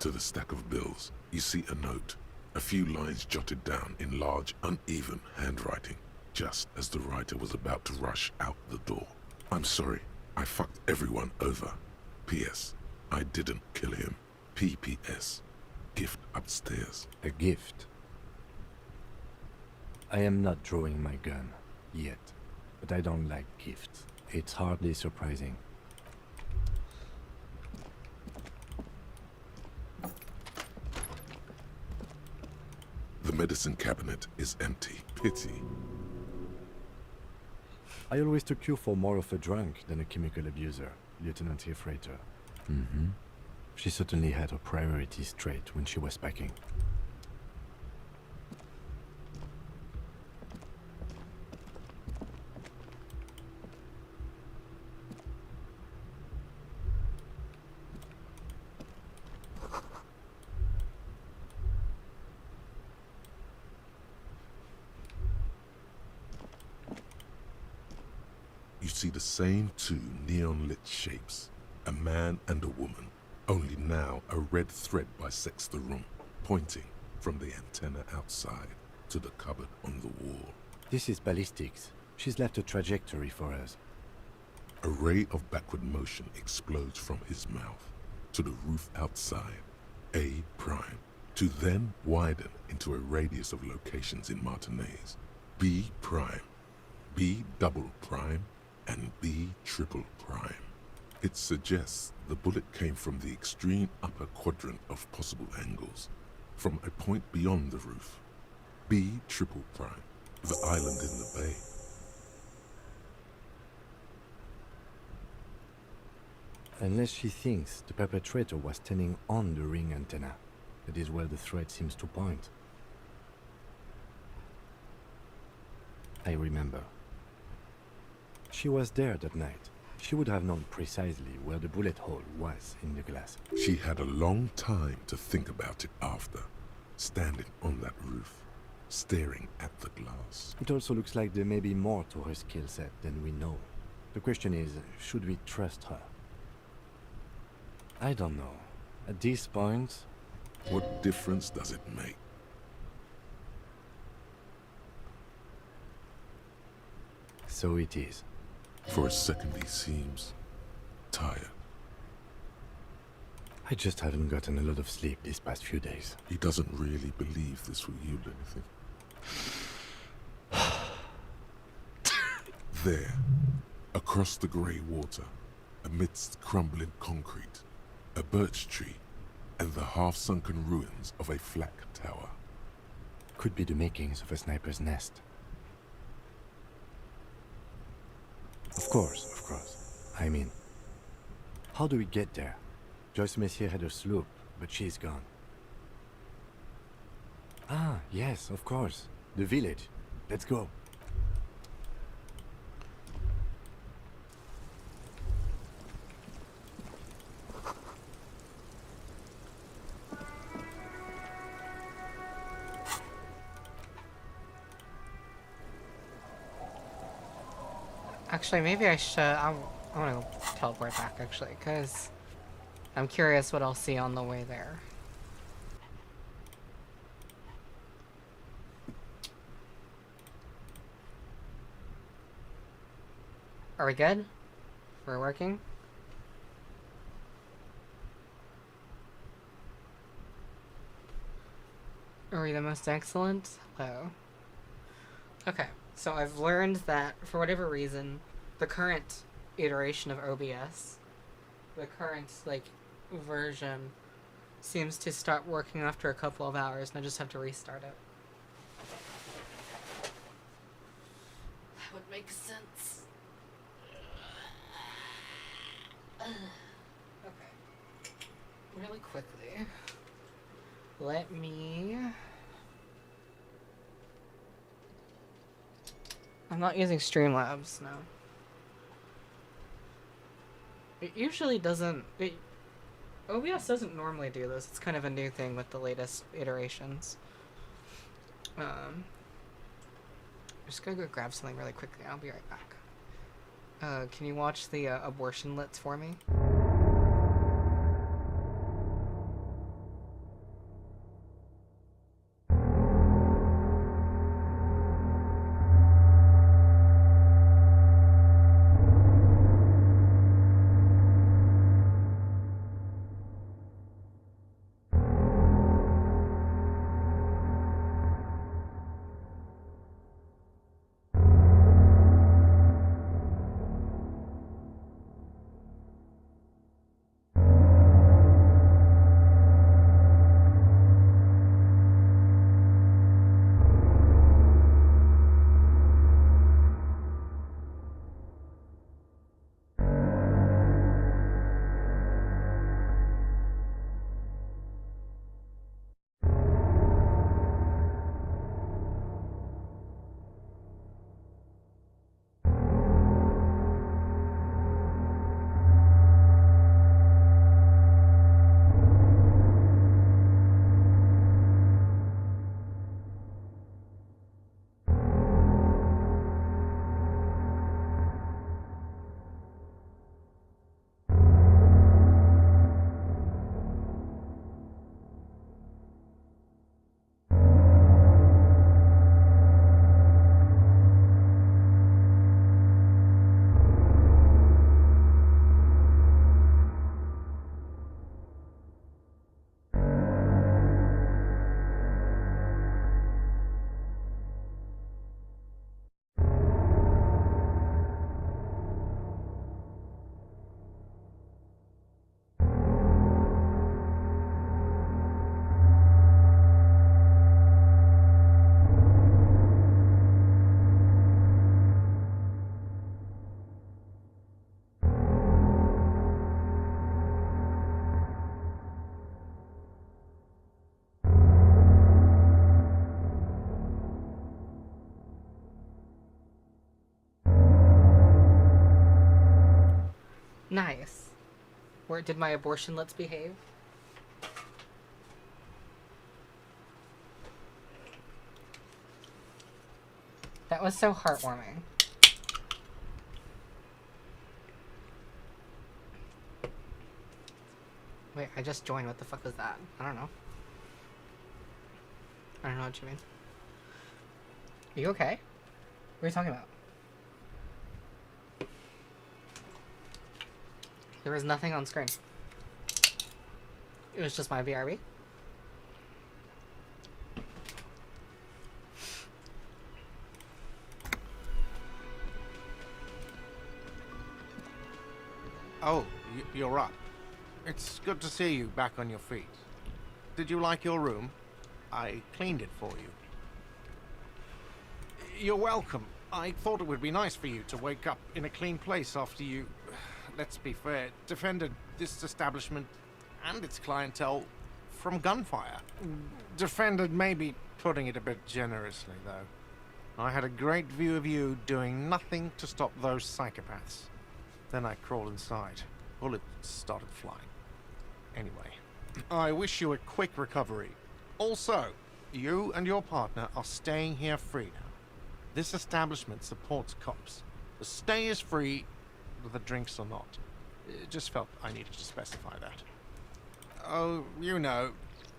to the stack of bills, you see a note. A few lines jotted down in large, uneven handwriting, just as the writer was about to rush out the door. I'm sorry, I fucked everyone over. P.S. I didn't kill him. P.P.S. Gift upstairs. A gift? I am not drawing my gun, yet. But I don't like gifts. It's hardly surprising. The medicine cabinet is empty. Pity. I always took you for more of a drunk than a chemical abuser, Lieutenant Hilfreiter. Mm-hmm. She certainly had her priorities straight when she was packing. You see the same two neon-lit shapes, a man and a woman, only now a red thread bisects the room, pointing from the antenna outside to the cupboard on the wall. This is ballistics. She's left a trajectory for us. A ray of backward motion explodes from his mouth to the roof outside, A prime, to then widen into a radius of locations in Martinez, B prime, B double prime, and B triple prime. It suggests the bullet came from the extreme upper quadrant of possible angles, from a point beyond the roof. B triple prime, the island in the bay. Unless she thinks the perpetrator was standing on the ring antenna. That is where the thread seems to point. I remember. She was there that night. She would have known precisely where the bullet hole was in the glass. She had a long time to think about it after, standing on that roof, staring at the glass. It also looks like there may be more to her skill set than we know. The question is, should we trust her? I don't know. At this point... What difference does it make? So it is. For a second he seems tired. I just haven't gotten a lot of sleep these past few days. He doesn't really believe this will yield anything. There, across the grey water, amidst crumbling concrete, a birch tree, and the half-sunken ruins of a flak tower. Could be the makings of a sniper's nest. Of course. I mean, how do we get there? Joyce Messier had a sloop, but she's gone. Ah, yes, of course. The village. Let's go. Actually, maybe I should. I want to teleport back, actually, because I'm curious what I'll see on the way there. Are we good? We're working? Are we the most excellent? Hello. Okay. So I've learned that, for whatever reason, the current iteration of OBS, the current, version, seems to start working after a couple of hours, and I just have to restart it. That would make sense. Okay. Really quickly. Let me... I'm not using Streamlabs, no. It usually doesn't... OBS doesn't normally do this. It's kind of a new thing with the latest iterations. I'm just gonna go grab something really quickly. I'll be right back. Can you watch the abortion lits for me? Nice. Where did my abortion let's behave? That was so heartwarming. Wait, I just joined. What the fuck was that? I don't know. I don't know what you mean. Are you okay? What are you talking about? There was nothing on screen. It was just my VRB. Oh, you're up. It's good to see you back on your feet. Did you like your room? I cleaned it for you. You're welcome. I thought it would be nice for you to wake up in a clean place after you, let's be fair, defended this establishment and its clientele from gunfire. Defended may be putting it a bit generously, though. I had a great view of you doing nothing to stop those psychopaths. Then I crawled inside. Bullets started flying. Anyway, I wish you a quick recovery. Also, you and your partner are staying here free now. This establishment supports cops. The stay is free, the drinks are not. Just felt I needed to specify that. Oh, you know,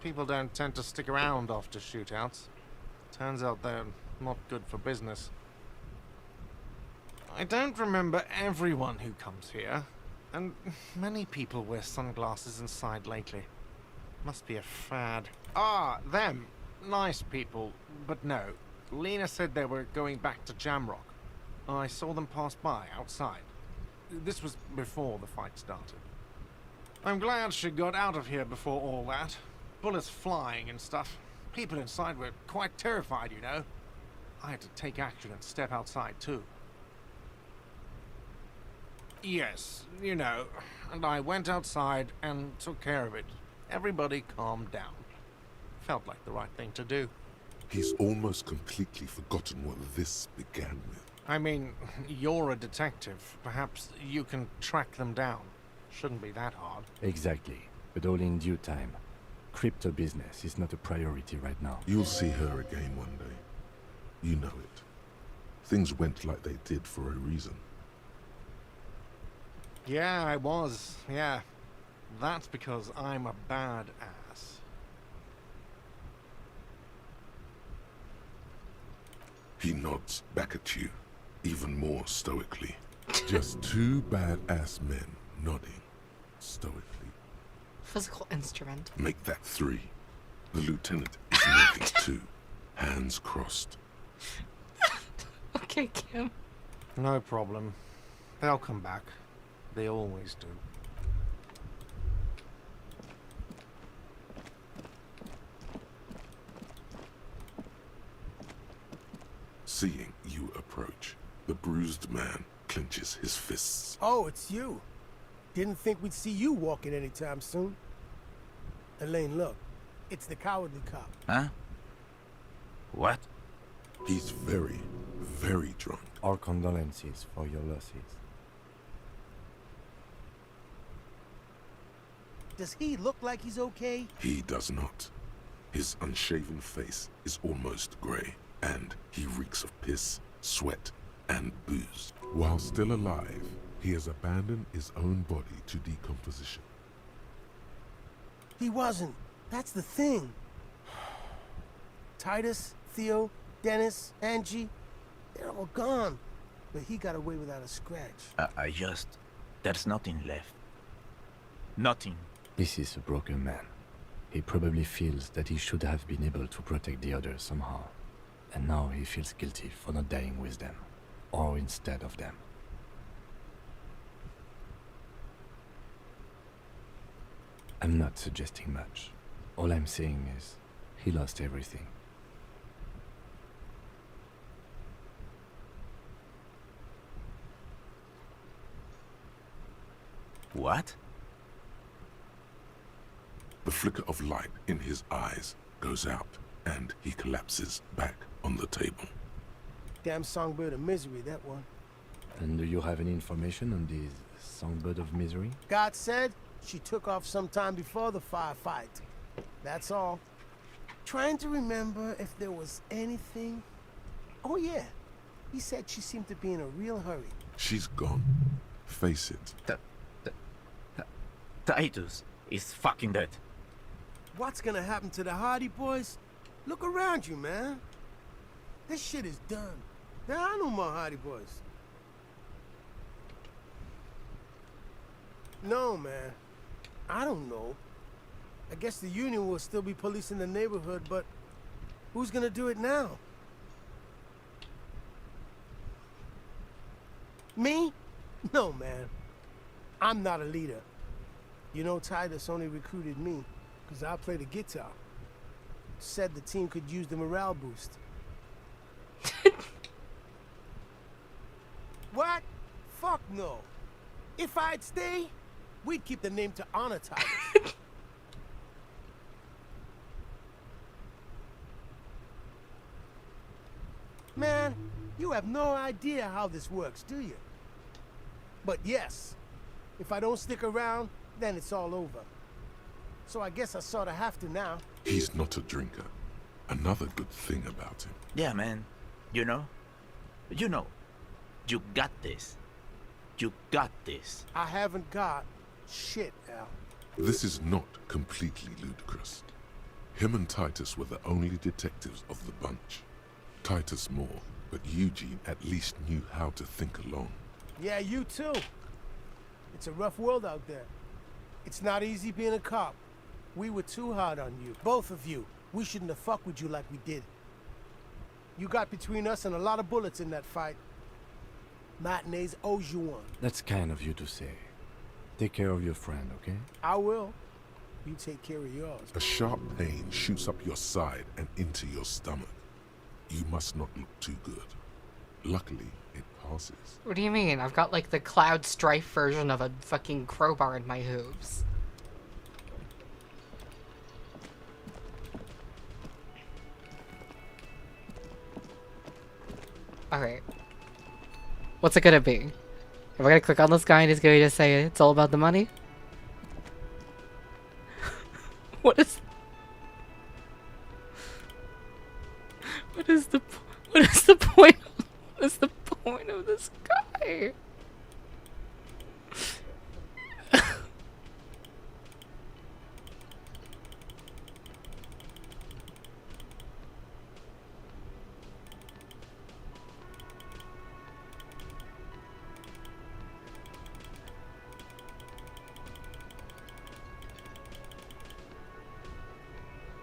people don't tend to stick around after shootouts. Turns out they're not good for business. I don't remember everyone who comes here, and many people wear sunglasses inside lately. Must be a fad. Ah, them. Nice people, but no. Lena said they were going back to Jamrock. I saw them pass by outside. This was before the fight started. I'm glad she got out of here before all that. Bullets flying and stuff. People inside were quite terrified, you know. I had to take action and step outside too. Yes, you know, and I went outside and took care of it. Everybody calmed down. Felt like the right thing to do. He's almost completely forgotten what this began with. I mean, you're a detective. Perhaps you can track them down. Shouldn't be that hard. Exactly, but all in due time. Crypto business is not a priority right now. You'll see her again one day. You know it. Things went like they did for a reason. Yeah, I was. Yeah. That's because I'm a bad ass. He nods back at you, even more stoically. Just two badass men nodding stoically. Physical instrument. Make that three. The lieutenant is nodding too, hands crossed. Okay, Kim. No problem. They'll come back. They always do. Seeing you approach, the bruised man clenches his fists. Oh, it's you. Didn't think we'd see you walking anytime soon. Elaine, look. It's the cowardly cop. Huh? What? He's very, very drunk. Our condolences for your losses. Does he look like he's okay? He does not. His unshaven face is almost grey, and he reeks of piss, sweat, and booze. While still alive, he has abandoned his own body to decomposition. He wasn't. That's the thing. Titus, Theo, Dennis, Angie, they're all gone. But he got away without a scratch. There's nothing left. Nothing. This is a broken man. He probably feels that he should have been able to protect the others somehow. And now he feels guilty for not dying with them. Or instead of them. I'm not suggesting much. All I'm saying is, he lost everything. What? The flicker of light in his eyes goes out, and he collapses back on the table. Damn songbird of misery, that one. And do you have any information on this songbird of misery? God said she took off sometime before the firefight. That's all. Trying to remember if there was anything. Oh yeah, he said she seemed to be in a real hurry. She's gone. Face it. Titus is fucking dead. What's gonna happen to the Hardy boys? Look around you, man. This shit is done. There are no more Hardy boys. No, man. I don't know. I guess the Union will still be policing the neighborhood, but who's gonna do it now? Me? No, man. I'm not a leader. You know, Titus only recruited me because I play the guitar. Said the team could use the morale boost. What? Fuck no. If I'd stay, we'd keep the name to honor Titus. Man, you have no idea how this works, do you? But yes, if I don't stick around, then it's all over. So I guess I sorta have to now. He's not a drinker. Another good thing about him. Yeah, man. You know, you got this. You got this. I haven't got shit, Al. This is not completely ludicrous. Him and Titus were the only detectives of the bunch. Titus more, but Eugene at least knew how to think alone. Yeah, you too. It's a rough world out there. It's not easy being a cop. We were too hard on you. Both of you. We shouldn't have fucked with you like we did. You got between us and a lot of bullets in that fight. Matinees owes you one. That's kind of you to say. Take care of your friend, okay? I will. You take care of yours. A sharp pain shoots up your side and into your stomach. You must not look too good. Luckily, it passes. What do you mean? I've got like the Cloud Strife version of a fucking crowbar in my hooves. Alright. What's it gonna be? Am I gonna click on this guy and he's going to say it's all about the money? What is the point? What is the point of this guy?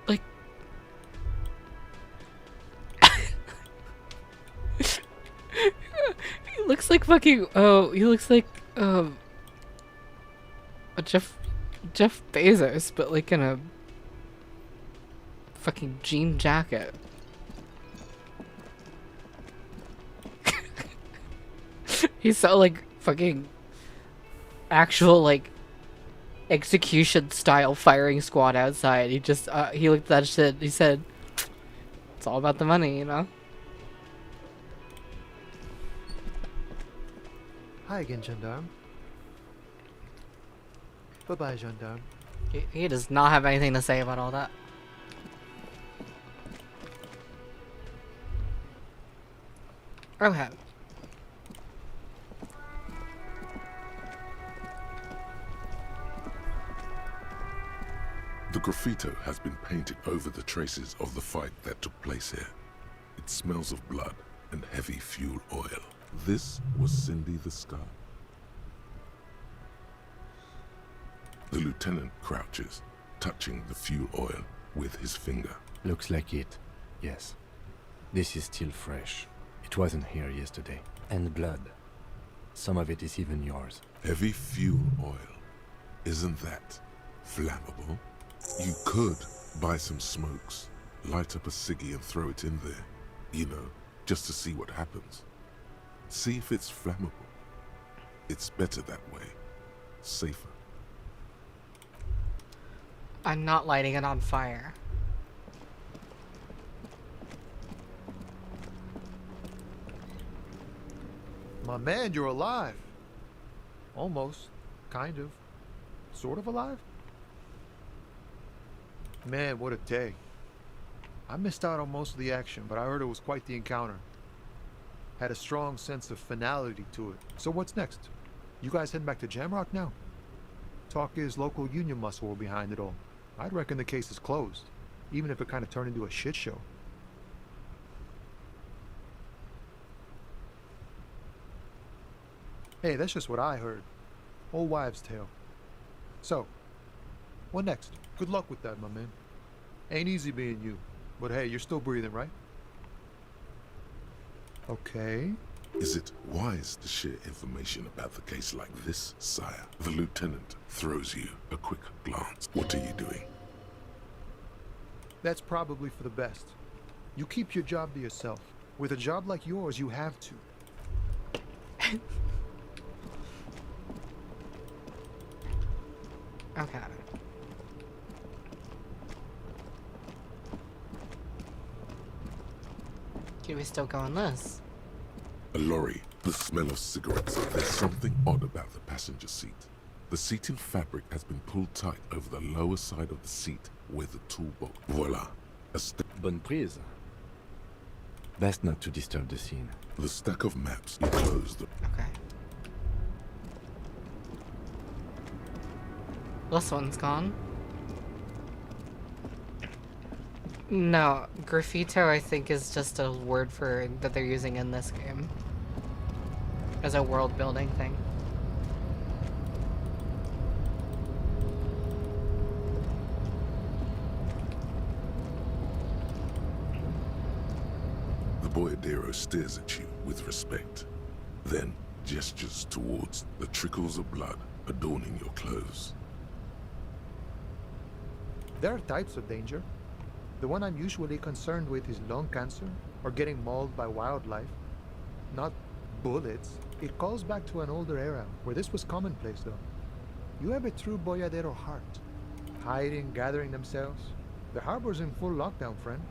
Like, he looks like fucking, he looks like, a Jeff Bezos, but like in a fucking jean jacket. He's so like fucking actual like execution style firing squad outside. He just he looked at that shit. He said, "It's all about the money, you know." Hi again, gendarme. Bye-bye, gendarme. He does not have anything to say about all that. Okay. The graffito has been painted over the traces of the fight that took place here. It smells of blood and heavy fuel oil. This was Cindy the Scar. The lieutenant crouches, touching the fuel oil with his finger. Looks like it. Yes. This is still fresh. It wasn't here yesterday. And blood. Some of it is even yours. Heavy fuel oil. Isn't that flammable? You could buy some smokes, light up a ciggy and throw it in there. You know, just to see what happens. See if it's flammable. It's better that way. Safer. I'm not lighting it on fire. My man, you're alive. Almost. Kind of. Sort of alive? Man, what a day. I missed out on most of the action, but I heard it was quite the encounter. Had a strong sense of finality to it. So what's next? You guys heading back to Jamrock now? Talk is local union muscle were behind it all. I'd reckon the case is closed, even if it kind of turned into a shit show. Hey, that's just what I heard. Old wives' tale. So, what next? Good luck with that, my man. Ain't easy being you, but hey, you're still breathing, right? Okay. Is it wise to share information about the case like this, sire? The lieutenant throws you a quick glance. What are you doing? That's probably for the best. You keep your job to yourself. With a job like yours, you have to. Okay. Can we still go on this? A lorry, the smell of cigarettes. There's something odd about the passenger seat. The seating fabric has been pulled tight over the lower side of the seat where the toolbox. Voila. Bonne prise. Best not to disturb the scene. The stack of maps enclosed. Okay. This one's gone. No, graffito I think is just a word for that they're using in this game as a world building thing. The boyadero stares at you with respect, then gestures towards the trickles of blood adorning your clothes. There are types of danger. The one I'm usually concerned with is lung cancer or getting mauled by wildlife. Not bullets. It calls back to an older era where this was commonplace though. You have a true boyadero heart. Hiding, gathering themselves. The harbor's in full lockdown, friend.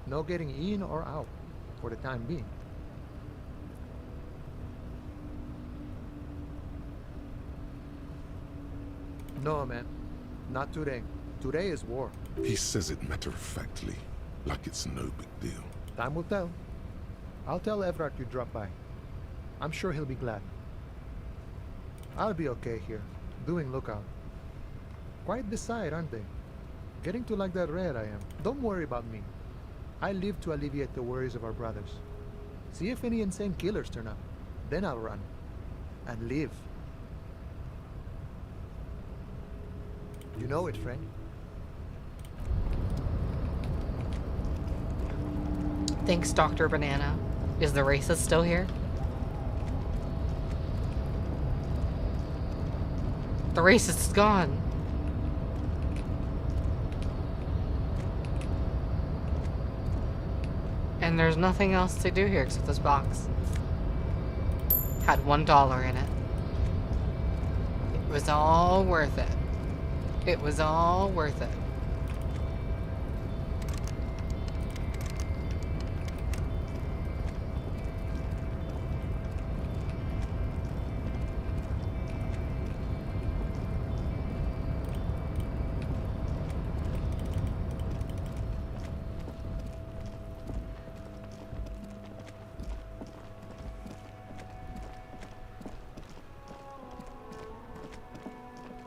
No getting in or out for the time being. No, man. Not today. Today is war. He says it matter-of-factly, like it's no big deal. Time will tell. I'll tell Everard you dropped by. I'm sure he'll be glad. I'll be okay here, doing lookout. Quite the sight, aren't they? Getting to like that red I am. Don't worry about me. I live to alleviate the worries of our brothers. See if any insane killers turn up. Then I'll run. And live. You know it, friend. Thanks, Dr. Banana. Is the racist still here? The racist is gone. And there's nothing else to do here except this box. Had $1 in it. It was all worth it. It was all worth it.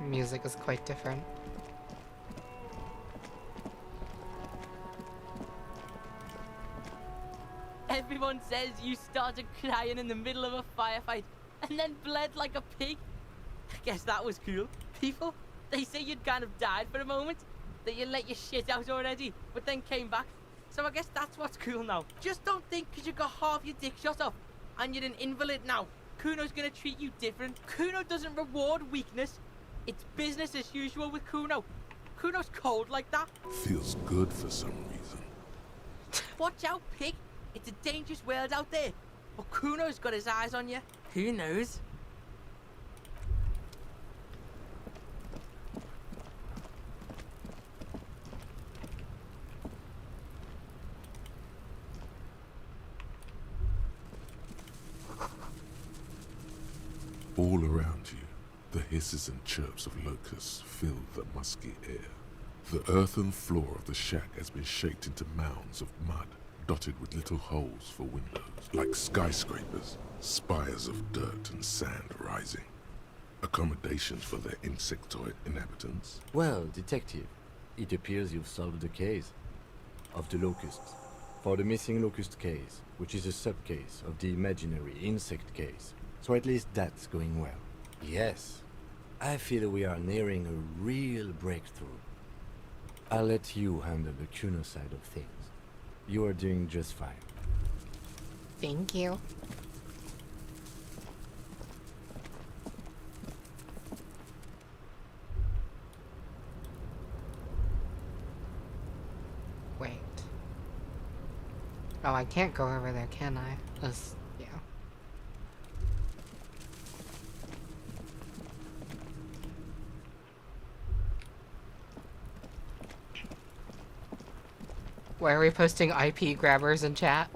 Music is quite different. Everyone says you started crying in the middle of a firefight and then bled like a pig. I guess that was cool. People, they say you'd kind of died for a moment, that you let your shit out already, but then came back. So I guess that's what's cool now. Just don't think because you got half your dick shot off and you're an invalid now, Kuno's gonna treat you different. Kuno doesn't reward weakness. It's business as usual with Kuno. Kuno's cold like that. Feels good for some reason. Watch out, pig. It's a dangerous world out there. But Kuno's got his eyes on you. Who knows? All around you, the hisses and chirps of locusts fill the musky air. The earthen floor of the shack has been shaped into mounds of mud, dotted with little holes for windows, like skyscrapers, spires of dirt and sand rising. Accommodations for their insectoid inhabitants. Well, detective, it appears you've solved the case of the locusts. For the missing locust case, which is a sub-case of the imaginary insect case. So at least that's going well. Yes, I feel we are nearing a real breakthrough. I'll let you handle the Kuno side of things. You are doing just fine. Thank you. Wait. Oh, I can't go over there, can I? Yeah. Why are we posting IP grabbers in chat?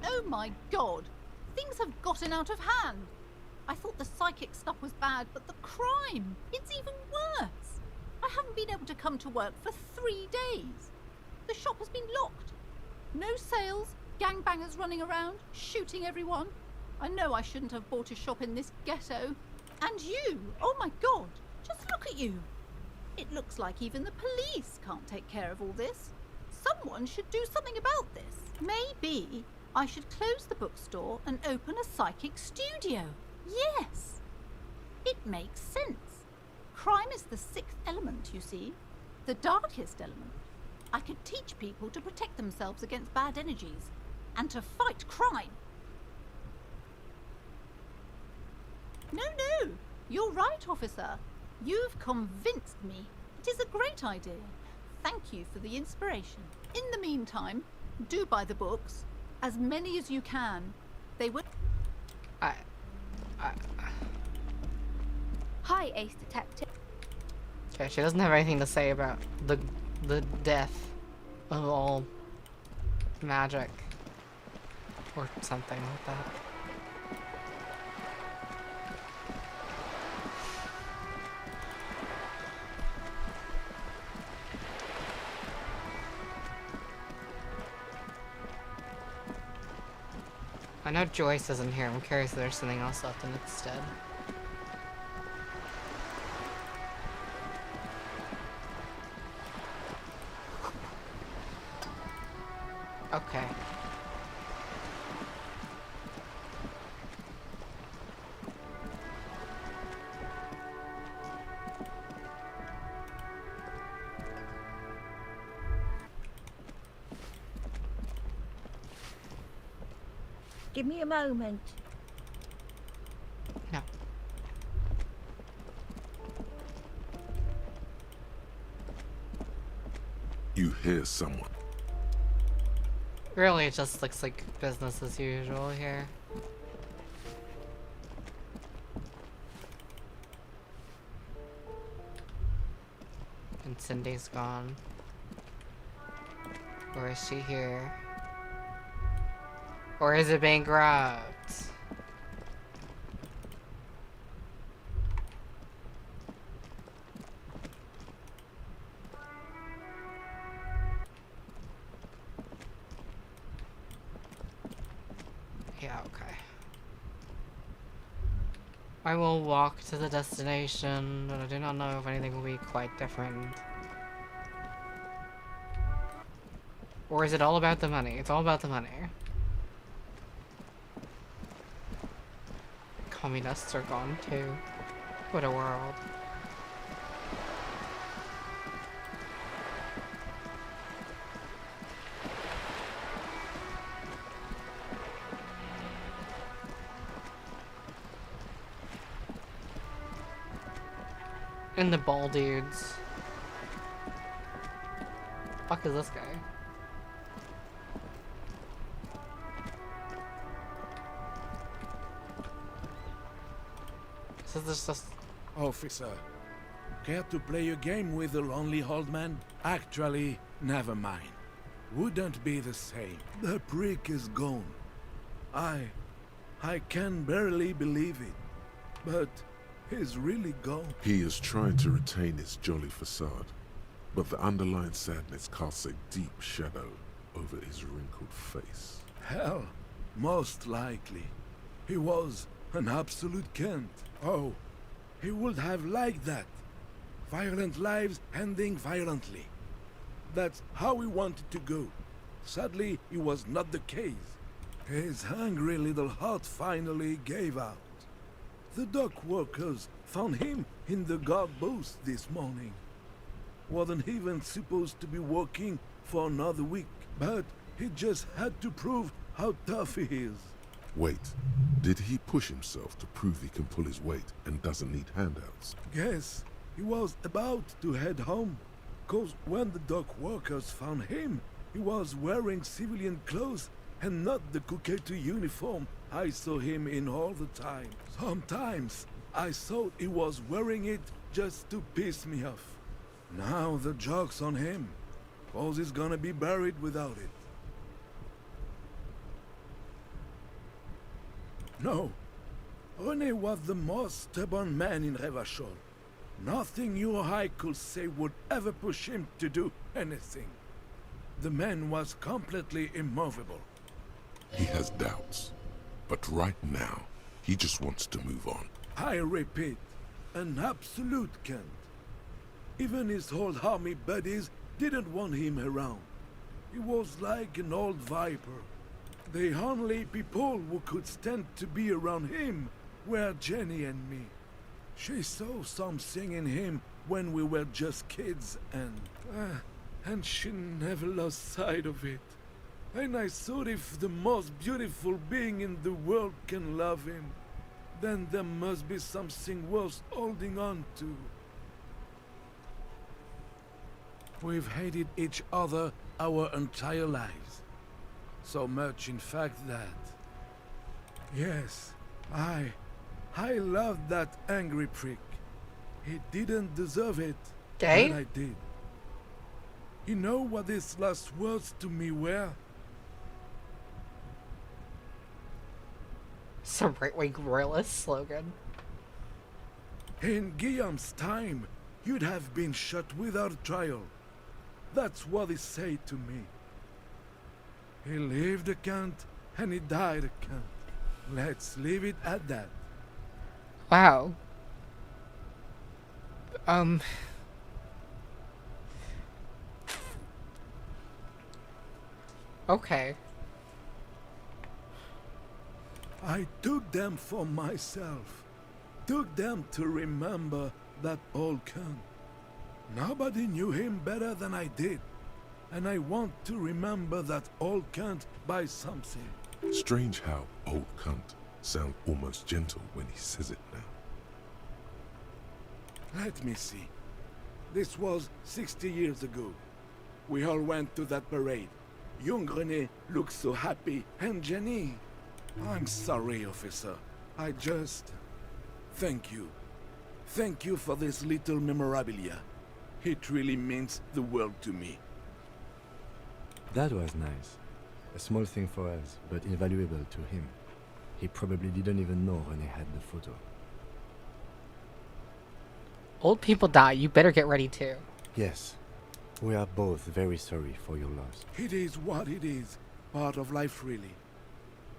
Oh my god! Things have gotten out of hand! I thought the psychic stuff was bad, but the crime! It's even worse! I haven't been able to come to work for 3 days. The shop has been locked. No sales, gangbangers running around, shooting everyone. I know I shouldn't have bought a shop in this ghetto. And you! Oh my god! Just look at you! It looks like even the police can't take care of all this. Someone should do something about this. Maybe I should close the bookstore and open a psychic studio. Yes! It makes sense. Crime is the 6th element, you see. The darkest element. I could teach people to protect themselves against bad energies and to fight crime. No, you're right, officer. You've convinced me. It is a great idea. Thank you for the inspiration. In the meantime, do buy the books. As many as you can. They would... Hi, Ace Detective. Okay, she doesn't have anything to say about the death of all magic. Or something like that. I know Joyce isn't here. I'm curious if there's something else left in its stead. Okay. Give me a moment. No. You hear someone. Really, it just looks like business as usual here. And Cindy's gone. Or is she here? Or is it bankrupt? Yeah, okay. I will walk to the destination, but I do not know if anything will be quite different. Or is it all about the money? It's all about the money. Communists are gone too. What a world. And the ball dudes. Fuck is this guy? This is just... Officer, care to play a game with the lonely old man? Actually, never mind. Wouldn't be the same. The prick is gone. I can barely believe it. But he's really gone. He is trying to retain his jolly facade, but the underlying sadness casts a deep shadow over his wrinkled face. Hell, most likely. He was an absolute cunt. Oh, he would have liked that. Violent lives ending violently. That's how he wanted to go. Sadly, it was not the case. His hungry little heart finally gave out. The dock workers found him in the guard booth this morning. Wasn't even supposed to be working for another week, but he just had to prove how tough he is. Wait, did he push himself to prove he can pull his weight and doesn't need handouts? Guess he was about to head home, 'cause when the dock workers found him, he was wearing civilian clothes and not the Kuketu uniform I saw him in all the time. Sometimes I thought he was wearing it just to piss me off. Now the joke's on him, 'cause he's gonna be buried without it. No, René was the most stubborn man in Revachol. Nothing you or I could say would ever push him to do anything. The man was completely immovable. He has doubts, but right now, he just wants to move on. I repeat, an absolute cunt. Even his old army buddies didn't want him around. He was like an old viper. The only people who could stand to be around him were Jenny and me. She saw something in him when we were just kids, and she never lost sight of it. And I thought if the most beautiful being in the world can love him, then there must be something worth holding on to. We've hated each other our entire lives. So much, in fact, that... Yes, I loved that angry prick. He didn't deserve it, Okay. but I did. You know what his last words to me were? Some right-wing royalist slogan. In Guillaume's time, you'd have been shot without trial. That's what he said to me. He lived a cunt, and he died a cunt. Let's leave it at that. Wow. Okay. I took them for myself. Took them to remember that old cunt. Nobody knew him better than I did. And I want to remember that old cunt by something. Strange how old cunt sounds almost gentle when he says it now. Let me see. This was 60 years ago. We all went to that parade. Young René looked so happy, and Jenny... I'm sorry, officer. I just... Thank you. Thank you for this little memorabilia. It really means the world to me. That was nice. A small thing for us, but invaluable to him. He probably didn't even know René had the photo. Old people die, you better get ready too. Yes. We are both very sorry for your loss. It is what it is. Part of life, really.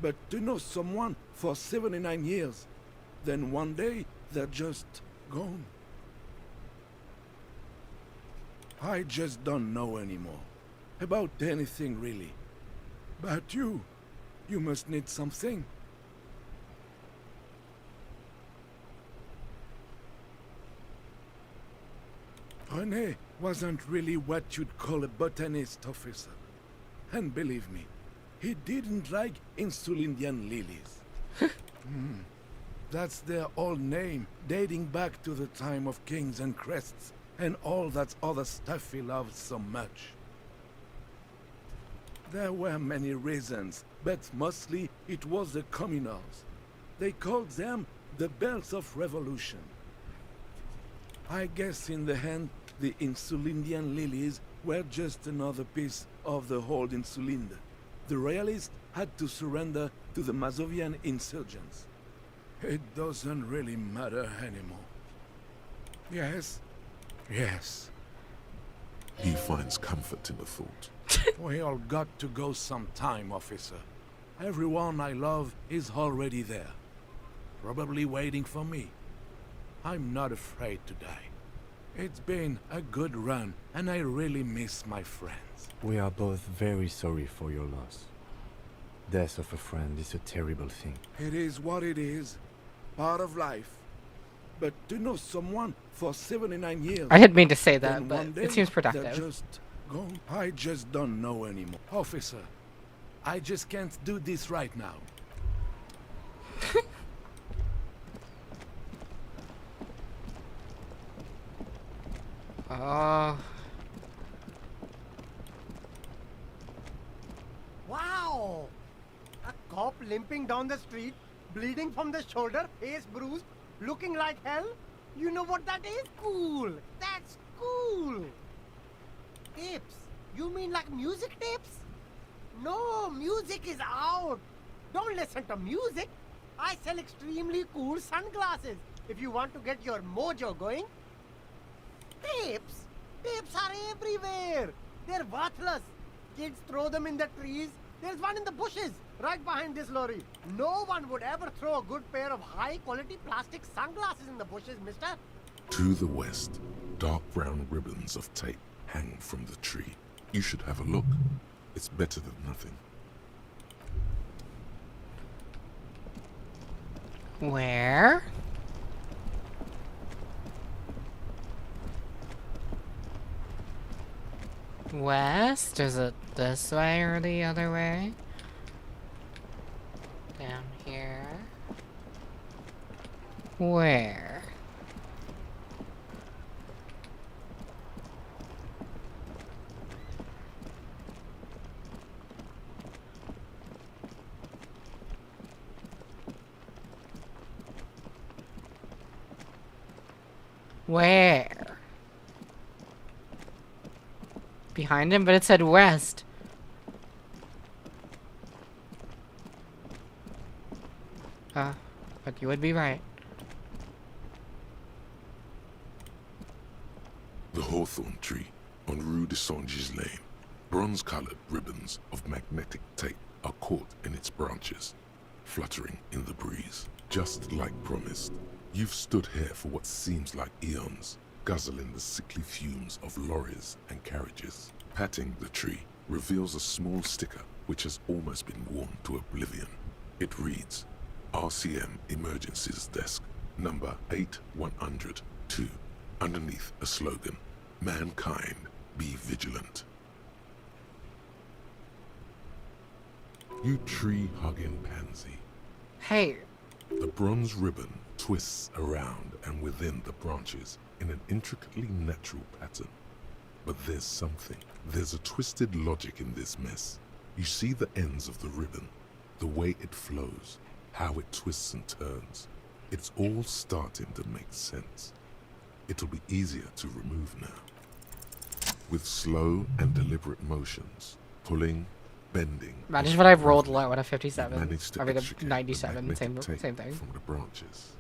But to know someone for 79 years, then one day they're just gone. I just don't know anymore. About anything, really. But you must need something. René wasn't really what you'd call a botanist, officer. And believe me, he didn't like Insulindian lilies. That's their old name, dating back to the time of kings and crests, and all that other stuff he loved so much. There were many reasons, but mostly it was the communals. They called them the bells of revolution. I guess in the end, the Insulindian lilies were just another piece of the whole Insulinde. The royalists had to surrender to the Mazovian insurgents. It doesn't really matter anymore. Yes, yes. He finds comfort in the thought. We all got to go sometime, officer. Everyone I love is already there. Probably waiting for me. I'm not afraid to die. It's been a good run, and I really miss my friends. We are both very sorry for your loss. Death of a friend is a terrible thing. It is what it is. Part of life. But to know someone for 79 years... I didn't mean to say that, then but one day it seems they're productive. just gone. I just don't know anymore. Officer, I just can't do this right now. Wow! A cop limping down the street, bleeding from the shoulder, face bruised, looking like hell? You know what that is? Cool! That's cool! Tapes? You mean like music tapes? No, music is out! Don't listen to music! I sell extremely cool sunglasses if you want to get your mojo going. Tapes? Tapes are everywhere! They're worthless! Kids throw them in the trees. There's one in the bushes, right behind this lorry. No one would ever throw a good pair of high-quality plastic sunglasses in the bushes, mister. To the west, dark brown ribbons of tape hang from the tree. You should have a look. It's better than nothing. Where? West? Is it this way or the other way? Down here? Where? Where? Behind him, but it said west. But you would be right. The hawthorn tree on Rue de Saint-Gilles Lane. Bronze-colored ribbons of magnetic tape are caught in its branches, fluttering in the breeze. Just like promised, you've stood here for what seems like eons, guzzling the sickly fumes of lorries and carriages. Patting the tree reveals a small sticker which has almost been worn to oblivion. It reads, RCM Emergencies Desk, number 8102. Underneath a slogan, Mankind, be vigilant. You tree-hugging pansy. Hey. The bronze ribbon twists around and within the branches in an intricately natural pattern. But there's something. There's a twisted logic in this mess. You see the ends of the ribbon, the way it flows, how it twists and turns. It's all starting to make sense. It'll be easier to remove now. With slow and deliberate motions, pulling, bending. Imagine what I've rolled low at a 57. Managed to I mean, a extricate 97. the Same magnetic tape thing. from the branches.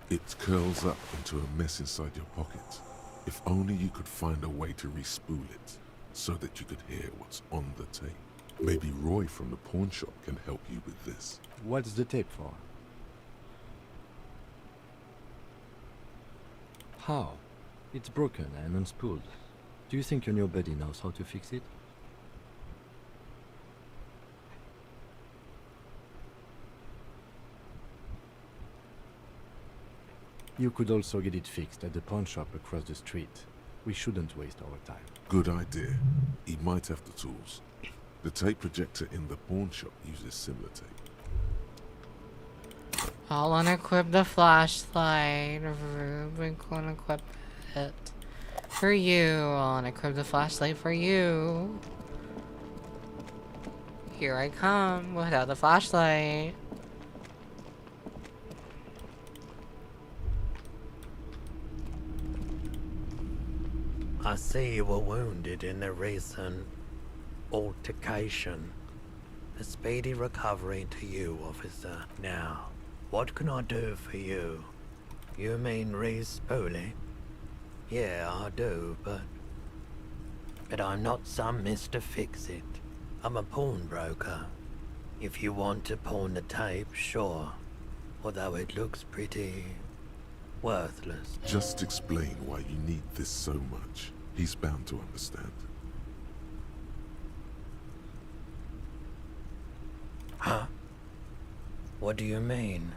It curls up into a mess inside your pocket. If only you could find a way to re-spool it, so that you could hear what's on the tape. Maybe Roy from the pawn shop can help you with this. What's the tape for? How? It's broken and unspooled. Do you think your new buddy knows how to fix it? You could also get it fixed at the pawn shop across the street. We shouldn't waste our time. Good idea. He might have the tools. The tape projector in the pawn shop uses similar tape. I'll unequip the flashlight. Ruben can unequip it. For you. I'll unequip the flashlight for you. Here I come without the flashlight. I see you were wounded in the recent altercation. A speedy recovery to you, officer. Now, what can I do for you? You mean Reese Pooley? Yeah, I do, but I'm not some Mr. Fix-It. I'm a pawnbroker. If you want to pawn the tape, sure. Although it looks pretty worthless. Just explain why you need this so much. He's bound to understand. Huh? What do you mean?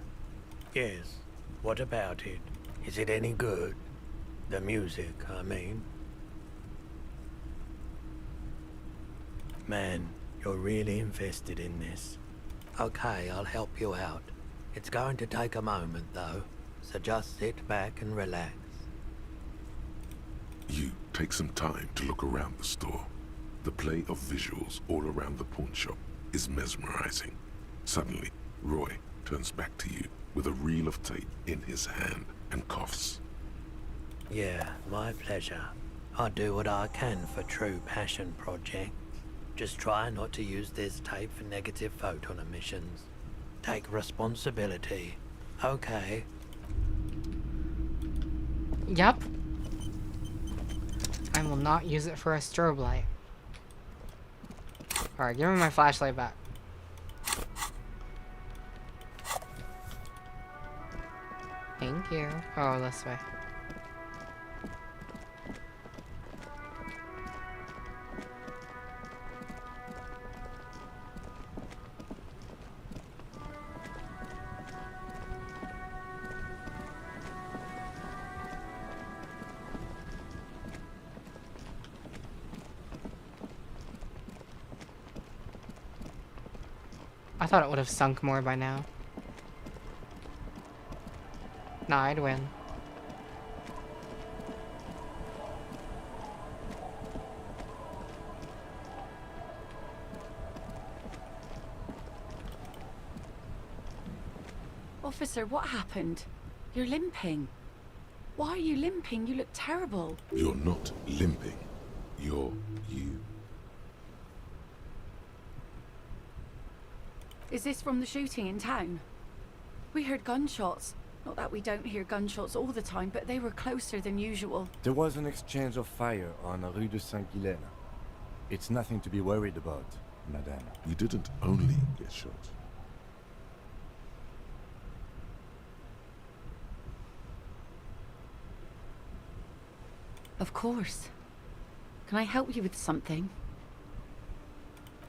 Yes, what about it? Is it any good? The music, I mean. Man, you're really invested in this. Okay, I'll help you out. It's going to take a moment, though, so just sit back and relax. You take some time to look around the store. The play of visuals all around the pawn shop is mesmerizing. Suddenly, Roy turns back to you with a reel of tape in his hand and coughs. Yeah, my pleasure. I do what I can for true passion projects. Just try not to use this tape for negative photon emissions. Take responsibility. Okay. Yep. I will not use it for a strobe light. Alright, give me my flashlight back. Thank you. Oh, this way. I thought it would have sunk more by now. Nah, I'd win. Officer, what happened? You're limping. Why are you limping? You look terrible. You're not limping. You're you. Is this from the shooting in town? We heard gunshots. Not that we don't hear gunshots all the time, but they were closer than usual. There was an exchange of fire on Rue de Saint-Ghilaine. It's nothing to be worried about, madame. You didn't only get shot. Of course. Can I help you with something?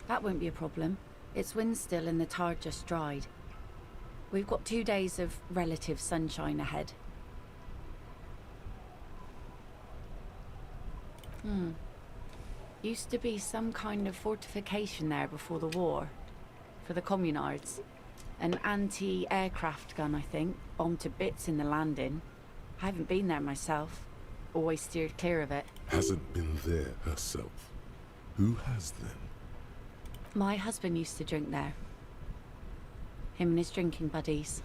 That won't be a problem. It's wind still and the tar just dried. We've got 2 days of relative sunshine ahead. Used to be some kind of fortification there before the war. For the communards. An anti-aircraft gun, I think. Bombed to bits in the landing. I haven't been there myself. Always steered clear of it. Hasn't been there herself. Who has then? My husband used to drink there. Him and his drinking buddies.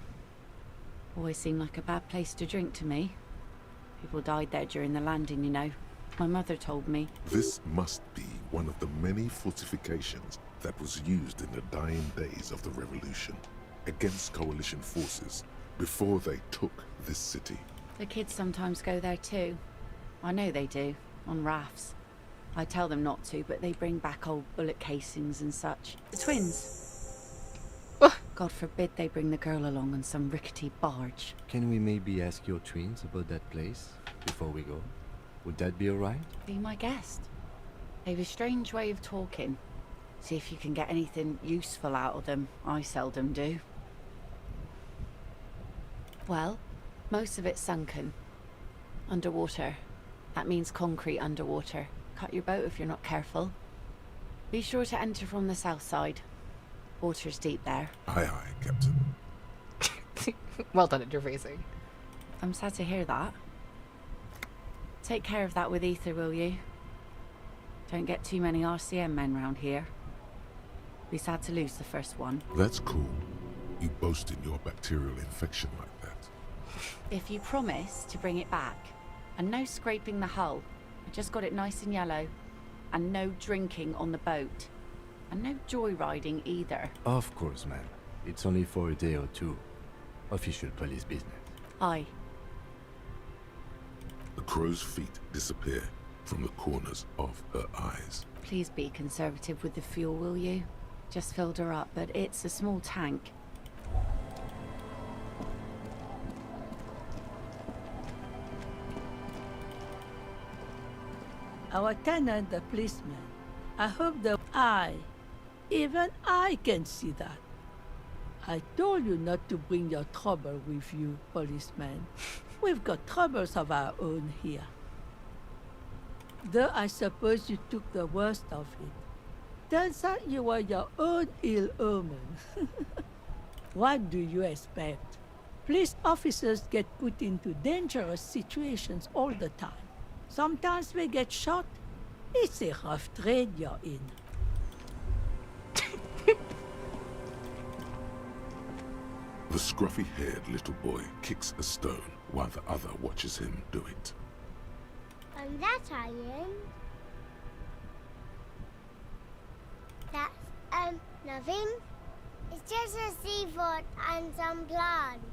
Always seemed like a bad place to drink to me. People died there during the landing, you know. My mother told me. This must be one of the many fortifications that was used in the dying days of the revolution against coalition forces before they took this city. The kids sometimes go there too. I know they do, on rafts. I tell them not to, but they bring back old bullet casings and such. The twins. God forbid they bring the girl along on some rickety barge. Can we maybe ask your twins about that place before we go? Would that be alright? Be my guest. They've a strange way of talking. See if you can get anything useful out of them. I seldom do. Well, most of it's sunken. Underwater. That means concrete underwater. Cut your boat if you're not careful. Be sure to enter from the south side. Water's deep there. Aye, aye, Captain. Well done at your phrasing. I'm sad to hear that. Take care of that with ether, will you? Don't get too many RCM men round here. Be sad to lose the first one. That's cool. You boasting your bacterial infection like that. If you promise to bring it back, and no scraping the hull, I just got it nice and yellow. And no drinking on the boat. And no joyriding either. Of course, ma'am. It's only for a day or two. Official police business. Aye. The crow's feet disappear from the corners of her eyes. Please be conservative with the fuel, will you? Just filled her up, but it's a small tank. Our tenant, the policeman. I hope that even I can see that. I told you not to bring your trouble with you, policeman. We've got troubles of our own here. Though I suppose you took the worst of it. Turns out you were your own ill omen. What do you expect? Police officers get put into dangerous situations all the time. Sometimes we get shot. It's a rough trade you're in. The scruffy-haired little boy kicks a stone while the other watches him do it. On that island, that's, nothing. It's just a seafort and some plants.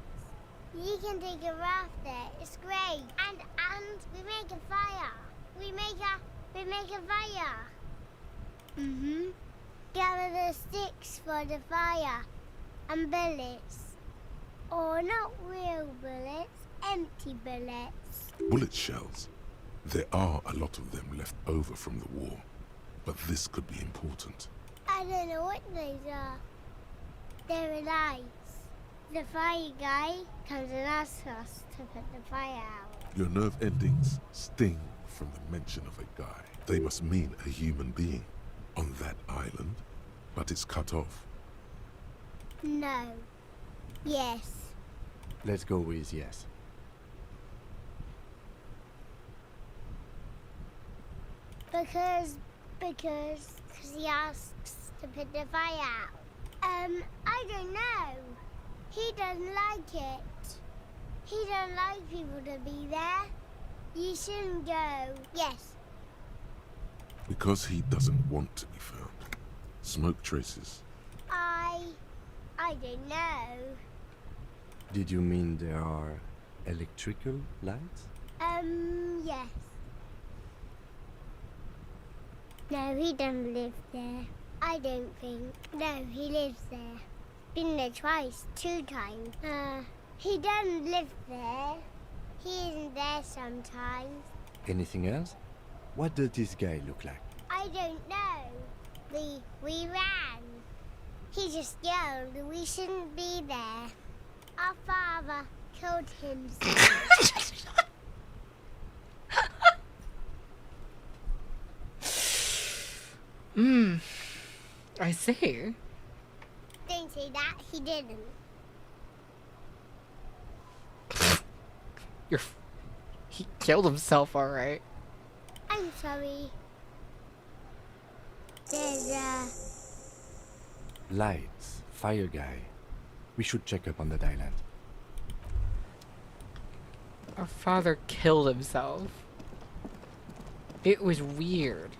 You can take a raft there. It's great. And we make a fire. We make a fire. Mm-hmm. Gather the sticks for the fire. And bullets. Or not real bullets, empty bullets. Bullet shells. There are a lot of them left over from the war, but this could be important. I don't know what those are. They're lights. The fire guy comes and asks us to put the fire out. Your nerve endings sting from the mention of a guy. They must mean a human being on that island, but it's cut off. No. Yes. Let's go with yes. Because he asks to put the fire out. I don't know. He doesn't like it. He doesn't like people to be there. You shouldn't go. Yes. Because he doesn't want to be found. Smoke traces. I don't know. Did you mean there are electrical lights? Yes. No, he doesn't live there. I don't think. No, he lives there. Been there twice, 2 times. He doesn't live there. He isn't there sometimes. Anything else? What does this guy look like? I don't know. We ran. He just yelled we shouldn't be there. Our father killed himself. I see. Don't say that, he didn't. He killed himself, alright. I'm sorry. There's Lights, fire guy. We should check up on that island. Our father killed himself. It was weird.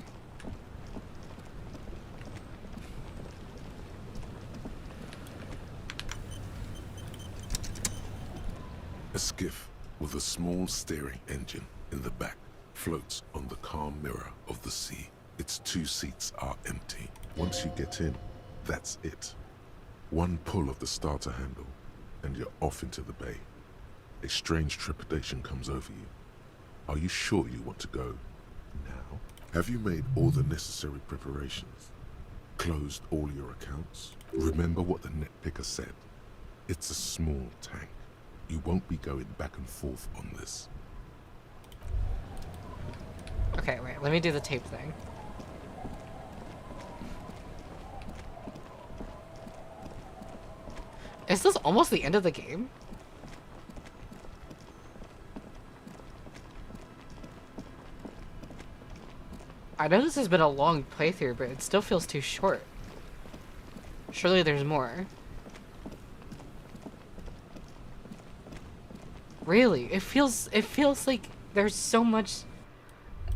A skiff with a small steering engine in the back floats on the calm mirror of the sea. Its 2 seats are empty. Once you get in, that's it. One pull of the starter handle, and you're off into the bay. A strange trepidation comes over you. Are you sure you want to go now? Have you made all the necessary preparations? Closed all your accounts? Remember what the net picker said. It's a small tank. You won't be going back and forth on this. Okay, wait, let me do the tape thing. Is this almost the end of the game? I know this has been a long playthrough, but it still feels too short. Surely there's more. Really, it feels like there's so much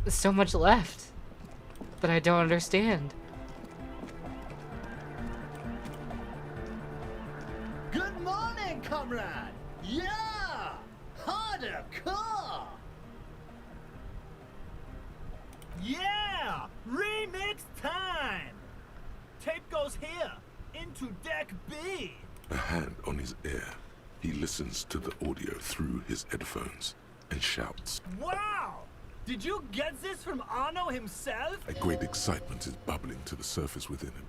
so much left that I don't understand. Good morning, comrade! Yeah! Harder car! Yeah! Remix time! Tape goes here, into deck B! A hand on his ear, he listens to the audio through his headphones and shouts. Wow! Did you get this from Arno himself? A great excitement is bubbling to the surface within him.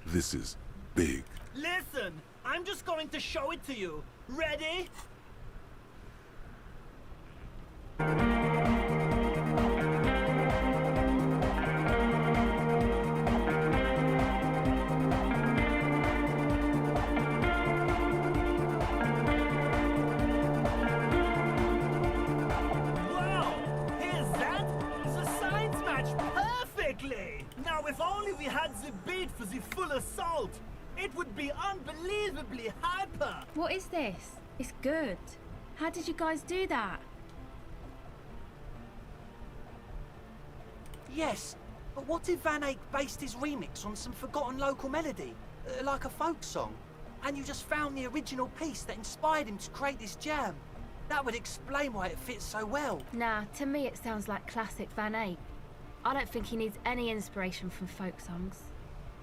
This is big. Listen, I'm just going to show it to you. Ready? Now, if only we had the beat for the full assault, it would be unbelievably hyper. What is this? It's good. How did you guys do that? Yes, but what if Van Eyck based his remix on some forgotten local melody, like a folk song, and you just found the original piece that inspired him to create this jam? That would explain why it fits so well. Nah, to me it sounds like classic Van Eyck. I don't think he needs any inspiration from folk songs.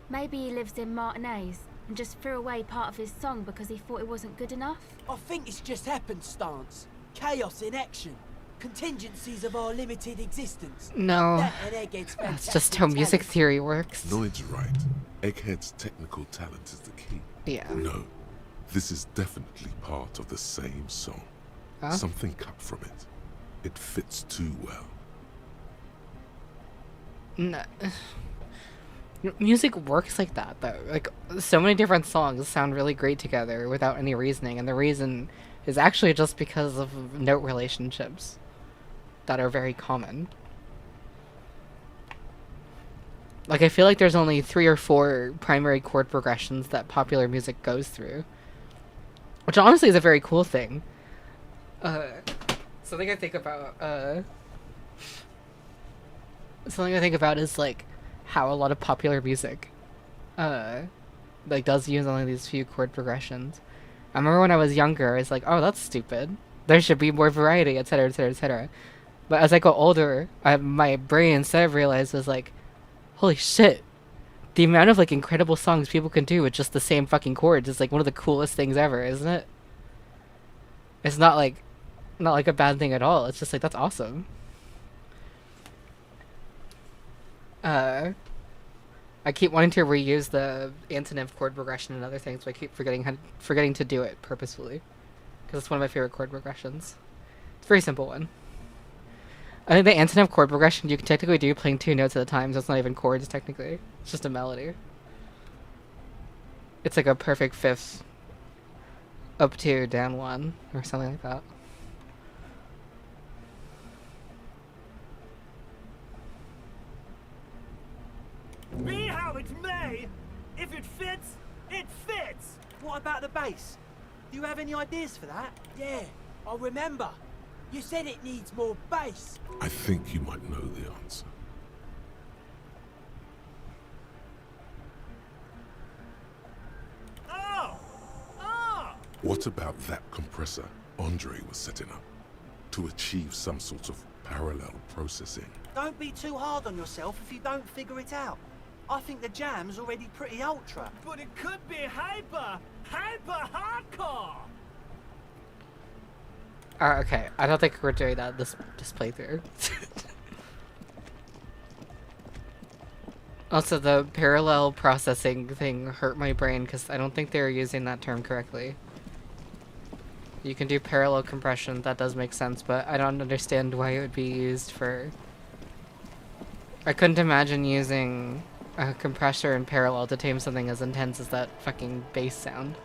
Maybe he lives in Martinez and just threw away part of his song because he thought it wasn't good enough. I think it's just happenstance. Chaos in action. Contingencies of our limited existence. No, That and Egghead's that's just fantastic how music talent. theory works. Lloyd's right. Egghead's technical talent is the key. Yeah. No, this is definitely part of the same song. Huh? Something cut from it. It fits too well. No. Music works like that, though. Like, so many different songs sound really great together without any reasoning, and the reason is actually just because of note relationships that are very common. Like, I feel like there's only 3 or 4 primary chord progressions that popular music goes through, which honestly is a very cool thing. Something I think about is like how a lot of popular music like does use only these few chord progressions. I remember when I was younger, I was like, oh, that's stupid. There should be more variety, etc, etc, etc. But as I got older, my brain instead of realized was like, holy shit, the amount of like incredible songs people can do with just the same fucking chords is like one of the coolest things ever, isn't it? It's not like a bad thing at all. It's just like, that's awesome. I keep wanting to reuse the antonym chord progression and other things, but I keep forgetting to do it purposefully, because it's one of my favorite chord progressions. It's a very simple one. I think the antonym chord progression you can technically do playing 2 notes at a time, so it's not even chords technically. It's just a melody. It's like a perfect 5th, up 2, down 1, or something like that. Be how it may, if it fits, it fits! What about the bass? Do you have any ideas for that? Yeah, I remember. You said it needs more bass. I think you might know the answer. Oh! Oh! What about that compressor Andre was setting up to achieve some sort of parallel processing? Don't be too hard on yourself if you don't figure it out. I think the jam's already pretty ultra. But it could be hyper hardcore! Okay, I don't think we're doing that this playthrough. Also, the parallel processing thing hurt my brain because I don't think they were using that term correctly. You can do parallel compression, that does make sense, but I don't understand why it would be used for... I couldn't imagine using a compressor in parallel to tame something as intense as that fucking bass sound.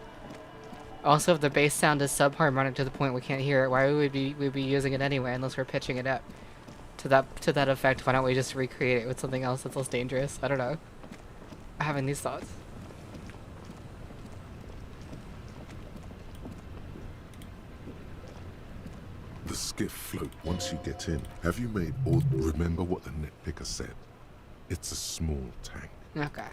Also, if the bass sound is subharmonic to the point we can't hear it, why would we be using it anyway unless we're pitching it up to that effect? Why don't we just recreate it with something else that's less dangerous? I don't know. I'm having these thoughts. The skiff float once you get in. Have you made all... Remember what the net picker said? It's a small tank. Okay.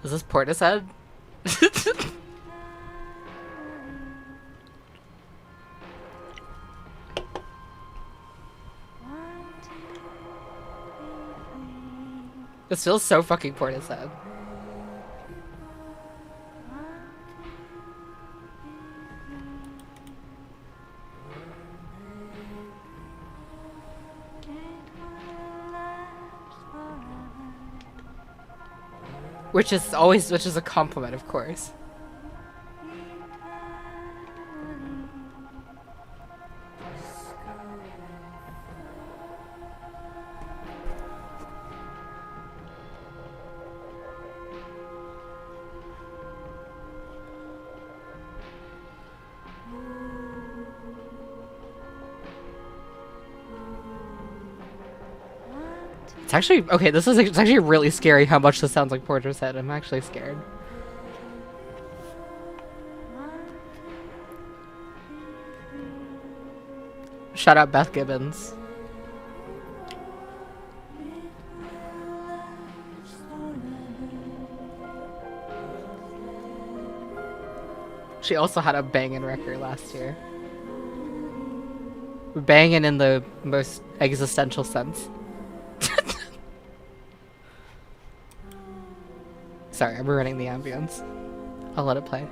Is this Portishead? This feels so fucking Portishead. Which is a compliment, of course. It's actually, okay, it's actually really scary how much this sounds like Portishead. I'm actually scared. Shout out Beth Gibbons. She also had a banging record last year. Banging in the most existential sense. Sorry, I'm ruining the ambience. I'll let it play.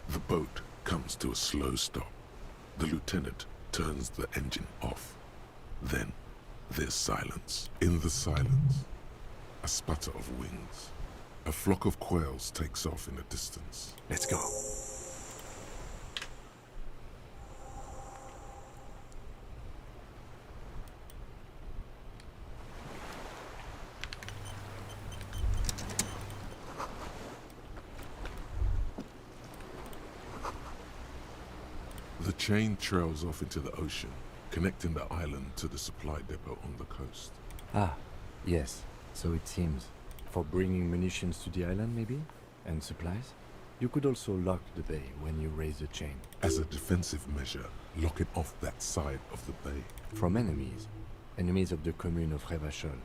The boat comes to a slow stop. The lieutenant turns the engine off. Then there's silence. In the silence, a sputter of wings. A flock of quails takes off in the distance. Let's go. The chain trails off into the ocean, connecting the island to the supply depot on the coast. Ah, yes. So it seems. For bringing munitions to the island, maybe? And supplies? You could also lock the bay when you raise the chain. As a defensive measure, lock it off that side of the bay. From enemies. Enemies of the commune of Revachol.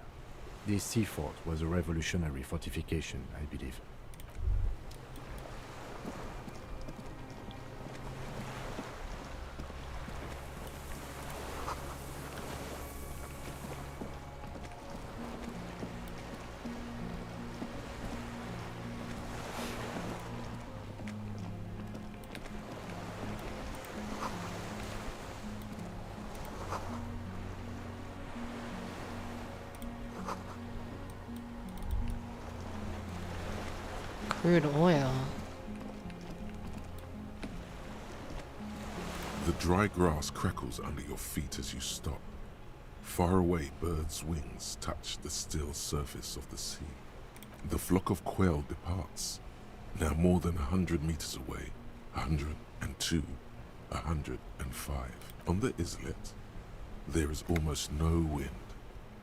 This sea fort was a revolutionary fortification, I believe. Crude oil. The dry grass crackles under your feet as you stop. Far away, birds' wings touch the still surface of the sea. The flock of quail departs, now more than 100 meters away, 102, 105. On the islet, there is almost no wind,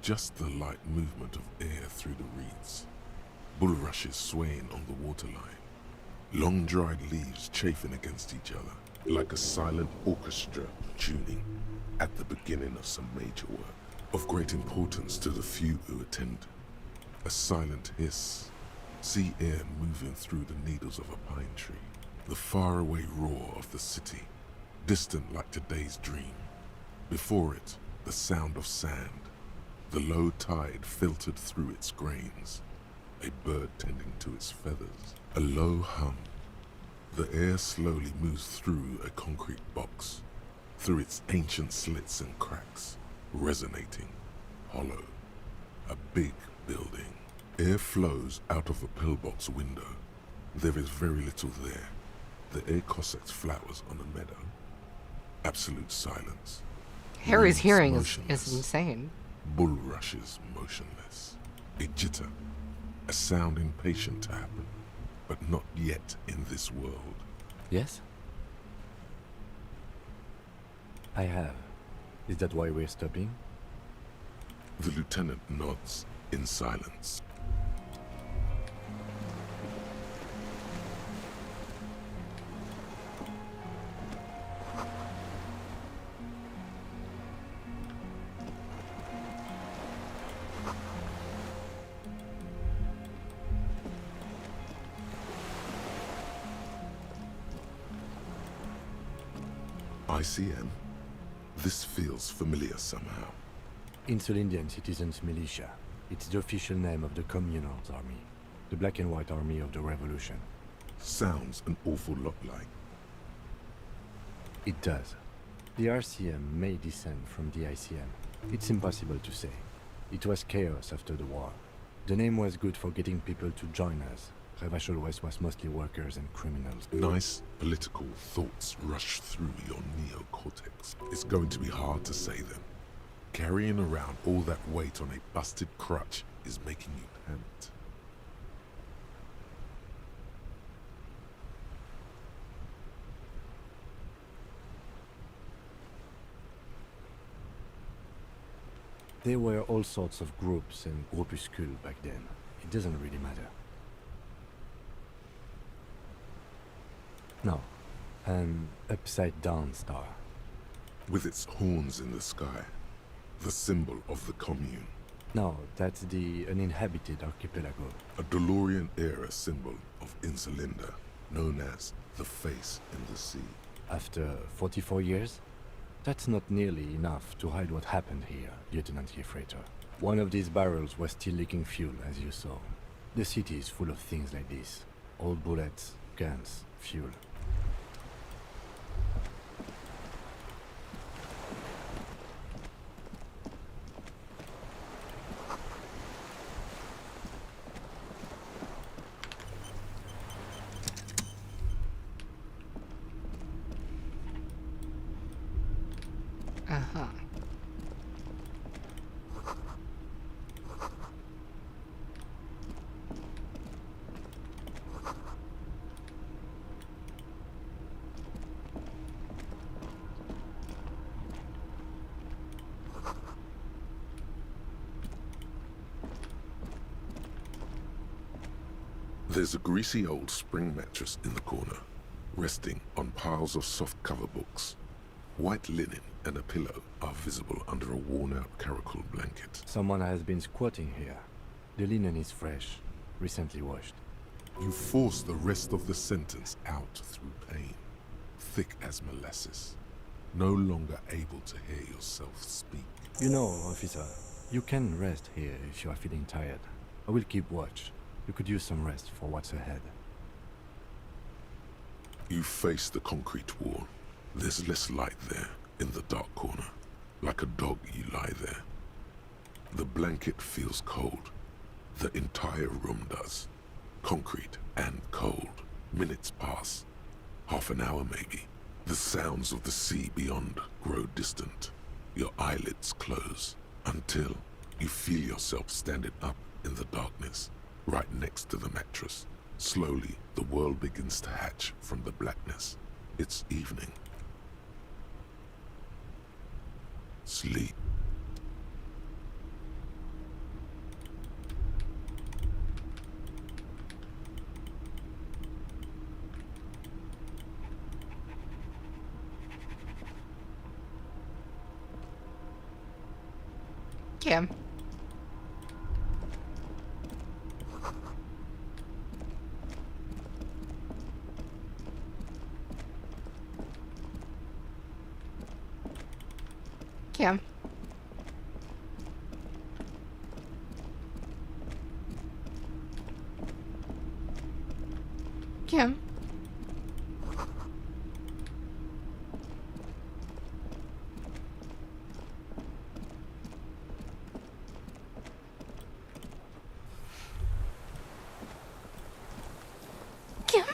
just the light movement of air through the reeds. Bulrushes swaying on the waterline, long dried leaves chafing against each other, like a silent orchestra tuning at the beginning of some major work. Of great importance to the few who attend. A silent hiss, sea air moving through the needles of a pine tree. The faraway roar of the city, distant like today's dream. Before it, the sound of sand, the low tide filtered through its grains, a bird tending to its feathers. A low hum. The air slowly moves through a concrete box, through its ancient slits and cracks, resonating, hollow. A big building. Air flows out of a pillbox window. There is very little there. The air Cossacks flowers on a meadow. Absolute silence. Harry's Leaves hearing is motionless. insane. Bulrushes motionless. A jitter. A sound impatient to happen, but not yet in this world. Yes? I have. Is that why we're stopping? The lieutenant nods in silence. ICM? This feels familiar somehow. Insulindian Citizens Militia. It's the official name of the Communards Army. The black and white army of the revolution. Sounds an awful lot like. It does. The RCM may descend from the ICM. It's impossible to say. It was chaos after the war. The name was good for getting people to join us. Revachol West was mostly workers and criminals. Nice political thoughts rush through your neocortex. It's going to be hard to say them. Carrying around all that weight on a busted crutch is making you pant. There were all sorts of groups and groupuscules back then. It doesn't really matter. No, an upside-down star. With its horns in the sky, the symbol of the commune. No, that's the uninhabited archipelago. A DeLorean-era symbol of Insulinda, known as the face in the sea. After 44 years? That's not nearly enough to hide what happened here, Lieutenant Gefreiter. One of these barrels was still leaking fuel, as you saw. The city is full of things like this. Old bullets, guns, fuel. Uh-huh. There's a greasy old spring mattress in the corner, resting on piles of soft cover books. White linen and a pillow are visible under a worn-out caracal blanket. Someone has been squatting here. The linen is fresh, recently washed. You force the rest of the sentence out through pain, thick as molasses, no longer able to hear yourself speak. You know, officer, you can rest here if you are feeling tired. I will keep watch. You could use some rest for what's ahead. You face the concrete wall. There's less light there, in the dark corner. Like a dog, you lie there. The blanket feels cold. The entire room does. Concrete and cold. Minutes pass. Half an hour, maybe. The sounds of the sea beyond grow distant. Your eyelids close, until you feel yourself standing up in the darkness. right next to the mattress. Slowly, the world begins to hatch from the blackness. It's evening. Sleep. Kim. Kim. Kim. Kim.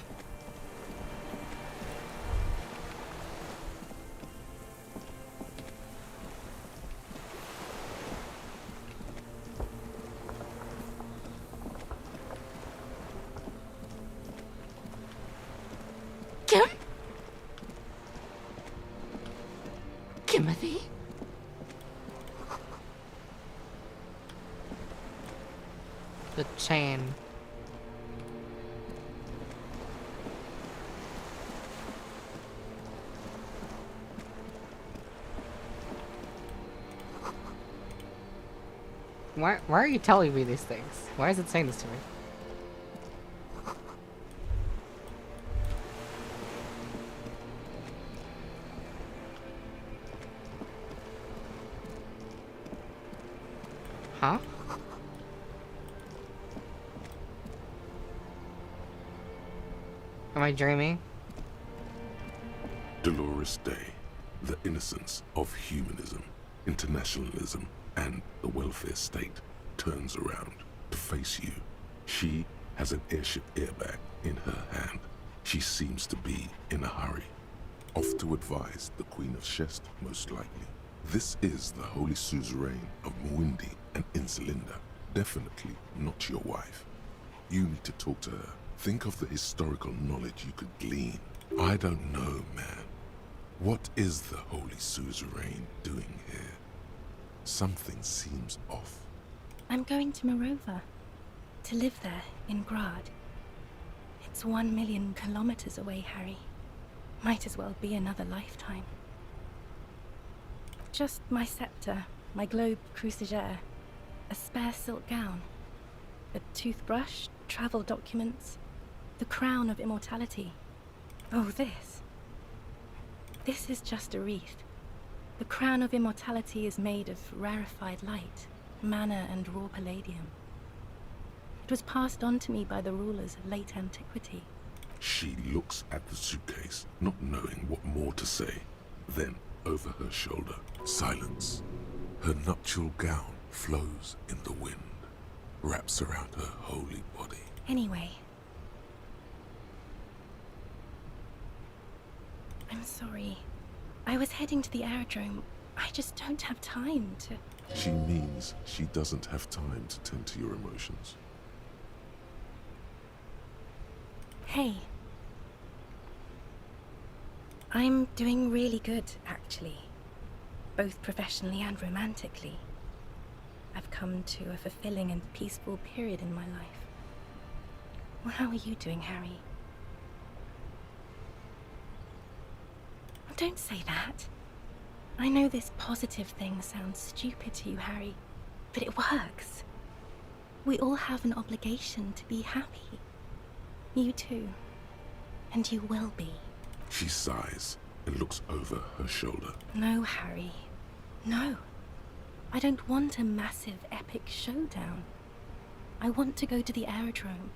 Kim? Timothy? The chain. Why are you telling me these things? Why is it saying this to me? Huh? Am I dreaming? Dolores Day, the innocence of humanism, internationalism, and the welfare state turns around to face you. She has an airship airbag in her hand. She seems to be in a hurry. Off to advise the Queen of Shest, most likely. This is the Holy Suzerain of Mwindi and Insulinda. Definitely not your wife. You need to talk to her. Think of the historical knowledge you could glean. I don't know, man. What is the Holy Suzerain doing here? Something seems off. I'm going to Morova. To live there, in Grad. It's 1 million kilometers away, Harry. Might as well be another lifetime. Just my scepter, my globe cruciger, a spare silk gown, a toothbrush, travel documents, the crown of immortality. Oh, this. This is just a wreath. The crown of immortality is made of rarefied light, mana and raw palladium. It was passed on to me by the rulers of late antiquity. She looks at the suitcase, not knowing what more to say. Then, over her shoulder, silence. Her nuptial gown flows in the wind, wraps around her holy body. Anyway. I'm sorry. I was heading to the aerodrome. I just don't have time to... She means she doesn't have time to tend to your emotions. Hey. I'm doing really good, actually. Both professionally and romantically. I've come to a fulfilling and peaceful period in my life. Well, how are you doing, Harry? Don't say that. I know this positive thing sounds stupid to you, Harry, but it works. We all have an obligation to be happy. You too. And you will be. She sighs and looks over her shoulder. No, Harry. No. I don't want a massive, epic showdown. I want to go to the aerodrome.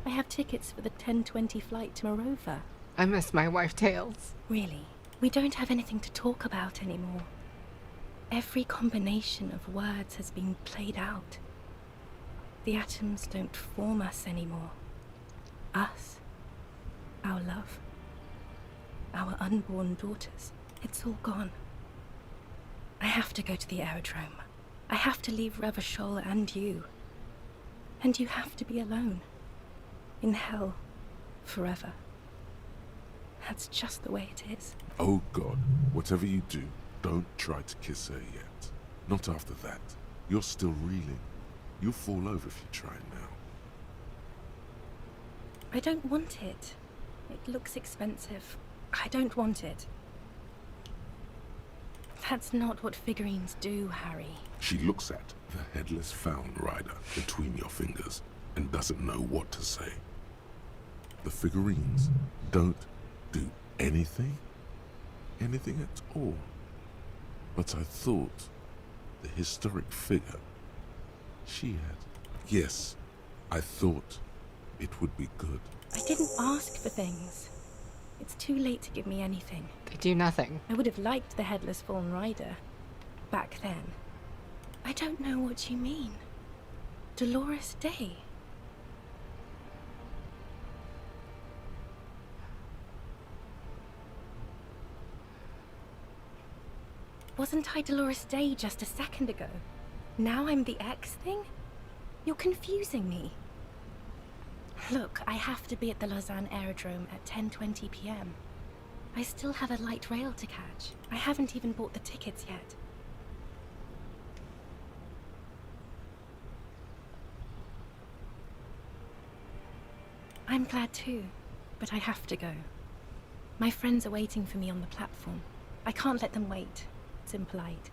I have tickets for the 10:20 flight to Morova. I miss my wife Tails. Really? We don't have anything to talk about anymore. Every combination of words has been played out. The atoms don't form us anymore. Us. Our love. Our unborn daughters. It's all gone. I have to go to the aerodrome. I have to leave Revachol and you. And you have to be alone. In hell. Forever. That's just the way it is. Oh God, whatever you do, don't try to kiss her yet. Not after that. You're still reeling. You'll fall over if you try now. I don't want it. It looks expensive. I don't want it. That's not what figurines do, Harry. She looks at the headless found rider between your fingers and doesn't know what to say. The figurines don't do anything? Anything at all. But I thought the historic figure she had. Yes, I thought it would be good. I didn't ask for things. It's too late to give me anything. They do nothing. I would have liked the headless fallen rider back then. I don't know what you mean. Dolores Day. Wasn't I Dolores Day just a second ago? Now I'm the X thing? You're confusing me. Look, I have to be at the Lausanne Aerodrome at 10:20 p.m. I still have a light rail to catch. I haven't even bought the tickets yet. I'm glad too, but I have to go. My friends are waiting for me on the platform. I can't let them wait. It's impolite.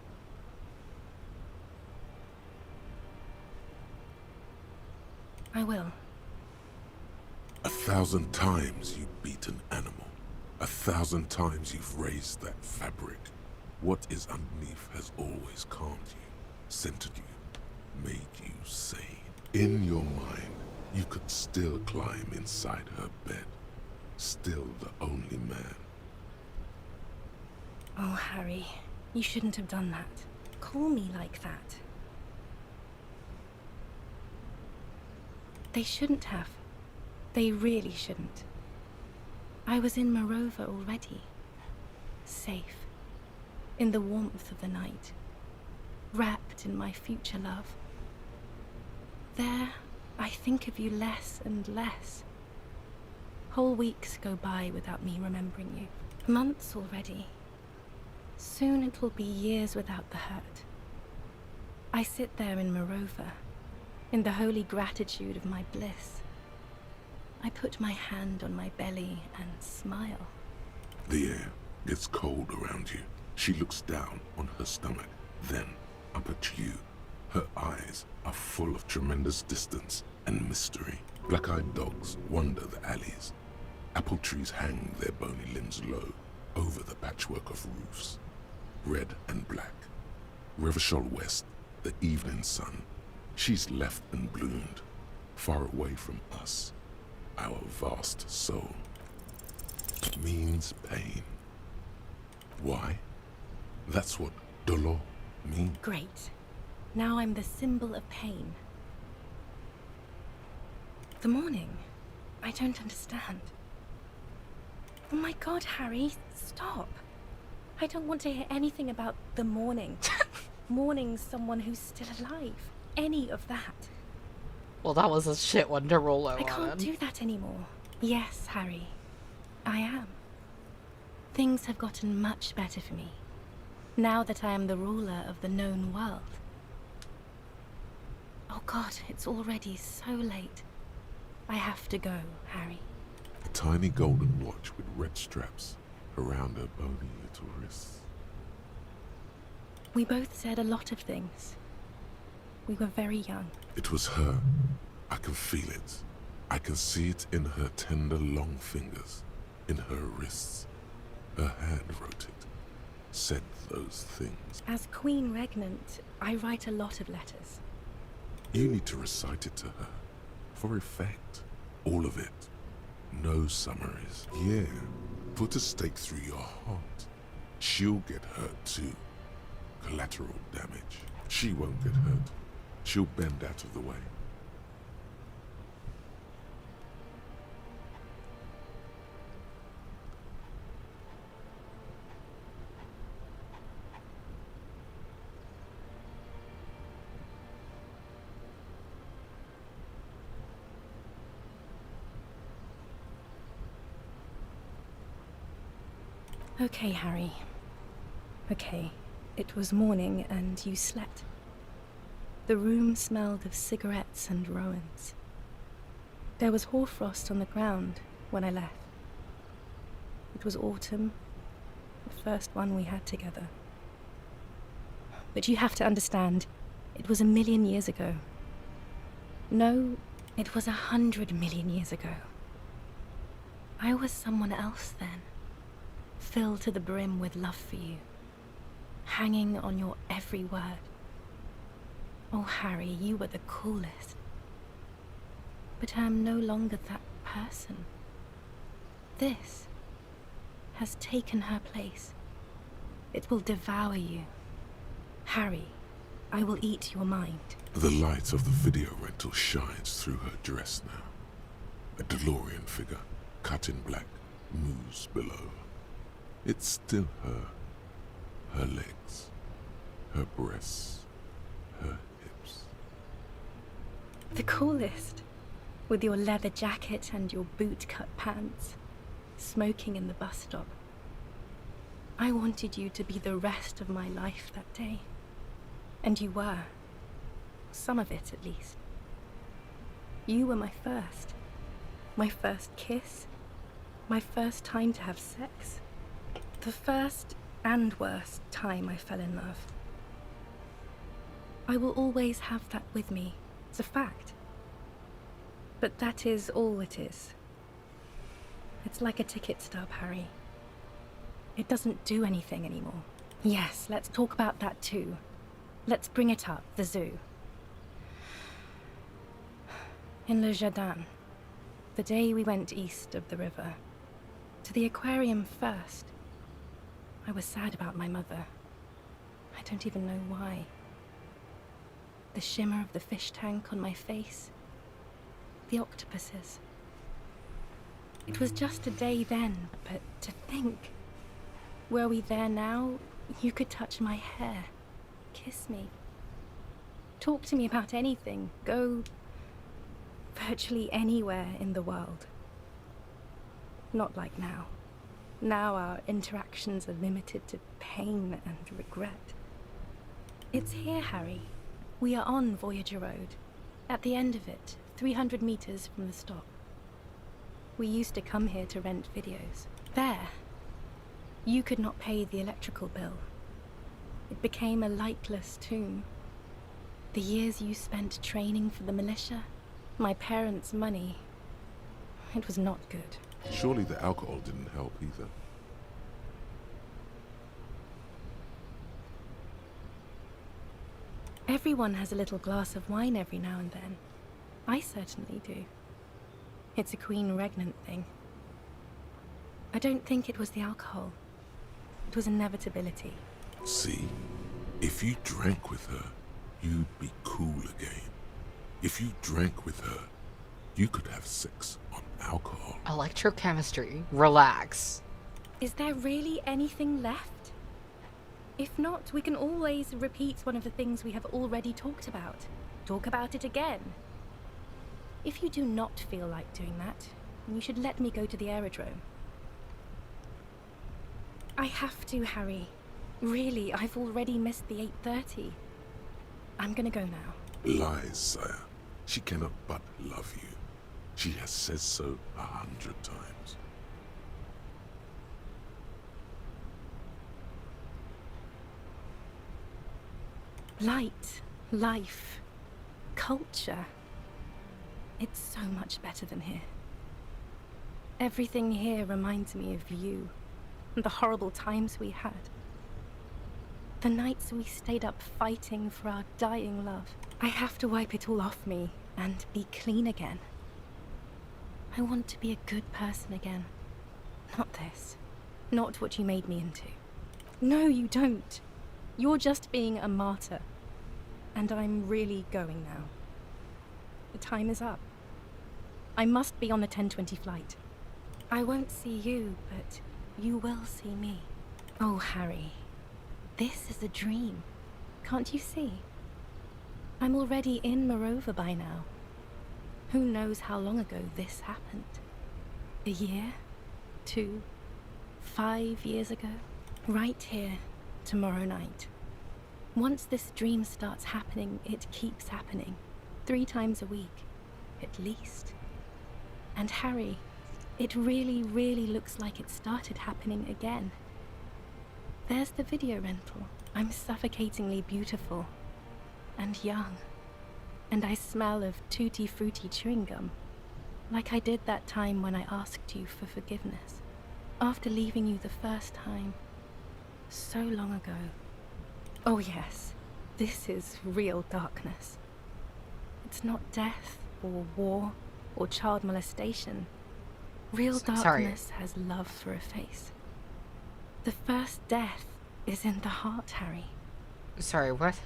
I will. 1,000 times you beat an animal. 1,000 times you've raised that fabric. What is underneath has always calmed you, centered you, made you sane. In your mind, you could still climb inside her bed. Still the only man. Oh, Harry, you shouldn't have done that. Call me like that. They shouldn't have. They really shouldn't. I was in Morova already. Safe. In the warmth of the night. Wrapped in my future love. There, I think of you less and less. Whole weeks go by without me remembering you. Months already. Soon it will be years without the hurt. I sit there in Morova, in the holy gratitude of my bliss. I put my hand on my belly and smile. The air gets cold around you. She looks down on her stomach, then up at you. Her eyes are full of tremendous distance and mystery. Black-eyed dogs wander the alleys. Apple trees hang their bony limbs low over the patchwork of roofs. Red and black. Reverchol West, the evening sun. She's left and bloomed, far away from us. Our vast soul means pain. Why? That's what dolor means. Great. Now I'm the symbol of pain. The morning. I don't understand. Oh my God, Harry, stop. I don't want to hear anything about the morning. Mourning someone who's still alive. Any of that. Well, that was a shit one to roll out I can't do that anymore. Yes, Harry. I am. Things have gotten much better for me. Now that I am the ruler of the known world. Oh God, it's already so late. I have to go, Harry. A tiny golden watch with red straps around her bony little wrists. We both said a lot of things. We were very young. It was her. I can feel it. I can see it in her tender, long fingers, in her wrists. Her hand wrote it, said those things. As Queen Regnant, I write a lot of letters. You need to recite it to her, for effect. All of it. No summaries. Yeah, put a stake through your heart. She'll get hurt too. Collateral damage. She won't get hurt. She'll bend out of the way. Okay, Harry. Okay, it was morning and you slept. The room smelled of cigarettes and Rowans. There was hoarfrost on the ground when I left. It was autumn, the first one we had together. But you have to understand, it was 1,000,000 years ago. No, it was 100 million years ago. I was someone else then, filled to the brim with love for you, hanging on your every word. Oh, Harry, you were the coolest. But I am no longer that person. This has taken her place. It will devour you. Harry, I will eat your mind. The light of the video rental shines through her dress now. A DeLorean figure, cut in black, moves below. It's still her. Her legs, her breasts, her hips. The coolest. With your leather jacket and your boot-cut pants, smoking in the bus stop. I wanted you to be the rest of my life that day. And you were. Some of it, at least. You were my first. My first kiss. My first time to have sex. The first and worst time I fell in love. I will always have that with me. It's a fact. But that is all it is. It's like a ticket stub, Harry. It doesn't do anything anymore. Yes, let's talk about that too. Let's bring it up, the zoo. In Le Jardin, the day we went east of the river, to the aquarium first, I was sad about my mother. I don't even know why. The shimmer of the fish tank on my face, the octopuses. It was just a day then, but to think, were we there now, you could touch my hair, kiss me, talk to me about anything, go virtually anywhere in the world. Not like now. Now our interactions are limited to pain and regret. It's here, Harry. We are on Voyager Road. At the end of it, 300 meters from the stop. We used to come here to rent videos. There. You could not pay the electrical bill. It became a lightless tomb. The years you spent training for the militia, my parents' money, it was not good. Surely the alcohol didn't help either. Everyone has a little glass of wine every now and then. I certainly do. It's a Queen Regnant thing. I don't think it was the alcohol. It was inevitability. See, if you drank with her, you'd be cool again. If you drank with her, you could have sex on alcohol. Electrochemistry. Relax. Is there really anything left? If not, we can always repeat one of the things we have already talked about. Talk about it again. If you do not feel like doing that, you should let me go to the aerodrome. I have to, Harry. Really, I've already missed the 8:30. I'm gonna go now. Lies, sire. She cannot but love you. She has said so 100 times. Light, life, culture. It's so much better than here. Everything here reminds me of you and the horrible times we had. The nights we stayed up fighting for our dying love. I have to wipe it all off me and be clean again. I want to be a good person again. Not this. Not what you made me into. No, you don't. You're just being a martyr. And I'm really going now. The time is up. I must be on the 10:20 flight. I won't see you, but you will see me. Oh, Harry. This is a dream. Can't you see? I'm already in Morova by now. Who knows how long ago this happened? A year? 2? 5 years ago. Right here, tomorrow night. Once this dream starts happening, it keeps happening. 3 times a week, at least. And Harry, it really, really looks like it started happening again. There's the video rental. I'm suffocatingly beautiful. And young. And I smell of tutti frutti chewing gum. Like I did that time when I asked you for forgiveness. After leaving you the first time. So long ago. Oh yes, this is real darkness. It's not death, or war, or child molestation. Real darkness has love for a face. The first death is in the heart, Harry. Sorry, what?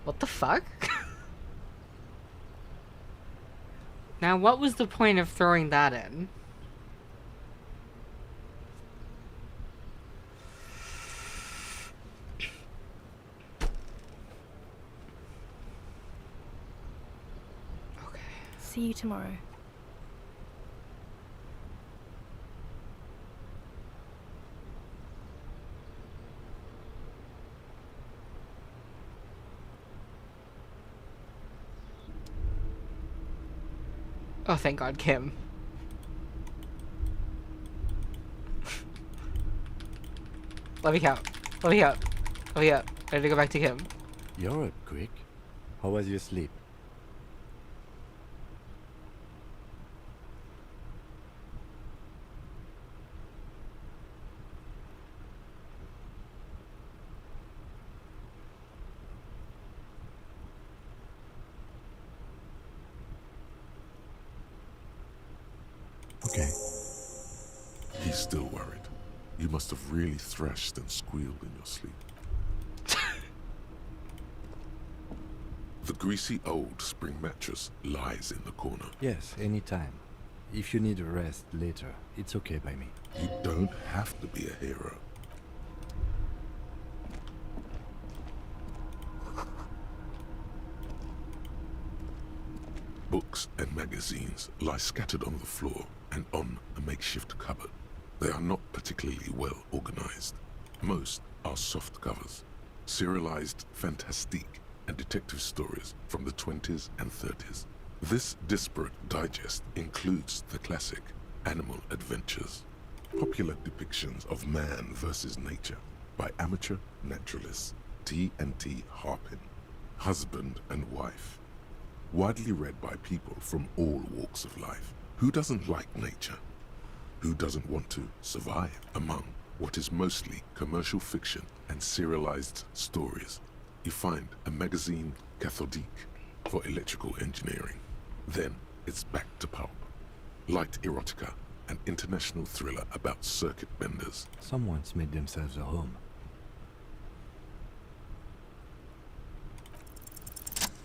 What the fuck? Now, what was the point of throwing that in? See you tomorrow. Oh, thank God, Kim. Let me count. Let me count. Let me count. I need to go back to Kim. You're up quick. How was your sleep? Okay. He's still worried. You must have really thrashed and squealed in your sleep. The greasy old spring mattress lies in the corner. Yes, anytime. If you need a rest later, it's okay by me. You don't have to be a hero. Books and magazines lie scattered on the floor and on a makeshift cupboard. They are not particularly well organized. Most are soft covers, serialized fantastique and detective stories from the 20s and 30s. This disparate digest includes the classic Animal Adventures, popular depictions of man versus nature by amateur naturalists T&T Harpin, husband and wife, widely read by people from all walks of life. Who doesn't like nature? Who doesn't want to survive among what is mostly commercial fiction and serialized stories? You find a magazine cathodique for electrical engineering. Then it's back to pulp. Light erotica, an international thriller about circuit benders. Someone's made themselves a home.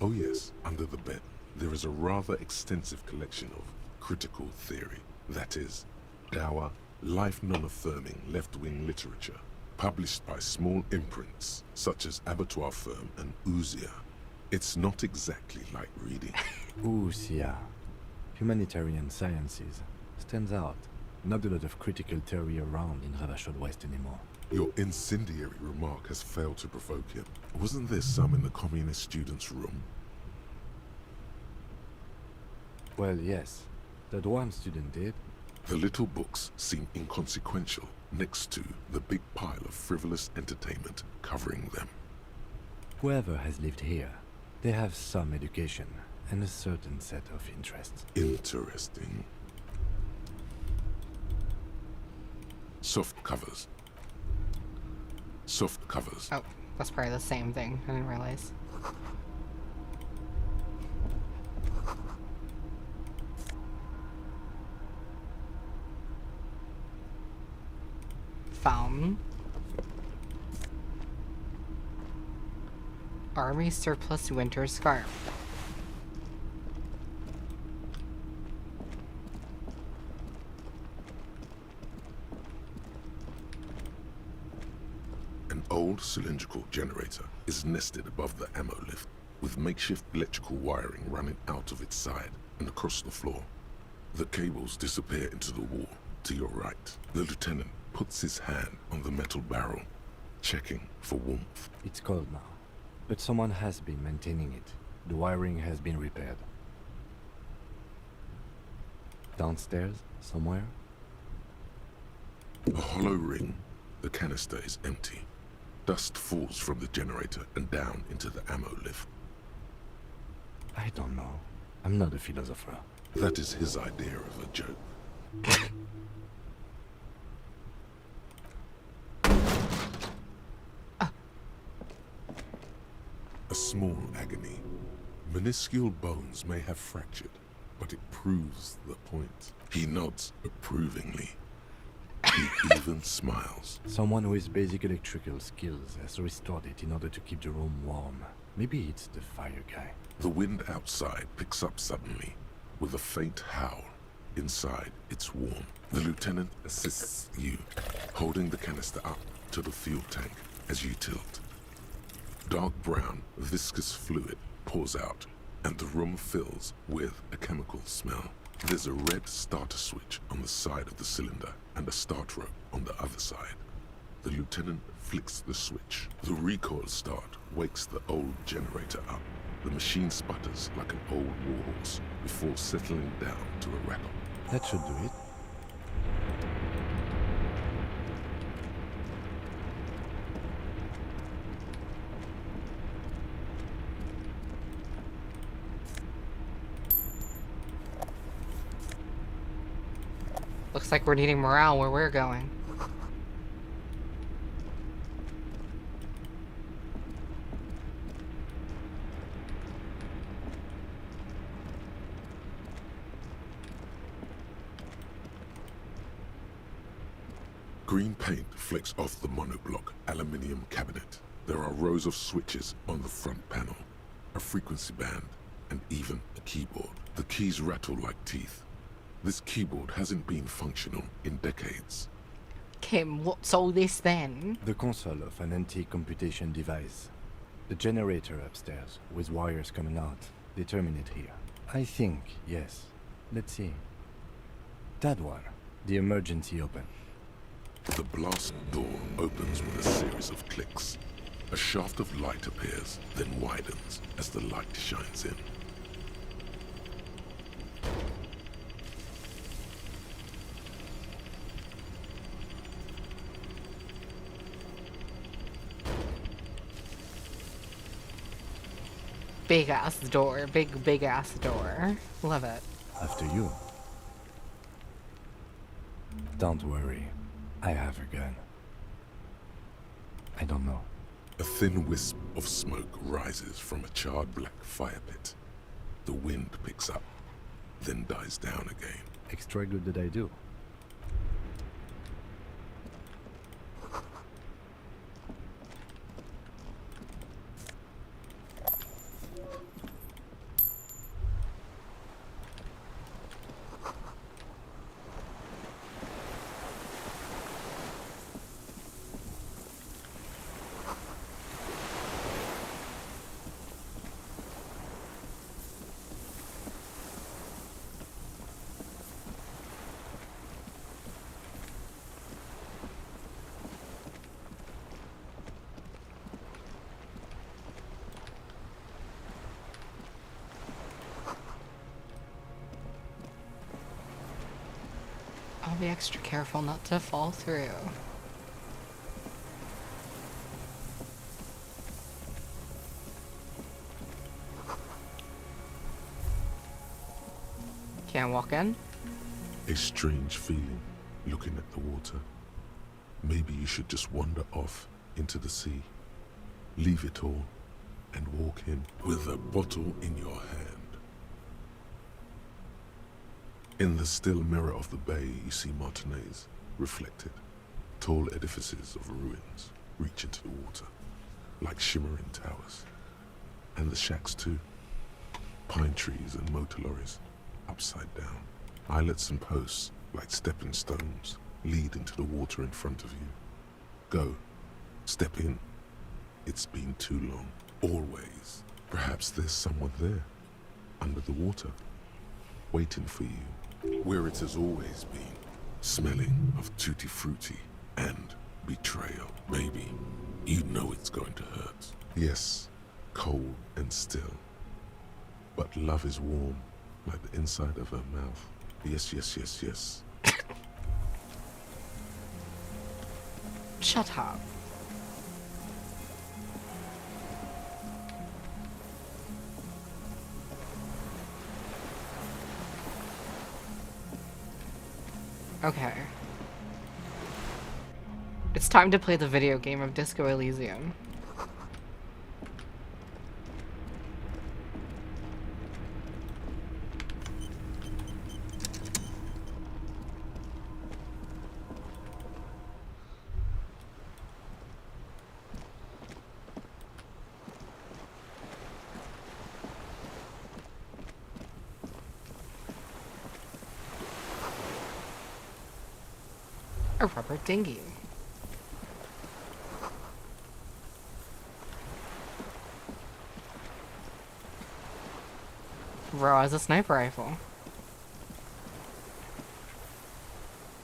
Oh yes, under the bed, there is a rather extensive collection of critical theory. That is, dour, life non-affirming left-wing literature, published by small imprints such as Abattoir Firm and Ouzia. It's not exactly like reading. Ouzia. Humanitarian sciences. Stands out. Not a lot of critical theory around in Ravachol West anymore. Your incendiary remark has failed to provoke him. Wasn't there some in the communist students' room? Well, yes. That one student did. The little books seem inconsequential next to the big pile of frivolous entertainment covering them. Whoever has lived here, they have some education and a certain set of interests. Interesting. Soft covers. Soft covers. Oh, that's probably the same thing. I didn't realize. Fountain. Army surplus winter scarf. An old old cylindrical generator is nested above the ammo lift, with makeshift electrical wiring running out of its side and across the floor. The cables disappear into the wall to your right. The lieutenant puts his hand on the metal barrel, checking for warmth. It's cold now, but someone has been maintaining it. The wiring has been repaired. Downstairs, somewhere? A hollow ring. The canister is empty. Dust falls from the generator and down into the ammo lift. I don't know. I'm not a philosopher. That is his idea of a joke. A small agony. Minuscule bones may have fractured, but it proves the point. He nods approvingly. He even smiles. Someone with basic electrical skills has restored it in order to keep the room warm. Maybe it's the fire guy. The wind outside picks up suddenly, with a faint howl. Inside, it's warm. The lieutenant assists you, holding the canister up to the fuel tank as you tilt. Dark brown, viscous fluid pours out, and the room fills with a chemical smell. There's a red starter switch on the side of the cylinder and a start rope on the other side. The lieutenant flicks the switch. The recoil start wakes the old generator up. The machine sputters like an old warhorse before settling down to a rattle. That should do it. Looks like we're needing morale where we're going. Green paint flecks off the monoblock aluminium cabinet. There are rows of switches on the front panel, a frequency band, and even a keyboard. The keys rattle like teeth. This keyboard hasn't been functional in decades. Kim, what's all this then? The console of an antique computation device. The generator upstairs, with wires coming out. They terminate here. I think, yes. Let's see. That one. The emergency open. The blast door opens with a series of clicks. A shaft of light appears, then widens as the light shines in. Big ass door. Big ass door. Love it. After you. Don't worry. I have a gun. I don't know. A thin wisp of smoke rises from a charred black fire pit. The wind picks up, then dies down again. Extra good that I do. I'll be extra careful not to fall through. Can't walk in? A strange feeling, looking at the water. Maybe you should just wander off into the sea. Leave it all, and walk in with a bottle in your hand. In the still mirror of the bay, you see Martinez, reflected. Tall edifices of ruins reach into the water, like shimmering towers. And the shacks too. Pine trees and motor lorries, upside down. Islets and posts, like stepping stones, lead into the water in front of you. Go, step in, It's been too long. Always. Perhaps there's someone there, under the water, waiting for you, where it has always been, smelling of tutti frutti and betrayal. Maybe you know it's going to hurt. Yes, cold and still. But love is warm, like the inside of her mouth. Yes, yes, yes, yes. Shut up. Okay. It's time to play the video game of Disco Elysium. A rubber dinghy. Raw as a sniper rifle.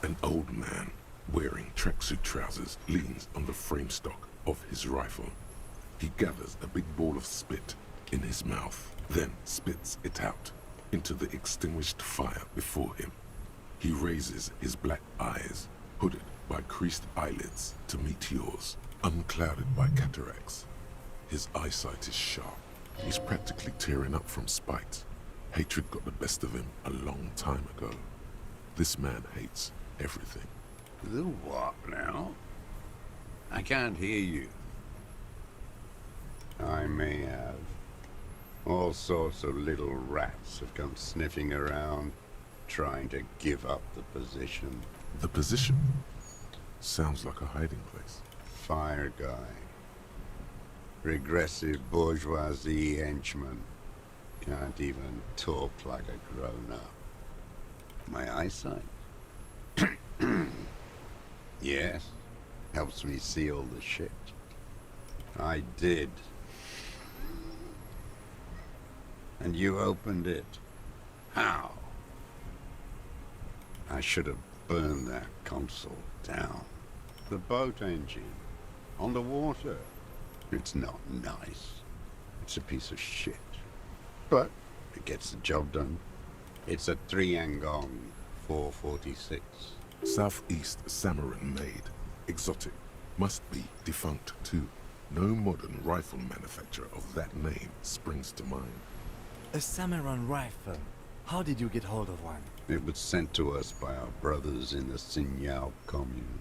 An old man, wearing tracksuit trousers, leans on the frame stock of his rifle. He gathers a big ball of spit in his mouth, then spits it out into the extinguished fire before him. He raises his black eyes, hooded by creased eyelids, to meet yours, unclouded by cataracts. His eyesight is sharp. He's practically tearing up from spite. Hatred got the best of him a long time ago. This man hates everything. The what now? I can't hear you. I may have. All sorts of little rats have come sniffing around, trying to give up the position. The position? Sounds like a hiding place. Fire guy. Regressive bourgeoisie henchman. Can't even talk like a grown-up. My eyesight? Yes. Helps me see all the shit. I did. And you opened it. How? I should have burned that console down. The boat engine. On the water. It's not nice. It's a piece of shit. But it gets the job done. It's a 3-Angong 446. Southeast Samaran made. Exotic. Must be defunct too. No modern rifle manufacturer of that name springs to mind. A Samaran rifle. How did you get hold of one? It was sent to us by our brothers in the Sinyao commune.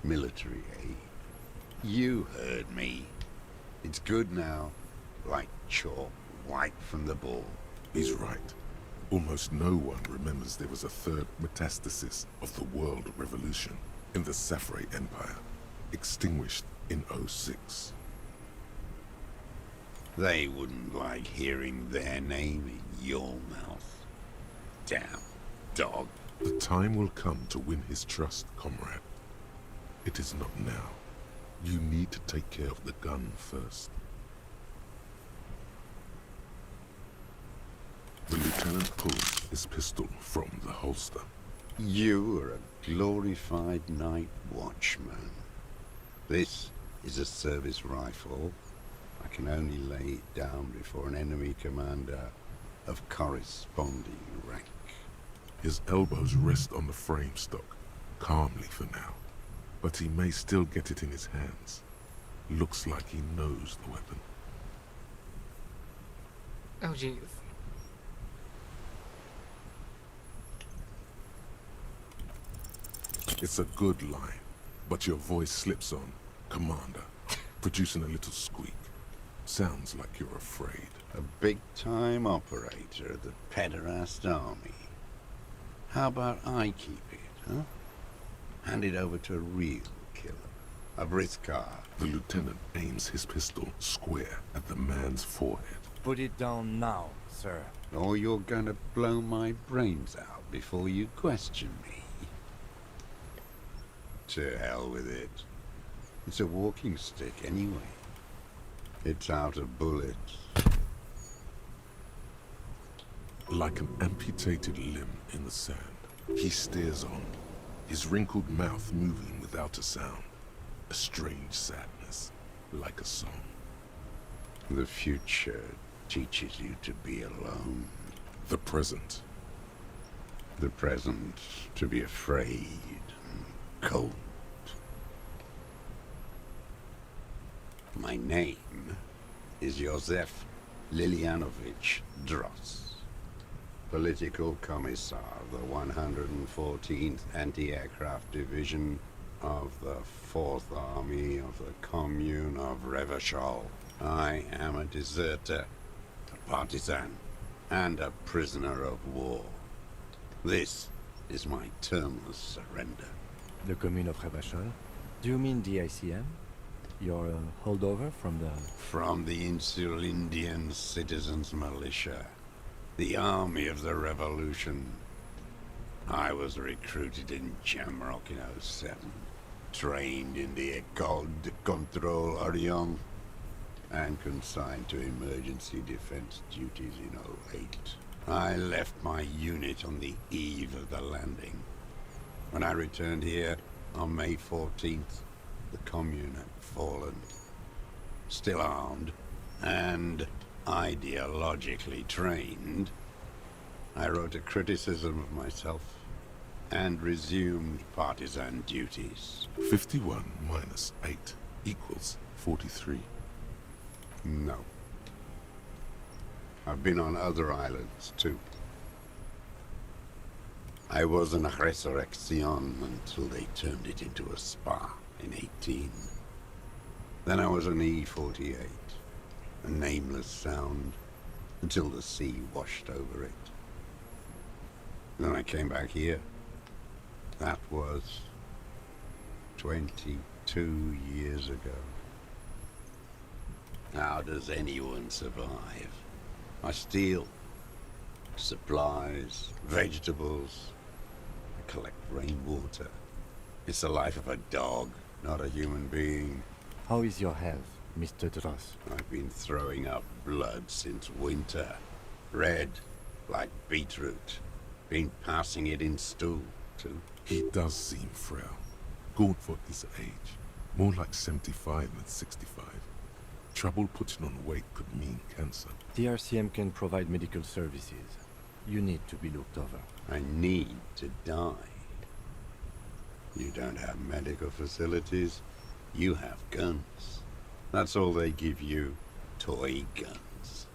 Military aid. You heard me. It's good now. Like chalk, white from the ball. He's right. Almost no one remembers there was a third metastasis of the world revolution in the Safre Empire, extinguished in '06. They wouldn't like hearing their name in your mouth. Damn dog. The time will come to win his trust, comrade. It is not now. You need to take care of the gun first. The lieutenant pulls his pistol from the holster. You are a glorified night watchman. This is a service rifle. I can only lay it down before an enemy commander of corresponding rank. His elbows rest on the frame stock, calmly for now. But he may still get it in his hands. Looks like he knows the weapon. Oh, jeez. It's a good line, but your voice slips on, Commander, producing a little squeak. Sounds like you're afraid. A big-time operator of the pederast army. How about I keep it, huh? Hand it over to a real killer. A Briskar. The lieutenant aims his pistol square at the man's forehead. Put it down now, sir. Or you're gonna blow my brains out before you question me. To hell with it. It's a walking stick anyway. It's out of bullets. Like an amputated limb in the sand, he stares on, his wrinkled mouth moving without a sound. A strange sadness, like a song. The future teaches you to be alone. The present. The present to be afraid and cold. My name is Josef Lilianovich Dross, Political Commissar of the 114th Anti-Aircraft Division of the 4th Army of the Commune of Revachol. I am a deserter, a partisan, and a prisoner of war. This is my termless surrender. The Commune of Revachol? Do you mean the ICM? You're a holdover from the... From the Insulindian Citizens Militia, the army of the revolution. I was recruited in Jamrock in '07, trained in the École de Contrôle Orient, and consigned to emergency defense duties in '08. I left my unit on the eve of the landing. When I returned here on May 14th, the Commune had fallen. Still armed and ideologically trained, I wrote a criticism of myself and resumed partisan duties. 51 minus 8 equals 43. No. I've been on other islands, too. I was an Resurrection until they turned it into a spa in 18. Then I was an E-48, a nameless sound, until the sea washed over it. Then I came back here. That was 22 years ago. How does anyone survive? I steal supplies, vegetables. I collect rainwater. It's the life of a dog, not a human being. How is your health, Mr. Dross? I've been throwing up blood since winter. Red, like beetroot. Been passing it in stool, too. He does seem frail. Gaunt for his age. More like 75 than 65. Trouble putting on weight could mean cancer. The RCM can provide medical services. You need to be looked over. I need to die. You don't have medical facilities. You have guns. That's all they give you. Toy guns.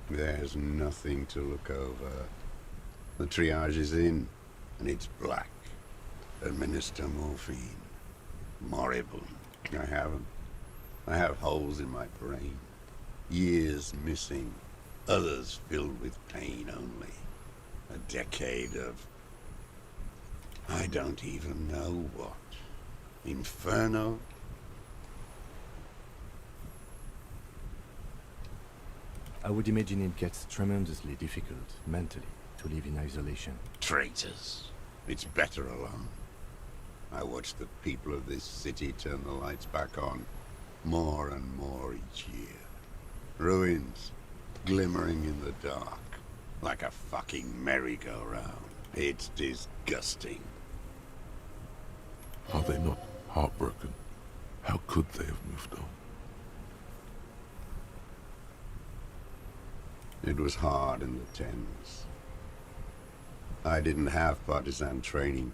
There's nothing to look over. The triage is in, and it's black. Administer morphine. Moribund. I have holes in my brain. Years missing. Others filled with pain only. A decade of... I don't even know what. Inferno? I would imagine it gets tremendously difficult, mentally, to live in isolation. Traitors. It's better alone. I watch the people of this city turn the lights back on, more and more each year. Ruins, glimmering in the dark, like a fucking merry-go-round. It's disgusting. Are they not heartbroken? How could they have moved on? It was hard in the Thames. I didn't have partisan training.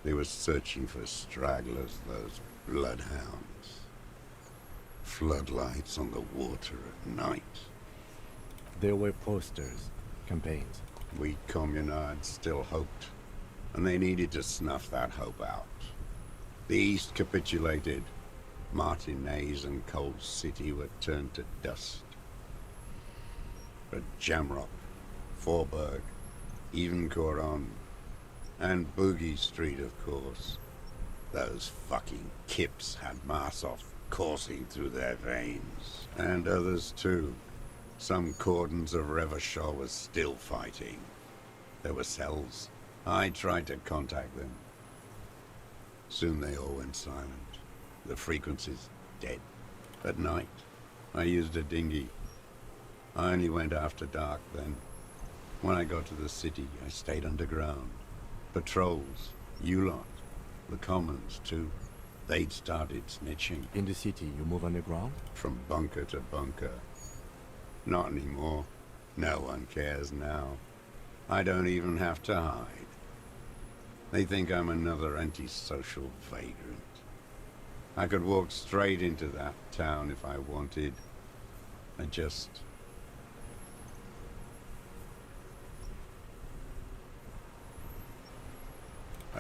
They were searching for stragglers, those bloodhounds. Floodlights on the water at night. There were posters, campaigns. We communards still hoped, and they needed to snuff that hope out. The East capitulated. Martinez and Cold City were turned to dust. But Jamrock, Forburg, even Coron, and Boogie Street, of course. Those fucking kips had Marsov coursing through their veins. And others too. Some cordons of Revachol were still fighting. There were cells. I tried to contact them. Soon they all went silent. The frequencies dead. At night, I used a dinghy. I only went after dark then. When I got to the city, I stayed underground. Patrols, you lot, the commons too. They'd started snitching. In the city, you move underground? From bunker to bunker. Not anymore. No one cares now. I don't even have to hide. They think I'm another antisocial vagrant. I could walk straight into that town if I wanted. I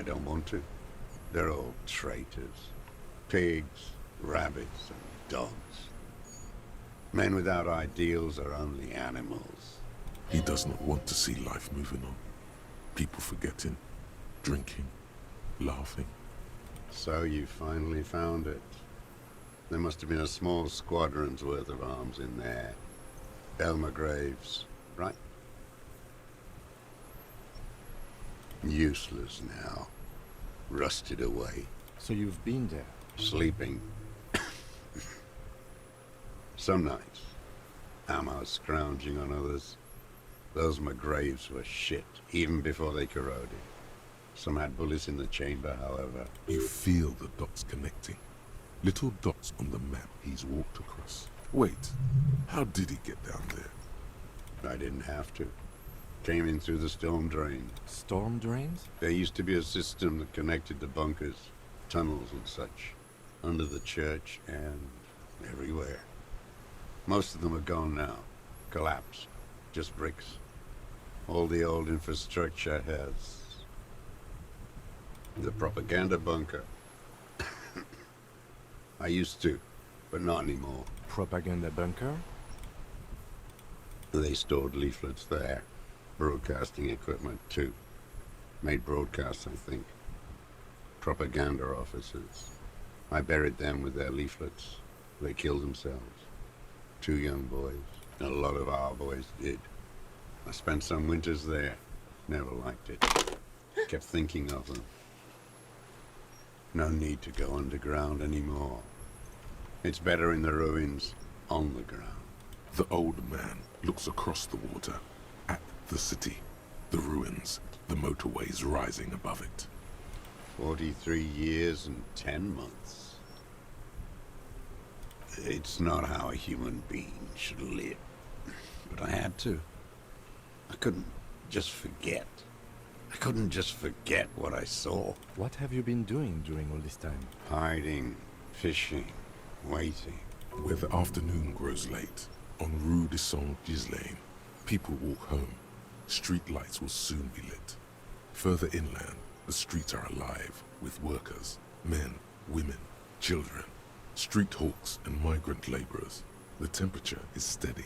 don't want to. They're all traitors. Pigs, rabbits, and dogs. Men without ideals are only animals. He does not want to see life moving on. People forgetting, drinking, laughing. So you finally found it. There must have been a small squadron's worth of arms in there. Elmer Graves, right? Useless now. Rusted away. So you've been there? Sleeping. Some nights. Ammo scrounging on others. Those McGraves were shit, even before they corroded. Some had bullets in the chamber, however. You feel the dots connecting. Little dots on the map he's walked across. Wait, how did he get down there? I didn't have to. Came in through the storm drain. Storm drains? There used to be a system that connected the bunkers, tunnels and such, under the church and everywhere. Most of them are gone now. Collapsed. Just bricks. All the old infrastructure has... the propaganda bunker. I used to, but not anymore. Propaganda bunker? They stored leaflets there. Broadcasting equipment, too. Made broadcasts, I think. Propaganda officers. I buried them with their leaflets. They killed themselves. 2 young boys. A lot of our boys did. I spent some winters there. Never liked it. Kept thinking of them. No need to go underground anymore. It's better in the ruins, on the ground. The old man looks across the water, at the city, the ruins, the motorways rising above it. 43 years and 10 months. It's not how a human being should live. But I had to. I couldn't just forget. I couldn't just forget what I saw. What have you been doing during all this time? Hiding, fishing, waiting. Where the afternoon grows late, on Rue de Saint-Ghislain, people walk home. Street lights will soon be lit. Further inland, the streets are alive with workers, men, women, children, street hawks and migrant laborers. The temperature is steady.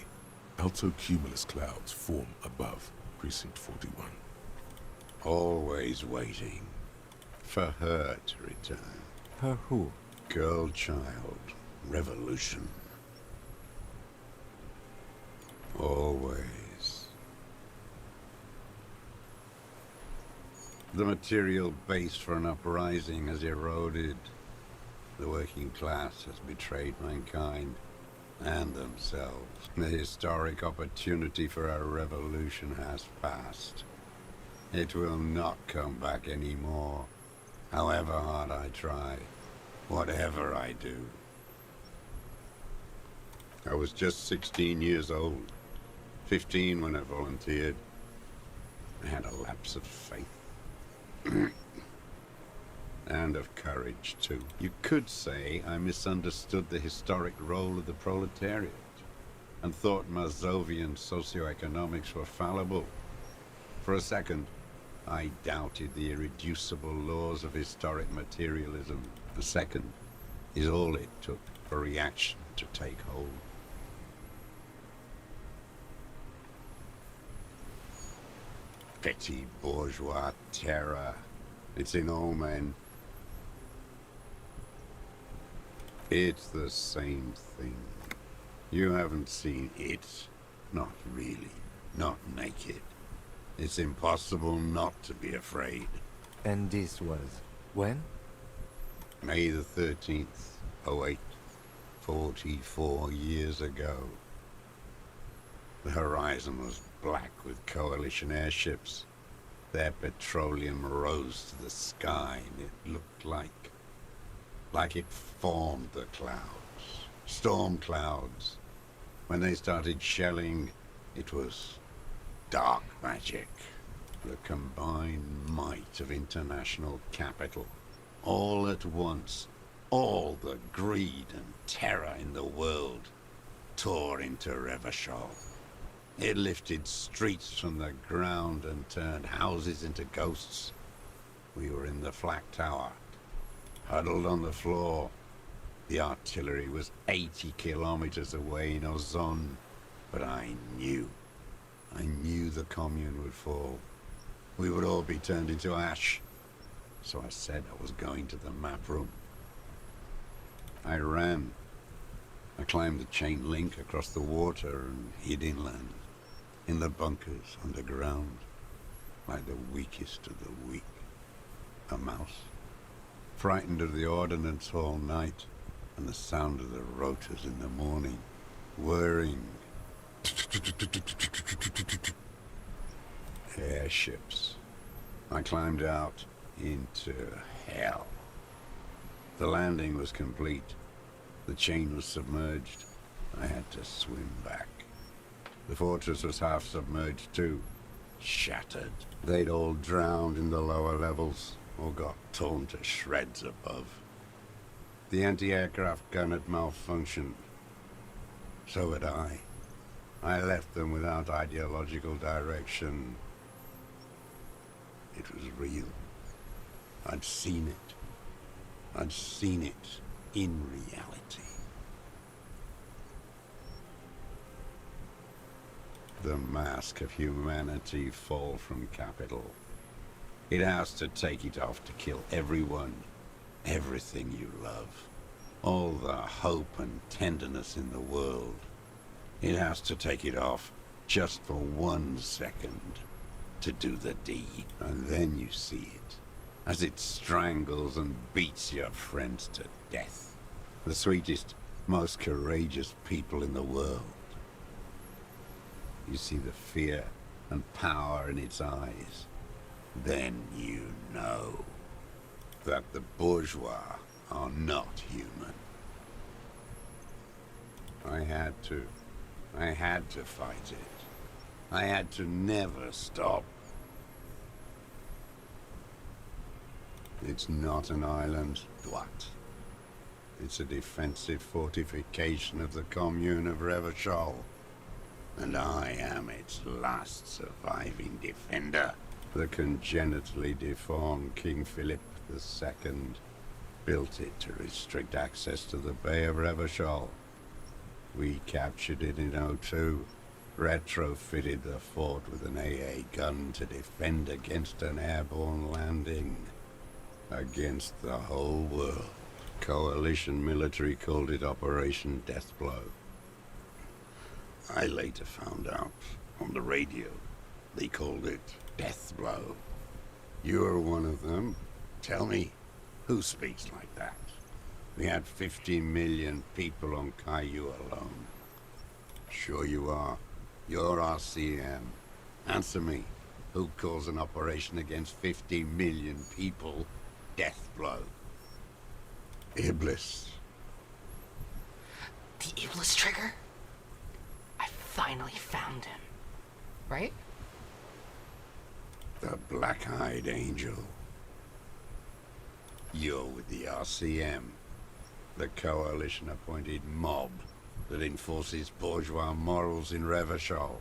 Alto cumulus clouds form above Precinct 41. Always waiting for her to return. Her who? Girl, child, revolution. Always. The material base for an uprising has eroded. The working class has betrayed mankind and themselves. The historic opportunity for a revolution has passed. It will not come back anymore, however hard I try, whatever I do. I was just 16 years old, 15 when I volunteered. I had a lapse of faith. And of courage, too. You could say I misunderstood the historic role of the proletariat and thought Mazovian socioeconomics were fallible. For a second, I doubted the irreducible laws of historic materialism. A second is all it took for reaction to take hold. Petty bourgeois terror. It's in all men. It's the same thing. You haven't seen it. Not really. Not naked. It's impossible not to be afraid. And this was when? May the 13th, 08. 44 years ago. The horizon was black with Coalition airships. Their petroleum rose to the sky, and it looked like it formed the clouds. Storm clouds. When they started shelling, it was dark magic. The combined might of international capital. All at once, all the greed and terror in the world tore into Revachol. It lifted streets from the ground and turned houses into ghosts. We were in the flak tower, huddled on the floor. The artillery was 80 kilometers away in Ozon, but I knew the commune would fall. We would all be turned into ash. So I said I was going to the map room. I ran. I climbed the chain link across the water and hid inland, in the bunkers underground, like the weakest of the weak. A mouse, frightened of the ordnance all night and the sound of the rotors in the morning, whirring. Airships. I climbed out into hell. The landing was complete. The chain was submerged. I had to swim back. The fortress was half submerged too. Shattered. They'd all drowned in the lower levels, or got torn to shreds above. The anti-aircraft gun had malfunctioned. So had I. I left them without ideological direction. It was real. I'd seen it. I'd seen it in reality. The mask of humanity fall from capital. It has to take it off to kill everyone, everything you love. All the hope and tenderness in the world. It has to take it off just for 1 second to do the deed. And then you see it, as it strangles and beats your friends to death. The sweetest, most courageous people in the world. You see the fear and power in its eyes. Then you know that the bourgeois are not human. I had to fight it. I had to never stop. It's not an island, what? It's a defensive fortification of the commune of Revachol. And I am its last surviving defender. The congenitally deformed King Philip II built it to restrict access to the Bay of Revachol. We captured it in '02, retrofitted the fort with an AA gun to defend against an airborne landing. Against the whole world. Coalition military called it Operation Deathblow. I later found out on the radio they called it Deathblow. You're one of them. Tell me, who speaks like that? We had 50 million people on Caillou alone. Sure you are. You're RCM. Answer me. Who calls an operation against 50 million people Deathblow? Iblis. The Iblis trigger? I finally found him. Right? The black-eyed angel. You're with the RCM. The coalition-appointed mob that enforces bourgeois morals in Revachol.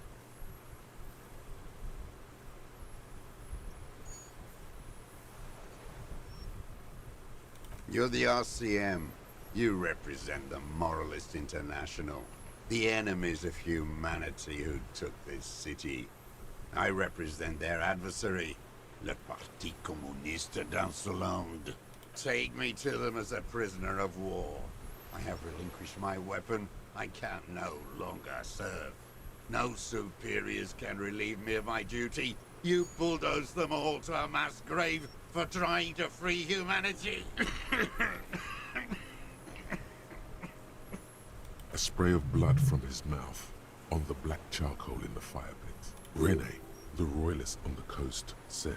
You're the RCM. You represent the Moralist International, the enemies of humanity who took this city. I represent their adversary, le Parti Communiste d'Insolande. Take me to them as a prisoner of war. I have relinquished my weapon. I can no longer serve. No superiors can relieve me of my duty. You bulldoze them all to a mass grave for trying to free humanity. A spray of blood from his mouth on the black charcoal in the fire pit. Rene, the royalist on the coast, said,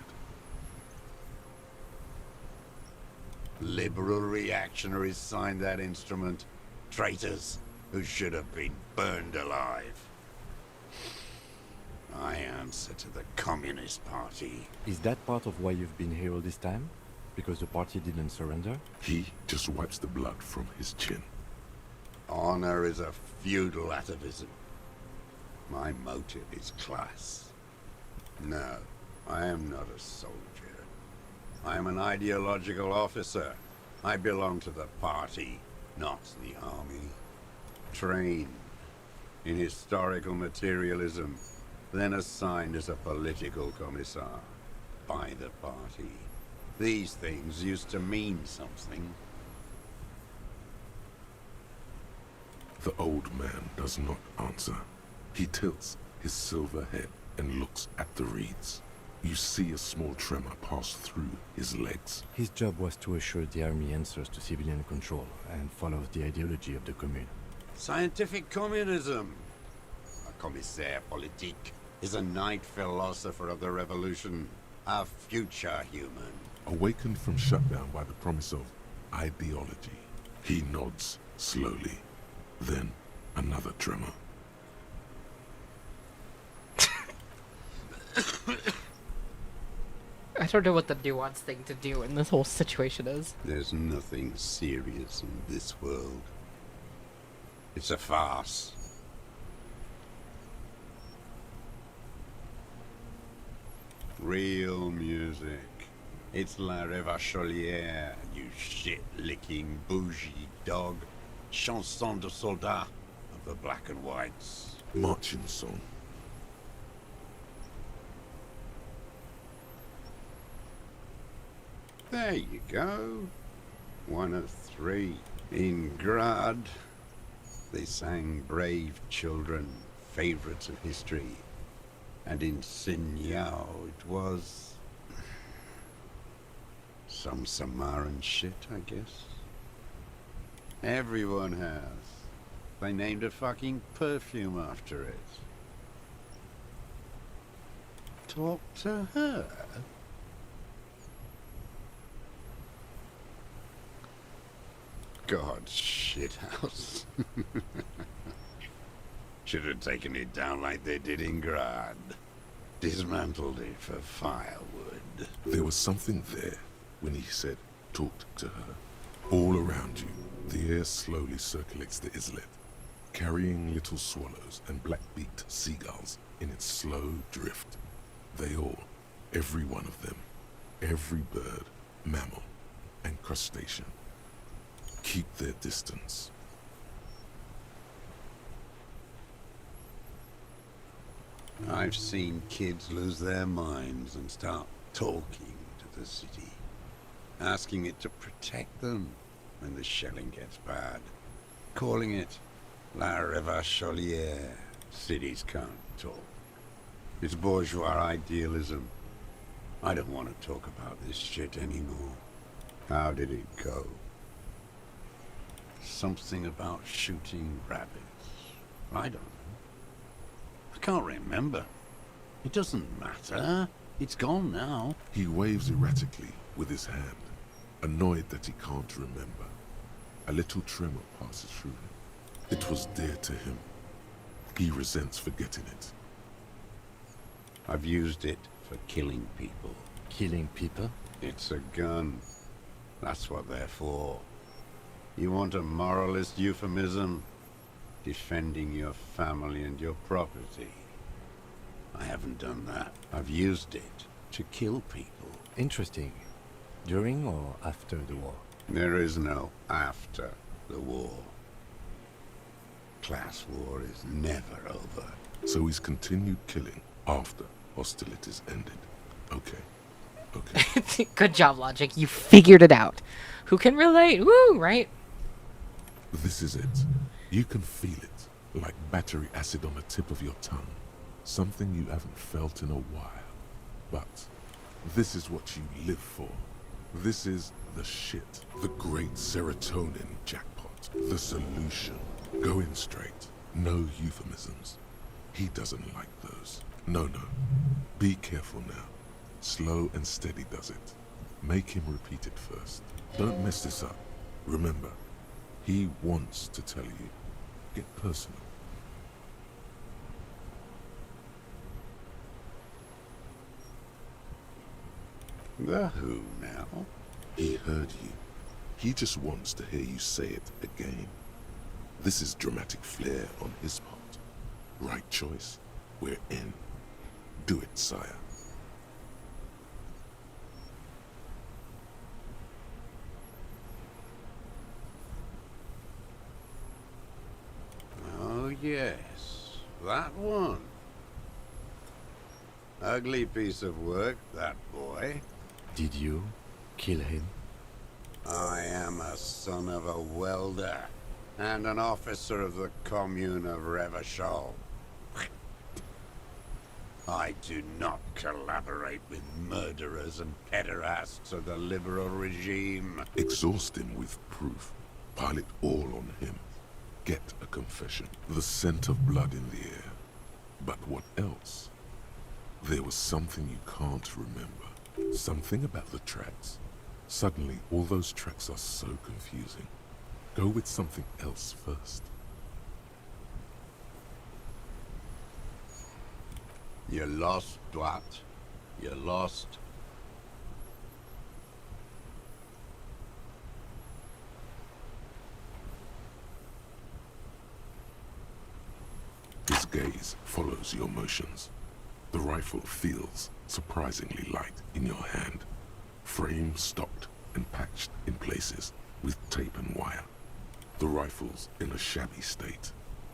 Liberal reactionaries signed that instrument. Traitors who should have been burned alive. I answer to the Communist Party. Is that part of why you've been here all this time? Because the party didn't surrender? He just wipes the blood from his chin. Honor is a feudal atavism. My motive is class. No, I am not a soldier. I am an ideological officer. I belong to the party, not the army. Trained in historical materialism, then assigned as a political commissar by the party. These things used to mean something. The old man does not answer. He tilts his silver head and looks at the reeds. You see a small tremor pass through his legs. His job was to assure the army answers to civilian control and follows the ideology of the Commune. Scientific communism. A commissaire politique is a night philosopher of the revolution, a future human. Awakened from shutdown by the promise of ideology, he nods slowly. Then another tremor. I don't know what the nuanced thing to do in this whole situation is. There's nothing serious in this world. It's a farce. Real music. It's La Revacholière, you shit-licking bougie dog. Chanson de soldat of the black and whites. Marching song. There you go. One of three. In Grad, they sang Brave Children, favorites of history. And in Sinyao, it was some Samaran shit, I guess. Everyone has. They named a fucking perfume after it. Talk to her. God, shithouse. Should have taken it down like they did in Grad. Dismantled it for firewood. There was something there when he said, talked to her. All around you, the air slowly circulates the islet, carrying little swallows and black-beaked seagulls in its slow drift. They all, every one of them, every bird, mammal, and crustacean, keep their distance. I've seen kids lose their minds and start talking to the city, asking it to protect them when the shelling gets bad, calling it La Revacholière. Cities can't talk. It's bourgeois idealism. I don't want to talk about this shit anymore. How did it go? Something about shooting rabbits. I don't know. I can't remember. It doesn't matter. It's gone now. He waves erratically with his hand, annoyed that he can't remember. A little tremor passes through him. It was dear to him. He resents forgetting it. I've used it for killing people. Killing people? It's a gun. That's what they're for. You want a moralist euphemism? Defending your family and your property. I haven't done that. I've used it to kill people. Interesting. During or after the war? There is no after the war. Class war is never over. So he's continued killing after hostilities ended. Okay. Okay. Good job, Logic. You figured it out. Who can relate? Woo, right? This is it. You can feel it, like battery acid on the tip of your tongue. Something you haven't felt in a while. But this is what you live for. This is the shit. The great serotonin jackpot. The solution. Go in straight. No euphemisms. He doesn't like those. No. Be careful now. Slow and steady does it. Make him repeat it first. Don't mess this up. Remember, he wants to tell you. Get personal. The who now? He heard you. He just wants to hear you say it again. This is dramatic flair on his part. Right choice. We're in. Do it, sire. Oh, yes. That one. Ugly piece of work, that boy. Did you kill him? I am a son of a welder and an officer of the commune of Revachol. I do not collaborate with murderers and pederasts of the liberal regime. Exhaust him with proof. Pile it all on him. Get a confession. The scent of blood in the air. But what else? There was something you can't remember. Something about the tracks. Suddenly, all those tracks are so confusing. Go with something else first. You're lost, Dwat. You're lost. His gaze follows your motions. The rifle feels surprisingly light in your hand. Frame stocked and patched in places with tape and wire. The rifle's in a shabby state,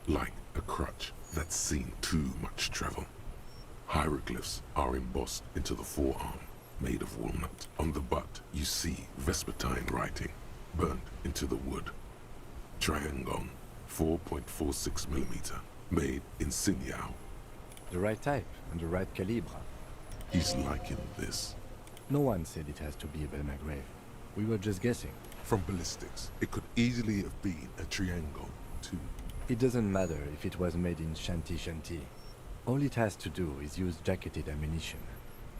like a crutch that's seen too much travel. Hieroglyphs are embossed into the forearm, made of walnut. On the butt, you see Vespertine writing, burnt into the wood. Triangon, 4.46mm, made in Signal. The right type and the right calibre. He's liking this. No one said it has to be a Belmagrave. We were just guessing. From ballistics, it could easily have been a Triangon, too. It doesn't matter if it was made in Shanty. All it has to do is use jacketed ammunition.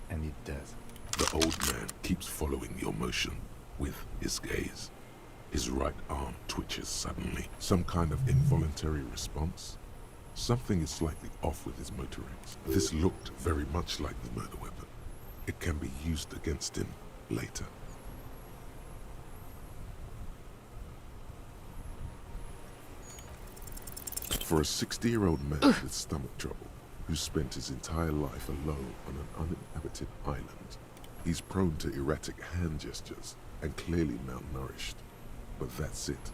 And it does. The old man keeps following your motion with his gaze. His right arm twitches suddenly. Some kind of involuntary response. Something is slightly off with his motor rings. This looked very much like the murder weapon. It can be used against him later. For a 60-year-old man with stomach trouble, who spent his entire life alone on an uninhabited island, he's prone to erratic hand gestures and clearly malnourished. But that's it.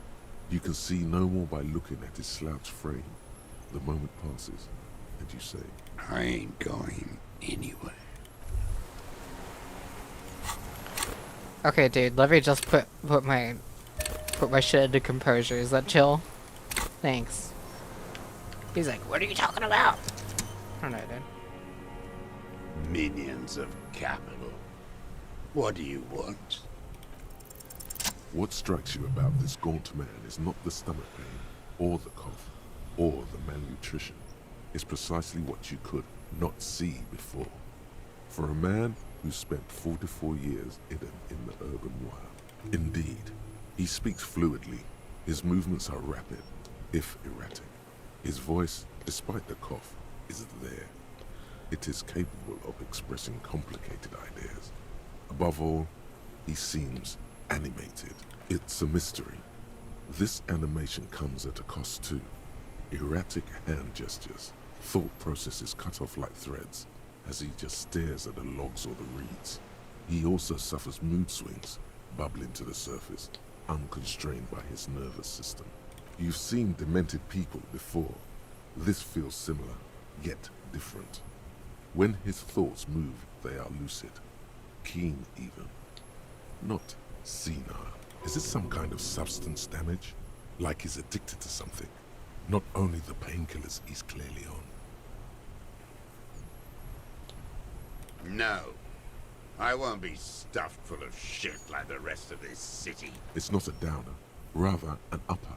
You can see no more by looking at his slouched frame. The moment passes, and you say, I ain't going anywhere. Okay, dude, let me just put my shit into composure. Is that chill? Thanks. He's like, what are you talking about? I don't know, dude. Minions of capital. What do you want? What strikes you about this gaunt man is not the stomach pain, or the cough, or the malnutrition. It's precisely what you could not see before. For a man who spent 44 years hidden in the urban wild. Indeed, he speaks fluidly. His movements are rapid, if erratic. His voice, despite the cough, is there. It is capable of expressing complicated ideas. Above all, he seems animated. It's a mystery. This animation comes at a cost too. Erratic hand gestures, thought processes cut off like threads, as he just stares at the logs or the reeds. He also suffers mood swings, bubbling to the surface, unconstrained by his nervous system. You've seen demented people before. This feels similar, yet different. When his thoughts move, they are lucid, keen even. Not senile. Is it some kind of substance damage? Like he's addicted to something? Not only the painkillers he's clearly on. No. I won't be stuffed full of shit like the rest of this city. It's not a downer, rather an upper.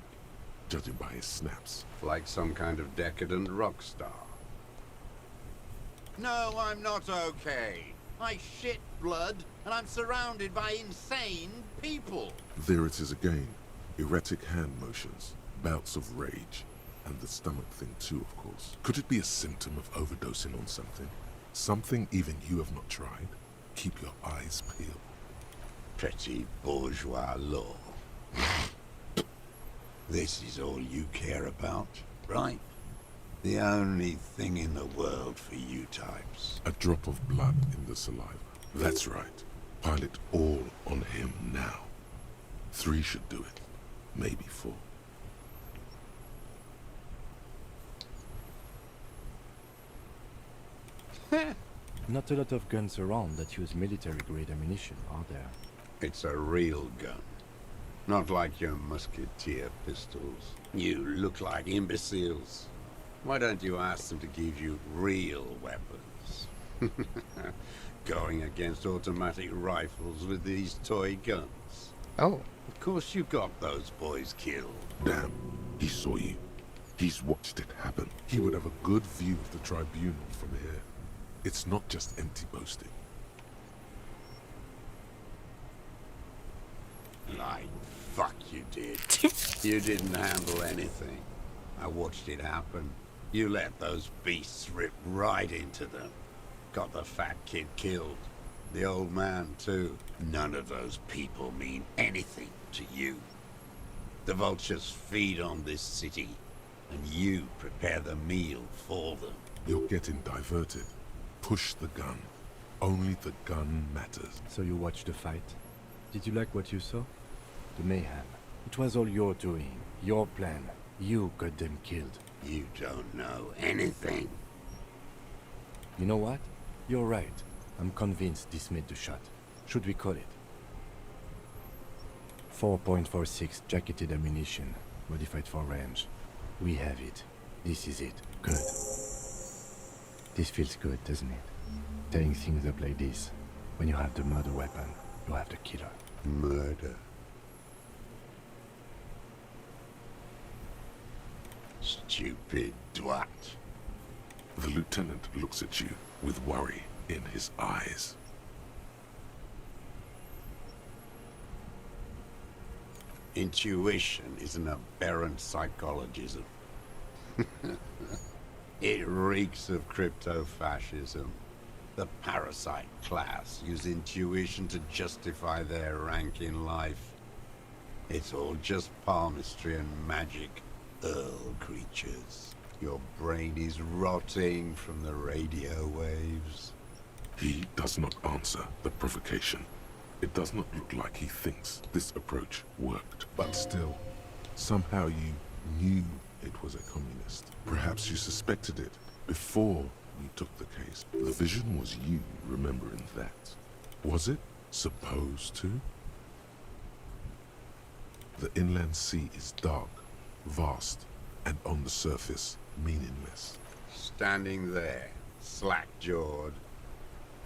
judging by his snaps. Like some kind of decadent rock star. No, I'm not okay. I shit blood, and I'm surrounded by insane people. There it is again. Erratic hand motions, bouts of rage, and the stomach thing too, of course. Could it be a symptom of overdosing on something? Something even you have not tried? Keep your eyes peeled. Petty bourgeois law. This is all you care about, right? The only thing in the world for you types. A drop of blood in the saliva. That's right. Pile it all on him now. 3 should do it. Maybe 4. Not a lot of guns around that use military-grade ammunition, are there? It's a real gun. Not like your musketeer pistols. You look like imbeciles. Why don't you ask them to give you real weapons? Going against automatic rifles with these toy guns. Oh. Of course you got those boys killed. Damn, he saw you. He's watched it happen. He would have a good view of the tribunal from here. It's not just empty boasting. Like, fuck you did. You didn't handle anything. I watched it happen. You let those beasts rip right into them. Got the fat kid killed. The old man, too. None of those people mean anything to you. The vultures feed on this city, and you prepare the meal for them. You're getting diverted. Push the gun. Only the gun matters. So you watched the fight? Did you like what you saw? The mayhem. It was all your doing, your plan. You got them killed. You don't know anything. You know what? You're right. I'm convinced this made the shot. Should we call it? 4.46 jacketed ammunition, modified for range. We have it. This is it. Good. This feels good, doesn't it? Tearing things up like this. When you have the murder weapon, you have the killer. Murder. Stupid twat. The lieutenant looks at you with worry in his eyes. Intuition is an aberrant psychologism. It reeks of crypto-fascism. The parasite class use intuition to justify their rank in life. It's all just palmistry and magic, Earl creatures. Your brain is rotting from the radio waves. He does not answer the provocation. It does not look like he thinks this approach worked. But still, somehow you knew it was a communist. Perhaps you suspected it before you took the case. The vision was you remembering that. Was it supposed to? The inland sea is dark, vast, and on the surface, meaningless. Standing there, slack-jawed,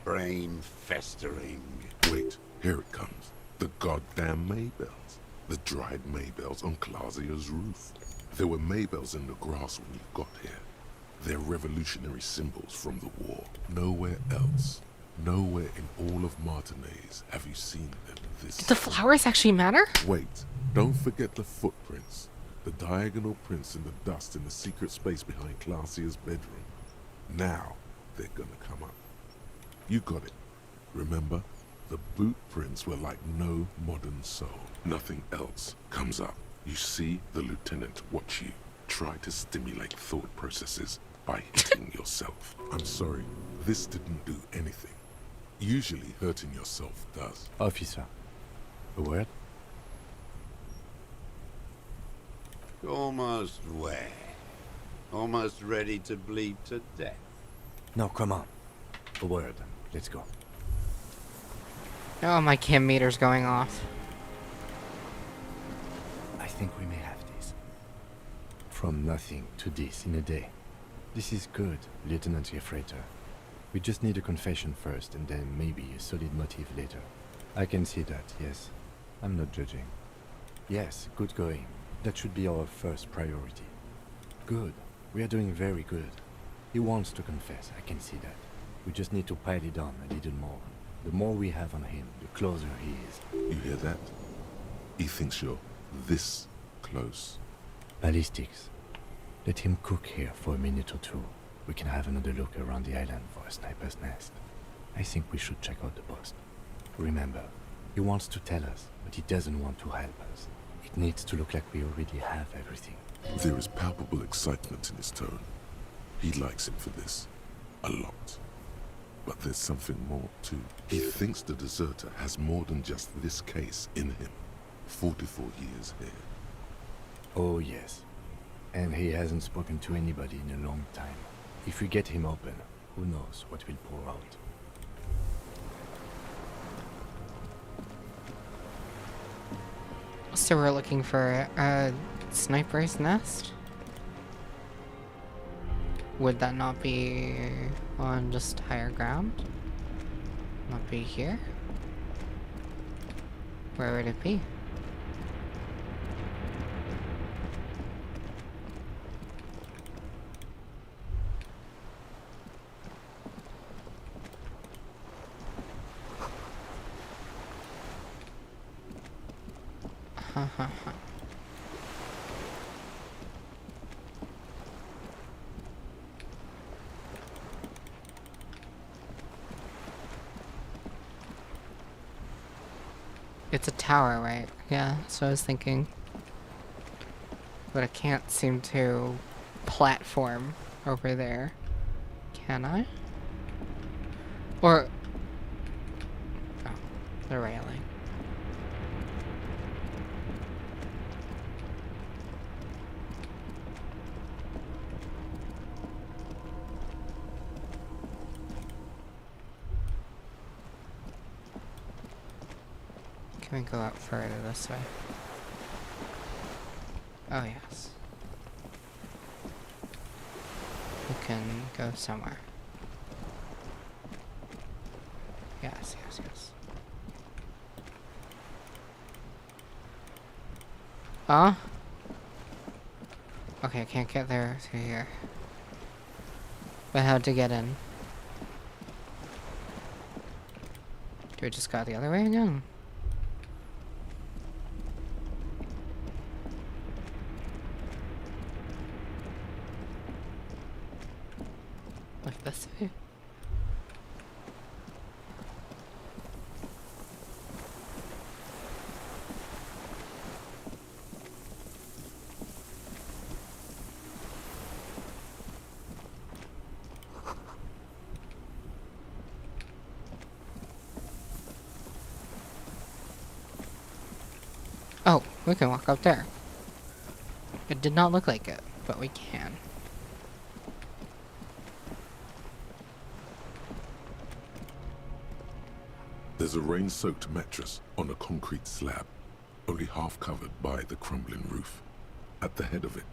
brain festering. Wait, here it comes. The goddamn Maybells. The dried Maybells on Clausia's roof. There were Maybells in the grass when you got here. They're revolutionary symbols from the war. Nowhere else, nowhere in all of Martinaise have you seen them this. Did the flowers actually matter? Wait, don't forget the footprints. The diagonal prints in the dust in the secret space behind Clausia's bedroom. Now, they're gonna come up. You got it. Remember? The boot prints were like no modern soul. Nothing else comes up. You see the lieutenant watch you. Try to stimulate thought processes by hitting yourself. I'm sorry, this didn't do anything. Usually hurting yourself does. Officer, a word? Almost where? Almost ready to bleed to death. No, come on. A word. Let's go. Oh, my chem meter's going off. I think we may have this. From nothing to this in a day. This is good, Lieutenant Gefreiter. We just need a confession first, and then maybe a solid motive later. I can see that, yes. I'm not judging. Yes, good going. That should be our first priority. Good. We are doing very good. He wants to confess, I can see that. We just need to pile it on a little more. The more we have on him, the closer he is. You hear that? He thinks you're this close. Ballistics. Let him cook here for a minute or two. We can have another look around the island for a sniper's nest. I think we should check out the post. Remember, he wants to tell us, but he doesn't want to help us. It needs to look like we already have everything. There is palpable excitement in his tone. He likes him for this. A lot. But there's something more, too. He thinks the deserter has more than just this case in him. 44 years here. Oh, yes. And he hasn't spoken to anybody in a long time. If we get him open, who knows what will pour out. So we're looking for a sniper's nest? Would that not be on just higher ground? Not be here? Where would it be? It's a tower, right? Yeah, so I was thinking. But I can't seem to platform over there. Can I? Or... oh, the railing. Can we go out further this way? Oh, yes. We can go somewhere. Yes, yes, yes. Huh? Okay, I can't get there through here. But how to get in? Do we just go the other way again? Like this way? Oh, we can walk up there. It did not look like it, but we can. There's a rain-soaked mattress on a concrete slab, only half covered by the crumbling roof. At the head of it,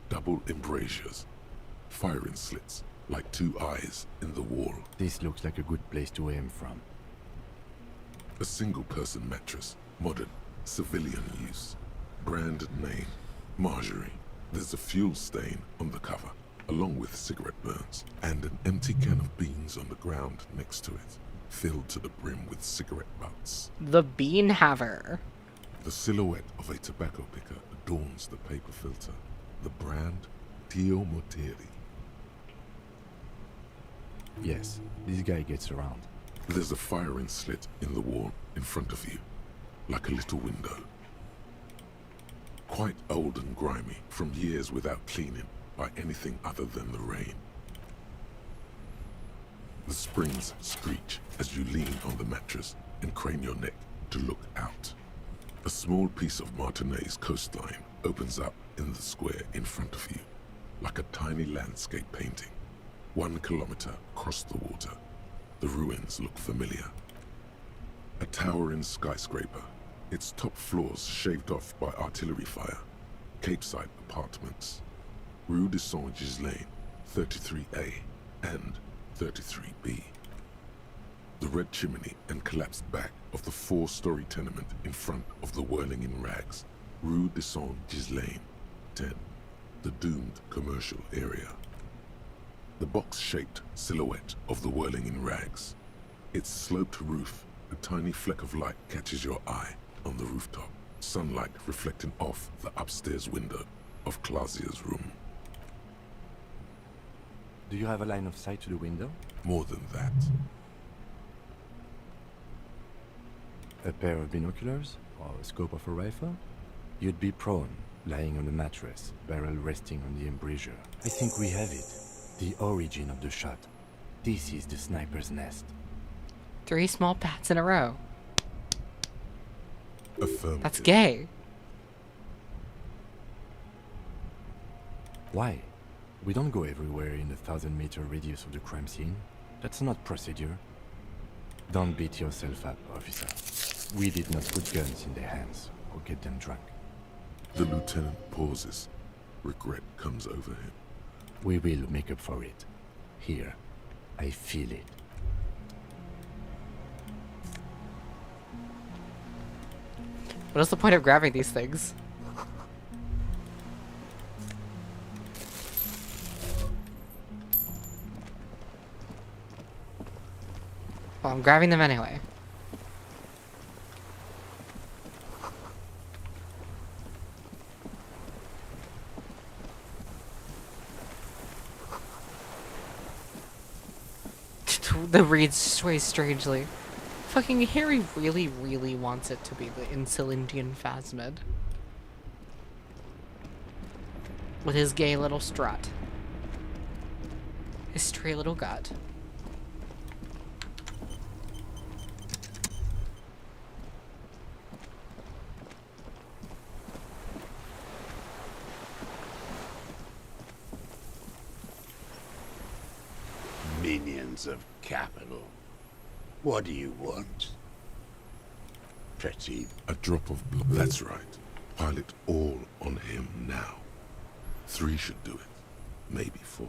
double embrasures, firing slits like two eyes in the wall. This looks like a good place to aim from. A single-person mattress, modern, civilian use. Brand name, Marjorie. There's a fuel stain on the cover, along with cigarette burns, and an empty can of beans on the ground next to it, filled to the brim with cigarette butts. The bean haver. The silhouette of a tobacco picker adorns the paper filter. The brand, Tio Moteri. Yes, this guy gets around. There's a firing slit in the wall in front of you, like a little window. Quite old and grimy from years without cleaning by anything other than the rain. The springs screech as you lean on the mattress and crane your neck to look out. A small piece of Martinez coastline opens up in the square in front of you, like a tiny landscape painting. 1 kilometer across the water. The ruins look familiar. A towering skyscraper, its top floors shaved off by artillery fire. Capeside apartments. Rue de Saint-Ghislain, 33A and 33B. The red chimney and collapsed back of the 4-story tenement in front of the whirling in rags Rue de Saint-Ghislain, 10. The doomed commercial area. The box-shaped silhouette of the whirling in rags. Its sloped roof, a tiny fleck of light catches your eye on the rooftop, sunlight reflecting off the upstairs window of Clausia's room. Do you have a line of sight to the window? More than that. A pair of binoculars? Or a scope of a rifle? You'd be prone, lying on a mattress, barrel resting on the embrasure. I think we have it. The origin of the shot. This is the sniper's nest. 3 small pats in a row. Affirmative. That's gay. Why? We don't go everywhere in a 1,000-meter radius of the crime scene. That's not procedure. Don't beat yourself up, officer. We did not put guns in their hands or get them drunk. The lieutenant pauses. Regret comes over him. We will make up for it. Here, I feel it. What is the point of grabbing these things? Well, I'm grabbing them anyway. The reed sways strangely. Fucking Harry really, really wants it to be the Insulindian Phasmid. With his gay little strut. His stray little gut. Minions of capital. What do you want? Petty. A drop of blood. That's right. Pile it all on him now. 3 should do it. Maybe 4.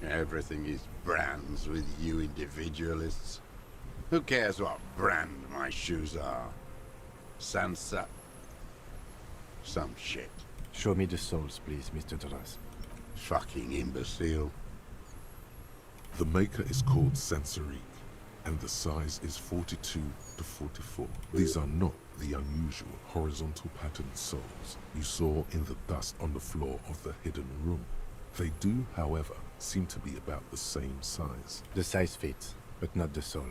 Everything is brands with you individualists. Who cares what brand my shoes are? Sansa. Some shit. Show me the souls, please, Mr. Doras. Fucking imbecile. The maker is called Sansarique, and the size is 42 to 44. These are not the unusual horizontal patterned souls you saw in the dust on the floor of the hidden room. They do, however, seem to be about the same size. The size fits, but not the soul.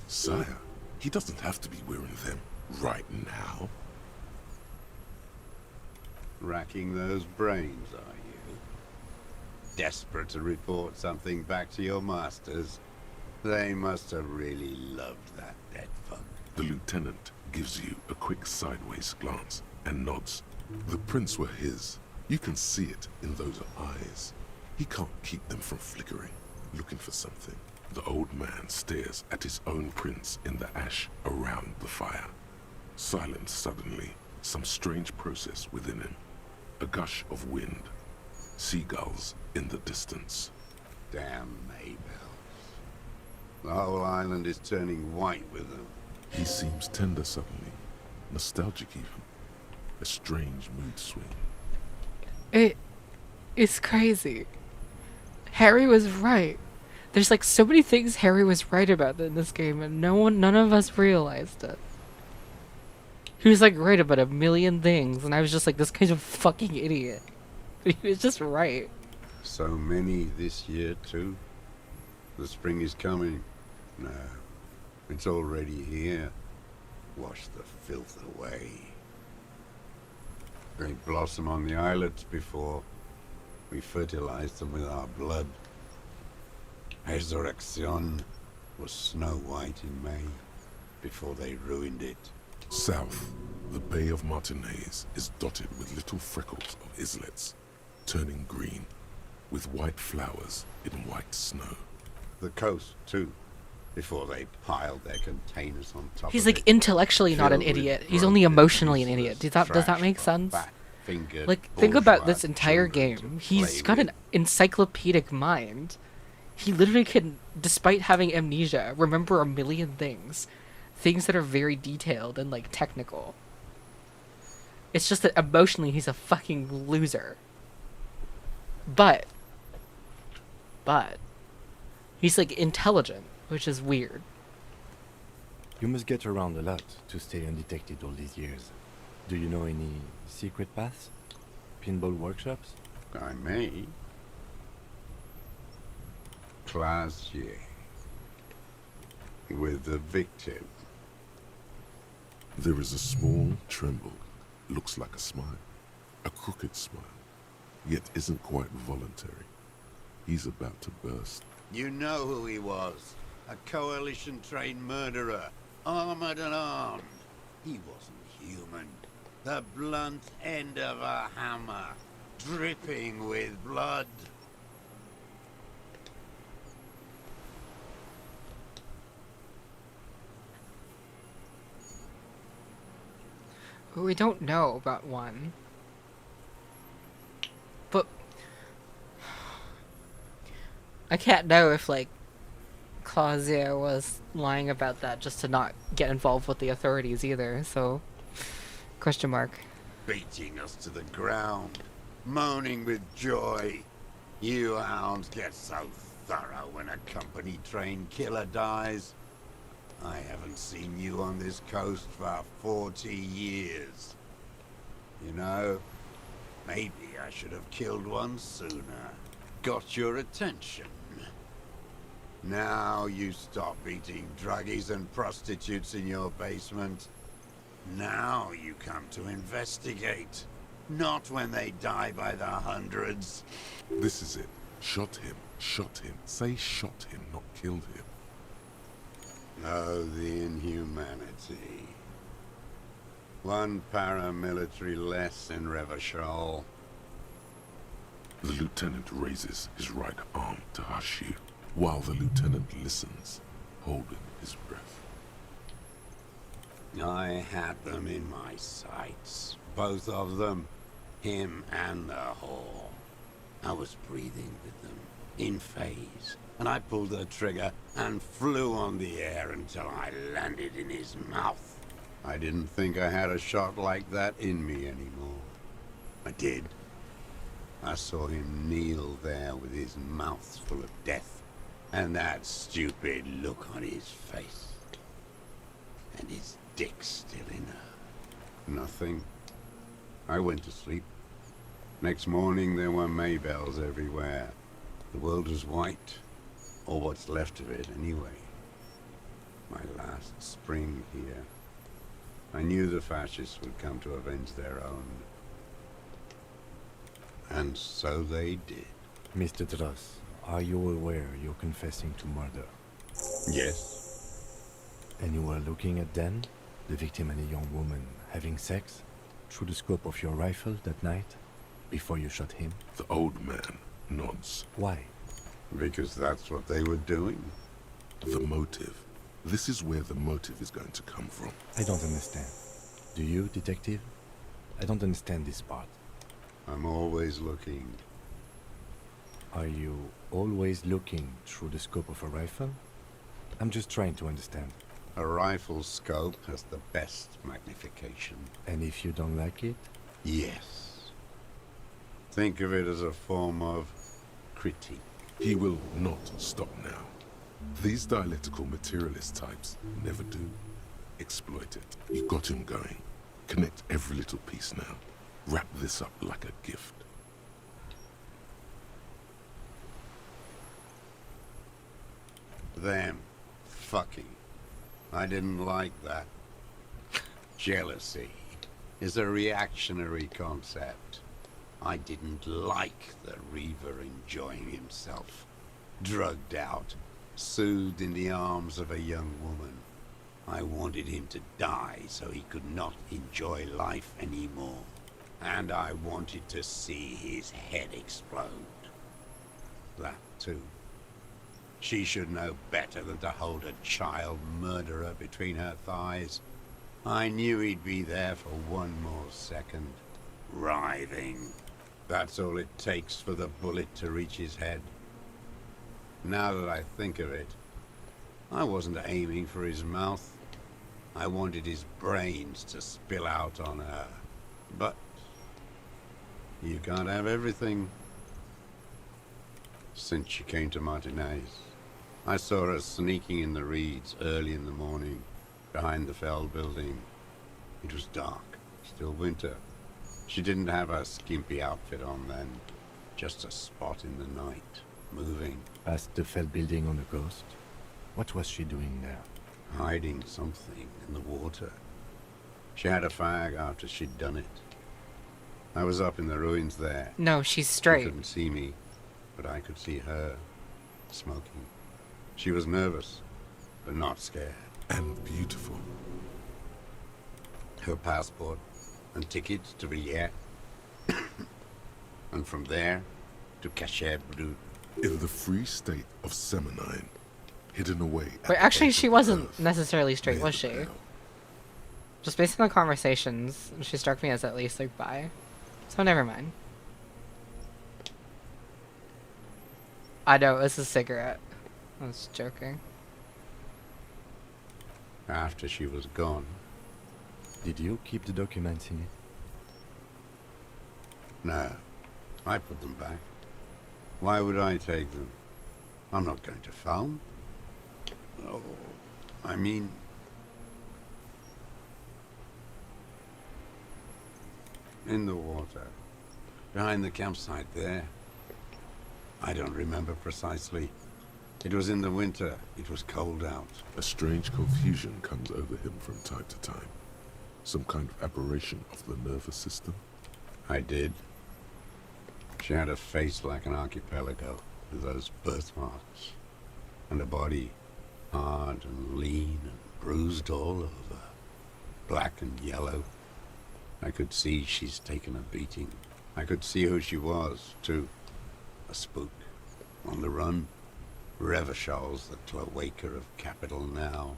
Sire, he doesn't have to be wearing them right now. Racking those brains, are you? Desperate to report something back to your masters? They must have really loved that dead fuck. The lieutenant gives you a quick sideways glance and nods. The prints were his. You can see it in those eyes. He can't keep them from flickering, looking for something. The old man stares at his own prints in the ash around the fire. Silent suddenly, some strange process within him. A gush of wind. Seagulls in the distance. Damn Maybells. The whole island is turning white with them. He seems tender suddenly. Nostalgic even. A strange mood swing. It's crazy. Harry was right. There's like so many things Harry was right about in this game and none of us realized it. He was like right about a million things and I was just like, this guy's a fucking idiot. He was just right. So many this year too. The spring is coming. No, it's already here. Wash the filth away. They blossom on the islets before we fertilize them with our blood. Resurrection was snow white in May before they ruined it. South, the Bay of Martinez is dotted with little freckles of islets, turning green, with white flowers in white snow. The coast, too, before they piled their containers on top He's of like it, intellectually not an filled with idiot. He's only broken emotionally an pieces idiot. of Does that trash make for sense? fat-fingered Like, think about bourgeois this entire children game. to He's play got with. an encyclopedic mind. He literally can, despite having amnesia, remember a million things. Things that are very detailed and, like, technical. It's just that emotionally he's a fucking loser. But he's, like, intelligent, which is weird. You must get around a lot to stay undetected all these years. Do you know any secret paths? Pinball workshops? I may. Classier. With the victim. There is a small tremble. Looks like a smile. A crooked smile. Yet isn't quite voluntary. He's about to burst. You know who he was. A coalition-trained murderer. Armored and armed. He wasn't human. The blunt end of a hammer. Dripping with blood. We don't know about one. But I can't know if, like, Claudia was lying about that just to not get involved with the authorities either, so question mark. Beating us to the ground. Moaning with joy. You hounds get so thorough when a company-trained killer dies. I haven't seen you on this coast for 40 years. You know, maybe I should have killed one sooner. Got your attention. Now you stop eating druggies and prostitutes in your basement. Now you come to investigate. Not when they die by the hundreds. This is it. Shot him. Shot him. Say shot him, not killed him. Oh, the inhumanity. One paramilitary less in Revachol. The lieutenant raises his right arm to hush you, while the lieutenant listens, holding his breath. I had them in my sights. Both of them. Him and the whore. I was breathing with them, in phase. And I pulled the trigger and flew on the air until I landed in his mouth. I didn't think I had a shot like that in me anymore. I did. I saw him kneel there with his mouth full of death, and that stupid look on his face. And his dick still in her. Nothing. I went to sleep. Next morning there were Maybells everywhere. The world was white. Or what's left of it, anyway. My last spring here. I knew the fascists would come to avenge their own. And so they did. Mr. Dross, are you aware you're confessing to murder? Yes. And you were looking at Dan, the victim and a young woman, having sex? Through the scope of your rifle that night? Before you shot him? The old man nods. Why? Because that's what they were doing. The motive. This is where the motive is going to come from. I don't understand. Do you, detective? I don't understand this part. I'm always looking. Are you always looking through the scope of a rifle? I'm just trying to understand. A rifle's scope has the best magnification. And if you don't like it? Yes. Think of it as a form of critique. He will not stop now. These dialectical materialist types never do. Exploit it. You got him going. Connect every little piece now. Wrap this up like a gift. Them fucking. I didn't like that. Jealousy is a reactionary concept. I didn't like the Reaver enjoying himself. Drugged out, soothed in the arms of a young woman. I wanted him to die so he could not enjoy life anymore. And I wanted to see his head explode. That too. She should know better than to hold a child murderer between her thighs. I knew he'd be there for one more second. Writhing. That's all it takes for the bullet to reach his head. Now that I think of it, I wasn't aiming for his mouth. I wanted his brains to spill out on her. But you can't have everything. Since she came to Martinez, I saw her sneaking in the reeds early in the morning, behind the Fell building. It was dark, still winter. She didn't have her skimpy outfit on then, just a spot in the night, moving. Past the Fell building on the coast? What was she doing there? Hiding something in the water. She had a fag after she'd done it. I was up in the ruins there. No, she's straight. She couldn't see me, but I could see her, smoking. She was nervous, but not scared. And beautiful. Her passport and tickets to Vylet. And from there to Cachet Brut. In the free state of Seminine, hidden away. But actually, she wasn't necessarily straight, was she? Just based on the conversations, she struck me as at least like bi. So never mind. I know, it's a cigarette. I was joking. After she was gone. Did you keep the documents in it? No, I put them back. Why would I take them? I'm not going to phone. Oh, I mean... in the water. Behind the campsite there. I don't remember precisely. It was in the winter. It was cold out. A strange confusion comes over him from time to time. Some kind of aberration of the nervous system. I did. She had a face like an archipelago, with those birthmarks. And a body hard and lean and bruised all over. Black and yellow. I could see she's taken a beating. I could see who she was, too. A spook. On the run. Revachol's the cloaca of capital now.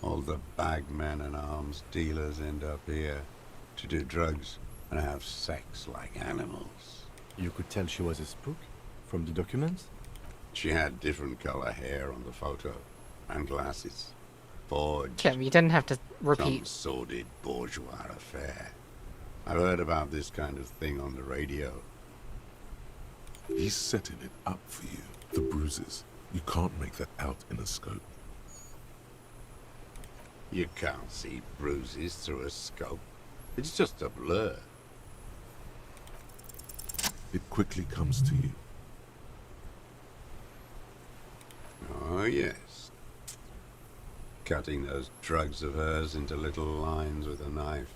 All the bagmen and arms dealers end up here to do drugs and have sex like animals. You could tell she was a spook from the documents? She had different color hair on the photo and glasses. Forged. Kim, you didn't have to repeat. Some sordid bourgeois affair. I've heard about this kind of thing on the radio. He's setting it up for you. The bruises. You can't make that out in a scope. You can't see bruises through a scope. It's just a blur. It quickly comes to you. Oh, yes. Cutting those drugs of hers into little lines with a knife.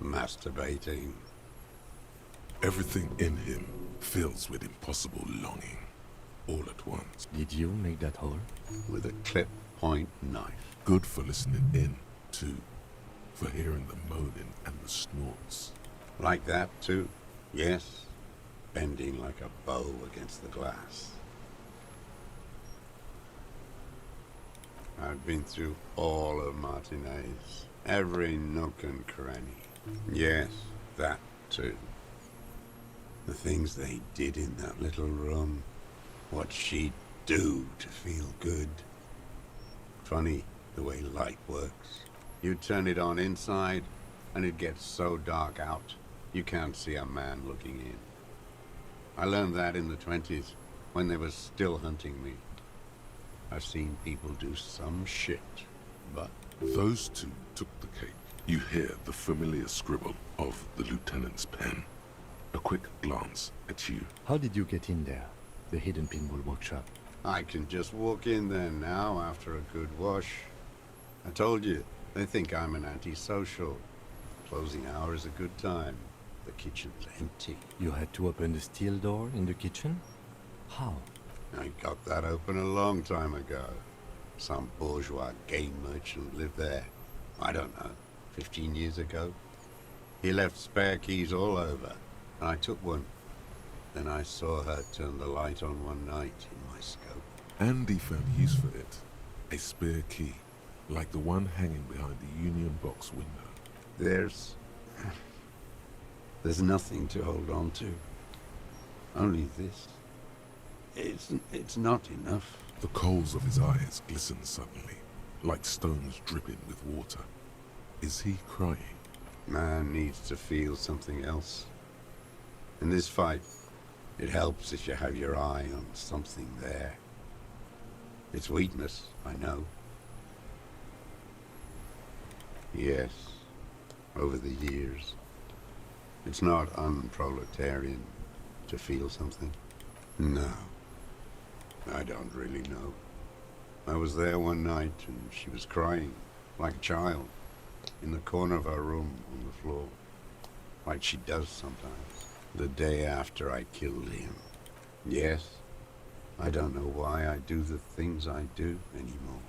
Masturbating. Everything in him fills with impossible longing. All at once. Did you make that hole? With a clip point knife. Good for listening in, too. For hearing the moaning and the snorts. Like that, too? Yes. Bending like a bow against the glass. I've been through all of Martinez. Every nook and cranny. Yes, that, too. The things they did in that little room. What she'd do to feel good. Funny the way light works. You turn it on inside, and it gets so dark out, you can't see a man looking in. I learned that in the 20s, when they were still hunting me. I've seen people do some shit, but... Those two took the cake. You hear the familiar scribble of the lieutenant's pen. A quick glance at you. How did you get in there? The hidden pinball workshop. I can just walk in there now after a good wash. I told you, they think I'm an antisocial. Closing hour is a good time. The kitchen's empty. You had to open the steel door in the kitchen? How? I got that open a long time ago. Some bourgeois game merchant lived there. I don't know, 15 years ago. He left spare keys all over, and I took one. Then I saw her turn the light on one night in my scope. Andy found use for it. A spare key, like the one hanging behind the Union Box window. There's nothing to hold on to. Only this. It's not enough. The coals of his eyes glisten suddenly, like stones dripping with water. Is he crying? Man needs to feel something else. In this fight, it helps if you have your eye on something there. It's weakness, I know. Yes, over the years. It's not unproletarian to feel something. No, I don't really know. I was there one night and she was crying, like a child, in the corner of her room on the floor, like she does sometimes, the day after I killed him. Yes, I don't know why I do the things I do anymore.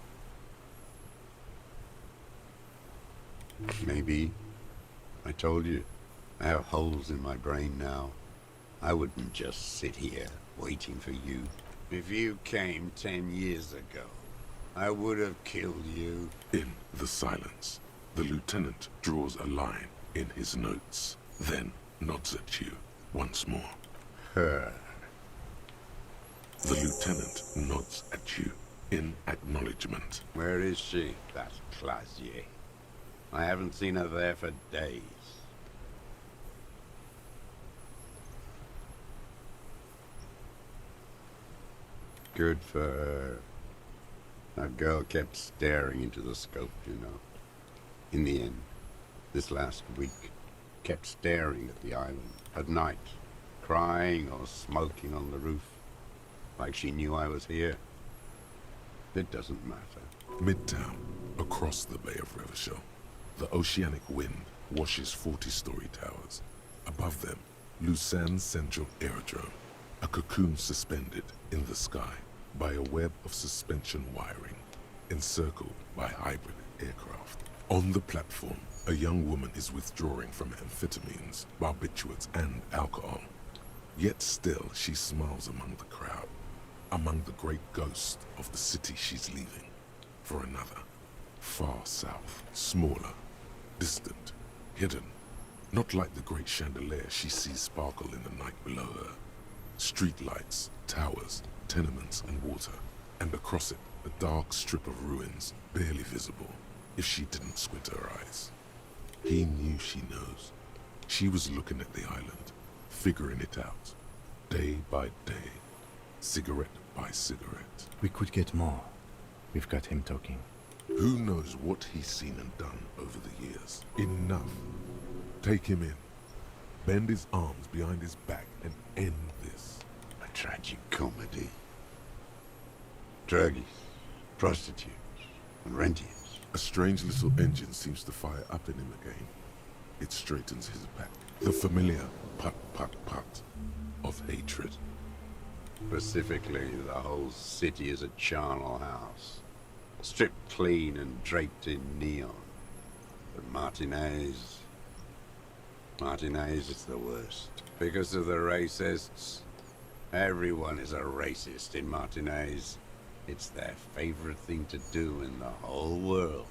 Maybe, I told you, I have holes in my brain now. I wouldn't just sit here waiting for you. If you came 10 years ago, I would have killed you. In the silence, the lieutenant draws a line in his notes, then nods at you once more. Her. The lieutenant nods at you in acknowledgement. Where is she, that Clasier? I haven't seen her there for days. Good for her. That girl kept staring into the scope, you know. In the end, this last week, kept staring at the island at night, crying or smoking on the roof, like she knew I was here. It doesn't matter. Midtown, across the Bay of Revachol, the oceanic wind washes 40-story towers. Above them, Lucerne Central Aerodrome, a cocoon suspended in the sky by a web of suspension wiring, encircled by hybrid aircraft. On the platform, a young woman is withdrawing from amphetamines, barbiturates, and alcohol. Yet still, she smiles among the crowd, among the great ghosts of the city she's leaving, for another, far south, smaller, distant, hidden, not like the great chandelier she sees sparkle in the night below her. Streetlights, towers, tenements, and water, and across it, a dark strip of ruins, barely visible, if she didn't squint her eyes. He knew she knows. She was looking at the island, figuring it out, day by day, cigarette by cigarette. We could get more. We've got him talking. Who knows what he's seen and done over the years? Enough. Take him in. Bend his arms behind his back and end this. A tragic comedy. Druggies, prostitutes, and rentiers. A strange little engine seems to fire up in him again. It straightens his back. The familiar put-put-put of hatred. Specifically, the whole city is a charnel house. Stripped clean and draped in neon. But Martinez is the worst. Because of the racists. Everyone is a racist in Martinez. It's their favorite thing to do in the whole world.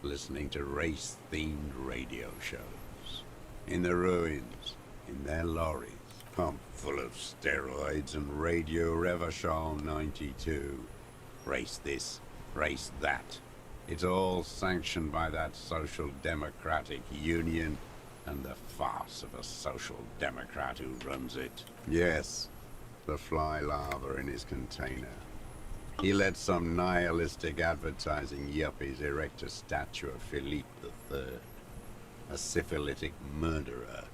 Listening to race-themed radio shows. In the ruins, in their lorries, pumped full of steroids and Radio Revachol 92. Race this, race that. It's all sanctioned by that Social Democratic Union and the farce of a Social Democrat who runs it. Yes, the fly larva in his container. He let some nihilistic advertising yuppies erect a statue of Philippe III, a syphilitic murderer,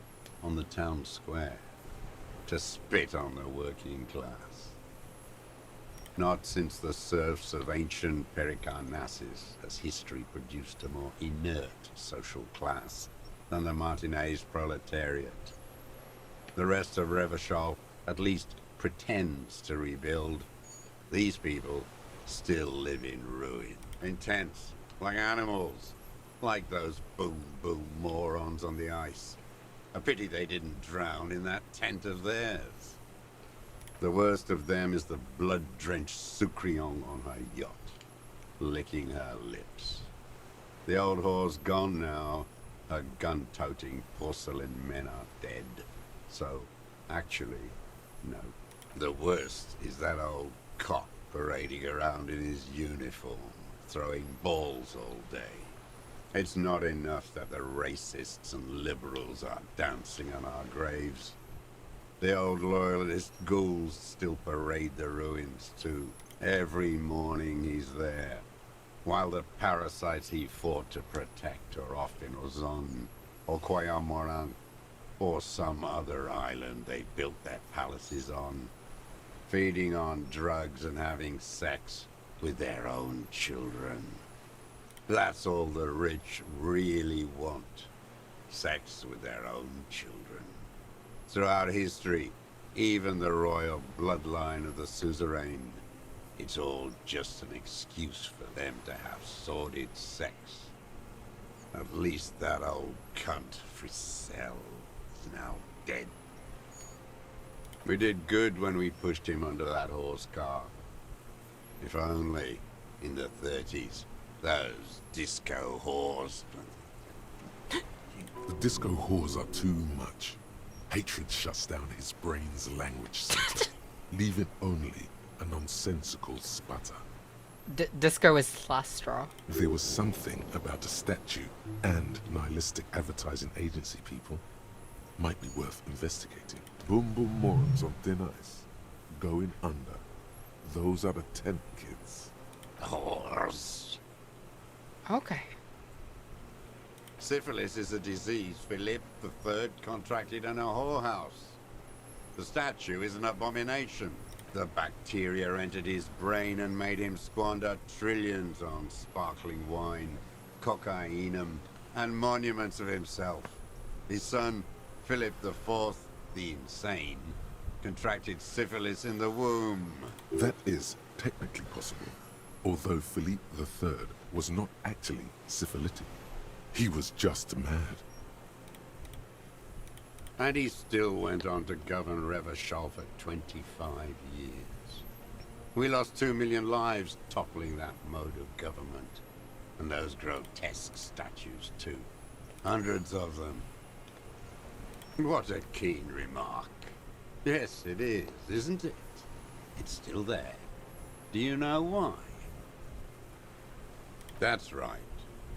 on the town square, to spit on the working class. Not since the serfs of ancient Pericarnassus has history produced a more inert social class than the Martinez proletariat. The rest of Revachol at least pretends to rebuild. These people still live in ruin. Intense, like animals. Like those boom-boom morons on the ice. A pity they didn't drown in that tent of theirs. The worst of them is the blood-drenched Sucrion on her yacht, licking her lips. The old whore's gone now. Her gun-toting porcelain men are dead. So, actually, no. The worst is that old cop parading around in his uniform, throwing balls all day. It's not enough that the racists and liberals are dancing on our graves. The old loyalist ghouls still parade the ruins too. Every morning he's there, while the parasites he fought to protect are off in Ozon, or Quayamoran, or some other island they built their palaces on, feeding on drugs and having sex with their own children. That's all the rich really want. Sex with their own children. Throughout history, even the royal bloodline of the suzerain, it's all just an excuse for them to have sordid sex. At least that old cunt Frisell is now dead. We did good when we pushed him under that horse car. If only, in the 30s, those disco whores. The disco whores are too much. Hatred shuts down his brain's language center, leaving only a nonsensical sputter. Disco is last straw. There was something about the statue and nihilistic advertising agency people might be worth investigating. Boom boom morons on thin ice, going under. Those are the tent kids. Whores. Okay. Syphilis is a disease Philip III contracted in a whorehouse. The statue is an abomination. The bacteria entered his brain and made him squander trillions on sparkling wine, cocainum, and monuments of himself. His son, Philip IV, the Insane, contracted syphilis in the womb. That is technically possible, although Philippe III was not actually syphilitic. He was just mad. And he still went on to govern Revachol for 25 years. We lost 2 million lives toppling that mode of government. And those grotesque statues too. Hundreds of them. What a keen remark. Yes, it is, isn't it? It's still there. Do you know why? That's right.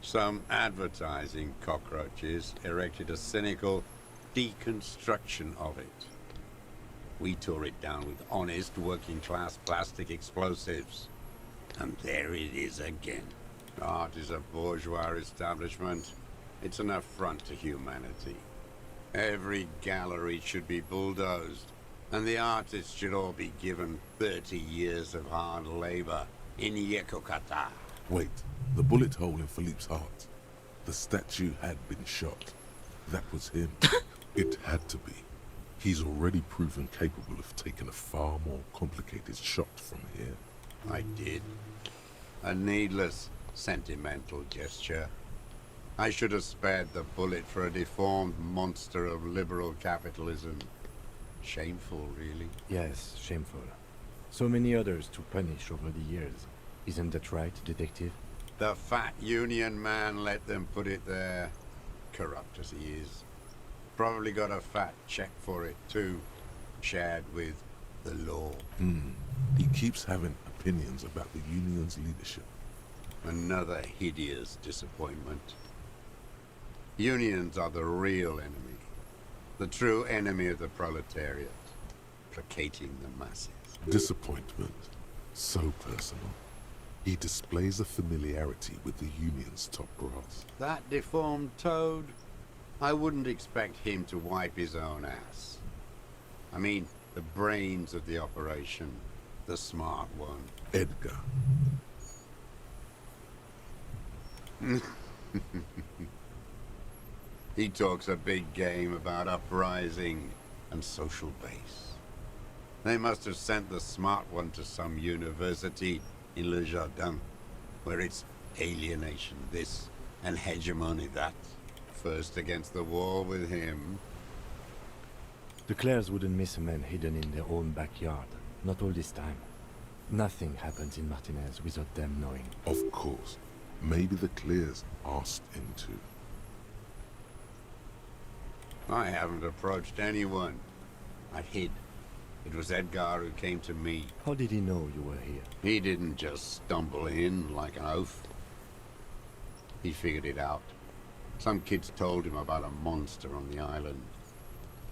Some advertising cockroaches erected a cynical deconstruction of it. We tore it down with honest working-class plastic explosives. And there it is again. Art is a bourgeois establishment. It's an affront to humanity. Every gallery should be bulldozed, and the artists should all be given 30 years of hard labor in Yekokata. Wait, the bullet hole in Philippe's heart. The statue had been shot. That was him. It had to be. He's already proven capable of taking a far more complicated shot from here. I did. A needless, sentimental gesture. I should have spared the bullet for a deformed monster of liberal capitalism. Shameful, really. Yes, shameful. So many others to punish over the years. Isn't that right, detective? The fat union man let them put it there. Corrupt as he is. Probably got a fat check for it, too. Shared with the law. He keeps having opinions about the union's leadership. Another hideous disappointment. Unions are the real enemy. The true enemy of the proletariat. Placating the masses. Disappointment. So personal. He displays a familiarity with the union's top brass. That deformed toad? I wouldn't expect him to wipe his own ass. I mean, the brains of the operation. The smart one. Edgar. He talks a big game about uprising and social base. They must have sent the smart one to some university in Le Jardin, where it's alienation this and hegemony that. First against the wall with him. The Clares wouldn't miss a man hidden in their own backyard. Not all this time. Nothing happens in Martinez without them knowing. Of course. Maybe the Clares asked him to. I haven't approached anyone. I hid. It was Edgar who came to me. How did he know you were here? He didn't just stumble in like an oaf. He figured it out. Some kids told him about a monster on the island.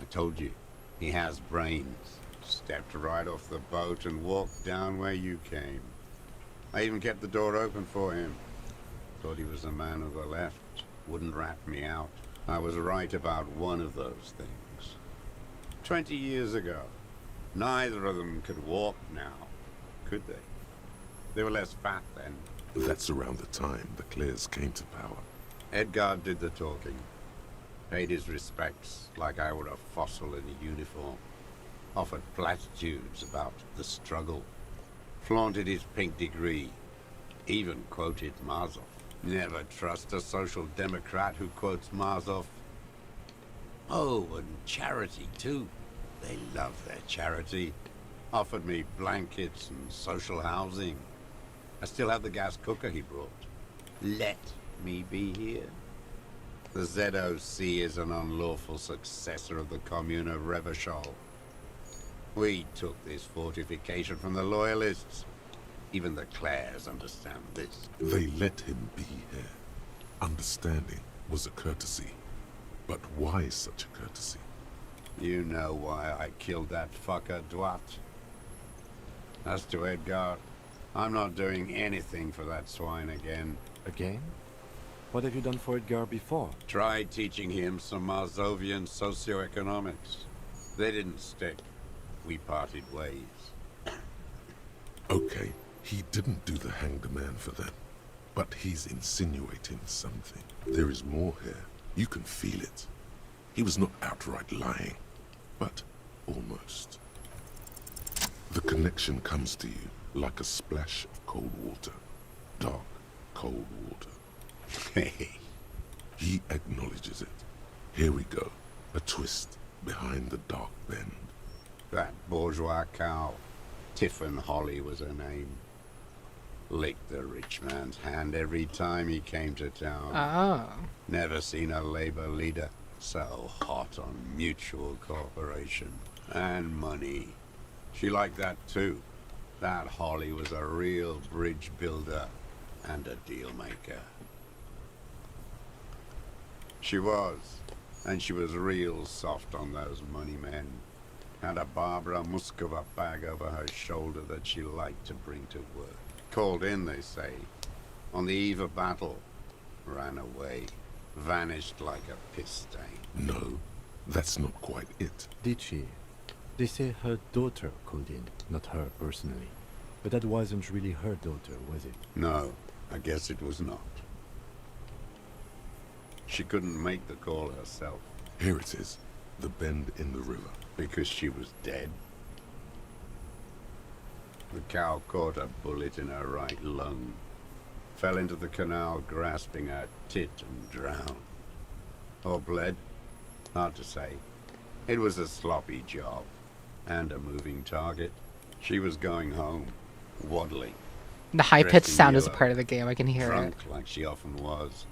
I told you, he has brains. Stepped right off the boat and walked down where you came. I even kept the door open for him. Thought he was a man of the left. Wouldn't rat me out. I was right about one of those things. 20 years ago. Neither of them could walk now, could they? They were less fat then. That's around the time the Clares came to power. Edgar did the talking. Paid his respects like I were a fossil in a uniform. Offered platitudes about the struggle. Flaunted his pink degree. Even quoted Marzoff. Never trust a social democrat who quotes Marzoff. Oh, and charity too. They love their charity. Offered me blankets and social housing. I still have the gas cooker he brought. Let me be here. The ZOC is an unlawful successor of the Commune of Revachol. We took this fortification from the Loyalists. Even the Clares understand this. They let him be here. Understanding was a courtesy. But why such a courtesy? You know why I killed that fucker, Dwat. As to Edgar, I'm not doing anything for that swine again. Again? What have you done for Edgar before? Tried teaching him some Marzovian socioeconomics. They didn't stick. We parted ways. Okay, he didn't do the hanged man for them. But he's insinuating something. There is more here. You can feel it. He was not outright lying, but almost. The connection comes to you like a splash of cold water. Dark, cold water. Hey. He acknowledges it. Here we go. A twist behind the dark bend. That bourgeois cow, Tiffin Holly was her name. Licked the rich man's hand every time he came to town. Oh. Never seen a labor leader so hot on mutual cooperation and money. She liked that too. That Holly was a real bridge builder and a deal maker. She was, and she was real soft on those money men. Had a Barbara Muscova bag over her shoulder that she liked to bring to work. Called in, they say, on the eve of battle. Ran away. Vanished like a piss stain. No, that's not quite it. Did she? They say her daughter called in, not her personally. But that wasn't really her daughter, was it? No, I guess it was not. She couldn't make the call herself. Here it is, the bend in the river. Because she was dead. The cow caught a bullet in her right lung. Fell into the canal grasping her tit and drowned. Or bled? Hard to say. It was a sloppy job. And a moving target. She was going home. Waddling. The high-pitched sound is a part of the game. I can hear drunk it. like she often was.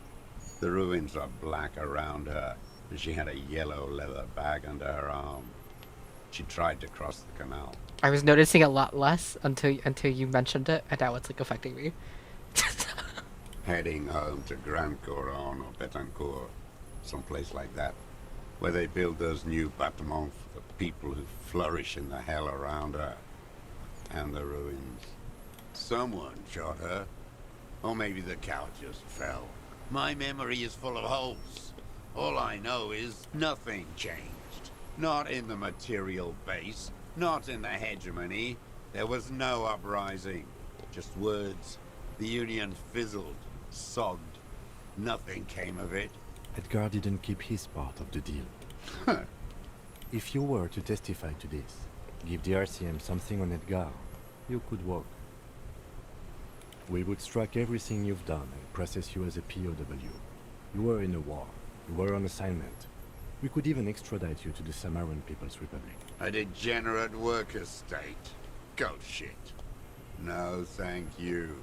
The ruins are black around her, and she had a yellow leather bag under her arm. She tried to cross the canal. I was noticing a lot less until you mentioned it, and now it's like affecting me. Heading home to Grand Couronne or Betancourt, someplace like that, where they build those new bâtiments for the people who flourish in the hell around her. And the ruins. Someone shot her. Or maybe the cow just fell. My memory is full of holes. All I know is nothing changed. Not in the material base, not in the hegemony. There was no uprising. Just words. The Union fizzled, sogged. Nothing came of it. Edgar didn't keep his part of the deal. If you were to testify to this, give the RCM something on Edgar, you could walk. We would strike everything you've done and process you as a POW. You were in a war. You were on assignment. We could even extradite you to the Samaran People's Republic. A degenerate worker state. Ghost shit. No, thank you.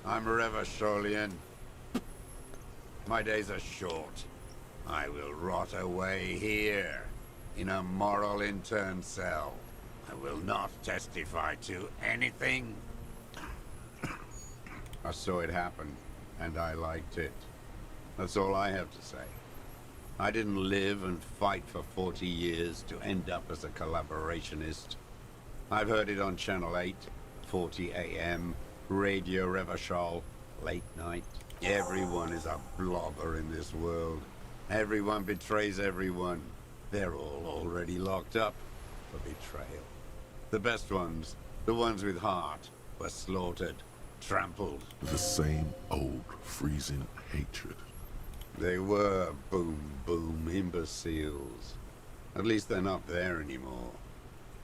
I'm Revacholian. My days are short. I will rot away here, in a moral intern cell. I will not testify to anything. I saw it happen, and I liked it. That's all I have to say. I didn't live and fight for 40 years to end up as a collaborationist. I've heard it on Channel 8, 40 AM, Radio Revachol, late night. Everyone is a blogger in this world. Everyone betrays everyone. They're all already locked up for betrayal. The best ones, the ones with heart, were slaughtered, trampled. The same old freezing hatred. They were boom boom imbeciles. At least they're not there anymore.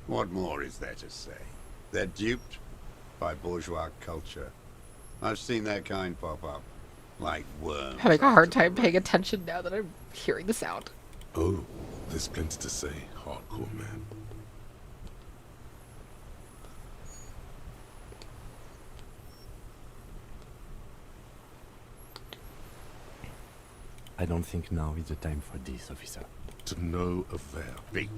What more is there to say? They're duped by bourgeois culture. I've seen that kind pop up, like worms. Having a hard time paying attention now that I'm hearing the sound. Oh, there's plenty to say, hardcore man. I don't think now is the time for this, officer. To no avail. Beats.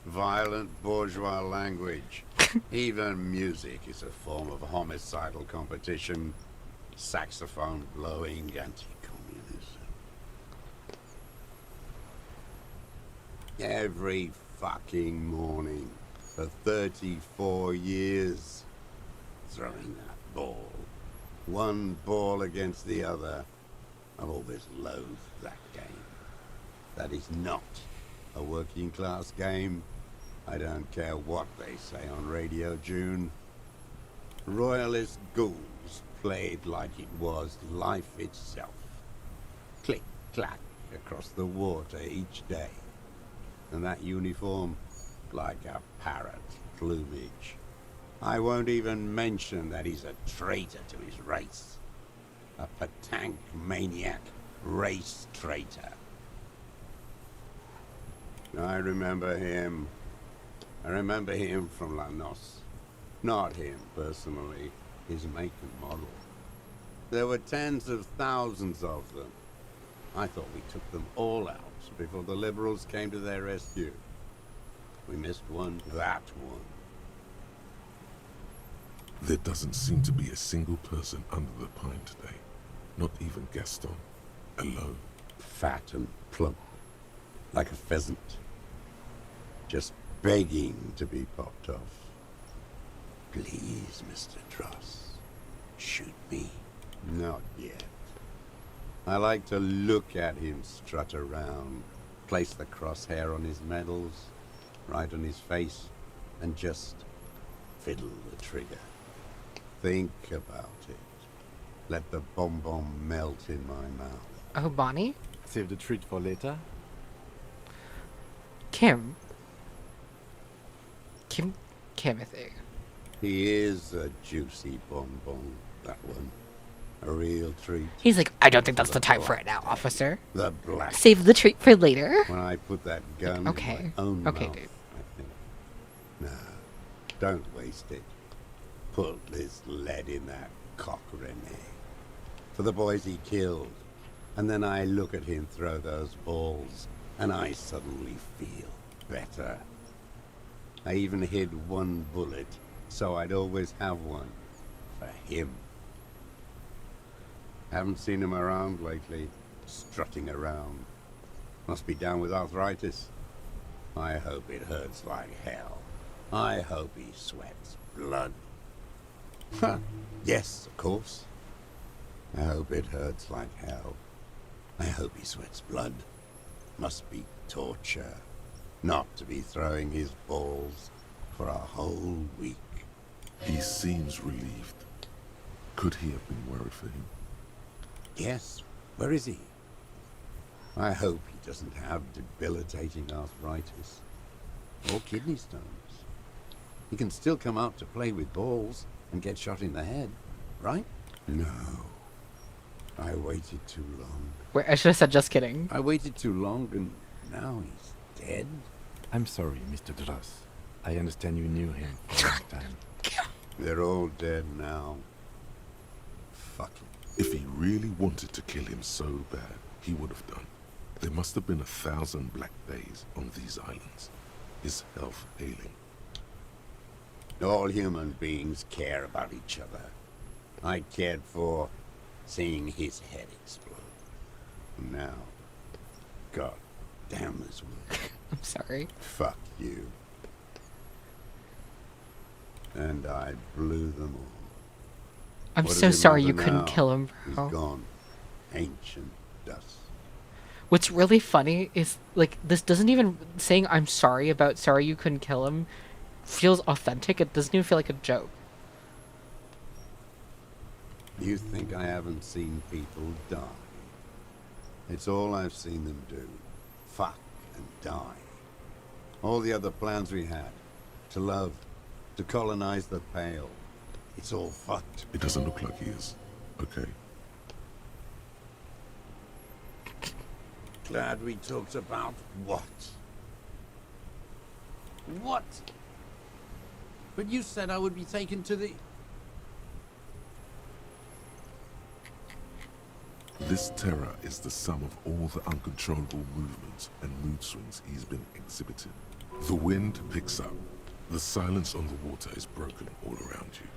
Violent bourgeois language. Even music is a form of homicidal competition. Saxophone blowing anti-communism. Every fucking morning for 34 years. Throwing that ball. One ball against the other. I've always loathed that game. That is not a working class game. I don't care what they say on Radio June. Royalist ghouls played like it was life itself. Click, clack across the water each day. And that uniform, like a parrot's plumage. I won't even mention that he's a traitor to his race. A Patank maniac, race traitor. I remember him. I remember him from La Noce. Not him personally, his make and model. There were tens of thousands of them. I thought we took them all out before the liberals came to their rescue. We missed one, that one. There doesn't seem to be a single person under the pine today. Not even Gaston. Alone. Fat and plump. Like a pheasant. Just begging to be popped off. Please, Mr. Dross. Shoot me. Not yet. I like to look at him strut around. Place the crosshair on his medals. Right on his face. And just fiddle the trigger. Think about it. Let the bomb melt in my mouth. Oh, Bonnie? Save the treat for later. Timothy. He is a juicy bonbon, that one. A real treat. He's like, I don't think that's the time for it now, officer. The black. Save the treat for later. When I put that gun in my own mouth, dude. I think. No, don't waste it. Put this lead in that cock, Rene. For the boys he killed. And then I look at him throw those balls, and I suddenly feel better. I even hid one bullet, so I'd always have one. For him. Haven't seen him around lately, strutting around. Must be down with arthritis. I hope it hurts like hell. I hope he sweats blood. Yes, of course. I hope it hurts like hell. I hope he sweats blood. Must be torture. Not to be throwing his balls for a whole week. He seems relieved. Could he have been worried for him? Yes. Where is he? I hope he doesn't have debilitating arthritis. Or kidney stones. He can still come out to play with balls and get shot in the head, right? No. I waited too long. Wait, I should have said just kidding. I waited too long and now he's dead. I'm sorry, Mr. Dross. I understand you knew him for a long time. They're all dead now. Fuck him. If he really wanted to kill him so bad, he would have done. There must have been 1,000 black days on these islands. His health ailing. All human beings care about each other. I cared for seeing his head explode. Now, God damn this world. I'm sorry. Fuck you. And I blew them all. I'm What so does it sorry you matter couldn't now? kill him, bro. He's gone. Ancient dust. What's really funny is, like, this doesn't even... Saying I'm sorry about sorry you couldn't kill him feels authentic. It doesn't even feel like a joke. You think I haven't seen people die? It's all I've seen them do. Fuck and die. All the other plans we had. To love. To colonize the Pale. It's all fucked. It doesn't look like he is. Okay. Glad we talked about what? What? But you said I would be taken to the... This terror is the sum of all the uncontrollable movements and mood swings he's been exhibiting. The wind picks up. The silence on the water is broken all around you.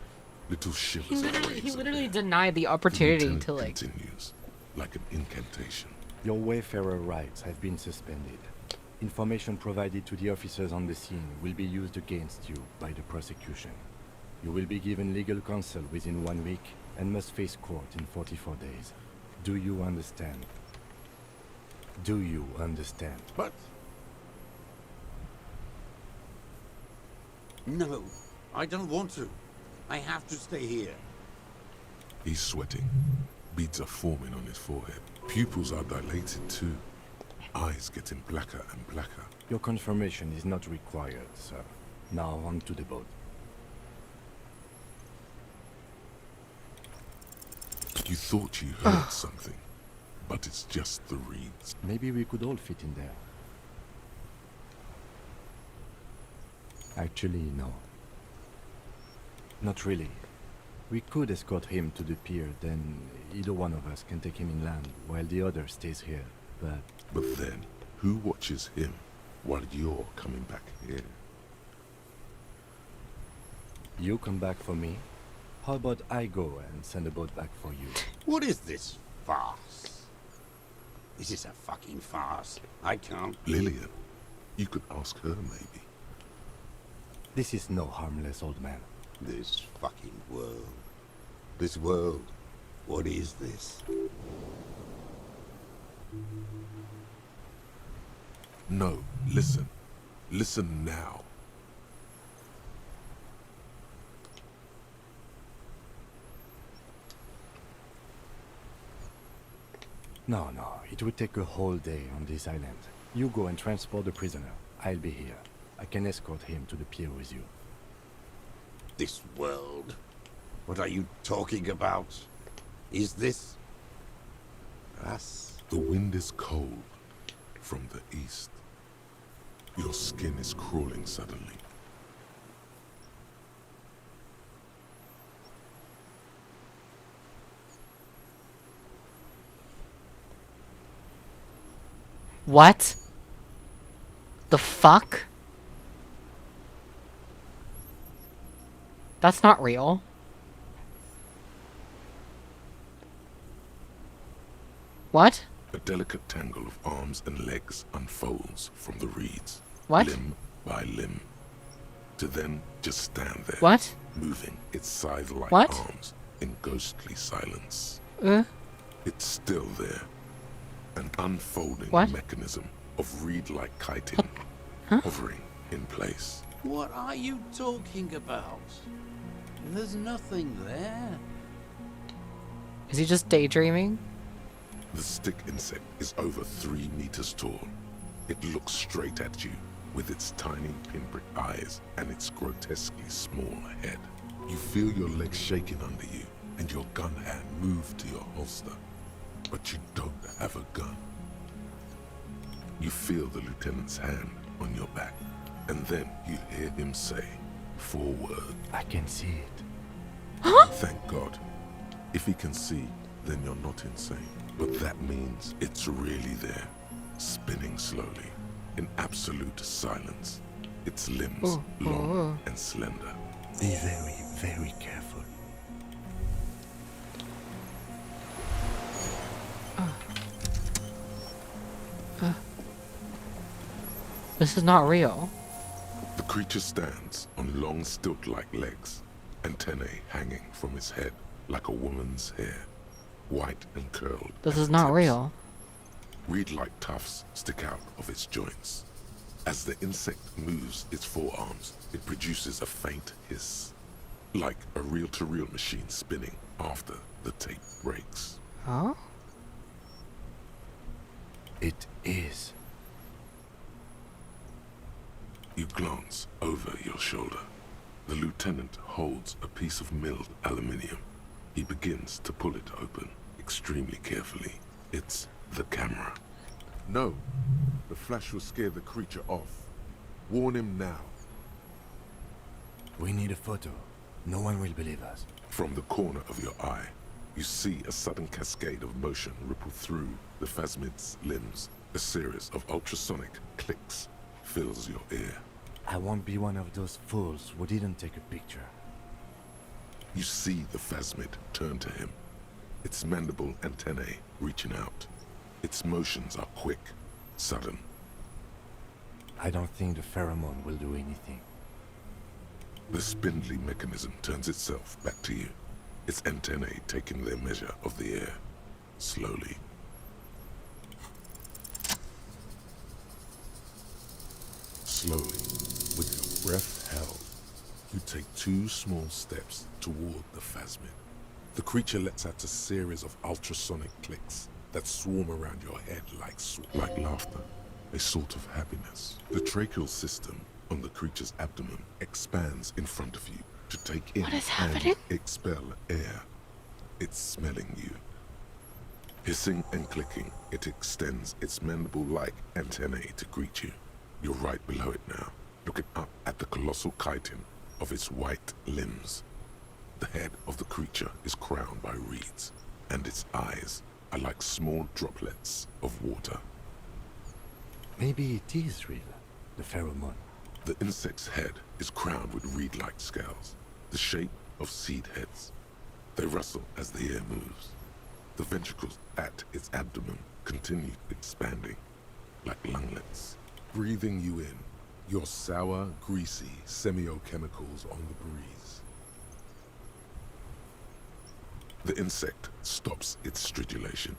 Little shivers of waves He literally appear. denied the The opportunity lieutenant to, like... continues, like an incantation. Your Wayfarer rights have been suspended. Information provided to the officers on the scene will be used against you by the prosecution. You will be given legal counsel within 1 week and must face court in 44 days. Do you understand? Do you understand? But... No, I don't want to. I have to stay here. He's sweating. Beads are forming on his forehead. Pupils are dilated too. Eyes getting blacker and blacker. Your confirmation is not required, sir. Now on to the boat. You thought you heard something, but it's just the reeds. Maybe we could all fit in there. Actually, no. Not really. We could escort him to the pier, then either one of us can take him inland, while the other stays here, but... But then, who watches him while you're coming back here? You come back for me? How about I go and send a boat back for you? What is this farce? This is a fucking farce. I can't... Lillian, you could ask her maybe. This is no harmless old man. This fucking world. This world. What is this? No, listen. Listen now. No, it would take a whole day on this island. You go and transport the prisoner. I'll be here. I can escort him to the pier with you. This world? What are you talking about? Is this... us? The wind is cold from the east. Your skin is crawling suddenly. What? The fuck? That's not real. What? A delicate tangle of arms and legs unfolds from the reeds. What? Limb by limb. To then just stand there. What? Moving its scythe-like What? arms in ghostly silence. It's still there. An unfolding What? mechanism of reed-like chitin hovering in place. What are you talking about? There's nothing there. Is he just daydreaming? The stick insect is over 3 meters tall. It looks straight at you with its tiny pinprick eyes and its grotesquely small head. You feel your legs shaking under you and your gun hand move to your holster. But you don't have a gun. You feel the lieutenant's hand on your back, and then you hear him say 4 words. I can see it. Thank God. If he can see, then you're not insane. But that means it's really there, spinning slowly, in absolute silence. its limbs long and slender. Be very, very careful. This is not real. The creature stands on long stilt-like legs, antennae hanging from its head like a woman's hair, white and curled. This is not real. Reed-like tufts stick out of its joints. As the insect moves its forearms, it produces a faint hiss, like a reel-to-reel machine spinning after the tape breaks. Huh? It is. You glance over your shoulder. The lieutenant holds a piece of milled aluminium. He begins to pull it open, extremely carefully. It's the camera. No. The flash will scare the creature off. Warn him now. We need a photo. No one will believe us. From the corner of your eye, you see a sudden cascade of motion ripple through the phasmid's limbs. A series of ultrasonic clicks fills your ear. I won't be one of those fools who didn't take a picture. You see the phasmid turn to him, its mandible antennae reaching out. Its motions are quick, sudden. I don't think the pheromone will do anything. The spindly mechanism turns itself back to you, its antennae taking their measure of the air, slowly. Slowly, with your breath held, you take 2 small steps toward the phasmid. The creature lets out a series of ultrasonic clicks that swarm around your head like laughter, a sort of happiness. The tracheal system on the creature's abdomen expands in front of you to take in and expel air. It's smelling you. Hissing and clicking, it extends its mandible-like antennae to greet you. You're right below it now, looking up at the colossal chitin of its white limbs. The head of the creature is crowned by reeds, and its eyes are like small droplets of water. Maybe it is real, the pheromone. The insect's head is crowned with reed-like scales, the shape of seed heads. They rustle as the air moves. The ventricles at its abdomen continue expanding, like lunglets, breathing you in, your sour, greasy semiochemicals on the breeze. The insect stops its stridulation,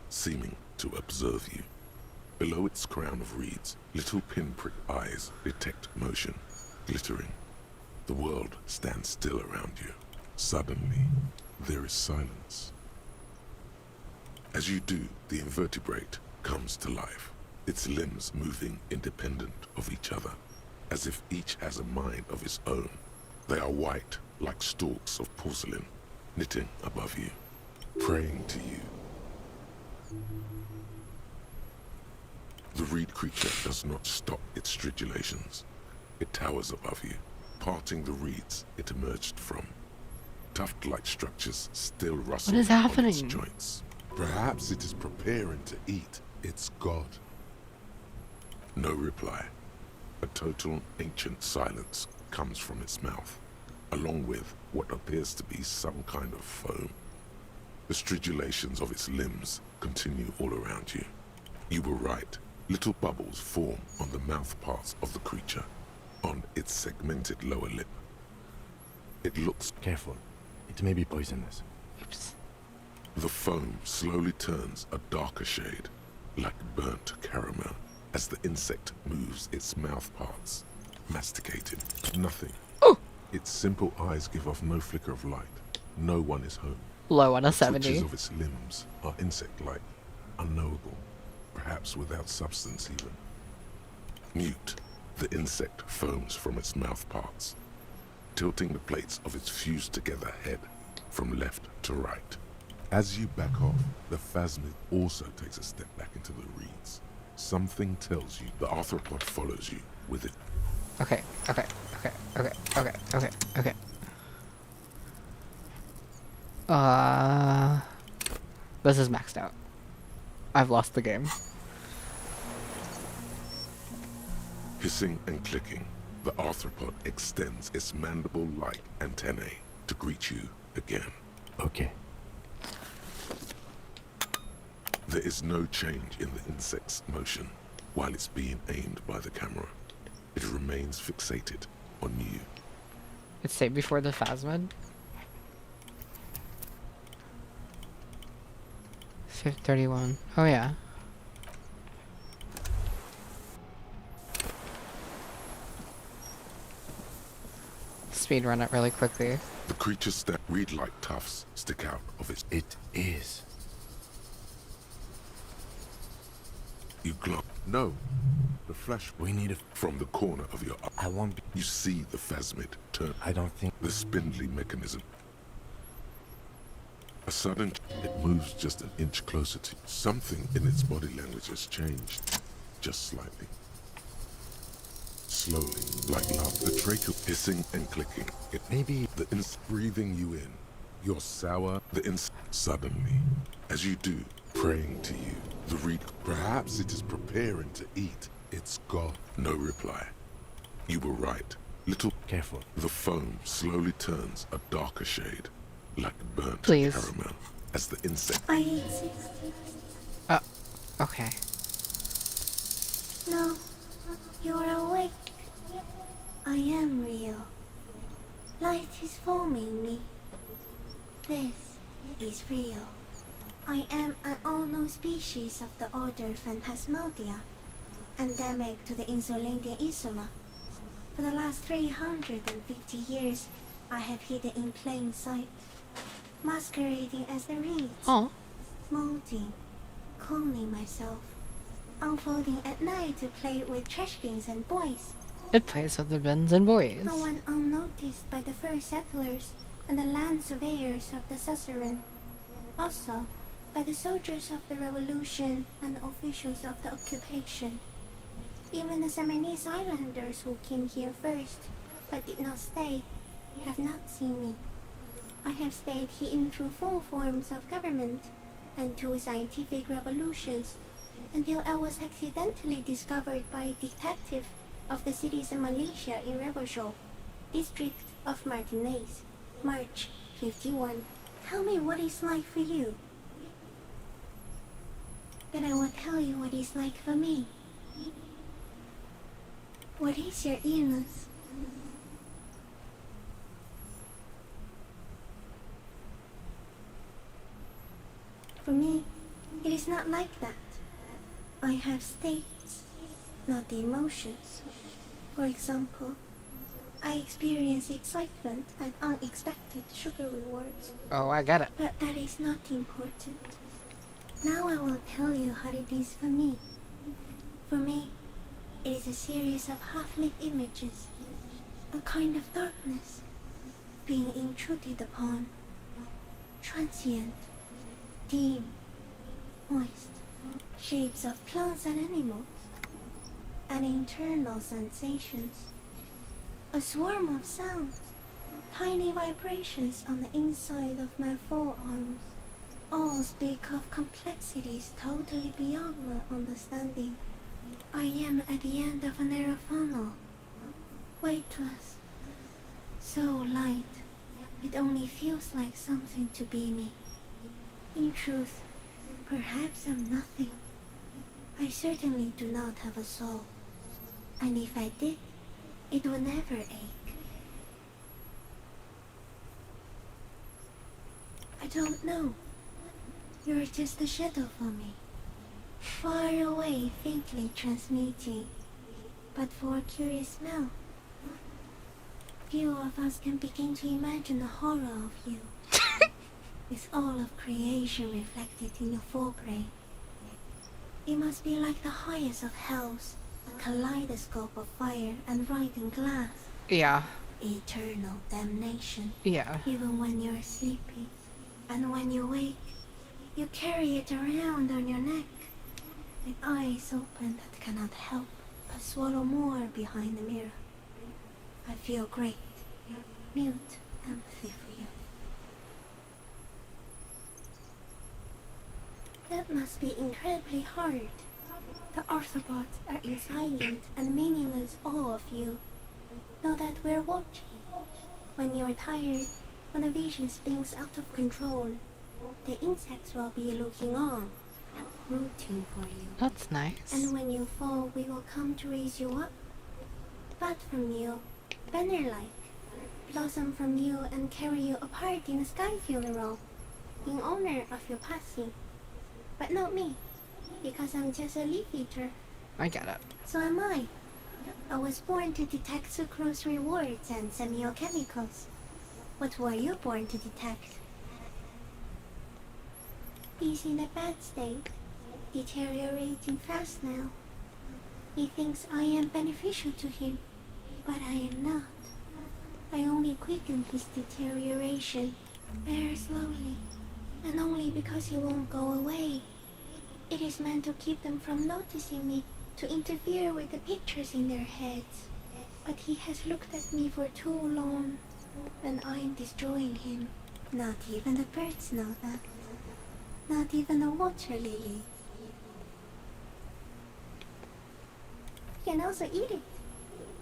seeming to observe you. Below its crown of reeds, little pinprick eyes detect motion, glittering. The world stands still around you. Suddenly, there is silence. As you do, the invertebrate comes to life, its limbs moving independent of each other, as if each has a mind of its own. They are white, like stalks of porcelain, knitting above you, praying to you. The reed creature does not stop its stridulations. It towers above you, parting the reeds it emerged from. Tuft-like structures still rustle What is on happening? its joints. Perhaps it is preparing to eat its god. No reply. A total ancient silence comes from its mouth, along with what appears to be some kind of foam. The stridulations of its limbs continue all around you. You were right. Little bubbles form on the mouth parts of the creature, on its segmented lower lip. It looks careful. It may be poisonous. Oops. The foam slowly turns a darker shade, like burnt caramel, as the insect moves its mouth parts, masticating. Nothing. Oh! Its simple eyes give off no flicker of light. No one is home. Low on a The 70. twitches of its limbs are insect-like, unknowable, perhaps without substance even. Mute, the insect foams from its mouth parts, tilting the plates of its fused-together head from left to right. As you back off, the phasmid also takes a step back into the reeds. Something tells you The arthropod follows you with it. Okay. This is maxed out. I've lost the game. Hissing and clicking, The arthropod extends its mandible-like antennae to greet you again. Okay. There is no change in the insect's motion while it's being aimed by the camera. It remains fixated on you. It's saved before the phasmid. 531. Oh yeah. Speed run it really quickly. The creature's reed-like tufts stick out of its... It is. You glance. No. The flash... We need a... From the corner of your eye. I won't be... You see the phasmid turn. I don't think... The spindly mechanism. A sudden... It moves just an inch closer to you. Something in its body language has changed. Just slightly. Slowly, like love, the tracheal hissing and clicking. It may be the breathing you in. You're sour, suddenly, as you do, praying to you. The reed, perhaps it is preparing to eat. It's gone. No reply. You were right. Little careful. The foam slowly turns a darker shade, like burnt Please. caramel, as the insect. I exist. Okay. No, you're awake. I am real. Light is forming me. This is real. I am an unknown species of the order Phantasmadia, endemic to the Insulandia Insula. For the last 350 years, I have hidden in plain sight, masquerading as the reeds, molding, cloning myself, unfolding at night to play with trash bins and boys. It plays with the bins and boys. No one unnoticed by the first settlers and the land surveyors of the suzerain. Also, by the soldiers of the revolution and the officials of the occupation. Even the Seminese islanders who came here first, but did not stay, have not seen me. I have stayed hidden through 4 forms of government and 2 scientific revolutions, until I was accidentally discovered by a detective of the citizen militia in Rebelshaw, district of Martinez, March 51. Tell me what it's like for you. Then I will tell you what it's like for me. What is your illness? For me, it is not like that. I have states, not the emotions. For example, I experience excitement and unexpected sugar rewards. Oh, I get it. But that is not important. Now I will tell you how it is for me. For me, it is a series of half-lit images, a kind of darkness, being intruded upon, transient, dim, moist, shapes of plants and animals, and internal sensations, a swarm of sounds, tiny vibrations on the inside of my forearms, all speak of complexities totally beyond my understanding. I am at the end of a narrow funnel, weightless, so light, it only feels like something to be me. In truth, perhaps I'm nothing. I certainly do not have a soul, and if I did, it would never ache. I don't know. You're just a shadow for me. Far away, faintly transmitting, but for a curious smell. Few of us can begin to imagine the horror of you. With all of creation reflected in your forebrain. It must be like the highest of hells, a kaleidoscope of fire and writhing glass. Yeah. Eternal damnation. Yeah. Even when you're sleeping. And when you wake, you carry it around on your neck, with eyes open that cannot help but swallow more behind the mirror. I feel great, mute empathy for you. That must be incredibly hard. The arthropods are in silent and meaningless awe of you, Know that we're watching. When you're tired, when the vision spins out of control, the insects will be looking on, rooting for you. That's nice. And when you fall, we will come to raise you up. Bud from you, banner-like, blossom from you and carry you apart in a sky funeral, in honor of your passing. But not me, because I'm just a leaf eater. I get it. So am I. I was born to detect sucrose rewards and semiochemicals. What were you born to detect? He's in a bad state, deteriorating fast now. He thinks I am beneficial to him, but I am not. I only quicken his deterioration, very slowly, and only because he won't go away. It is meant to keep them from noticing me, to interfere with the pictures in their heads. But he has looked at me for too long, and I am destroying him. Not even the birds know that. Not even a water lily. You can also eat it.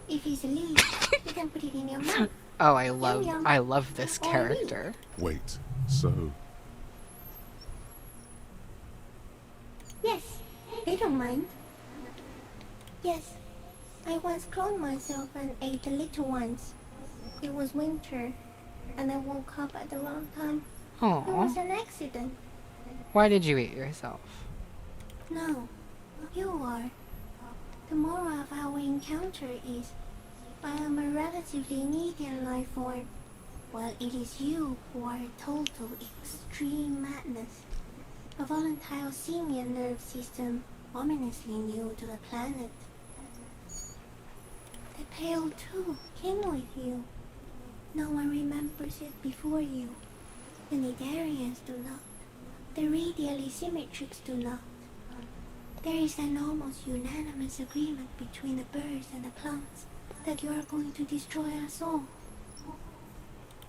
If he's a leaf, you can put it in your mouth. Oh, Yum. I love this Or character. Wait, so Yes, they don't mind. Yes, I once cloned myself and ate the little ones. It was winter, and I woke up at the wrong time. Aww. It was an accident. Why did you eat yourself? No, you are. The moral of our encounter is, I am a relatively medium life form, while it is you who are a total extreme madness. A volatile simian nerve system ominously new to the planet. The Pale too came with you. No one remembers it before you. The Nidarians do not. The radially symmetrics do not. There is an almost unanimous agreement between the birds and the plants that you are going to destroy us all.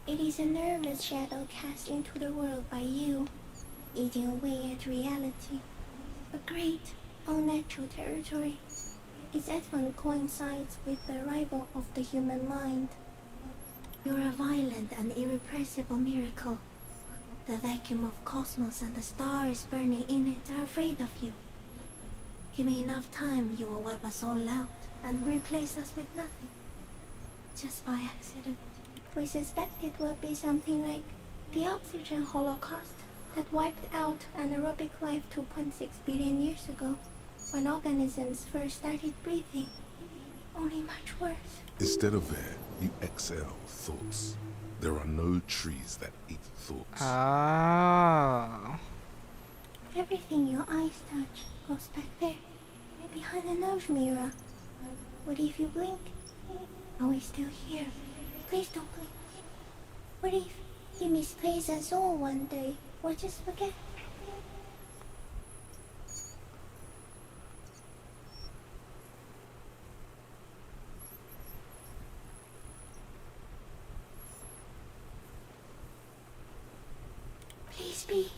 It is a nervous shadow cast into the world by you, eating away at reality. A great, unnatural territory. Its advent coincides with the arrival of the human mind. You're a violent and irrepressible miracle. The vacuum of cosmos and the stars burning in it are afraid of you. Give me enough time, you will wipe us all out and replace us with nothing. Just by accident. We suspect it will be something like the oxygen holocaust that wiped out anaerobic life 2.6 billion years ago, when organisms first started breathing. Only much worse. instead of air, you exhale thoughts. There are no trees that eat thoughts. Oh. Everything your eyes touch goes back there, behind the nose mirror. What if you blink? Are we still here? Please don't blink. What if he misplaces us all one day, or just forget? Please be.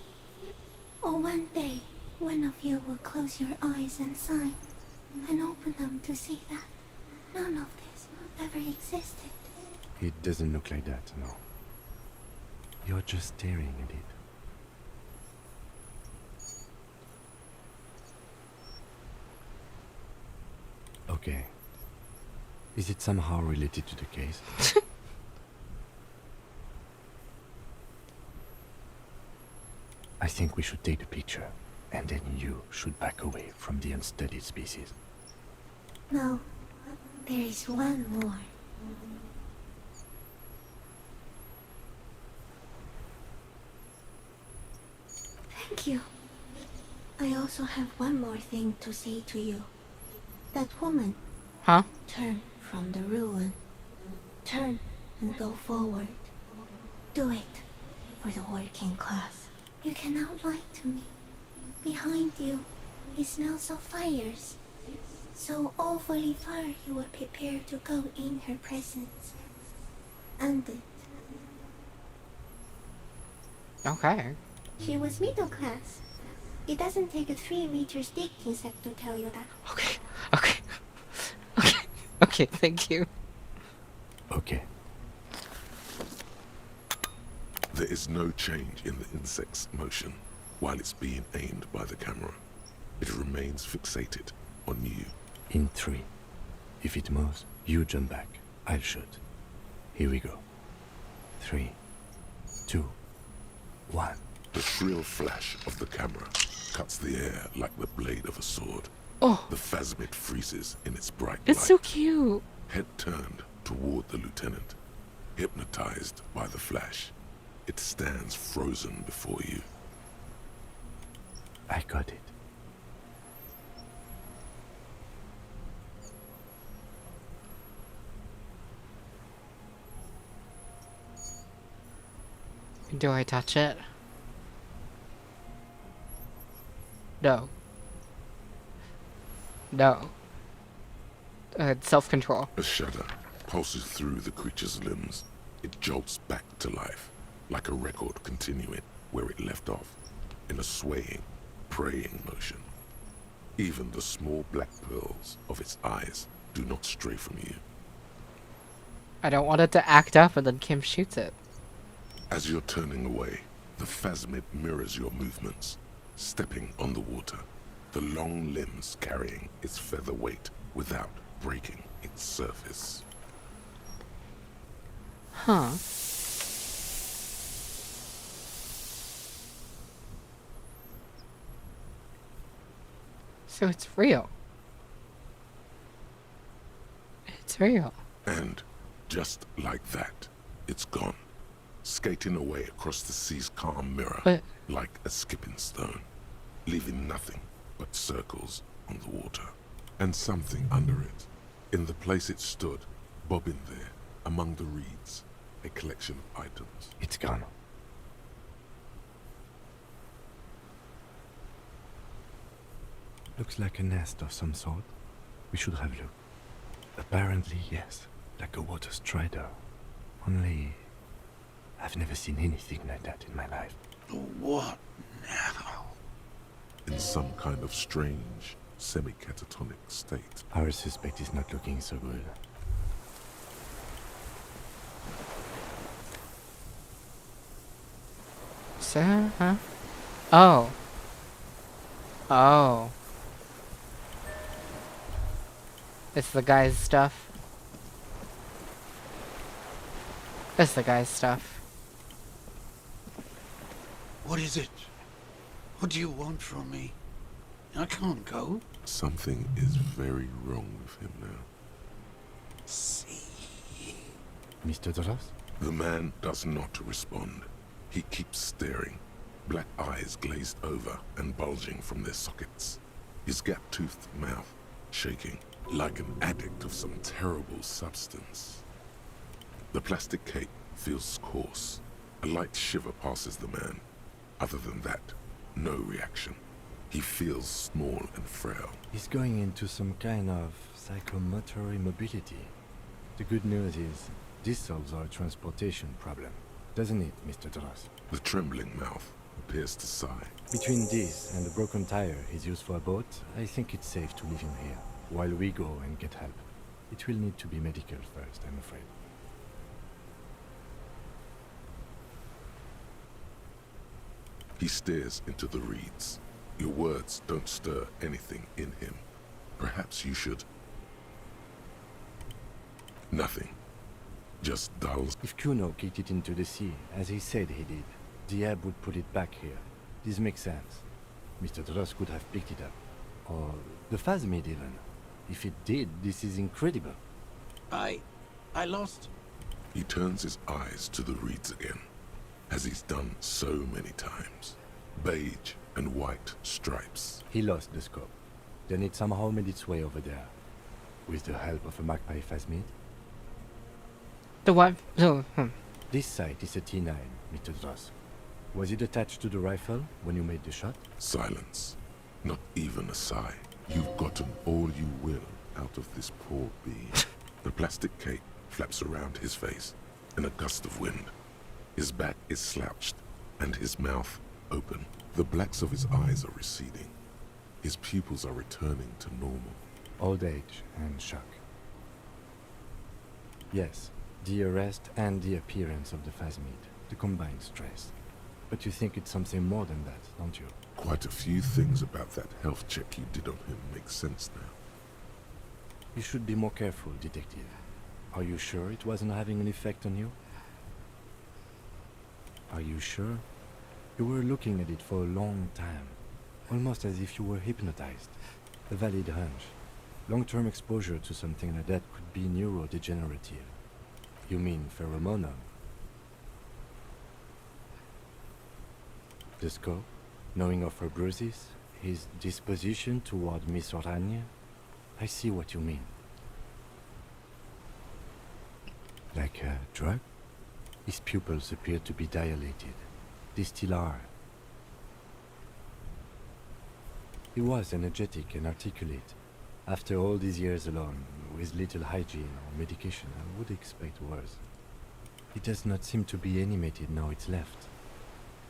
Or one day, one of you will close your eyes and sigh, and open them to see that none of this ever existed. It doesn't look like that, no. You're just staring at it. Okay. Is it somehow related to the case? I think we should take the picture, and then you should back away from the unstudied species. No, there is one more. Thank you. I also have one more thing to say to you. That woman. Huh? Turn from the ruin. Turn and go forward. Do it for the working class. You cannot lie to me. Behind you, it smells of fires. So awfully far you were prepared to go in her presence. And it. Okay. She was middle class. It doesn't take a 3-meter stick insect to tell you that. Okay, thank you. is no change in the insect's motion while it's being aimed by the camera. It remains fixated on you. In 3. If it moves, you jump back. I'll shoot. Here we go. 3, 2, 1. The shrill flash of the camera cuts the air like the blade of a sword. Oh. The phasmid freezes in its bright light. It's so cute. Head turned toward the lieutenant, hypnotized by the flash. It stands frozen before you. I got it. Do I touch it? No. No. Self-control. A shudder pulses through the creature's limbs. It jolts back to life, like a record continuing where it left off, in a swaying, praying motion. Even the small black pearls of its eyes do not stray from you. I don't want it to act up and then Kim shoots it. As you're turning away, the phasmid mirrors your movements, stepping on the water, the long limbs carrying its feather weight without breaking its surface. Huh. So it's real. It's real. And just like that, it's gone, skating away across the sea's calm mirror like a skipping stone, leaving nothing but circles on the water. And something under it, in the place it stood, bobbing there, among the reeds, a collection of items. It's gone. Looks like a nest of some sort. We should have a look. Apparently, yes, like a water strider. Only, I've never seen anything like that in my life. What now? In some kind of strange, semi-catatonic state. Our suspect is not looking so good. So, huh? Oh. Oh. It's the guy's stuff. It's the guy's stuff. What is it? What do you want from me? I can't go. Something is very wrong with him now. See? Mr. Dross? The man does not respond. He keeps staring, black eyes glazed over and bulging from their sockets. His gap-toothed mouth shaking, like an addict of some terrible substance. The plastic cape feels coarse. A light shiver passes the man. Other than that, no reaction. He feels small and frail. He's going into some kind of psychomotor immobility. The good news is, this solves our transportation problem. Doesn't it, Mr. Dross? The trembling mouth appears to sigh. Between this and the broken tire he's used for a boat, I think it's safe to leave him here, while we go and get help. It will need to be medical first, I'm afraid. He stares into the reeds. Your words don't stir anything in him. Perhaps you should... Nothing. Just dulls. If Kuno kicked it into the sea, as he said he did, the ebb would put it back here. This makes sense. Mr. Dross could have picked it up. Or the phasmid even. If it did, this is incredible. I lost... He turns his eyes to the reeds again, as he's done so many times. Beige and white stripes. He lost the scope. Then it somehow made its way over there. With the help of a magpie phasmid. The what? Oh, This sight is a T9, Mr. Dross. Was it attached to the rifle when you made the shot? Silence. Not even a sigh. You've gotten all you will out of this poor bee. The plastic cape flaps around his face in a gust of wind. His back is slouched and his mouth open. The blacks of his eyes are receding. His pupils are returning to normal. Old age and shock. Yes, the arrest and the appearance of the phasmid. the combined stress. But you think it's something more than that, don't you? Quite a few things about that health check you did on him make sense now. You should be more careful, Detective. Are you sure it wasn't having an effect on you? Are you sure? You were looking at it for a long time, almost as if you were hypnotized. A valid hunch. Long-term exposure to something like that could be neurodegenerative. You mean pheromonal? The scope, knowing of her bruises, his disposition toward Miss Oranje. I see what you mean. Like a drug? His pupils appear to be dilated. They still are. He was energetic and articulate. After all these years alone, with little hygiene or medication, I would expect worse. He does not seem to be animated now it's left.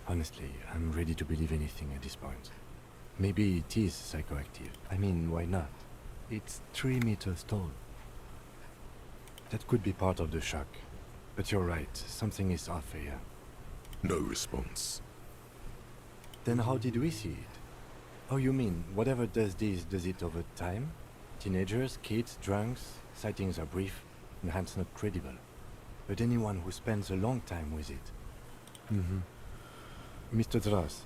Honestly, I'm ready to believe anything at this point. Maybe it is psychoactive. I mean, why not? It's 3 meters tall. That could be part of the shock. But you're right, something is off here. No response. Then how did we see it? Oh, you mean, whatever does this, does it over time? Teenagers, kids, drunks, sightings are brief, and hence not credible. But anyone who spends a long time with it. Mr. Dross,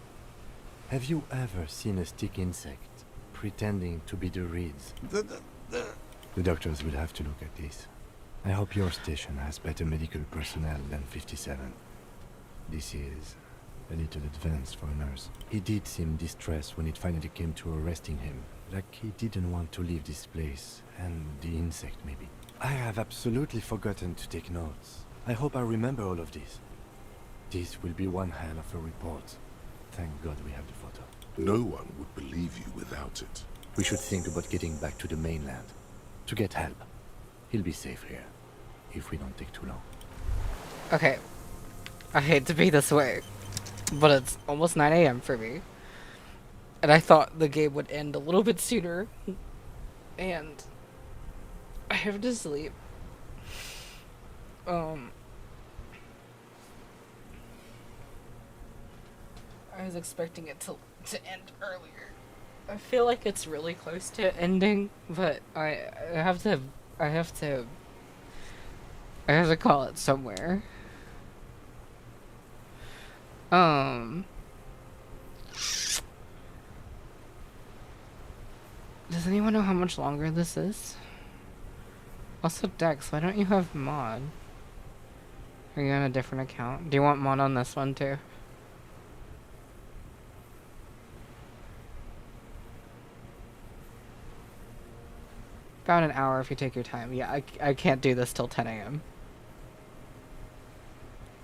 have you ever seen a stick insect pretending to be the reeds? The doctors will have to look at this. I hope your station has better medical personnel than 57. This is a little advanced for a nurse. He did seem distressed when it finally came to arresting him. Like he didn't want to leave this place, and the insect maybe. I have absolutely forgotten to take notes. I hope I remember all of this. This will be one hell of a report. Thank God we have the photo. No one would believe you without it. We should think about getting back to the mainland. To get help. He'll be safe here. If we don't take too long. Okay. I hate to be this way, but it's almost 9 a.m. for me. And I thought the game would end a little bit sooner. And I have to sleep. I was expecting it to end earlier. I feel like it's really close to ending, but I have to call it somewhere. Does anyone know how much longer this is? Also, Dex, why don't you have mod? Are you on a different account? Do you want mod on this one too? About an hour if you take your time. Yeah, I can't do this till 10 a.m.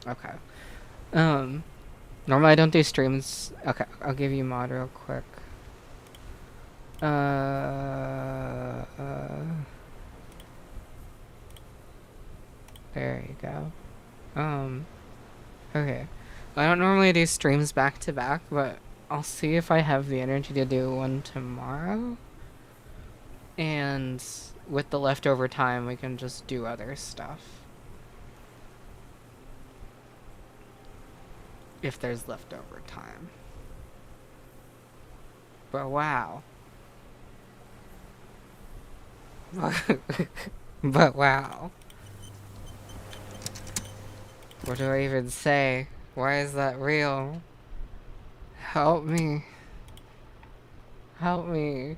Okay. Normally I don't do streams. Okay, I'll give you mod real quick. There you go. Okay. I don't normally do streams back to back, but I'll see if I have the energy to do one tomorrow. And with the leftover time, we can just do other stuff. If there's leftover time. But wow. But wow. What do I even say? Why is that real? Help me. Help me.